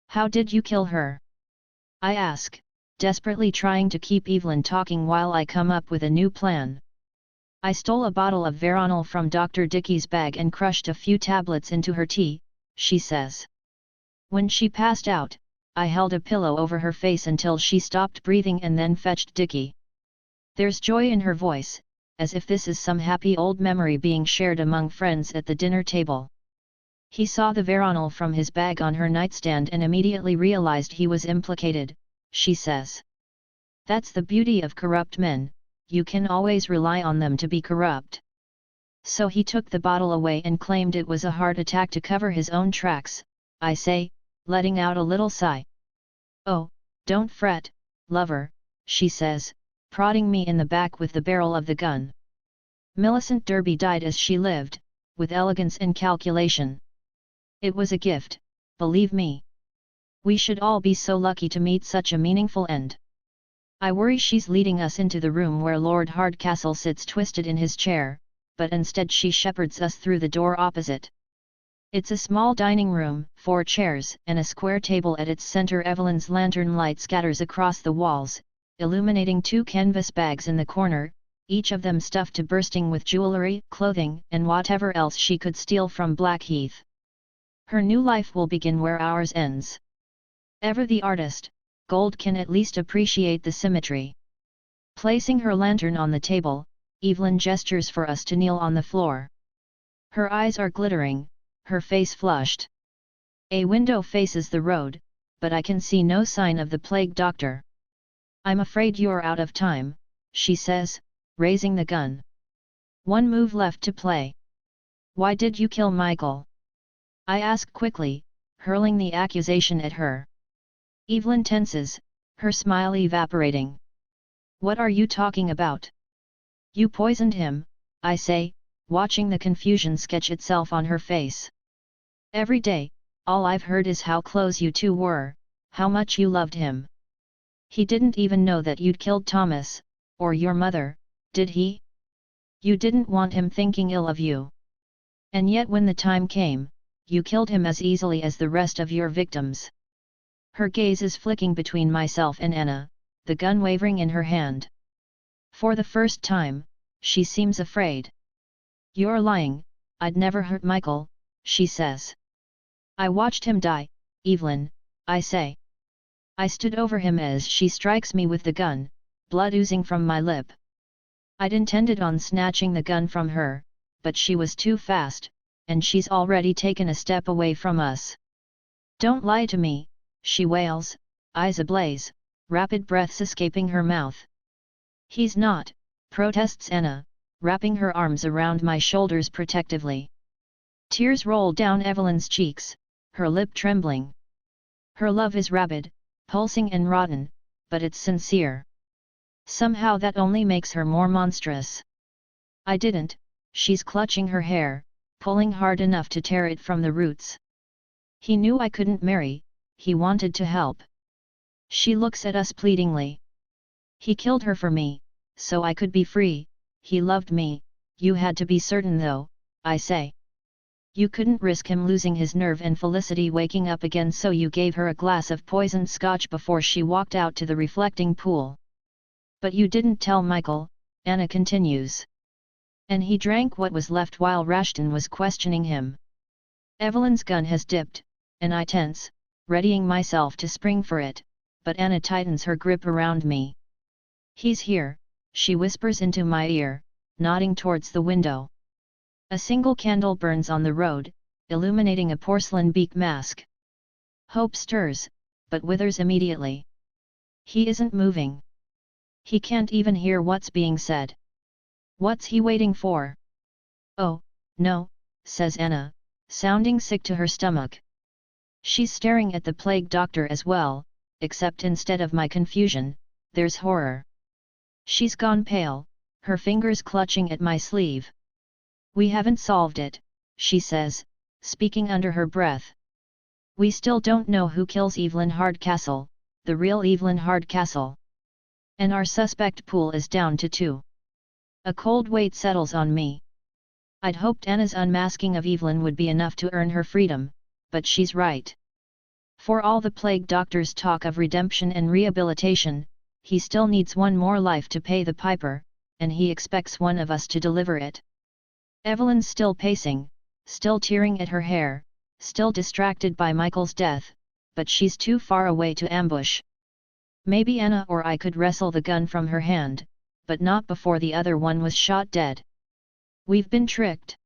Speaker 1: How did you kill her? I ask, desperately trying to keep Evelyn talking while I come up with a new plan. I stole a bottle of Veronal from Dr. Dickey's bag and crushed a few tablets into her tea, she says. When she passed out, I held a pillow over her face until she stopped breathing and then fetched Dickey. There's joy in her voice, as if this is some happy old memory being shared among friends at the dinner table. He saw the Veronal from his bag on her nightstand and immediately realized he was implicated, she says. That's the beauty of corrupt men, you can always rely on them to be corrupt. So he took the bottle away and claimed it was a heart attack to cover his own tracks, I say, letting out a little sigh. Oh, don't fret, lover, she says, prodding me in the back with the barrel of the gun. Millicent Derby died as she lived, with elegance and calculation. It was a gift, believe me. We should all be so lucky to meet such a meaningful end. I worry she's leading us into the room where Lord Hardcastle sits twisted in his chair, but instead she shepherds us through the door opposite. It's a small dining room, 4 chairs and a square table at its center. Evelyn's lantern light scatters across the walls, illuminating 2 canvas bags in the corner, each of them stuffed to bursting with jewelry, clothing, and whatever else she could steal from Blackheath. Her new life will begin where ours ends. Ever the artist, Gold can at least appreciate the symmetry. Placing her lantern on the table, Evelyn gestures for us to kneel on the floor. Her eyes are glittering, her face flushed. A window faces the road, but I can see no sign of the plague doctor. I'm afraid you're out of time, she says, raising the gun. 1 move left to play. Why did you kill Michael? I ask quickly, hurling the accusation at her. Evelyn tenses, her smile evaporating. What are you talking about? You poisoned him, I say, watching the confusion sketch itself on her face. Every day, all I've heard is how close you two were, how much you loved him. He didn't even know that you'd killed Thomas, or your mother, did he? You didn't want him thinking ill of you. And yet when the time came, you killed him as easily as the rest of your victims. Her gaze is flicking between myself and Anna, the gun wavering in her hand. For the first time, she seems afraid. You're lying, I'd never hurt Michael, she says. I watched him die, Evelyn, I say. I stood over him as she strikes me with the gun, blood oozing from my lip. I'd intended on snatching the gun from her, but she was too fast, and she's already taken a step away from us. Don't lie to me, she wails, eyes ablaze, rapid breaths escaping her mouth. He's not, protests Anna, wrapping her arms around my shoulders protectively. Tears roll down Evelyn's cheeks, her lip trembling. Her love is rabid, pulsing and rotten, but it's sincere. Somehow that only makes her more monstrous. I didn't, she's clutching her hair, pulling hard enough to tear it from the roots. He knew I couldn't marry, he wanted to help. She looks at us pleadingly. He killed her for me, so I could be free, he loved me, you had to be certain though, I say. You couldn't risk him losing his nerve and Felicity waking up again, so you gave her a glass of poisoned scotch before she walked out to the reflecting pool. But you didn't tell Michael, Anna continues. And he drank what was left while Rashton was questioning him. Evelyn's gun has dipped, and I tense, readying myself to spring for it, but Anna tightens her grip around me. He's here, she whispers into my ear, nodding towards the window. A single candle burns on the road, illuminating a porcelain beak mask. Hope stirs, but withers immediately. He isn't moving. He can't even hear what's being said. What's he waiting for? Oh, no, says Anna, sounding sick to her stomach. She's staring at the plague doctor as well, except instead of my confusion, there's horror. She's gone pale, her fingers clutching at my sleeve. We haven't solved it, she says, speaking under her breath. We still don't know who kills Evelyn Hardcastle, the real Evelyn Hardcastle. And our suspect pool is down to 2. A cold weight settles on me. I'd hoped Anna's unmasking of Evelyn would be enough to earn her freedom, but she's right. For all the plague doctor's talk of redemption and rehabilitation, he still needs one more life to pay the piper, and he expects one of us to deliver it. Evelyn's still pacing, still tearing at her hair, still distracted by Michael's death, but she's too far away to ambush. Maybe Anna or I could wrestle the gun from her hand, but not before the other one was shot dead. We've been tricked.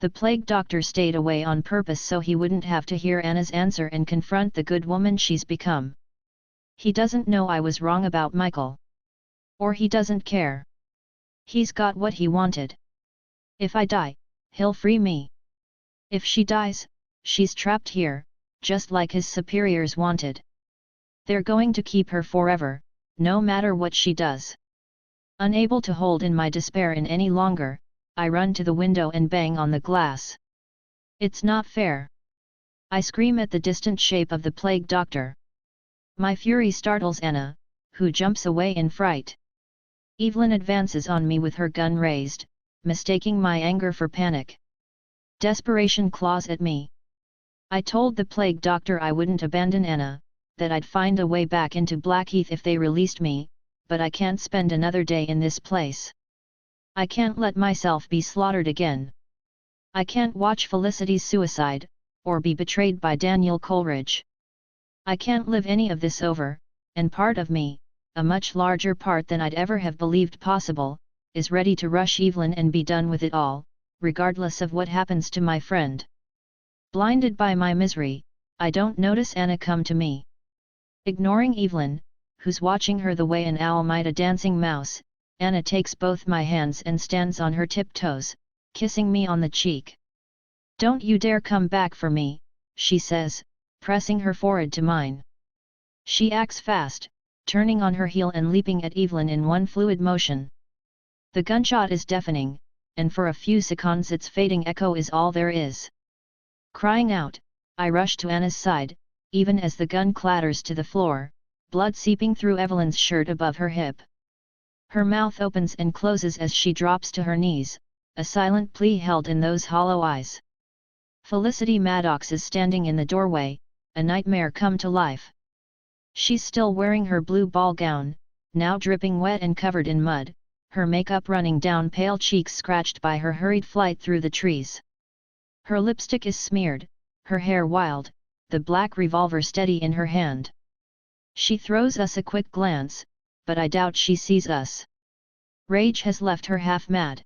Speaker 1: The plague doctor stayed away on purpose so he wouldn't have to hear Anna's answer and confront the good woman she's become. He doesn't know I was wrong about Michael. Or he doesn't care. He's got what he wanted. If I die, he'll free me. If she dies, she's trapped here, just like his superiors wanted. They're going to keep her forever, no matter what she does. Unable to hold in my despair any longer, I run to the window and bang on the glass. It's not fair. I scream at the distant shape of the plague doctor. My fury startles Anna, who jumps away in fright. Evelyn advances on me with her gun raised, mistaking my anger for panic. Desperation claws at me. I told the plague doctor I wouldn't abandon Anna, that I'd find a way back into Blackheath if they released me, but I can't spend another day in this place. I can't let myself be slaughtered again. I can't watch Felicity's suicide, or be betrayed by Daniel Coleridge. I can't live any of this over, and part of me, a much larger part than I'd ever have believed possible, is ready to rush Evelyn and be done with it all, regardless of what happens to my friend. Blinded by my misery, I don't notice Anna come to me. Ignoring Evelyn, who's watching her the way an owl might a dancing mouse, Anna takes both my hands and stands on her tiptoes, kissing me on the cheek. "Don't you dare come back for me," she says, pressing her forehead to mine. She acts fast, turning on her heel and leaping at Evelyn in one fluid motion. The gunshot is deafening, and for a few seconds its fading echo is all there is. Crying out, I rush to Anna's side, even as the gun clatters to the floor, blood seeping through Evelyn's shirt above her hip. Her mouth opens and closes as she drops to her knees, a silent plea held in those hollow eyes. Felicity Maddox is standing in the doorway, a nightmare come to life. She's still wearing her blue ball gown, now dripping wet and covered in mud, her makeup running down pale cheeks scratched by her hurried flight through the trees. Her lipstick is smeared, her hair wild, the black revolver steady in her hand. She throws us a quick glance, but I doubt she sees us. Rage has left her half mad.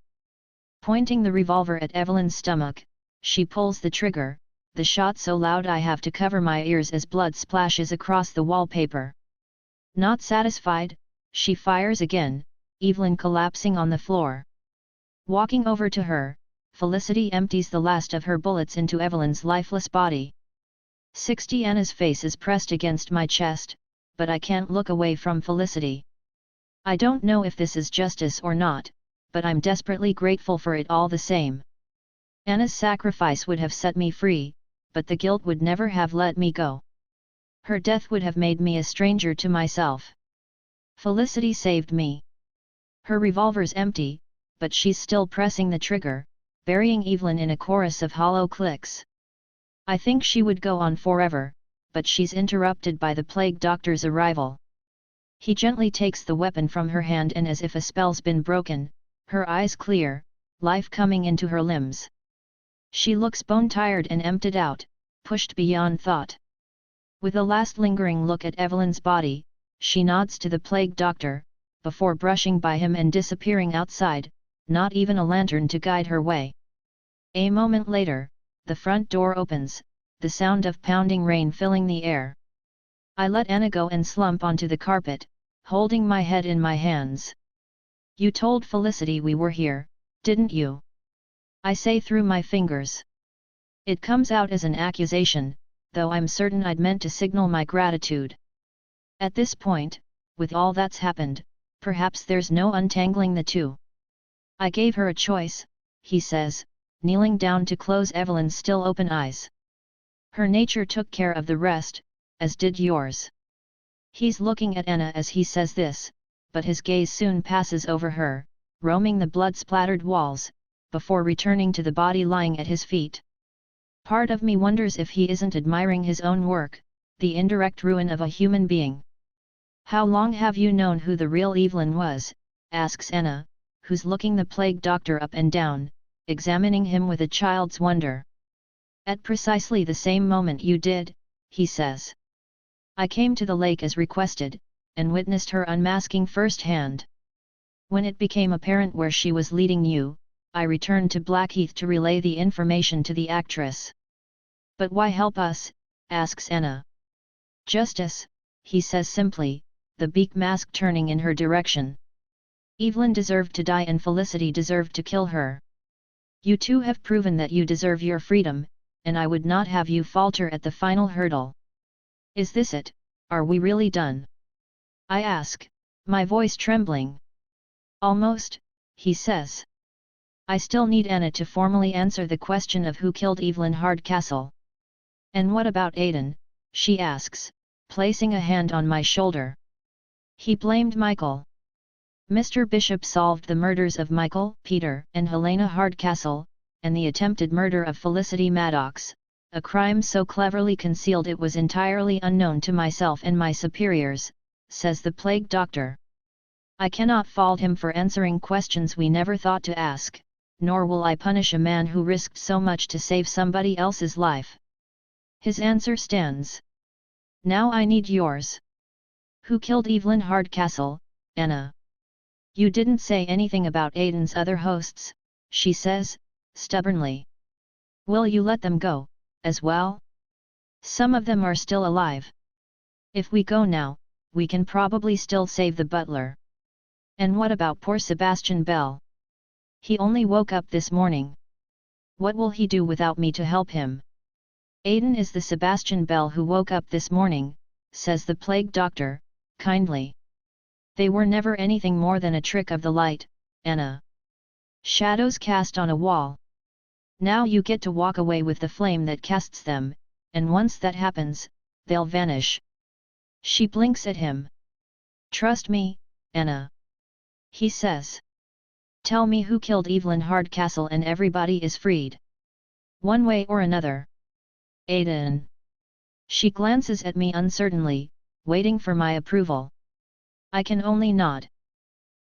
Speaker 1: Pointing the revolver at Evelyn's stomach, she pulls the trigger, the shot so loud I have to cover my ears as blood splashes across the wallpaper. Not satisfied, she fires again, Evelyn collapsing on the floor. Walking over to her, Felicity empties the last of her bullets into Evelyn's lifeless body. 60 Anna's face is pressed against my chest, but I can't look away from Felicity. I don't know if this is justice or not, but I'm desperately grateful for it all the same. Anna's sacrifice would have set me free, but the guilt would never have let me go. Her death would have made me a stranger to myself. Felicity saved me. Her revolver's empty, but she's still pressing the trigger, burying Evelyn in a chorus of hollow clicks. I think she would go on forever, but she's interrupted by the plague doctor's arrival. He gently takes the weapon from her hand and as if a spell's been broken, her eyes clear, life coming into her limbs. She looks bone-tired and emptied out, pushed beyond thought. With a last lingering look at Evelyn's body, she nods to the plague doctor, before brushing by him and disappearing outside, not even a lantern to guide her way. A moment later, the front door opens, the sound of pounding rain filling the air. I let Anna go and slump onto the carpet, holding my head in my hands. "You told Felicity we were here, didn't you?" I say through my fingers. It comes out as an accusation, though I'm certain I'd meant to signal my gratitude. At this point, with all that's happened, perhaps there's no untangling the two. "I gave her a choice," he says, kneeling down to close Evelyn's still open eyes. "Her nature took care of the rest, as did yours." He's looking at Anna as he says this, but his gaze soon passes over her, roaming the blood-splattered walls, before returning to the body lying at his feet. Part of me wonders if he isn't admiring his own work, the indirect ruin of a human being. "How long have you known who the real Evelyn was?" asks Anna, who's looking the plague doctor up and down, examining him with a child's wonder. "At precisely the same moment you did," he says. "I came to the lake as requested, and witnessed her unmasking firsthand. When it became apparent where she was leading you, I returned to Blackheath to relay the information to the actress." "But why help us?" asks Anna. "Justice," he says simply, the beak mask turning in her direction. "Evelyn deserved to die and Felicity deserved to kill her. You two have proven that you deserve your freedom, and I would not have you falter at the final hurdle. Is this it? Are we really done?" I ask, my voice trembling. "Almost," he says. "I still need Anna to formally answer the question of who killed Evelyn Hardcastle." "And what about Aiden?" she asks, placing a hand on my shoulder. He blamed Michael. Mr. Bishop solved the murders of Michael, Peter, and Helena Hardcastle, and the attempted murder of Felicity Maddox, a crime so cleverly concealed it was entirely unknown to myself and my superiors, says the plague doctor. I cannot fault him for answering questions we never thought to ask, nor will I punish a man who risked so much to save somebody else's life. His answer stands. Now I need yours. Who killed Evelyn Hardcastle, Anna? You didn't say anything about Aiden's other hosts, she says, stubbornly. Will you let them go, as well? Some of them are still alive. If we go now, we can probably still save the butler. And what about poor Sebastian Bell? He only woke up this morning. What will he do without me to help him? Aiden is the Sebastian Bell who woke up this morning, says the plague doctor, kindly. They were never anything more than a trick of the light, Anna. Shadows cast on a wall. Now you get to walk away with the flame that casts them, and once that happens, they'll vanish. She blinks at him. Trust me, Anna. He says. Tell me who killed Evelyn Hardcastle and everybody is freed. One way or another. Aiden. She glances at me uncertainly, waiting for my approval. I can only nod.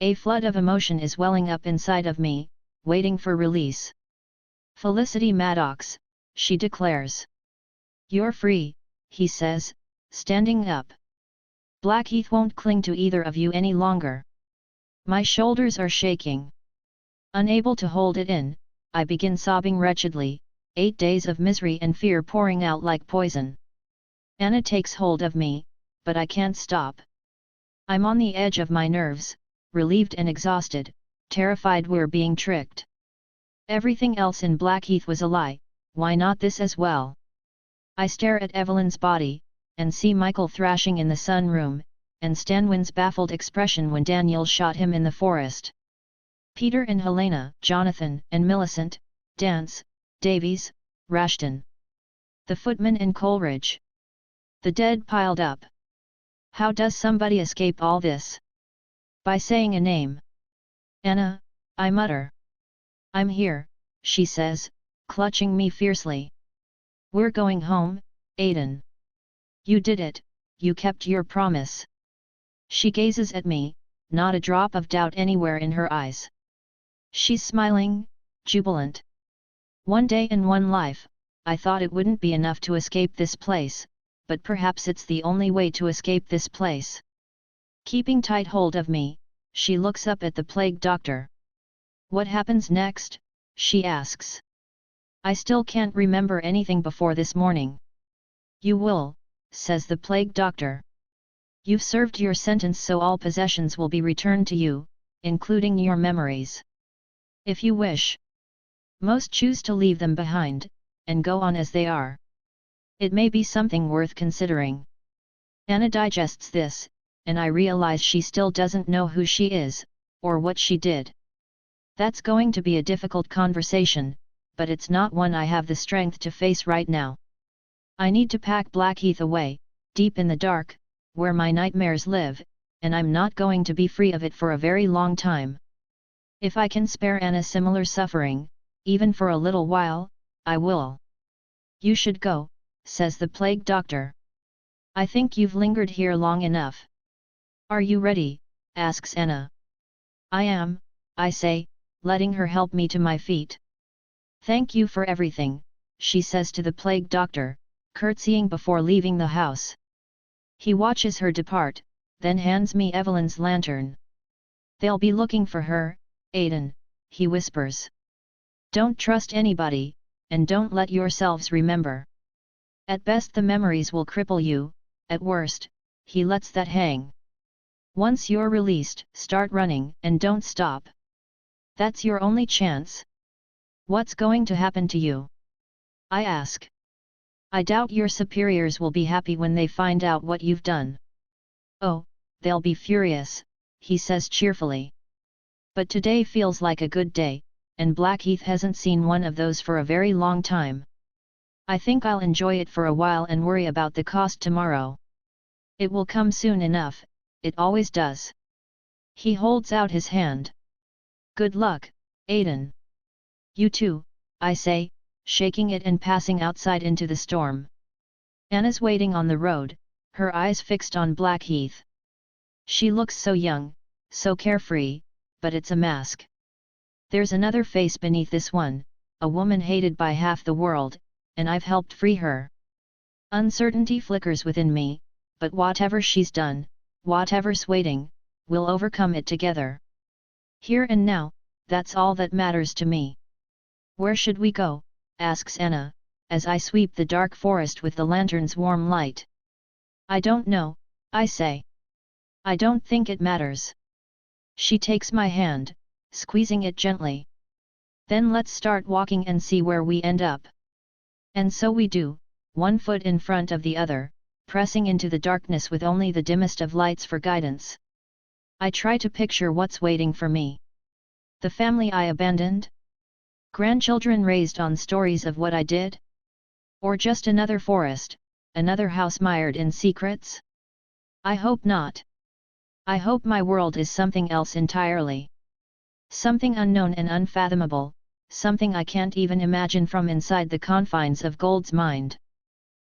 Speaker 1: A flood of emotion is welling up inside of me, waiting for release. Felicity Maddox, she declares. You're free, he says, standing up. Blackheath won't cling to either of you any longer. My shoulders are shaking. Unable to hold it in, I begin sobbing wretchedly, 8 days of misery and fear pouring out like poison. Anna takes hold of me, but I can't stop. I'm on the edge of my nerves, relieved and exhausted, terrified we're being tricked. Everything else in Blackheath was a lie, why not this as well? I stare at Evelyn's body, and see Michael thrashing in the sunroom, and Stanwin's baffled expression when Daniel shot him in the forest. Peter and Helena, Jonathan and Millicent, Dance, Davies, Rashton. The footman and Coleridge. The dead piled up. How does somebody escape all this? By saying a name. Anna, I mutter. I'm here, she says, clutching me fiercely. We're going home, Aiden. You did it, you kept your promise. She gazes at me, not a drop of doubt anywhere in her eyes. She's smiling, jubilant. One day and one life, I thought it wouldn't be enough to escape this place, but perhaps it's the only way to escape this place. Keeping tight hold of me, she looks up at the plague doctor. What happens next? She asks. I still can't remember anything before this morning. You will, says the plague doctor. You've served your sentence, so all possessions will be returned to you, including your memories. If you wish. Most choose to leave them behind, and go on as they are. It may be something worth considering. Anna digests this, and I realize she still doesn't know who she is, or what she did. That's going to be a difficult conversation, but it's not one I have the strength to face right now. I need to pack Blackheath away, deep in the dark, where my nightmares live, and I'm not going to be free of it for a very long time. If I can spare Anna similar suffering, even for a little while, I will. You should go, says the plague doctor. I think you've lingered here long enough. Are you ready? Asks Anna. I am, I say, letting her help me to my feet. Thank you for everything, she says to the plague doctor, curtsying before leaving the house. He watches her depart, then hands me Evelyn's lantern. They'll be looking for her, Aiden, he whispers. Don't trust anybody, and don't let yourselves remember. At best the memories will cripple you, at worst, he lets that hang. Once you're released, start running and don't stop. That's your only chance. What's going to happen to you? I ask. I doubt your superiors will be happy when they find out what you've done. Oh, they'll be furious, he says cheerfully. But today feels like a good day, and Blackheath hasn't seen one of those for a very long time. I think I'll enjoy it for a while and worry about the cost tomorrow. It will come soon enough, it always does. He holds out his hand. Good luck, Aiden. You too, I say, shaking it and passing outside into the storm. Anna's waiting on the road, her eyes fixed on Blackheath. She looks so young, so carefree, but it's a mask. There's another face beneath this one, a woman hated by half the world, and I've helped free her. Uncertainty flickers within me, but whatever she's done, whatever's waiting, we'll overcome it together. Here and now, that's all that matters to me. Where should we go? Asks Anna, as I sweep the dark forest with the lantern's warm light. I don't know, I say. I don't think it matters. She takes my hand, squeezing it gently. Then let's start walking and see where we end up. And so we do, one foot in front of the other, pressing into the darkness with only the dimmest of lights for guidance. I try to picture what's waiting for me. The family I abandoned? Grandchildren raised on stories of what I did? Or just another forest, another house mired in secrets? I hope not. I hope my world is something else entirely. Something unknown and unfathomable, something I can't even imagine from inside the confines of Gold's mind.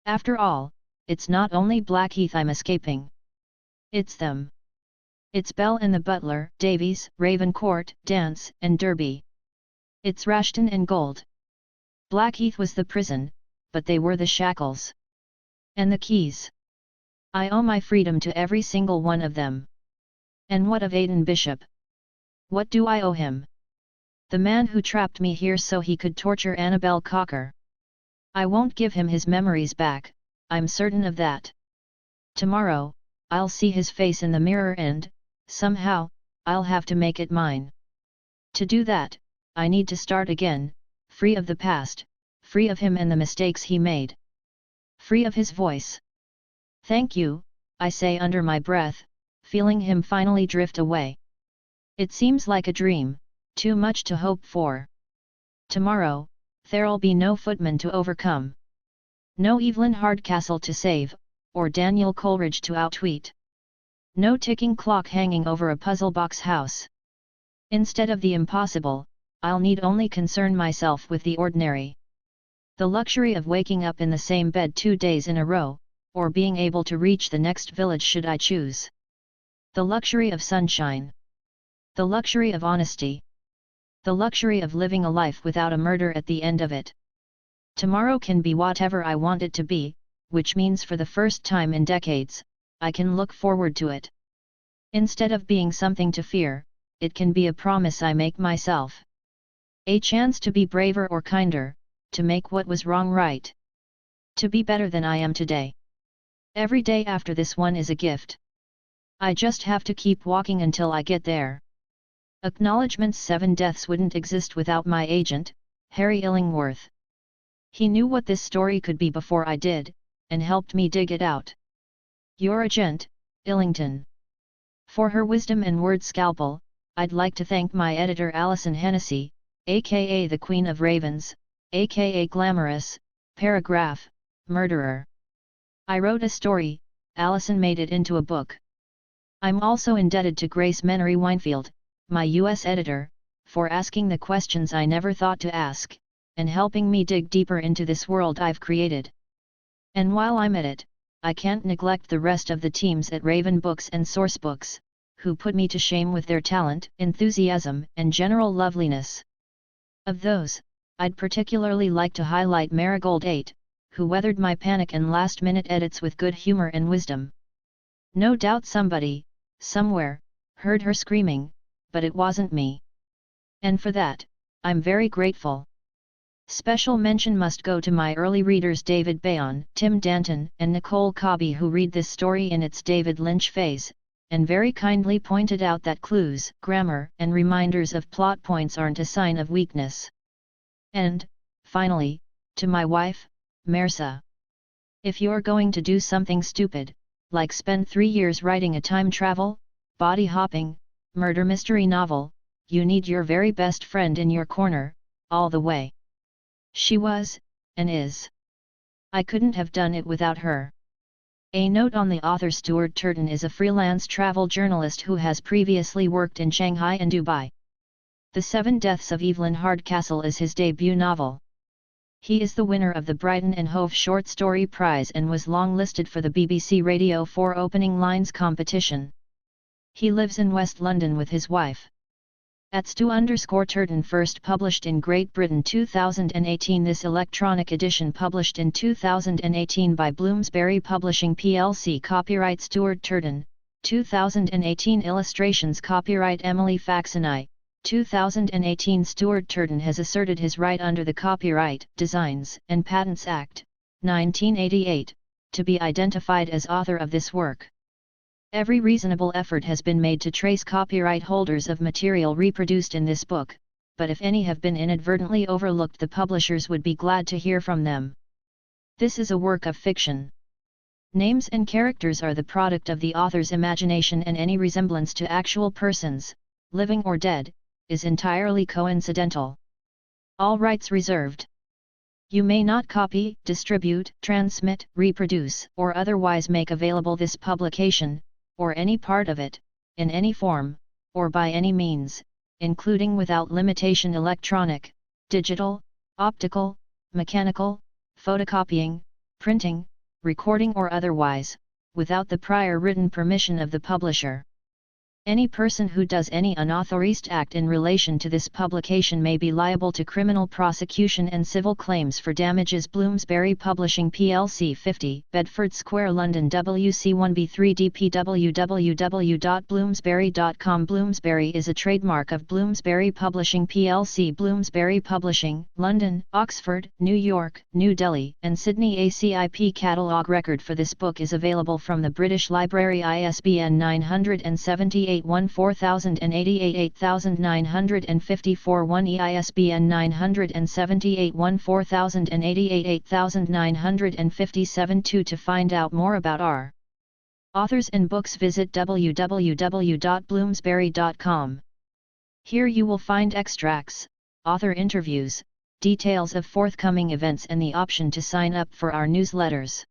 Speaker 1: After all, it's not only Blackheath I'm escaping. It's them. It's Belle and the butler, Davies, Ravencourt, Dance, and Derby. It's Rashton and Gold. Blackheath was the prison, but they were the shackles. And the keys. I owe my freedom to every single one of them. And what of Aiden Bishop? What do I owe him? The man who trapped me here so he could torture Annabel Cocker. I won't give him his memories back, I'm certain of that. Tomorrow, I'll see his face in the mirror and, somehow, I'll have to make it mine. To do that, I need to start again, free of the past, free of him and the mistakes he made. Free of his voice. Thank you, I say under my breath, feeling him finally drift away. It seems like a dream, too much to hope for. Tomorrow, there'll be no footman to overcome. No Evelyn Hardcastle to save, or Daniel Coleridge to outwit. No ticking clock hanging over a puzzle box house. Instead of the impossible, I'll need only concern myself with the ordinary. The luxury of waking up in the same bed 2 days in a row, or being able to reach the next village should I choose. The luxury of sunshine. The luxury of honesty. The luxury of living a life without a murder at the end of it. Tomorrow can be whatever I want it to be, which means for the first time in decades, I can look forward to it. Instead of being something to fear, it can be a promise I make myself. A chance to be braver or kinder, to make what was wrong right. To be better than I am today. Every day after this one is a gift. I just have to keep walking until I get there. Acknowledgements 7 deaths wouldn't exist without my agent, Harry Illingworth. He knew what this story could be before I did, and helped me dig it out. Your agent, Illington. For her wisdom and word scalpel, I'd like to thank my editor Alison Hennessy, aka the Queen of Ravens, aka Glamorous, Paragraph, Murderer. I wrote a story, Alison made it into a book. I'm also indebted to Grace Menery Winefield, my US editor, for asking the questions I never thought to ask, and helping me dig deeper into this world I've created. And while I'm at it, I can't neglect the rest of the teams at Raven Books and Sourcebooks, who put me to shame with their talent, enthusiasm, and general loveliness. Of those, I'd particularly like to highlight Marigold 8, who weathered my panic and last-minute edits with good humor and wisdom. No doubt somebody, somewhere, heard her screaming, but it wasn't me. And for that, I'm very grateful. Special mention must go to my early readers David Bayon, Tim Danton, and Nicole Cobby, who read this story in its David Lynch phase, and very kindly pointed out that clues, grammar, and reminders of plot points aren't a sign of weakness. And, finally, to my wife, Mersa. If you're going to do something stupid, like spend 3 years writing a time travel, body hopping, murder mystery novel, you need your very best friend in your corner, all the way. She was, and is. I couldn't have done it without her. A note on the author: Stuart Turton is a freelance travel journalist who has previously worked in Shanghai and Dubai. The Seven Deaths of Evelyn Hardcastle is his debut novel. He is the winner of the Brighton and Hove Short Story Prize and was long-listed for the BBC Radio 4 Opening Lines competition. He lives in West London with his wife. At Stu_Turton, first published in Great Britain 2018. This electronic edition published in 2018 by Bloomsbury Publishing plc. Copyright Stuart Turton, 2018. Illustrations copyright Emily Faxini, 2018. Stuart Turton has asserted his right under the Copyright, Designs and Patents Act, 1988, to be identified as author of this work. Every reasonable effort has been made to trace copyright holders of material reproduced in this book, but if any have been inadvertently overlooked, the publishers would be glad to hear from them. This is a work of fiction. Names and characters are the product of the author's imagination, and any resemblance to actual persons, living or dead, is entirely coincidental. All rights reserved. You may not copy, distribute, transmit, reproduce, or otherwise make available this publication, or any part of it, in any form, or by any means, including without limitation electronic, digital, optical, mechanical, photocopying, printing, recording or otherwise, without the prior written permission of the publisher. Any person who does any unauthorized act in relation to this publication may be liable to criminal prosecution and civil claims for damages. Bloomsbury Publishing plc, 50 Bedford Square, London, WC1B3DP. www.bloomsbury.com. Bloomsbury is a trademark of Bloomsbury Publishing plc. Bloomsbury Publishing, London, Oxford, New York, New Delhi and Sydney. A CIP catalogue record for this book is available from the British Library. ISBN 978 14088 8954 1 EISBN 978 14088 8957 2. To find out more about our authors and books, visit www.bloomsbury.com. Here you will find extracts, author interviews, details of forthcoming events and the option to sign up for our newsletters.